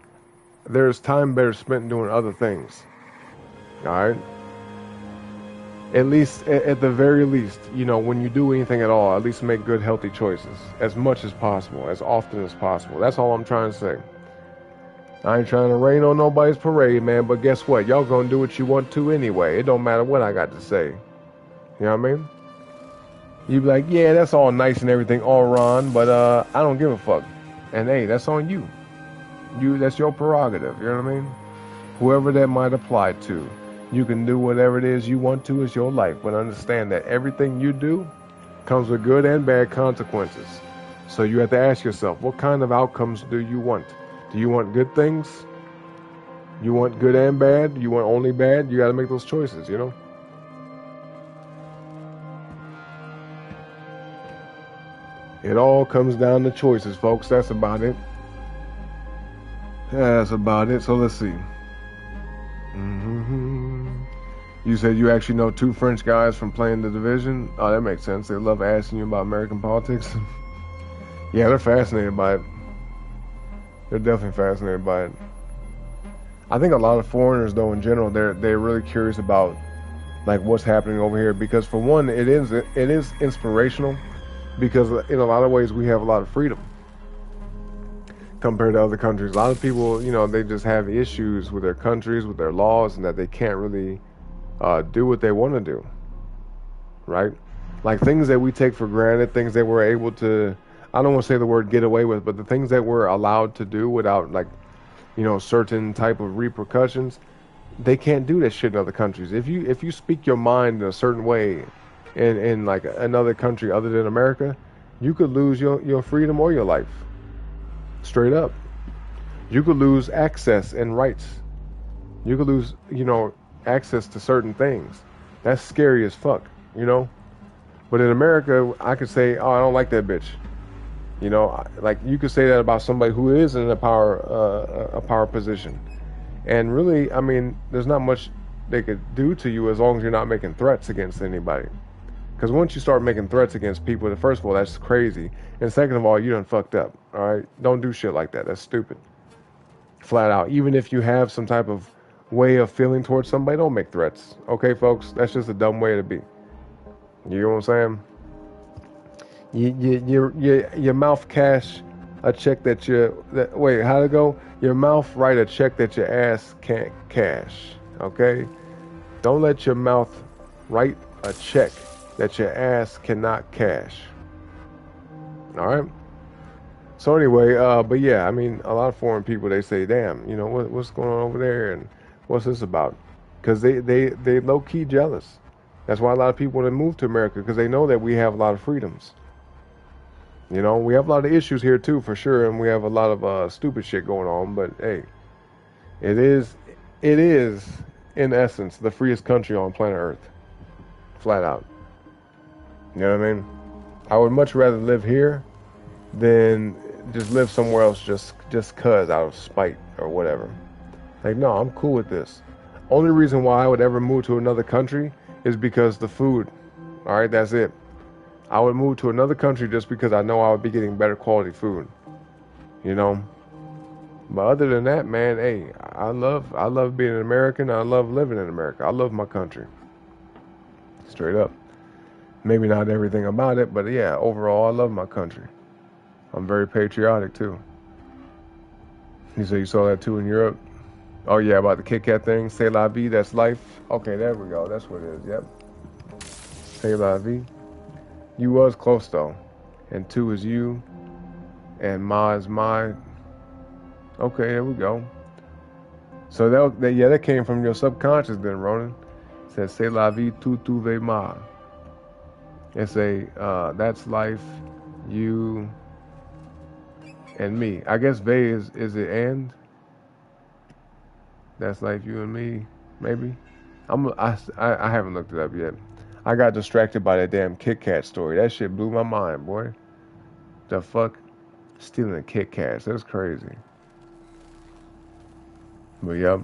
there's time better spent doing other things. All right. At least, at the very least, you know, when you do anything at all, at least make good, healthy choices as much as possible, as often as possible. That's all I'm trying to say. I ain't trying to rain on nobody's parade, man, but guess what? Y'all gonna do what you want to anyway. It don't matter what I got to say. You know what I mean? You be like, yeah, that's all nice and everything, all Ron, but I don't give a fuck. And hey, that's on you. That's your prerogative, you know what I mean? Whoever that might apply to. You can do whatever it is you want to. It's your life. But understand that everything you do comes with good and bad consequences. So you have to ask yourself, what kind of outcomes do you want? Do you want good things? You want good and bad? You want only bad? You got to make those choices, you know? It all comes down to choices, folks. That's about it. That's about it. So let's see. You said you actually know 2 French guys from playing The Division? Oh, that makes sense. They love asking you about American politics. Yeah, they're fascinated by it. They're definitely fascinated by it. I think a lot of foreigners, though, in general, they're really curious about like what's happening over here because, for one, it is inspirational because in a lot of ways we have a lot of freedom compared to other countries. A lot of people, you know, they just have issues with their countries, with their laws, and that they can't really do what they want to do, right? Like things that we take for granted, things that we're able to, I don't want to say the word get away with, but the things that we're allowed to do without, like, you know, certain type of repercussions, they can't do that shit in other countries. If you speak your mind in a certain way in like another country other than America, you could lose your freedom or your life. Straight up. You could lose access and rights. You could lose, you know, access to certain things. That's scary as fuck, you know? But in America, I could say, oh, I don't like that bitch. You know, like you could say that about somebody who is in a power position. And really, I mean, there's not much they could do to you as long as you're not making threats against anybody. Because once you start making threats against people, first of all, that's crazy. And second of all, you done fucked up, all right? Don't do shit like that. That's stupid. Flat out. Even if you have some type of way of feeling towards somebody, don't make threats. Okay, folks? That's just a dumb way to be. You know what I'm saying? Your mouth cash a check wait, how'd it go? Your mouth write a check that your ass can't cash. Okay? Don't let your mouth write a check that your ass cannot cash. All right? So anyway, but yeah, I mean, a lot of foreign people, they say, damn, you know, what's going on over there and what's this about? Because they low-key jealous. That's why a lot of people want to move to America, because they know that we have a lot of freedoms. You know, we have a lot of issues here too, for sure, and we have a lot of stupid shit going on. But hey, it is in essence the freest country on planet Earth, flat out. You know what I mean? I would much rather live here than just live somewhere else just cause out of spite or whatever. Like, no, I'm cool with this. Only reason why I would ever move to another country is because the food. All right, that's it. I would move to another country just because I know I would be getting better quality food. You know? But other than that, man, hey, I love being an American. I love living in America. I love my country. Straight up. Maybe not everything about it, but yeah, overall, I love my country. I'm very patriotic too. You say you saw that too in Europe? Oh yeah, about the Kit Kat thing. C'est la vie, that's life. Okay, there we go. That's what it is. Yep. C'est la vie. You was close though. And two is you. And ma is my. Okay, there we go. So that came from your subconscious then, Ronan. It says c'est la vie, tu ve ma. It's that's life, you, and me. I guess ve is it and? That's life, you and me, maybe. I haven't looked it up yet. I got distracted by that damn Kit Kat story. That shit blew my mind, boy. The fuck? Stealing Kit Kats. That's crazy. But yep.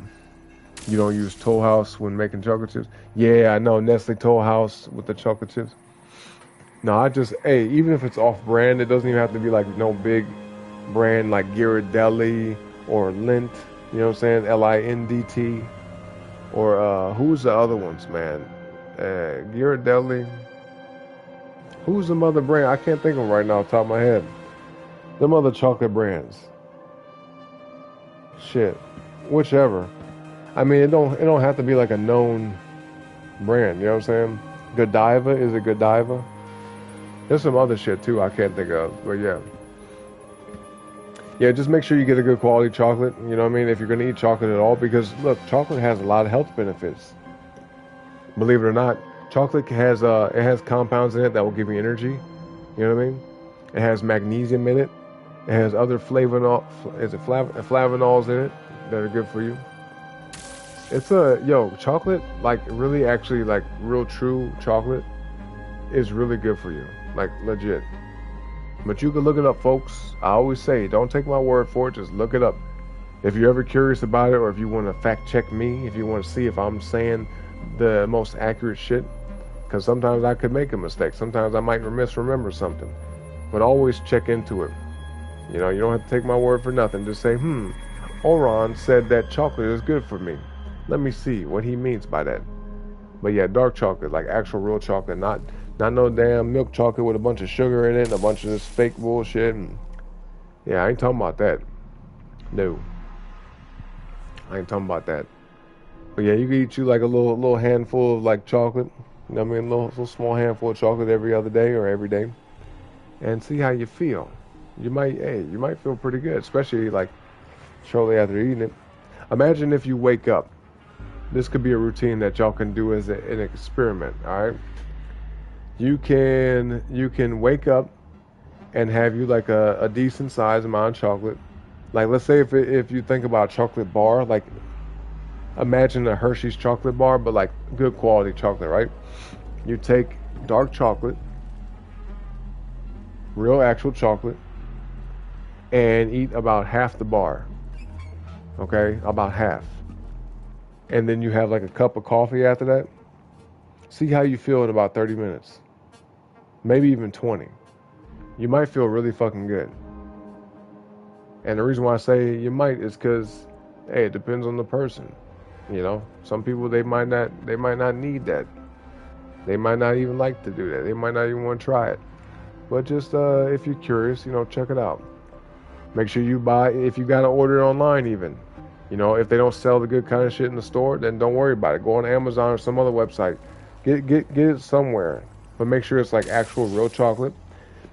You don't use Toll House when making chocolate chips? Yeah, I know. Nestle Toll House with the chocolate chips. No, hey, even if it's off-brand, it doesn't even have to be like no big brand like Ghirardelli or Lindt, you know what I'm saying? Lindt. Or who's the other ones, man? Ghirardelli. Who's the mother brand? I can't think of them right now off the top of my head. Them other chocolate brands. Shit. Whichever. I mean, it don't have to be like a known brand, you know what I'm saying? Godiva, is it Godiva? There's some other shit too I can't think of, but yeah. Yeah, just make sure you get a good quality chocolate, you know what I mean, if you're going to eat chocolate at all, because look, chocolate has a lot of health benefits. Believe it or not, chocolate has it has compounds in it that will give you energy, you know what I mean? It has magnesium in it. It has other flavanols in it that are good for you. It's chocolate, like really actually like real true chocolate is really good for you. Like legit. But you can look it up, folks. I always say, don't take my word for it, just look it up. If you're ever curious about it, or if you want to fact check me, if you want to see if I'm saying the most accurate shit, because sometimes I could make a mistake. Sometimes I might misremember something. But always check into it. You know, you don't have to take my word for nothing. Just say, Oron said that chocolate is good for me. Let me see what he means by that. But yeah, dark chocolate, like actual real chocolate, not no damn milk chocolate with a bunch of sugar in it and a bunch of this fake bullshit. And yeah, I ain't talking about that. No. I ain't talking about that. But yeah, you can eat you like a little handful of like chocolate. You know what I mean? A little small handful of chocolate every other day or every day. And see how you feel. You might feel pretty good, especially like shortly after eating it. Imagine if you wake up. This could be a routine that y'all can do as an experiment, all right? You can wake up and have you like a decent size amount of chocolate. Like let's say if you think about a chocolate bar, like imagine a Hershey's chocolate bar, but like good quality chocolate, right? You take dark chocolate, real actual chocolate, and eat about half the bar. Okay, about half. And then you have like a cup of coffee after that. See how you feel in about 30 minutes. Maybe even 20. You might feel really fucking good. And the reason why I say you might is because, hey, it depends on the person. You know, some people they might not need that. They might not even like to do that. They might not even want to try it. But just if you're curious, you know, check it out. Make sure you buy, if you got to order it online even. You know, if they don't sell the good kind of shit in the store, then don't worry about it. Go on Amazon or some other website. Get it somewhere. But make sure it's like actual real chocolate.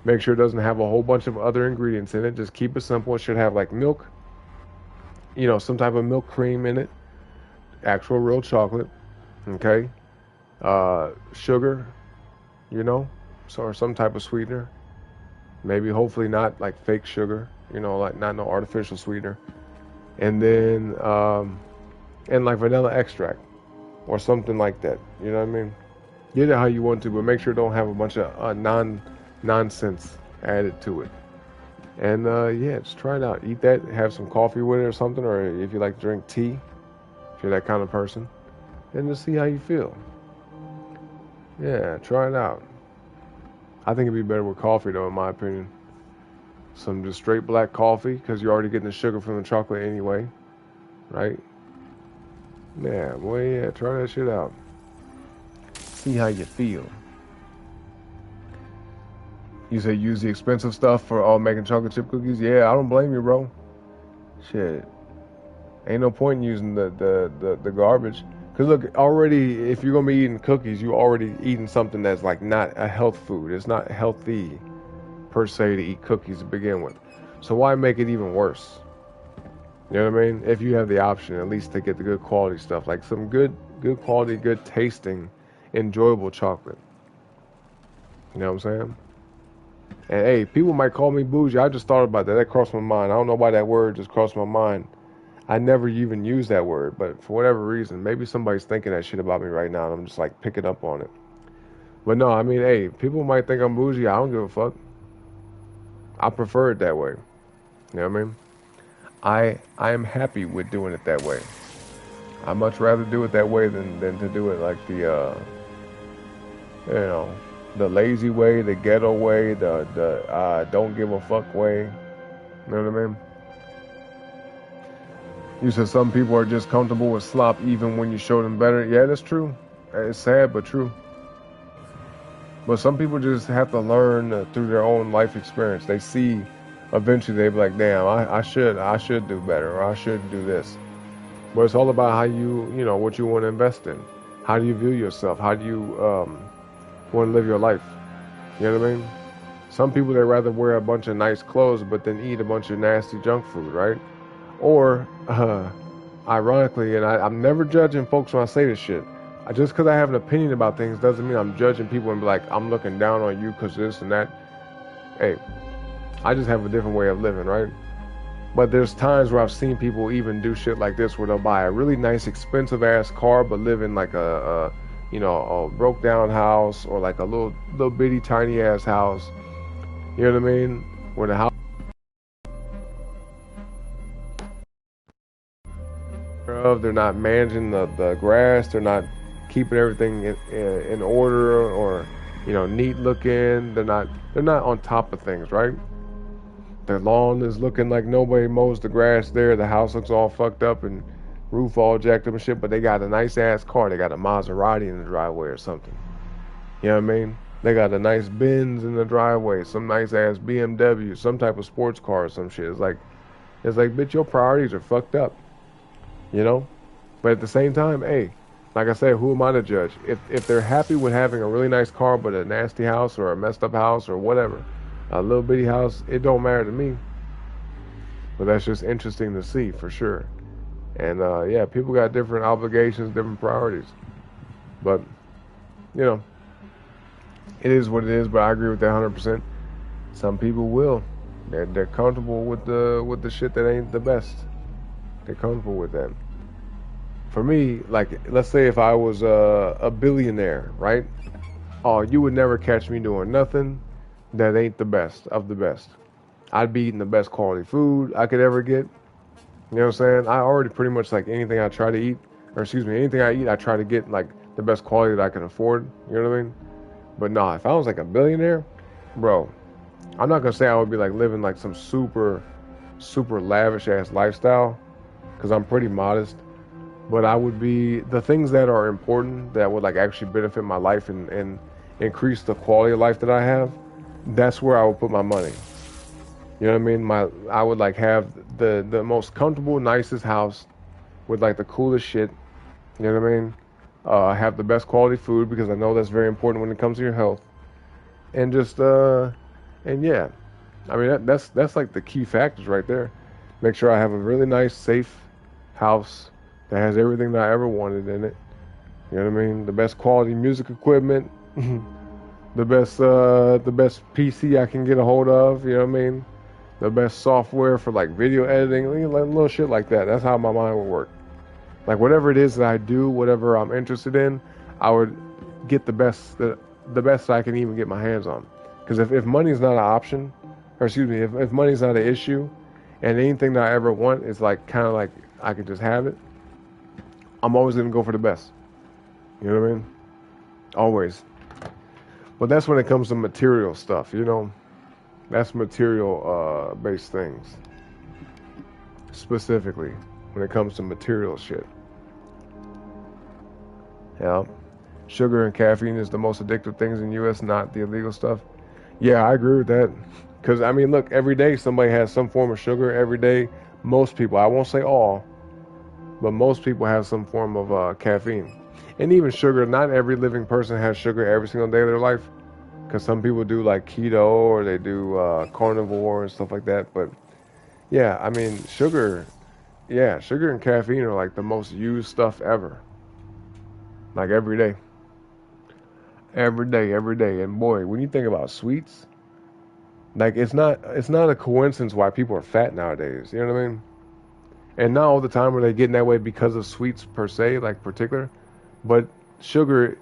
Make sure it doesn't have a whole bunch of other ingredients in it. Just keep it simple. It should have like milk, you know, some type of milk cream in it. Actual real chocolate. Okay. Sugar, you know, or some type of sweetener. Maybe, hopefully not like fake sugar, you know, like not no artificial sweetener. And then, and like vanilla extract or something like that. You know what I mean? Get it how you want to, but make sure it don't have a bunch of nonsense added to it. And yeah, just try it out. Eat that, have some coffee with it or something, or if you like to drink tea, if you're that kind of person, and just see how you feel. Yeah, try it out. I think it'd be better with coffee though, in my opinion. Some just straight black coffee, because you're already getting the sugar from the chocolate anyway, right? Yeah, well, yeah, try that shit out. See how you feel. You say use the expensive stuff for all making chocolate chip cookies? Yeah, I don't blame you, bro. Shit. Ain't no point in using the garbage. Because look, already, if you're going to be eating cookies, you're already eating something that's like not a health food. It's not healthy, per se, to eat cookies to begin with. So why make it even worse? You know what I mean? If you have the option, at least to get the good quality stuff. Like some good quality, good tasting, enjoyable chocolate. You know what I'm saying? And hey, people might call me bougie. I just thought about that. That crossed my mind. I don't know why that word just crossed my mind. I never even used that word, but for whatever reason, maybe somebody's thinking that shit about me right now, and I'm just like picking up on it. But no, I mean, hey, people might think I'm bougie. I don't give a fuck. I prefer it that way. You know what I mean? I am happy with doing it that way. I much rather do it that way than to do it like the you know, the lazy way, the ghetto way, the don't give a fuck way. You know what I mean? You said some people are just comfortable with slop even when you show them better. Yeah, that's true. It's sad, but true. But some people just have to learn through their own life experience. They see, eventually they be like, damn, I should do better, or I should do this. But it's all about how you know, what you want to invest in. How do you view yourself? How do you want to live your life? You know what I mean? Some people, they rather wear a bunch of nice clothes, but then eat a bunch of nasty junk food, right? Or, ironically, and I'm never judging folks when I say this shit. Just because I have an opinion about things doesn't mean I'm judging people and be like, I'm looking down on you because this and that. Hey, I just have a different way of living, right? But there's times where I've seen people even do shit like this, where they'll buy a really nice, expensive ass car, but live in like a you know, a broke down house, or like a little bitty tiny ass house. You know what I mean? Where the house, they're not managing the grass, they're not keeping everything in order, or you know, neat looking. They're not on top of things, right? Their lawn is looking like nobody mows the grass there. The house looks all fucked up and roof all jacked up and shit, but they got a nice ass car. They got a Maserati in the driveway or something. You know what I mean? They got a nice Benz in the driveway, some nice ass BMW, some type of sports car or some shit. It's like, bitch, your priorities are fucked up. You know? But at the same time, hey, like I said, who am I to judge? If they're happy with having a really nice car but a nasty house or a messed up house or whatever, a little bitty house, it don't matter to me. But that's just interesting to see, for sure. And yeah, people got different obligations, different priorities. But, you know, it is what it is, but I agree with that 100%. Some people will. They're comfortable with the shit that ain't the best. They're comfortable with that. For me, like, let's say if I was a billionaire, right? Oh, you would never catch me doing nothing that ain't the best of the best. I'd be eating the best quality food I could ever get. You know what I'm saying? I already pretty much, like, anything I try to eat, or excuse me, anything I eat, I try to get like the best quality that I can afford. You know what I mean? But nah, if I was like a billionaire, bro, I'm not gonna say I would be like living like some super lavish ass lifestyle, because I'm pretty modest. But I would be, the things that are important, that would like actually benefit my life and increase the quality of life that I have, that's where I would put my money. You know what I mean? I would like have the most comfortable, nicest house with like the coolest shit. You know what I mean? Have the best quality food, because I know that's very important when it comes to your health. And just and yeah, I mean that's like the key factors right there. Make sure I have a really nice, safe house that has everything that I ever wanted in it. You know what I mean? The best quality music equipment. the best PC I can get a hold of. You know what I mean? The best software for like video editing, little shit like that. That's how my mind would work. Like whatever it is that I do, whatever I'm interested in, I would get the best I can even get my hands on. Because if money's not an option, or excuse me, if money's not an issue, and anything that I ever want is like kind of like I can just have it, I'm always gonna go for the best. You know what I mean? Always. But that's when it comes to material stuff, you know. That's material based things. Specifically, when it comes to material shit. Yeah. Sugar and caffeine is the most addictive things in the US, not the illegal stuff. Yeah, I agree with that. Because, I mean, look, every day somebody has some form of sugar. Every day, most people, I won't say all, but most people have some form of caffeine. And even sugar, not every living person has sugar every single day of their life. Because some people do like keto or they do carnivore and stuff like that. But, yeah, I mean, sugar and caffeine are like the most used stuff ever. Like every day. Every day. And boy, when you think about sweets, like it's not a coincidence why people are fat nowadays. You know what I mean? And not all the time are they getting that way because of sweets per se, like particular. But sugar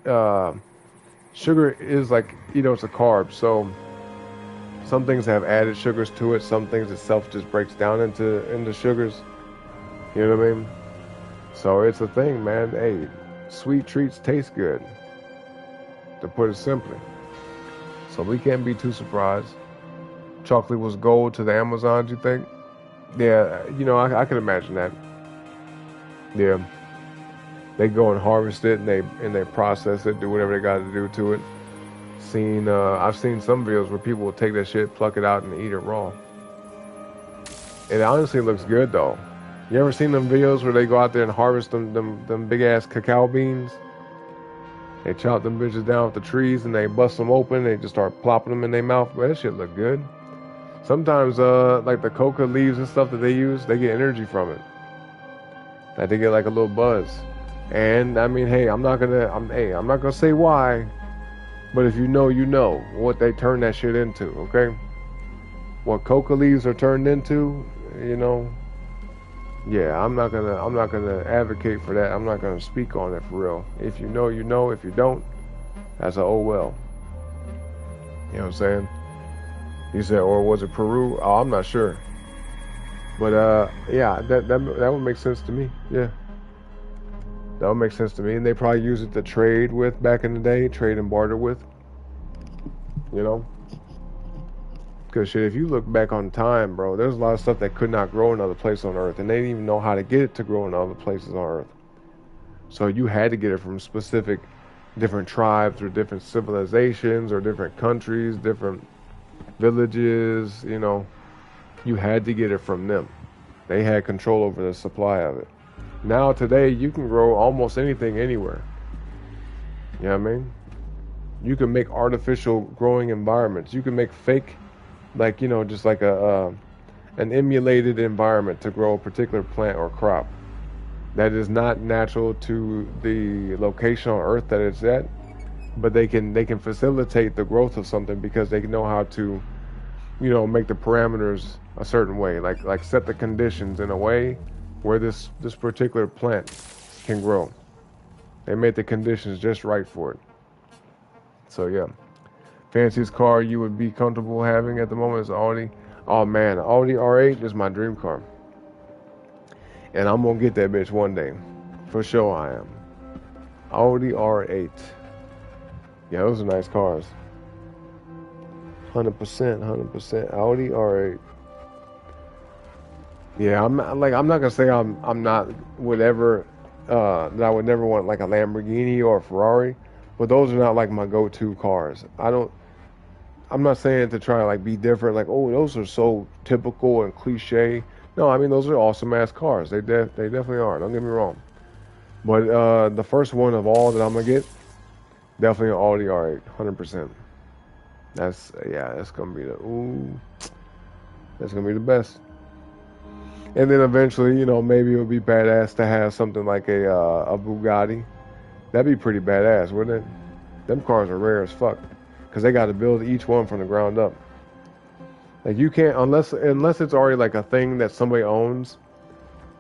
is like, you know, it's a carb. So some things have added sugars to it. Some things itself just breaks down into sugars. You know what I mean? So it's a thing, man. Hey, sweet treats taste good, to put it simply. So we can't be too surprised. Chocolate was gold to the Amazons, you think? Yeah, you know, I can imagine that. Yeah. They go and harvest it and they process it, do whatever they got to do to it. I've seen some videos where people will take that shit, pluck it out, and eat it raw. It honestly looks good though. You ever seen them videos where they go out there and harvest them big ass cacao beans? They chop them bitches down with the trees and they bust them open. They just start plopping them in their mouth. But that shit look good. Sometimes, like the coca leaves and stuff that they use, they get energy from it. Like they get like a little buzz. And I mean, hey, I'm not gonna say why, but if you know what they turn that shit into, okay? What coca leaves are turned into, you know. Yeah, I'm not gonna advocate for that. I'm not gonna speak on it for real. If you know, you know. If you don't, that's a oh well. You know what I'm saying? He said, or was it Peru? Oh, I'm not sure. But yeah, that would make sense to me. Yeah, that would make sense to me. And they probably use it to trade with back in the day, trade and barter with. You know. Because shit, if you look back on time, bro, there's a lot of stuff that could not grow in other places on Earth, and they didn't even know how to get it to grow in other places on Earth. So you had to get it from specific different tribes or different civilizations or different countries, different villages, you know. You had to get it from them. They had control over the supply of it. Now today, you can grow almost anything anywhere. You know what I mean? You can make artificial growing environments. You can make fake, like, you know, just like an emulated environment to grow a particular plant or crop that is not natural to the location on Earth that it's at, but they can facilitate the growth of something because they know how to, you know, make the parameters a certain way, like set the conditions in a way where this particular plant can grow. They made the conditions just right for it. So yeah. Fanciest car you would be comfortable having at the moment is Audi. Oh man, Audi R8 is my dream car. And I'm gonna get that bitch one day. For sure I am. Audi R8. Yeah, those are nice cars. 100%. Audi R8. Yeah, I'm not gonna say I'm not whatever that I would never want like a Lamborghini or a Ferrari, but those are not like my go-to cars. I'm not saying to try to like be different, like, oh, those are so typical and cliche. No, I mean those are awesome ass cars. They definitely are. Don't get me wrong. But the first one of all that I'm gonna get, definitely an Audi R8, 100%. That's gonna be that's gonna be the best. And then eventually, you know, maybe it would be badass to have something like a Bugatti. That'd be pretty badass, wouldn't it? Them cars are rare as fuck. because they got to build each one from the ground up. Like you can't unless it's already like a thing that somebody owns,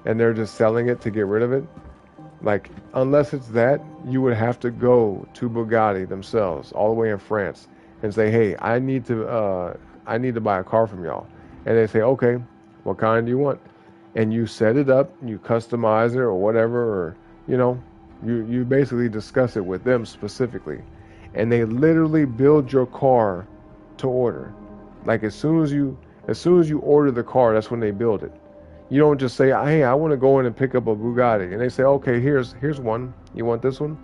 and they're just selling it to get rid of it. Like unless it's that, you would have to go to Bugatti themselves, all the way in France, and say, "Hey, I need to buy a car from y'all," and they say, "Okay, what kind do you want?" And you set it up, you customize it or whatever, or you know, you basically discuss it with them specifically, and they literally build your car to order. Like as soon as you order the car, that's when they build it. You don't just say, "Hey, I want to go in and pick up a Bugatti," and they say, "Okay, here's one. You want this one?"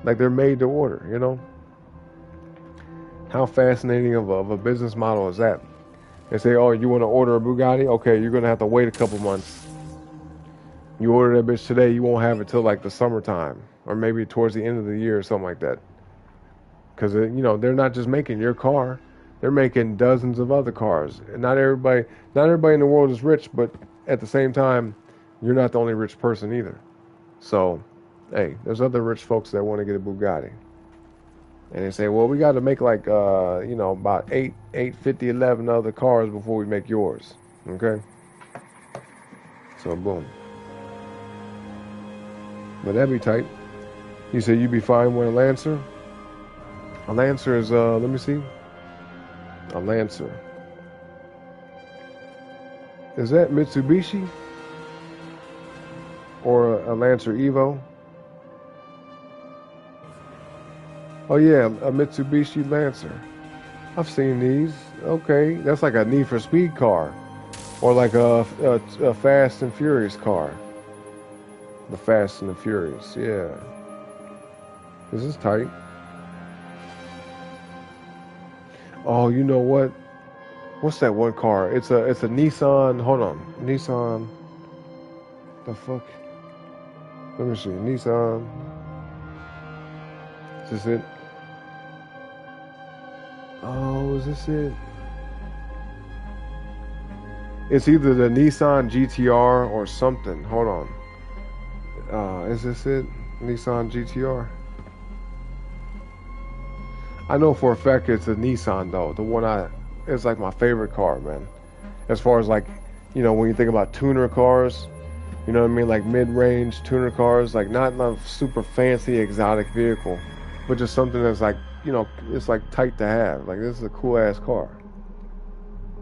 Like they're made to order. You know. How fascinating of a business model is that? They say, "Oh, you want to order a Bugatti? Okay, you're gonna have to wait a couple months. You order that bitch today, you won't have it till like the summertime, or maybe towards the end of the year or something like that." Because you know they're not just making your car; they're making dozens of other cars. And not everybody in the world is rich, but at the same time, you're not the only rich person either. So, hey, there's other rich folks that want to get a Bugatti. And they say, "Well, we got to make like, you know, about 11 other cars before we make yours." Okay? So, boom. But that'd be tight. You say you'd be fine with a Lancer? A Lancer is, let me see. A Lancer. Is that Mitsubishi? Or a Lancer Evo? Oh yeah, a Mitsubishi Lancer. I've seen these. Okay, that's like a Need for Speed car, or like a Fast and Furious car. The Fast and the Furious, yeah. This is tight. Oh, you know what? What's that one car? It's a Nissan. Hold on, Nissan. The fuck? Let me see. Nissan. Is this it? Oh, is this it? It's either the Nissan GTR or something. Hold on. Is this it? Nissan GTR? I know for a fact it's a Nissan though. The one it's like my favorite car, man. As far as like, you know, when you think about tuner cars, you know what I mean? Like mid-range tuner cars, like not a super fancy exotic vehicle, but just something that's like, you know, it's like tight to have. Like this is a cool ass car.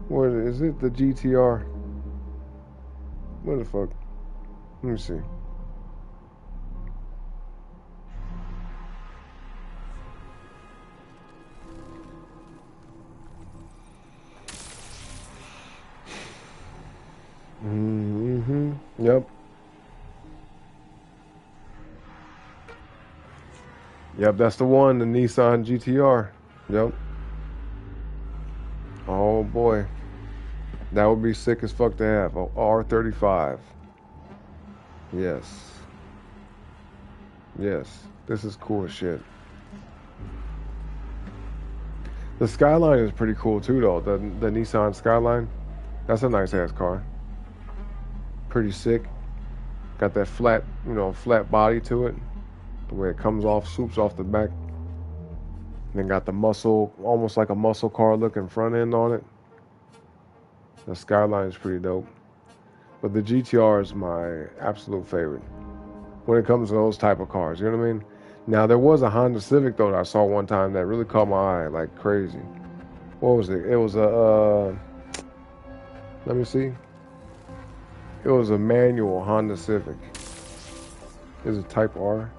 Where is it? The GTR? What the fuck? Let me see. Mm-hmm. Yep. Yep, that's the one, the Nissan GTR. Yep. Oh boy. That would be sick as fuck to have. A R35. Yes. Yes. This is cool as shit. The Skyline is pretty cool too though. The Nissan Skyline. That's a nice ass car. Pretty sick. Got that flat, you know, flat body to it. The way it comes off, swoops off the back. Then got the muscle, almost like a muscle car looking front end on it. The Skyline is pretty dope. But the GTR is my absolute favorite when it comes to those type of cars. You know what I mean? Now, there was a Honda Civic, though, that I saw one time that really caught my eye like crazy. What was it? It was a, let me see. It was a manual Honda Civic. Is it Type R?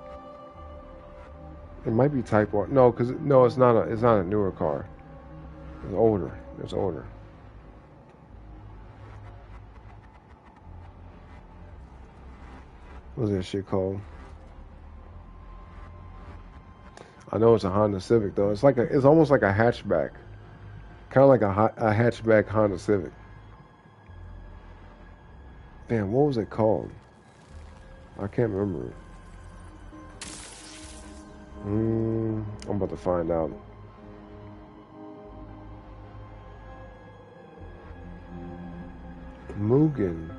It might be Type R. No, no, it's not a newer car. It's older. It's older. What's that shit called? I know it's a Honda Civic though. It's almost like a hatchback, kind of like a hatchback Honda Civic. Damn, what was it called? I can't remember it. I'm about to find out. Mugen.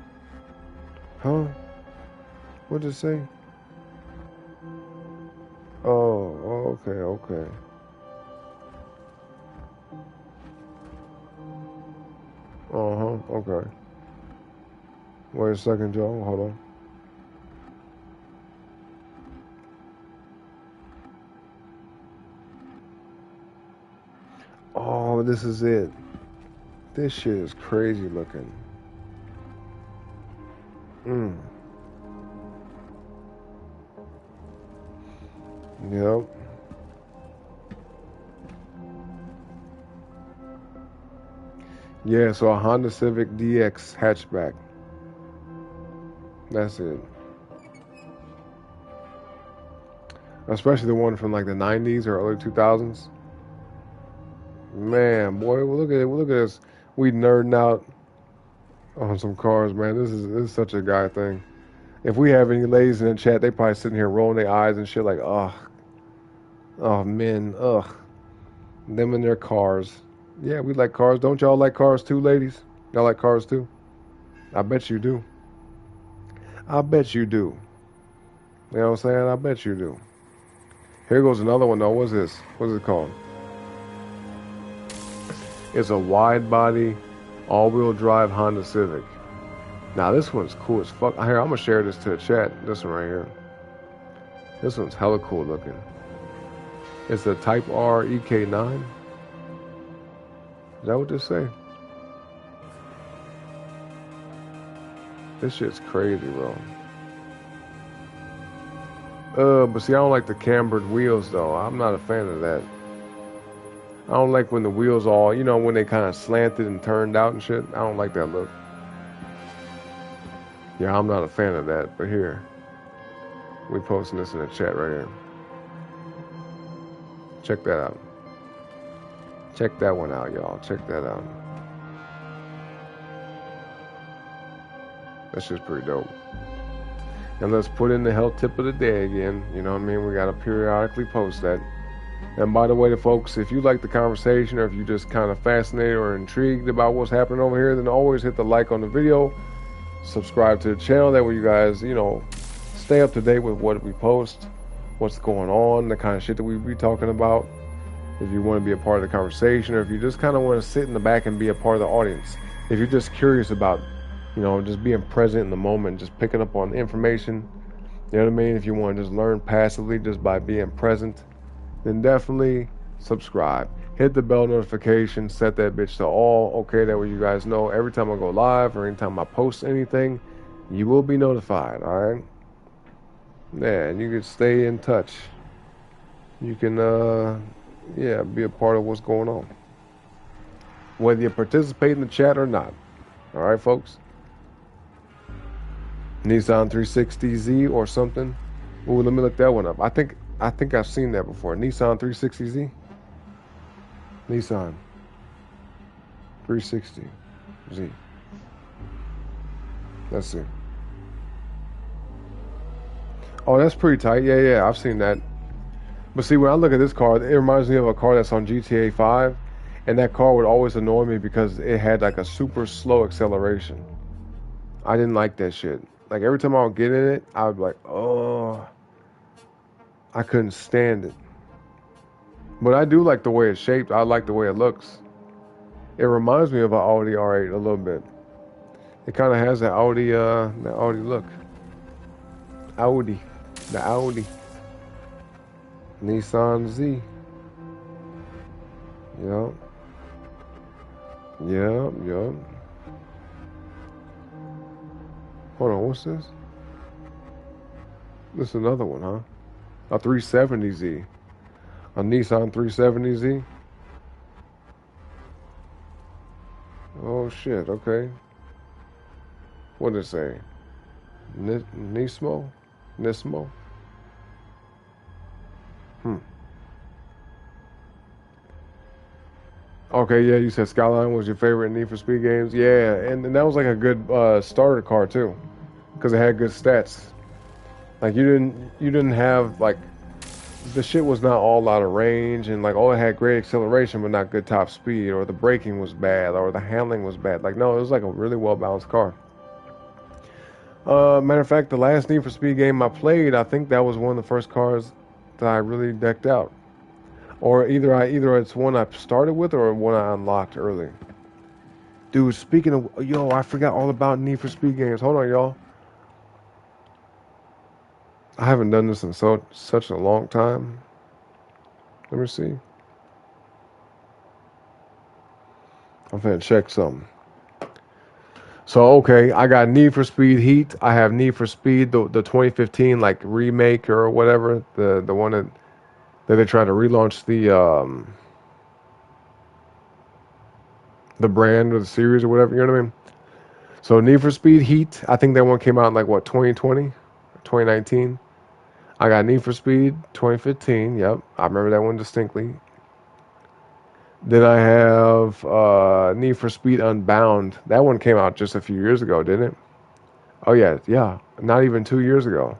Huh? What did it say? Oh, okay. Okay. Wait a second, Joe. Hold on. Oh, this is it. This shit is crazy looking. Yep. Yeah, so a Honda Civic DX hatchback. That's it. Especially the one from like the 90s or early 2000s. Man, boy, well, look at it. Look at this. We nerding out on some cars, man. This is such a guy thing. If we have any ladies in the chat, they probably sitting here rolling their eyes and shit like, oh, men, them in their cars. Yeah, we like cars. Don't y'all like cars too, ladies? Y'all like cars too? I bet you do. I bet you do. You know what I'm saying? I bet you do. Here goes another one though. What's this? What's it called? It's a wide body, all-wheel drive Honda Civic. Now this one's cool as fuck. Here, I'm gonna share this to the chat. This one right here. This one's hella cool looking. It's a Type R EK9. Is that what this say? This shit's crazy, bro. But see, I don't like the cambered wheels though. I'm not a fan of that. I don't like when the wheels all, you know, when they kind of slanted and turned out and shit. I don't like that look. Yeah, I'm not a fan of that. But here, we posting this in the chat right here. Check that out. Check that one out, y'all. Check that out. That's just pretty dope. And let's put in the health tip of the day again. You know what I mean? We got to periodically post that. And by the way, folks, if you like the conversation or if you just kind of fascinated or intrigued about what's happening over here, then always hit the like on the video. Subscribe to the channel. That way you guys, you know, stay up to date with what we post, what's going on, the kind of shit that we be talking about. If you want to be a part of the conversation or if you just kind of want to sit in the back and be a part of the audience. If you're just curious about, you know, just being present in the moment, just picking up on information. You know what I mean? If you want to just learn passively just by being present, then definitely subscribe. Hit the bell notification, set that bitch to all. Okay, that way you guys know every time I go live or anytime I post anything, you will be notified, all right? Yeah, and you can stay in touch. You can, yeah, be a part of what's going on. Whether you participate in the chat or not. All right, folks? Nissan 360Z or something. Ooh, let me look that one up. I think I've seen that before. Nissan 360Z. Nissan 360Z. Let's see. Oh, that's pretty tight. Yeah, I've seen that. But see, when I look at this car, it reminds me of a car that's on GTA 5, and that car would always annoy me because it had like a super slow acceleration. I didn't like that shit. Like every time I would get in it, I would be like, oh, I couldn't stand it. But I do like the way it's shaped. I like the way it looks. It reminds me of an Audi R8 a little bit. It kind of has that Audi look. The Audi. Nissan Z. Yup. Hold on, what's this? This is another one, huh? A 370Z. A Nissan 370Z. Oh shit, okay. What did it say? Nismo? Okay, yeah, you said Skyline was your favorite Need for Speed games. Yeah, and that was like a good starter car too, because it had good stats. Like you didn't have like, the shit was not all out of range, and like, it had great acceleration but not good top speed, or the braking was bad, or the handling was bad. Like, no, it was like a really well balanced car. Matter of fact, the last Need for Speed game I played, I think that was one of the first cars that I really decked out. Or either it's one I started with or one I unlocked early. Dude, speaking of, yo, I forgot all about Need for Speed games. Hold on, y'all. I haven't done this in such a long time. Let me see. I'm finna check something. So, okay, I got Need for Speed Heat. I have Need for Speed, the 2015 like remake or whatever, the one that they tried to relaunch the brand or the series or whatever, you know what I mean? So Need for Speed Heat, I think that one came out in like what, 2020, 2019. I got Need for Speed 2015. Yep, I remember that one distinctly. Then I have Need for Speed Unbound. That one came out just a few years ago, didn't it? Oh yeah, not even 2 years ago.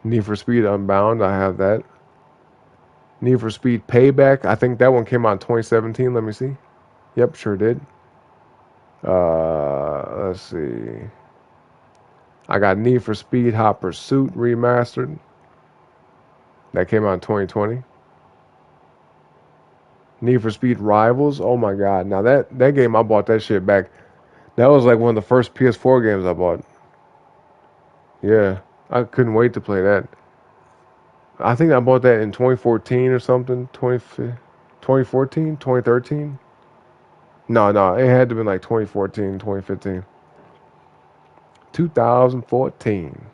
Need for Speed Unbound, I have that. Need for Speed Payback, I think that one came out in 2017. Let me see. Yep, sure did. Let's see. I got Need for Speed Hot Pursuit Remastered. That came out in 2020. Need for Speed Rivals. Oh my God. Now that game, I bought that shit back. That was like one of the first PS4 games I bought. Yeah. I couldn't wait to play that. I think I bought that in 2014 or something. 2014? 2013? No, it had to be like 2014, 2015. 2014.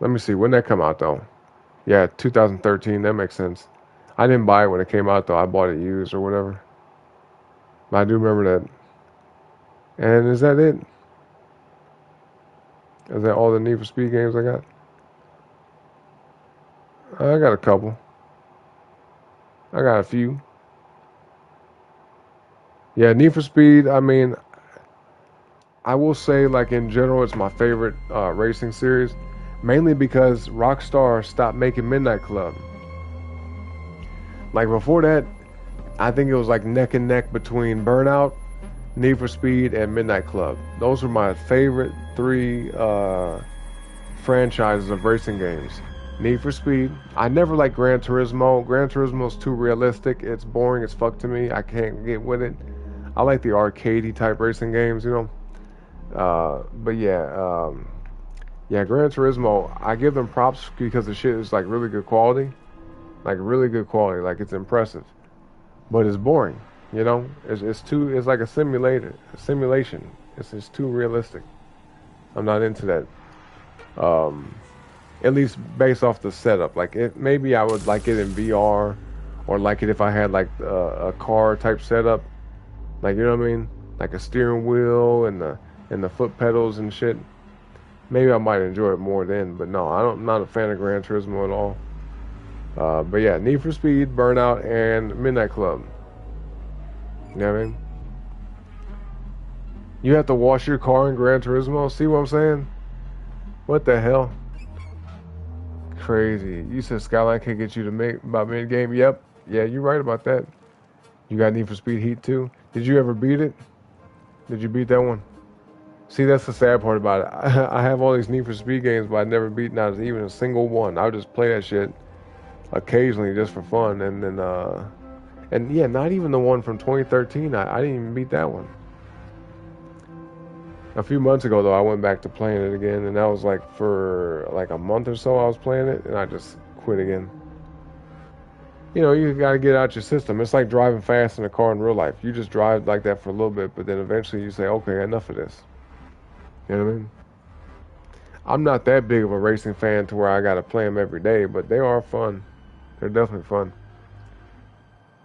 Let me see. When did that come out though? Yeah, 2013. That makes sense. I didn't buy it when it came out though. I bought it used or whatever. But I do remember that. And is that it? Is that all the Need for Speed games I got? I got a couple. I got a few. Yeah, Need for Speed, I mean, I will say, like, in general, it's my favorite racing series. Mainly because Rockstar stopped making Midnight Club. Like, before that, I think it was like neck and neck between Burnout, Need for Speed, and Midnight Club. Those were my favorite three franchises of racing games. Need for Speed. I never liked Gran Turismo. Gran Turismo's too realistic. It's boring as fuck to me. I can't get with it. I like the arcadey type racing games, you know. But yeah, Gran Turismo, I give them props because the shit is like really good quality. Like really good quality. Like it's impressive. But it's boring, you know? It's like a simulation. It's just too realistic. I'm not into that. At least based off the setup. Like maybe I would like it in VR, or like it if I had like a car type setup. Like, you know what I mean? Like a steering wheel and the foot pedals and shit. Maybe I might enjoy it more then, but no, I'm not a fan of Gran Turismo at all. But yeah, Need for Speed, Burnout, and Midnight Club. You know what I mean? You have to wash your car in Gran Turismo? See what I'm saying? What the hell? Crazy. You said Skyline can't get you to make about mid-game? Yep. Yeah, you're right about that. You got Need for Speed Heat too? Did you ever beat it? Did you beat that one? See, that's the sad part about it. I have all these Need for Speed games, but I never beat not even a single one. I would just play that shit occasionally just for fun, and then and yeah, not even the one from 2013. I didn't even beat that one. A few months ago though, I went back to playing it again, and that was like for like a month or so I was playing it, and I just quit again. You know, you gotta get out your system. It's like driving fast in a car in real life. You just drive like that for a little bit, but then eventually you say, okay, enough of this. You know what I mean? I'm not that big of a racing fan to where I gotta play them every day, but they are fun. They're definitely fun.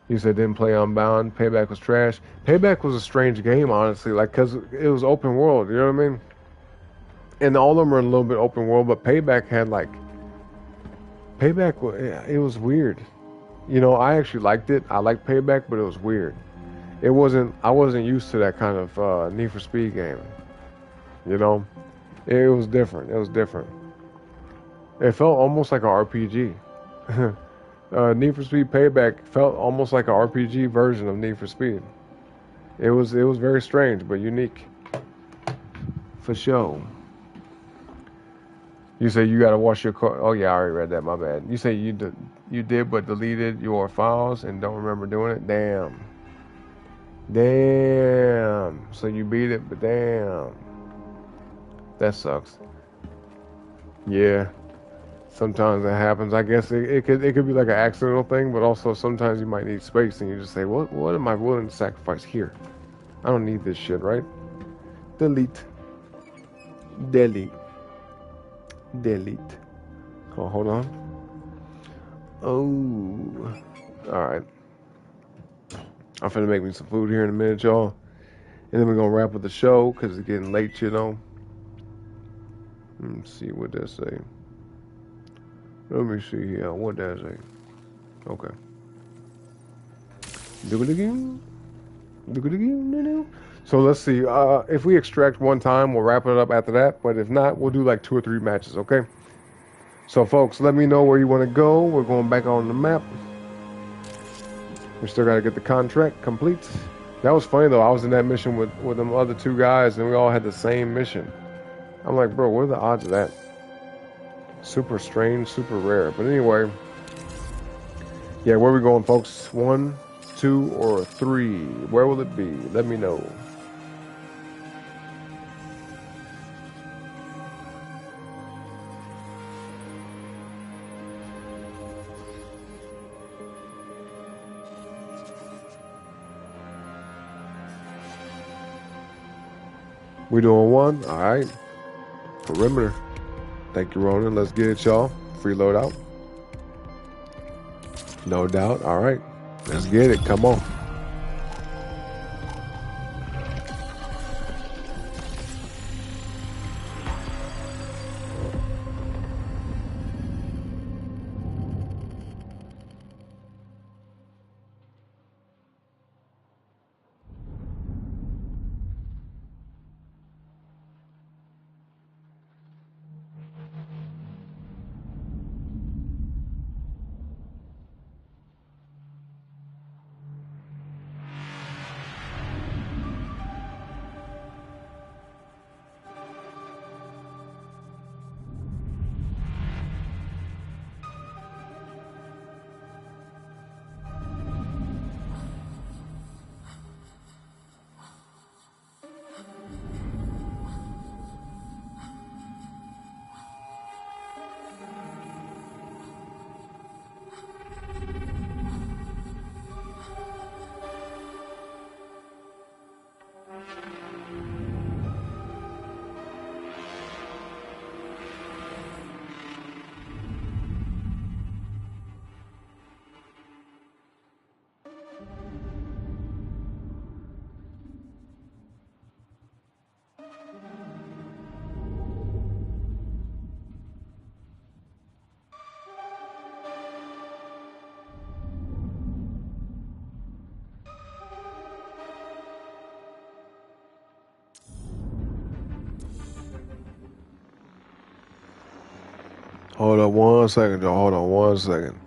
You said didn't play Unbound. Payback was trash. Payback was a strange game, honestly, like, because it was open world, you know what I mean? And all of them are a little bit open world, but Payback had, like... Payback, it was weird. You know, I actually liked it. I liked Payback, but it was weird. I wasn't used to that kind of Need for Speed game. You know? It was different. It was different. It felt almost like an RPG. Need for Speed Payback felt almost like an RPG version of Need for Speed. It was very strange but unique. For sure. You say you gotta wash your car. Oh yeah, I already read that. My bad. You say you did but deleted your files and don't remember doing it. Damn. Damn. So you beat it, but damn. That sucks. Yeah. Sometimes that happens. I guess it could be like an accidental thing, but also sometimes you might need space and you just say, what am I willing to sacrifice here? I don't need this shit, right? Delete. Delete. Delete. Oh, hold on. Oh. Alright. I'm finna make me some food here in a minute, y'all. And then we're gonna wrap up the show because it's getting late, you know. Let's see what that say. Let me see here. What that say? Okay. Do it again. Do it again. So let's see. If we extract one time, we'll wrap it up after that. But if not, we'll do like 2 or 3 matches, okay? So, folks, let me know where you want to go. We're going back on the map. We still got to get the contract complete. That was funny, though. I was in that mission with them other 2 guys, and we all had the same mission. I'm like, bro, what are the odds of that? Super strange, super rare. But anyway, yeah, where are we going, folks? 1, 2, or 3? Where will it be? Let me know. We doing 1? All right. Perimeter. Thank you, Ronan. Let's get it, y'all. Free loadout. No doubt. All right. Let's get it. Come on. Hold on 1 second, y'all. Hold on 1 second.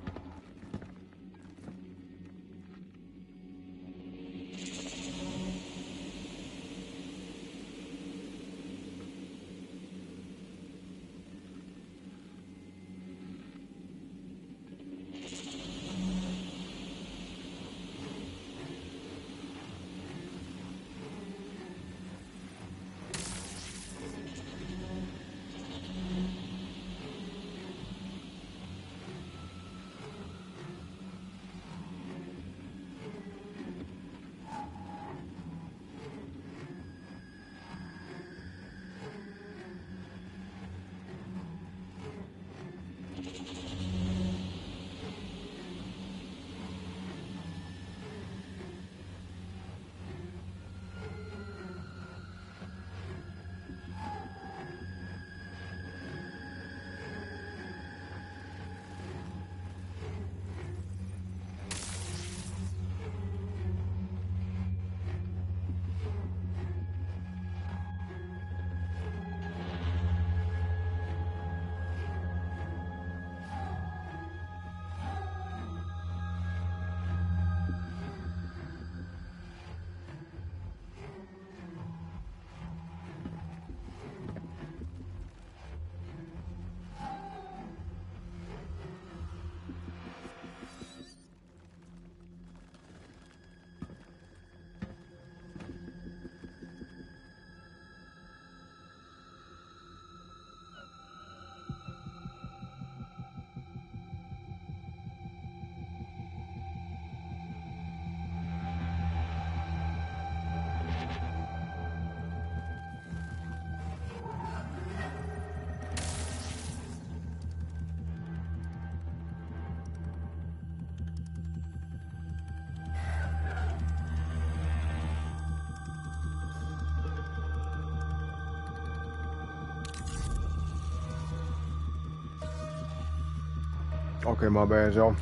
Okay, my bad, y'all.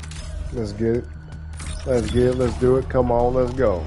Let's get it. Let's get it. Let's do it. Come on, let's go.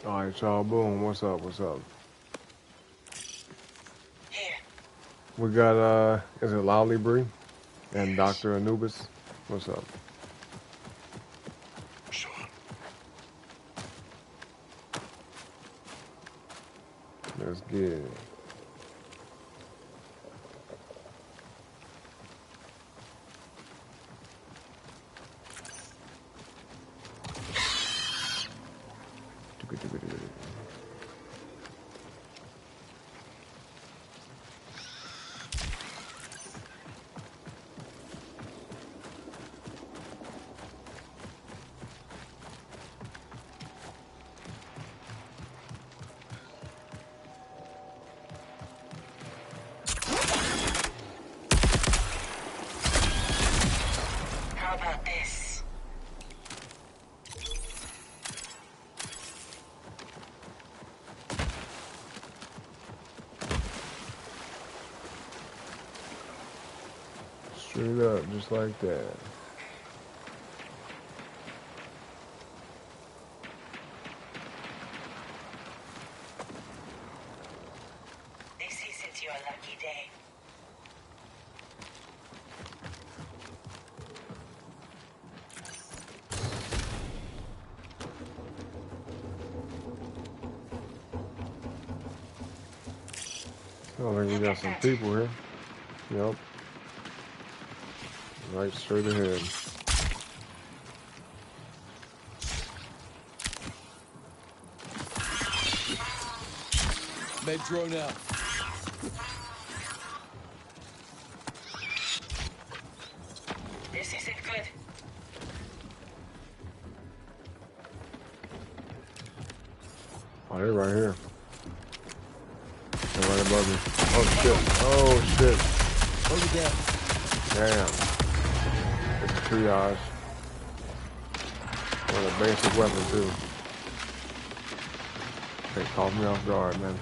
All right, y'all. Boom. What's up? What's up? We got is it Lowly Bree and Dr. Anubis? What's up? Sure. Let's get it. How about this? Straight up, just like that. This isn't your lucky day. I think we got some people here. Yep. Right straight ahead. Med drone out. This isn't good. Oh, they're right here. They're right above me. Oh shit. Oh shit. Over there. Damn. It's a triage. With a basic weapon too. They caught me off guard, man.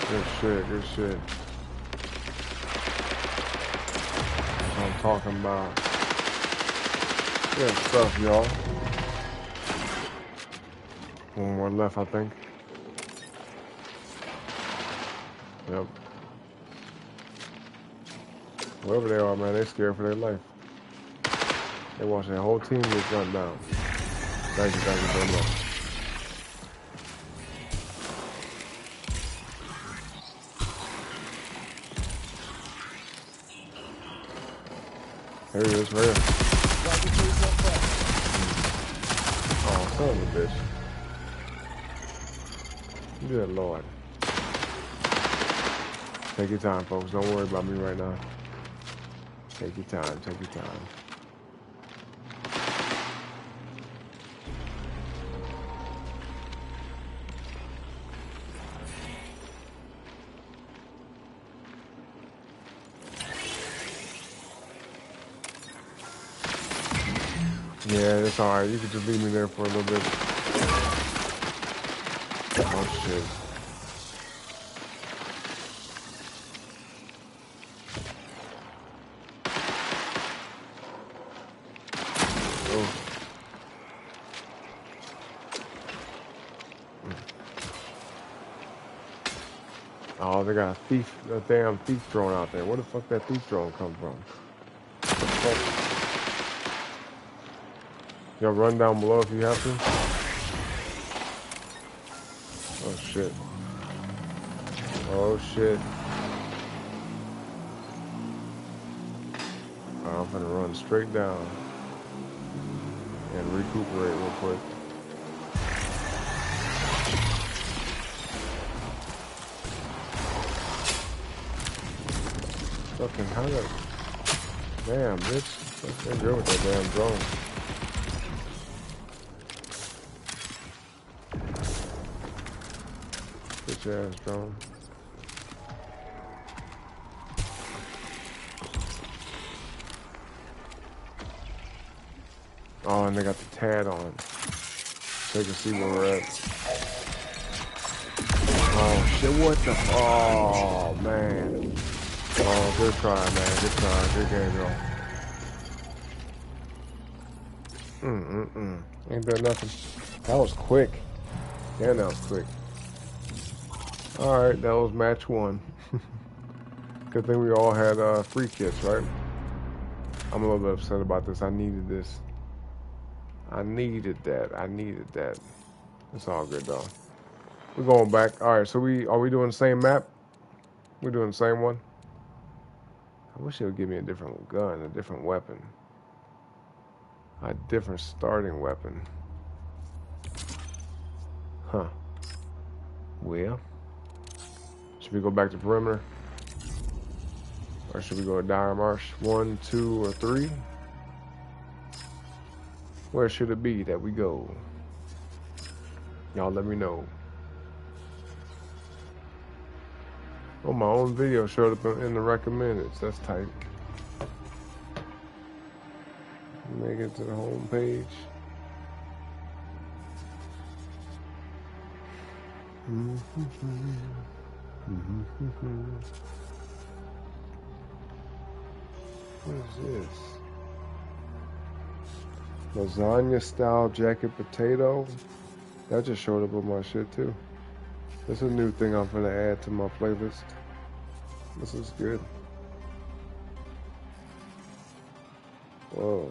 Good shit, good shit. That's what I'm talking about. Good stuff, y'all. One more left, I think. Yep. Wherever they are, man, they scared for their life. They watching their whole team get gunned down. Thank you very much. There he is, right here. Laboratory's not far. Oh, son of a bitch. Good Lord. Take your time, folks. Don't worry about me right now. Take your time. Take your time. Yeah, it's alright. You can just leave me there for a little bit. Oh, shit. Oh, they got a damn thief drone out there. Where the fuck that thief drone come from? What the fuck? Y'all run down below if you have to. Oh shit. Oh shit. I'm gonna run straight down and recuperate real quick. Fucking how that? Damn, bitch. Fucking go with that damn drone. Bitch ass drone. Oh, and they got the TAD on, so you can see where we're at. Oh shit! What the? Oh man! Oh, good try, man. Good try. Good game, though. Ain't done nothing. That was quick. Yeah, that was quick. All right, that was match 1. Good thing we all had free kits, right? I'm a little bit upset about this. I needed this. I needed that. I needed that. It's all good though. We're going back. All right, so are we doing the same map? We're doing the same one. I wish it would give me a different gun, a different weapon, a different starting weapon. Huh. Well, should we go back to perimeter, or should we go to dire marsh? 1, 2, or 3? Where should it be that we go? Y'all let me know. Oh, my own video showed up in the recommended. That's tight. Make it to the home page. What is this? Lasagna style jacket potato. That just showed up on my shit too. That's a new thing I'm gonna add to my playlist. This is good. Whoa.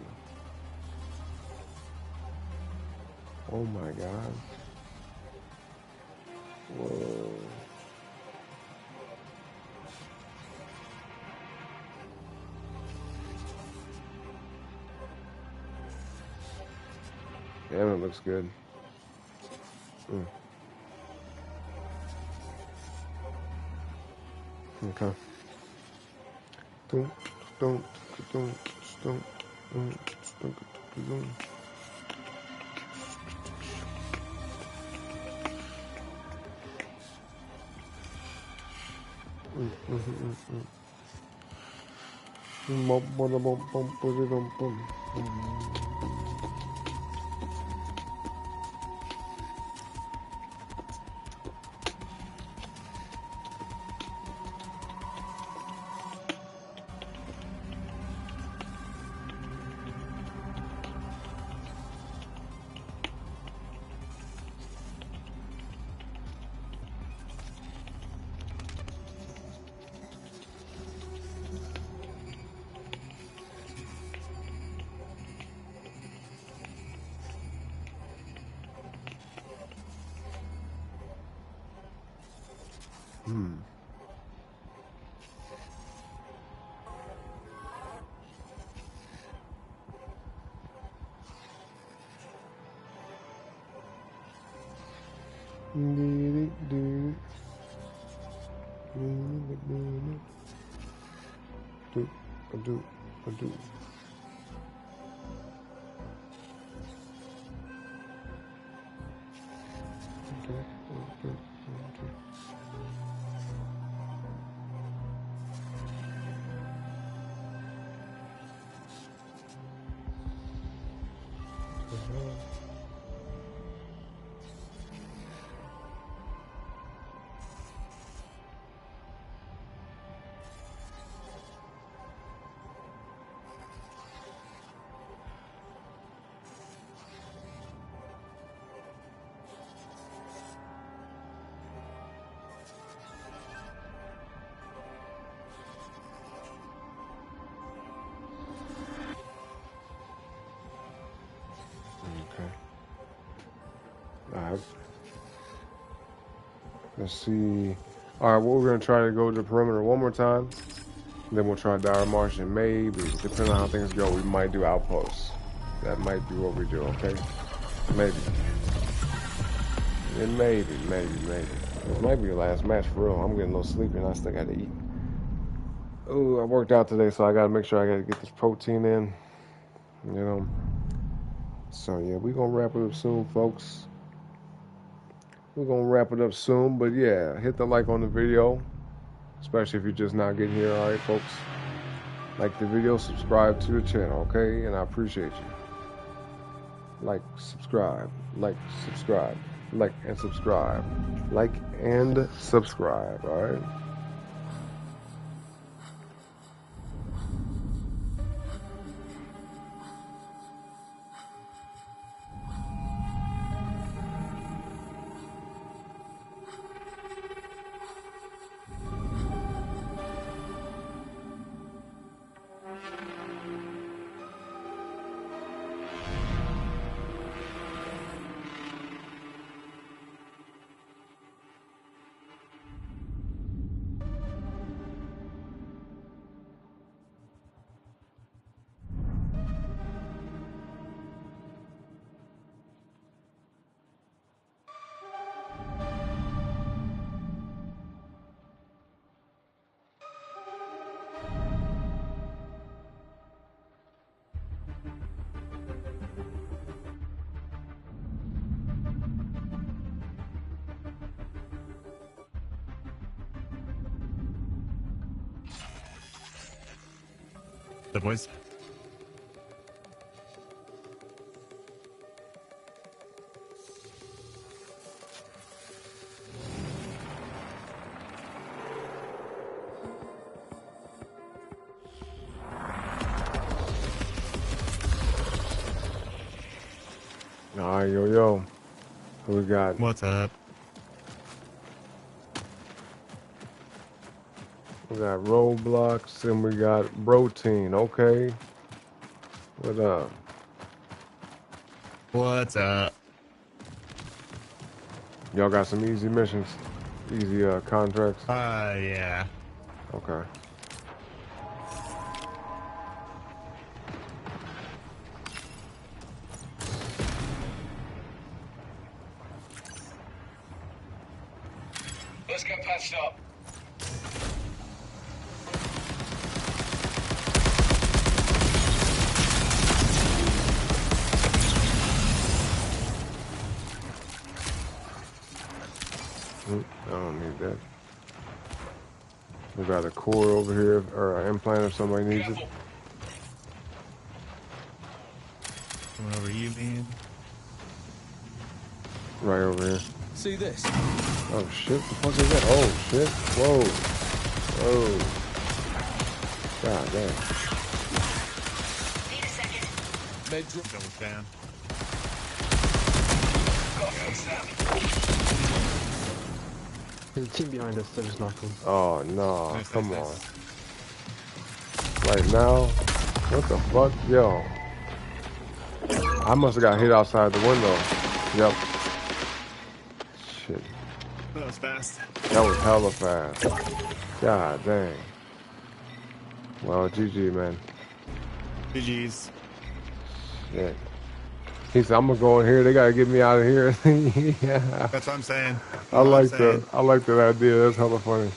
Oh my god. Whoa. Damn, it looks good. Okay. Don't. Alright. Let's see. Alright, well, we're going to try to go to the perimeter one more time. Then we'll try Dire Marsh, and maybe, depending on how things go, we might do Outposts. That might be what we do, okay? Maybe. It maybe. This might be the last match for real. I'm getting a little sleepy and I still got to eat. Oh, I worked out today, so I got to make sure I got to get this protein in. You know? So, yeah, we're going to wrap it up soon, folks. We're going to wrap it up soon, but yeah, hit the like on the video, especially if you're just not getting here, alright, folks? Like the video, subscribe to the channel, okay? And I appreciate you. Like, subscribe, like, subscribe, like, and subscribe. Like and subscribe, alright? The boys. Alright, yo. Who we got? What's up? We got Roblox and we got Protein, okay? What up? What's up? Y'all got some easy missions? Easy contracts? Yeah. Okay. Let's get patched up. I don't need that. We got a core over here, or an implant if somebody needs it. Coming over you, man. Right over here. See this? Oh shit, the fuck is that? Oh shit, whoa. Whoa. God damn. Need a second. Med drop. Double down. There's a team behind us that just knocked him. Oh no, Nice, come nice, on. nice. Right now? What the fuck? Yo. I must have got hit outside the window. Yep. Shit. That was fast. That was hella fast. God dang. Well, GG, man. GG's. Yeah. He said, "I'm gonna go in here. They gotta get me out of here." Yeah, That's what I'm saying. That's I what I'm like saying. that. I like that idea. That's hella funny.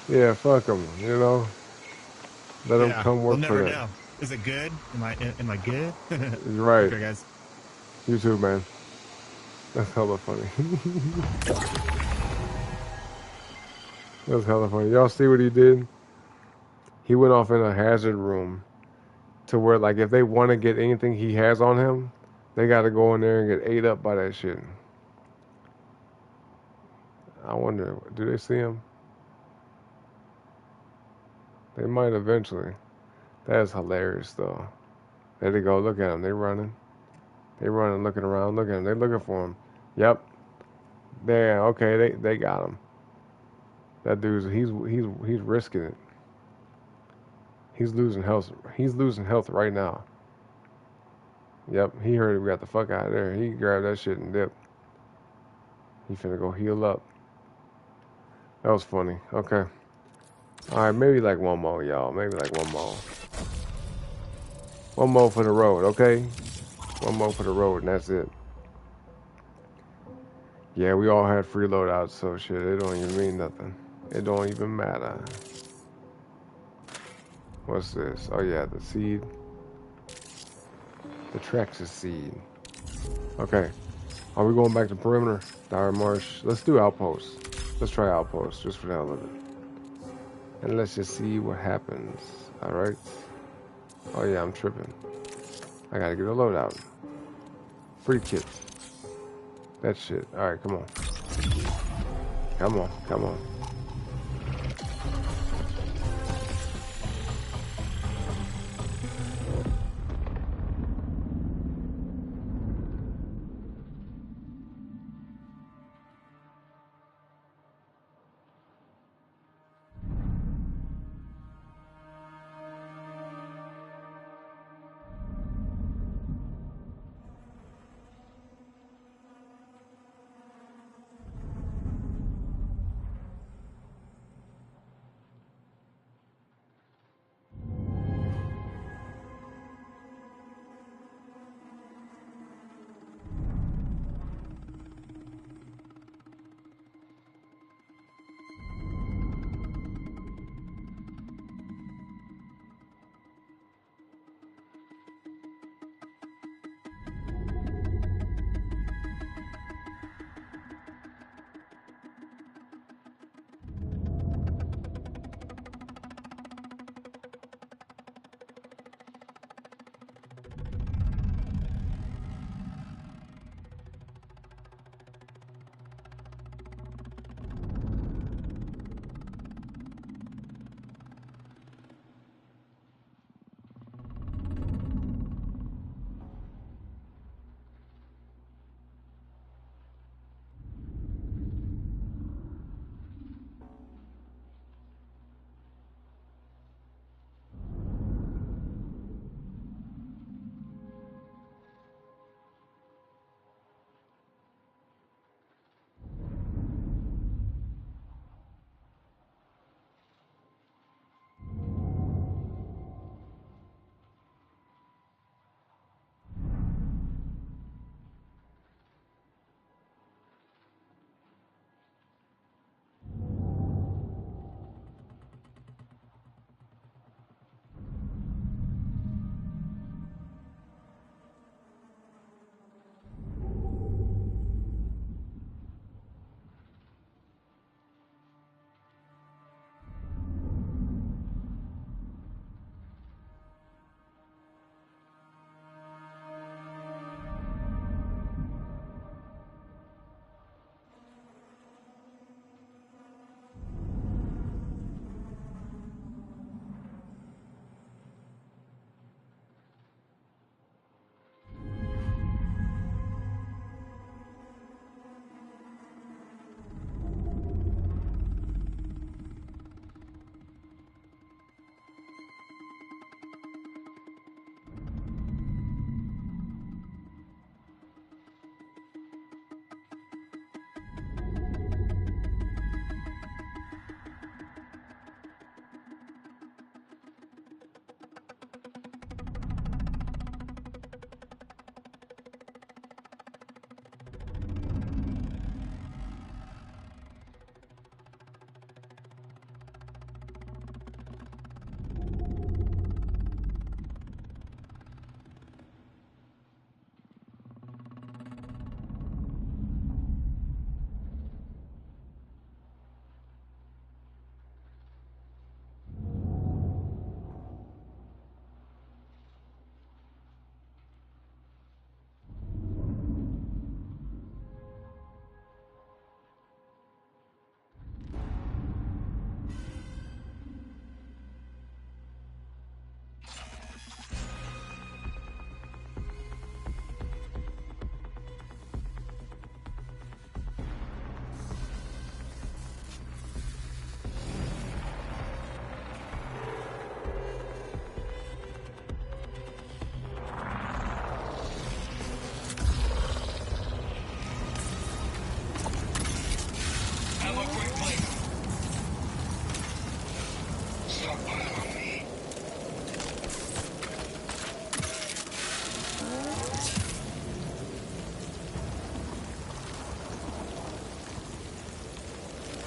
Yeah, fuck them. You know, let them Yeah, come we'll work for never that. know. Is it good? Am I good? Right. Okay, guys. You too, man. That's hella funny. That's hella funny. Y'all see what he did? He went off in a hazard room to where, like, if they want to get anything he has on him, they got to go in there and get ate up by that shit. I wonder, do they see him? They might eventually. That is hilarious, though. There they go. Look at them. They running. They running, looking around. Look at them. They looking for him. Yep. There. Okay. They got him. That dude's he's risking it. He's losing health. He's losing health right now. Yep. He heard we got the fuck out of there. He grabbed that shit and dipped. He finna go heal up. That was funny. Okay. All right. Maybe like one more, y'all. Maybe like one more. One more for the road. Okay. One more for the road, and that's it. Yeah, we all had free loadouts, so shit, it don't even mean nothing. It don't even matter. What's this? Oh yeah, the seed. The Traxxas seed. Okay. Are we going back to perimeter? Dire Marsh. Let's do outposts. Let's try outposts, just for the hell of it. And let's just see what happens. Alright. Oh yeah, I'm tripping. I gotta get a loadout. Free kit. That shit. Alright, come on. Come on, come on.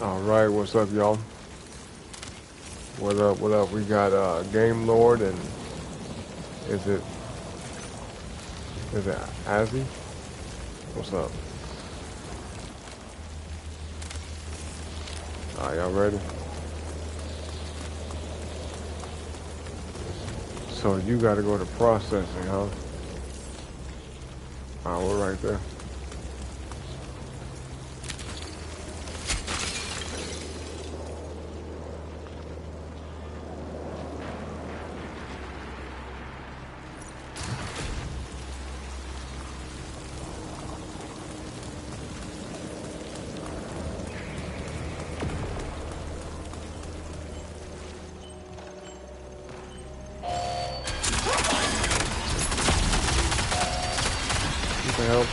All right, what's up, y'all? What up? What up? We got Game Lord and is it Azzy? What's up? Are y'all ready? So you got to go to processing, huh? We're right there.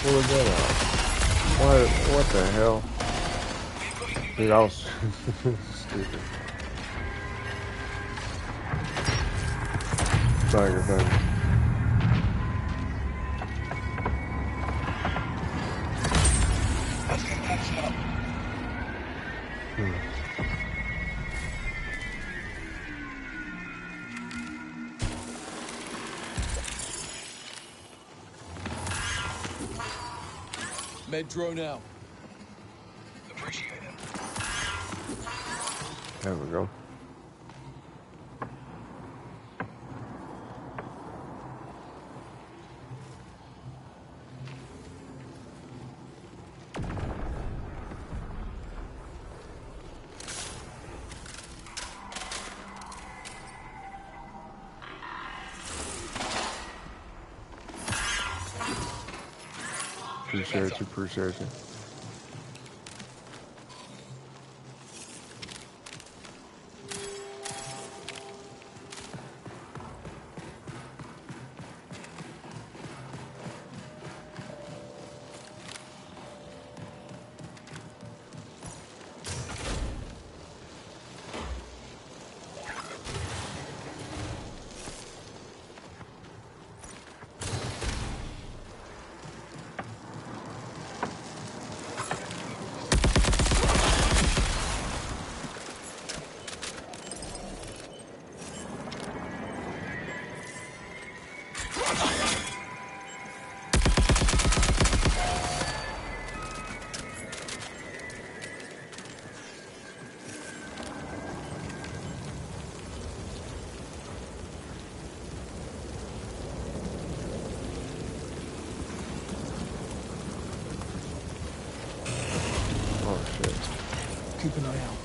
Pull his gun out. What the hell? Dude, I was stupid. Tiger thing. Med drone out. Appreciate it. There we go. Appreciate you. Keep an eye out.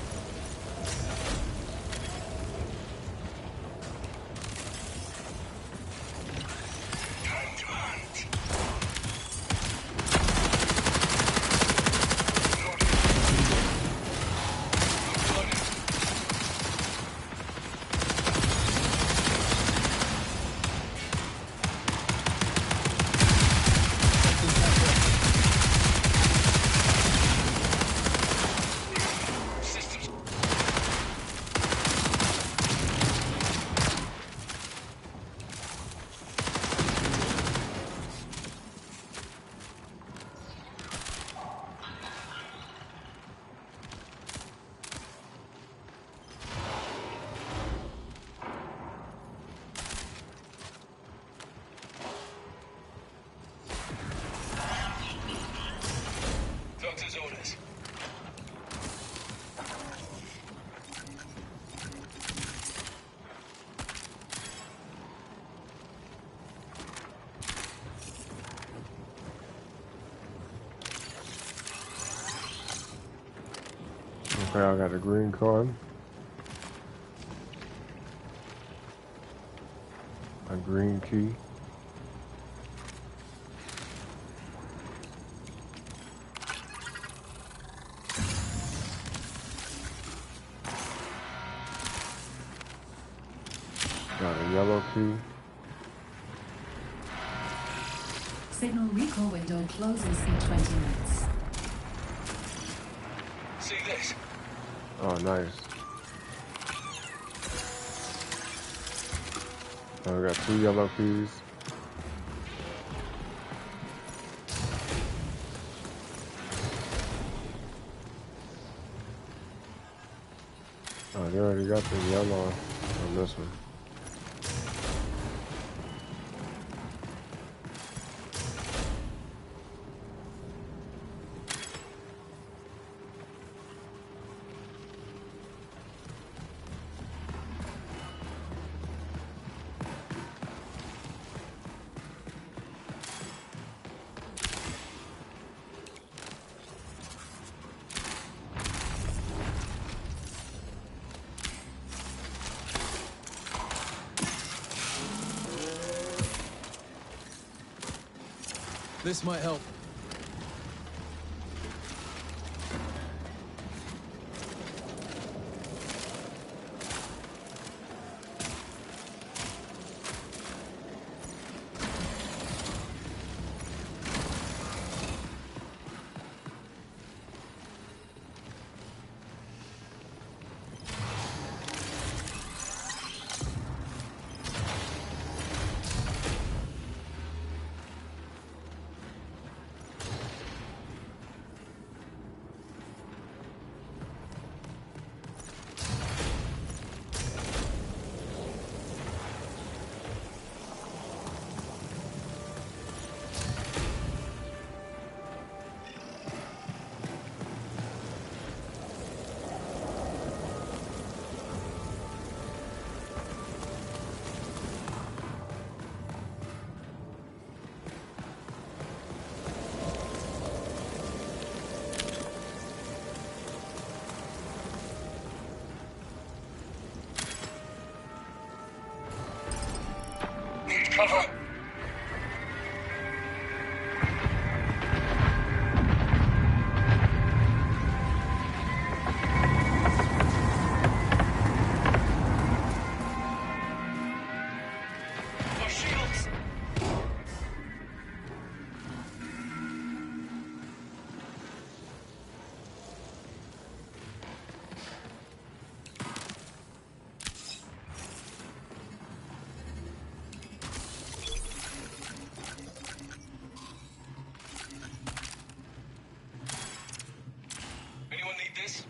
Doctor's orders. Okay, I got a green card. A green key. Got a yellow key. Signal recall window closes in 20 minutes. See this? Oh, nice. So we got 2 yellow keys. they already got the yellow on this one. This might help. Need cover. My shields. Anyone need this?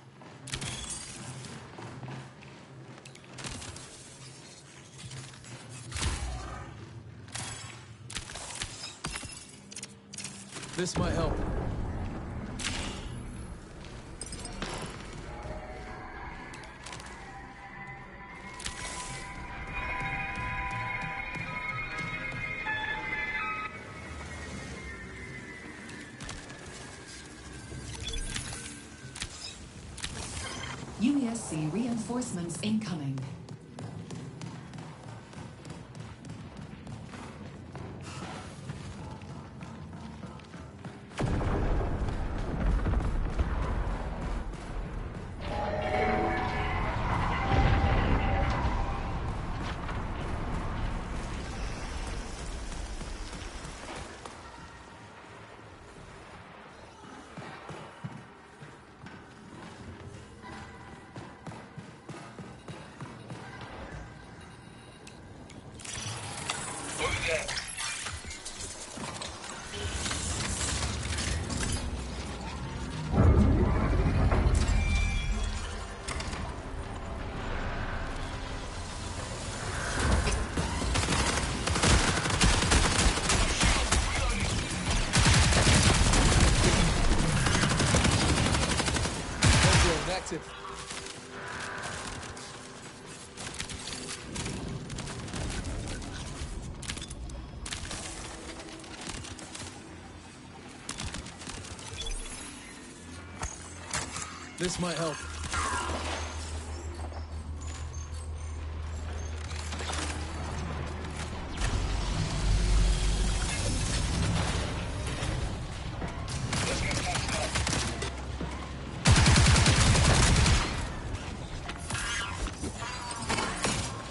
This might help. UESC reinforcements incoming. Over there. Helldrawn active. This might help.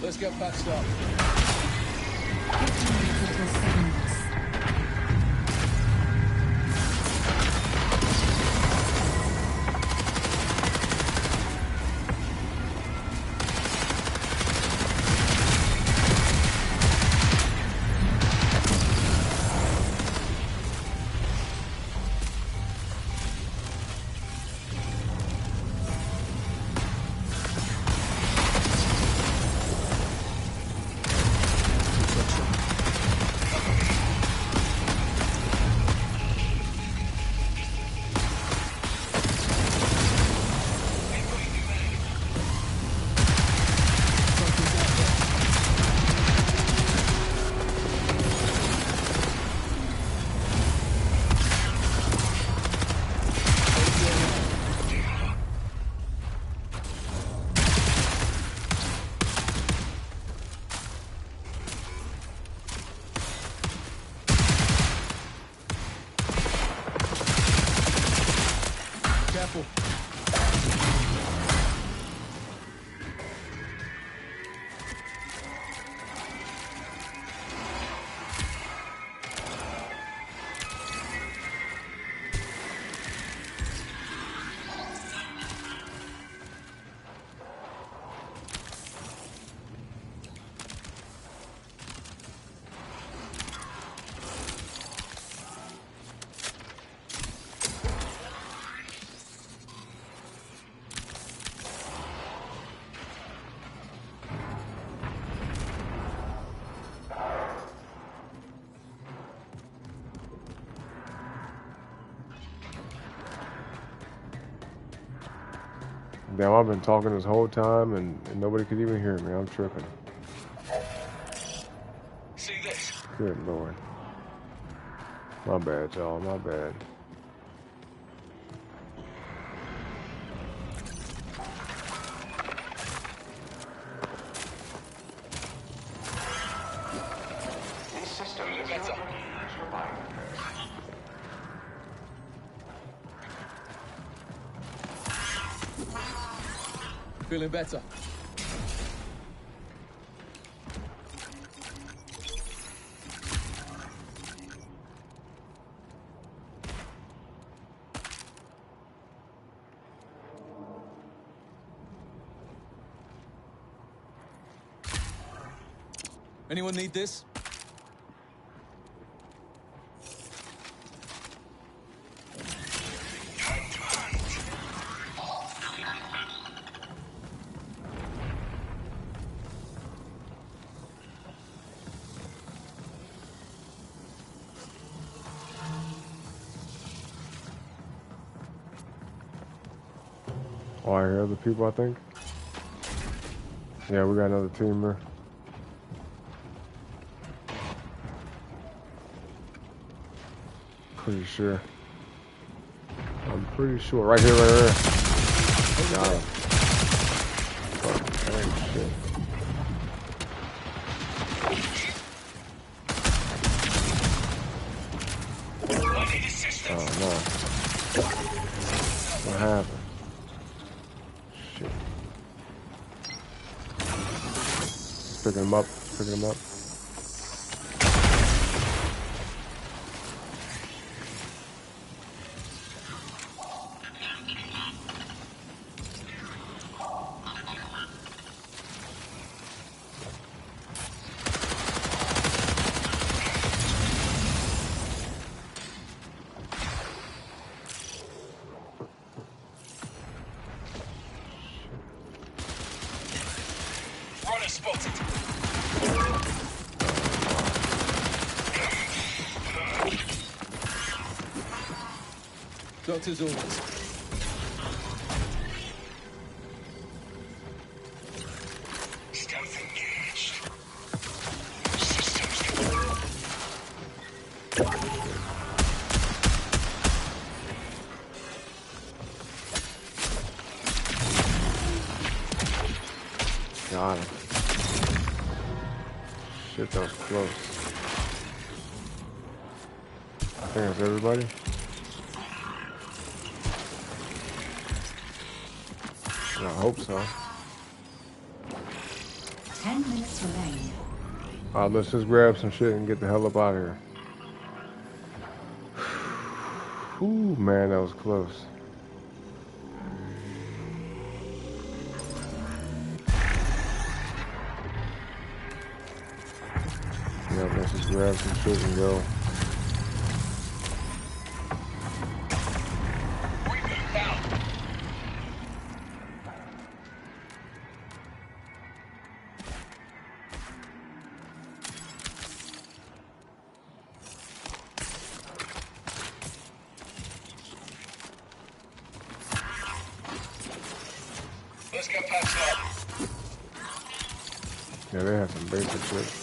Let's get patched up. Damn, I've been talking this whole time and nobody could even hear me. I'm tripping. See this? Good lord. My bad, y'all. My bad. This system is better. Feeling better. Anyone need this? Oh, I hear other people, I think. Yeah, we got another team there. Pretty sure. I'm pretty sure. Right here, right here. Got him. Dang shit. Oh no. What happened? Shit. Picking him up. Picking him up. Runner spotted. Doctor's orders. Stealth engaged. Systems. Got him. Shit, that was close. I think that's everybody. I hope so. 10 minutes remain. Let's just grab some shit and get the hell up out of here. Ooh, man, that was close. Yeah, let's just grab some shit and go. Let's get patched up. Yeah, they have some basic shit.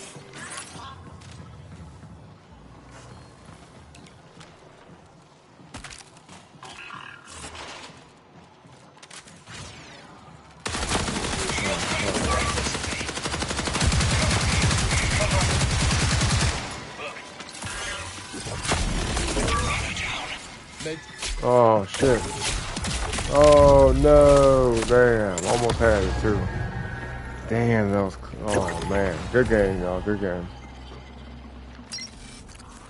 Oh shit. Oh no, damn, almost had it too. Damn, that was, oh man, good game, y'all, good game.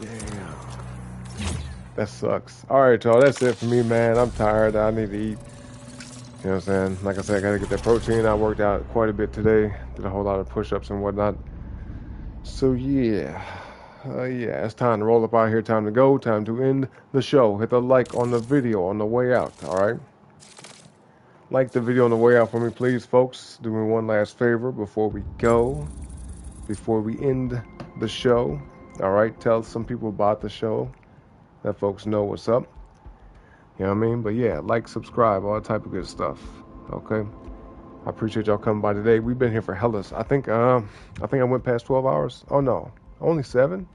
Damn. That sucks. Alright, y'all, that's it for me, man. I'm tired, I need to eat. You know what I'm saying? Like I said, I gotta get that protein. I worked out quite a bit today. Did a whole lot of push-ups and whatnot. So yeah. Yeah, it's time to roll up out here, time to go, time to end the show. Hit the like on the video on the way out, alright? Like the video on the way out for me, please, folks. Do me one last favor before we go, before we end the show. Alright, tell some people about the show. Let folks know what's up. You know what I mean? But yeah, like, subscribe, all that type of good stuff. Okay. I appreciate y'all coming by today. We've been here for hellas. I think I went past 12 hours. Oh no, only 7.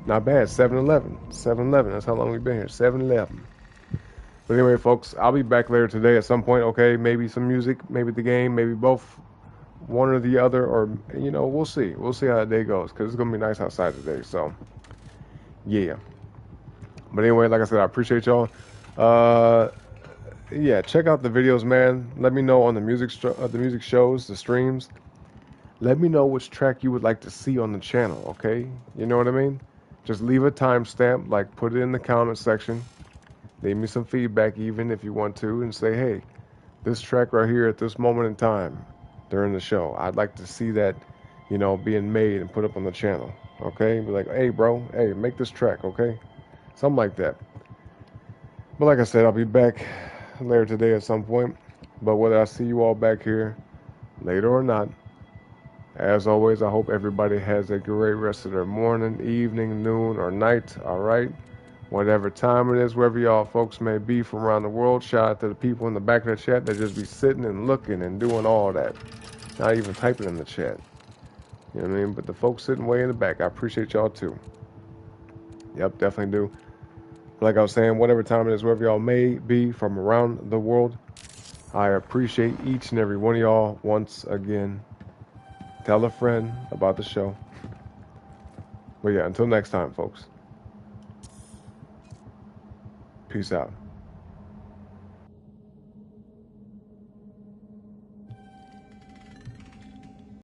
Not bad. 7-11. 7-11. That's how long we've been here. 7-11. But anyway, folks, I'll be back later today at some point. Okay, maybe some music, maybe the game, maybe both, one or the other, or we'll see. We'll see how the day goes because it's gonna be nice outside today. So, yeah. But anyway, like I said, I appreciate y'all. Yeah, check out the videos, man. Let me know on the music shows, the streams. Let me know which track you would like to see on the channel, okay? You know what I mean? Just leave a timestamp, like put it in the comment section. Leave me some feedback even if you want to and say, hey, this track right here at this moment in time during the show, I'd like to see that, being made and put up on the channel, okay? Be like, hey, bro, hey, make this track, okay? Something like that. But like I said, I'll be back later today at some point. But whether I see you all back here later or not, as always, I hope everybody has a great rest of their morning, evening, noon, or night, all right? Whatever time it is, wherever y'all folks may be from around the world, shout out to the people in the back of the chat that just be sitting and looking and doing all that. Not even typing in the chat. You know what I mean? But the folks sitting way in the back, I appreciate y'all too. Yep, definitely do. Like I was saying, whatever time it is, wherever y'all may be from around the world, I appreciate each and every one of y'all once again. Tell a friend about the show. But yeah, until next time, folks. Peace out.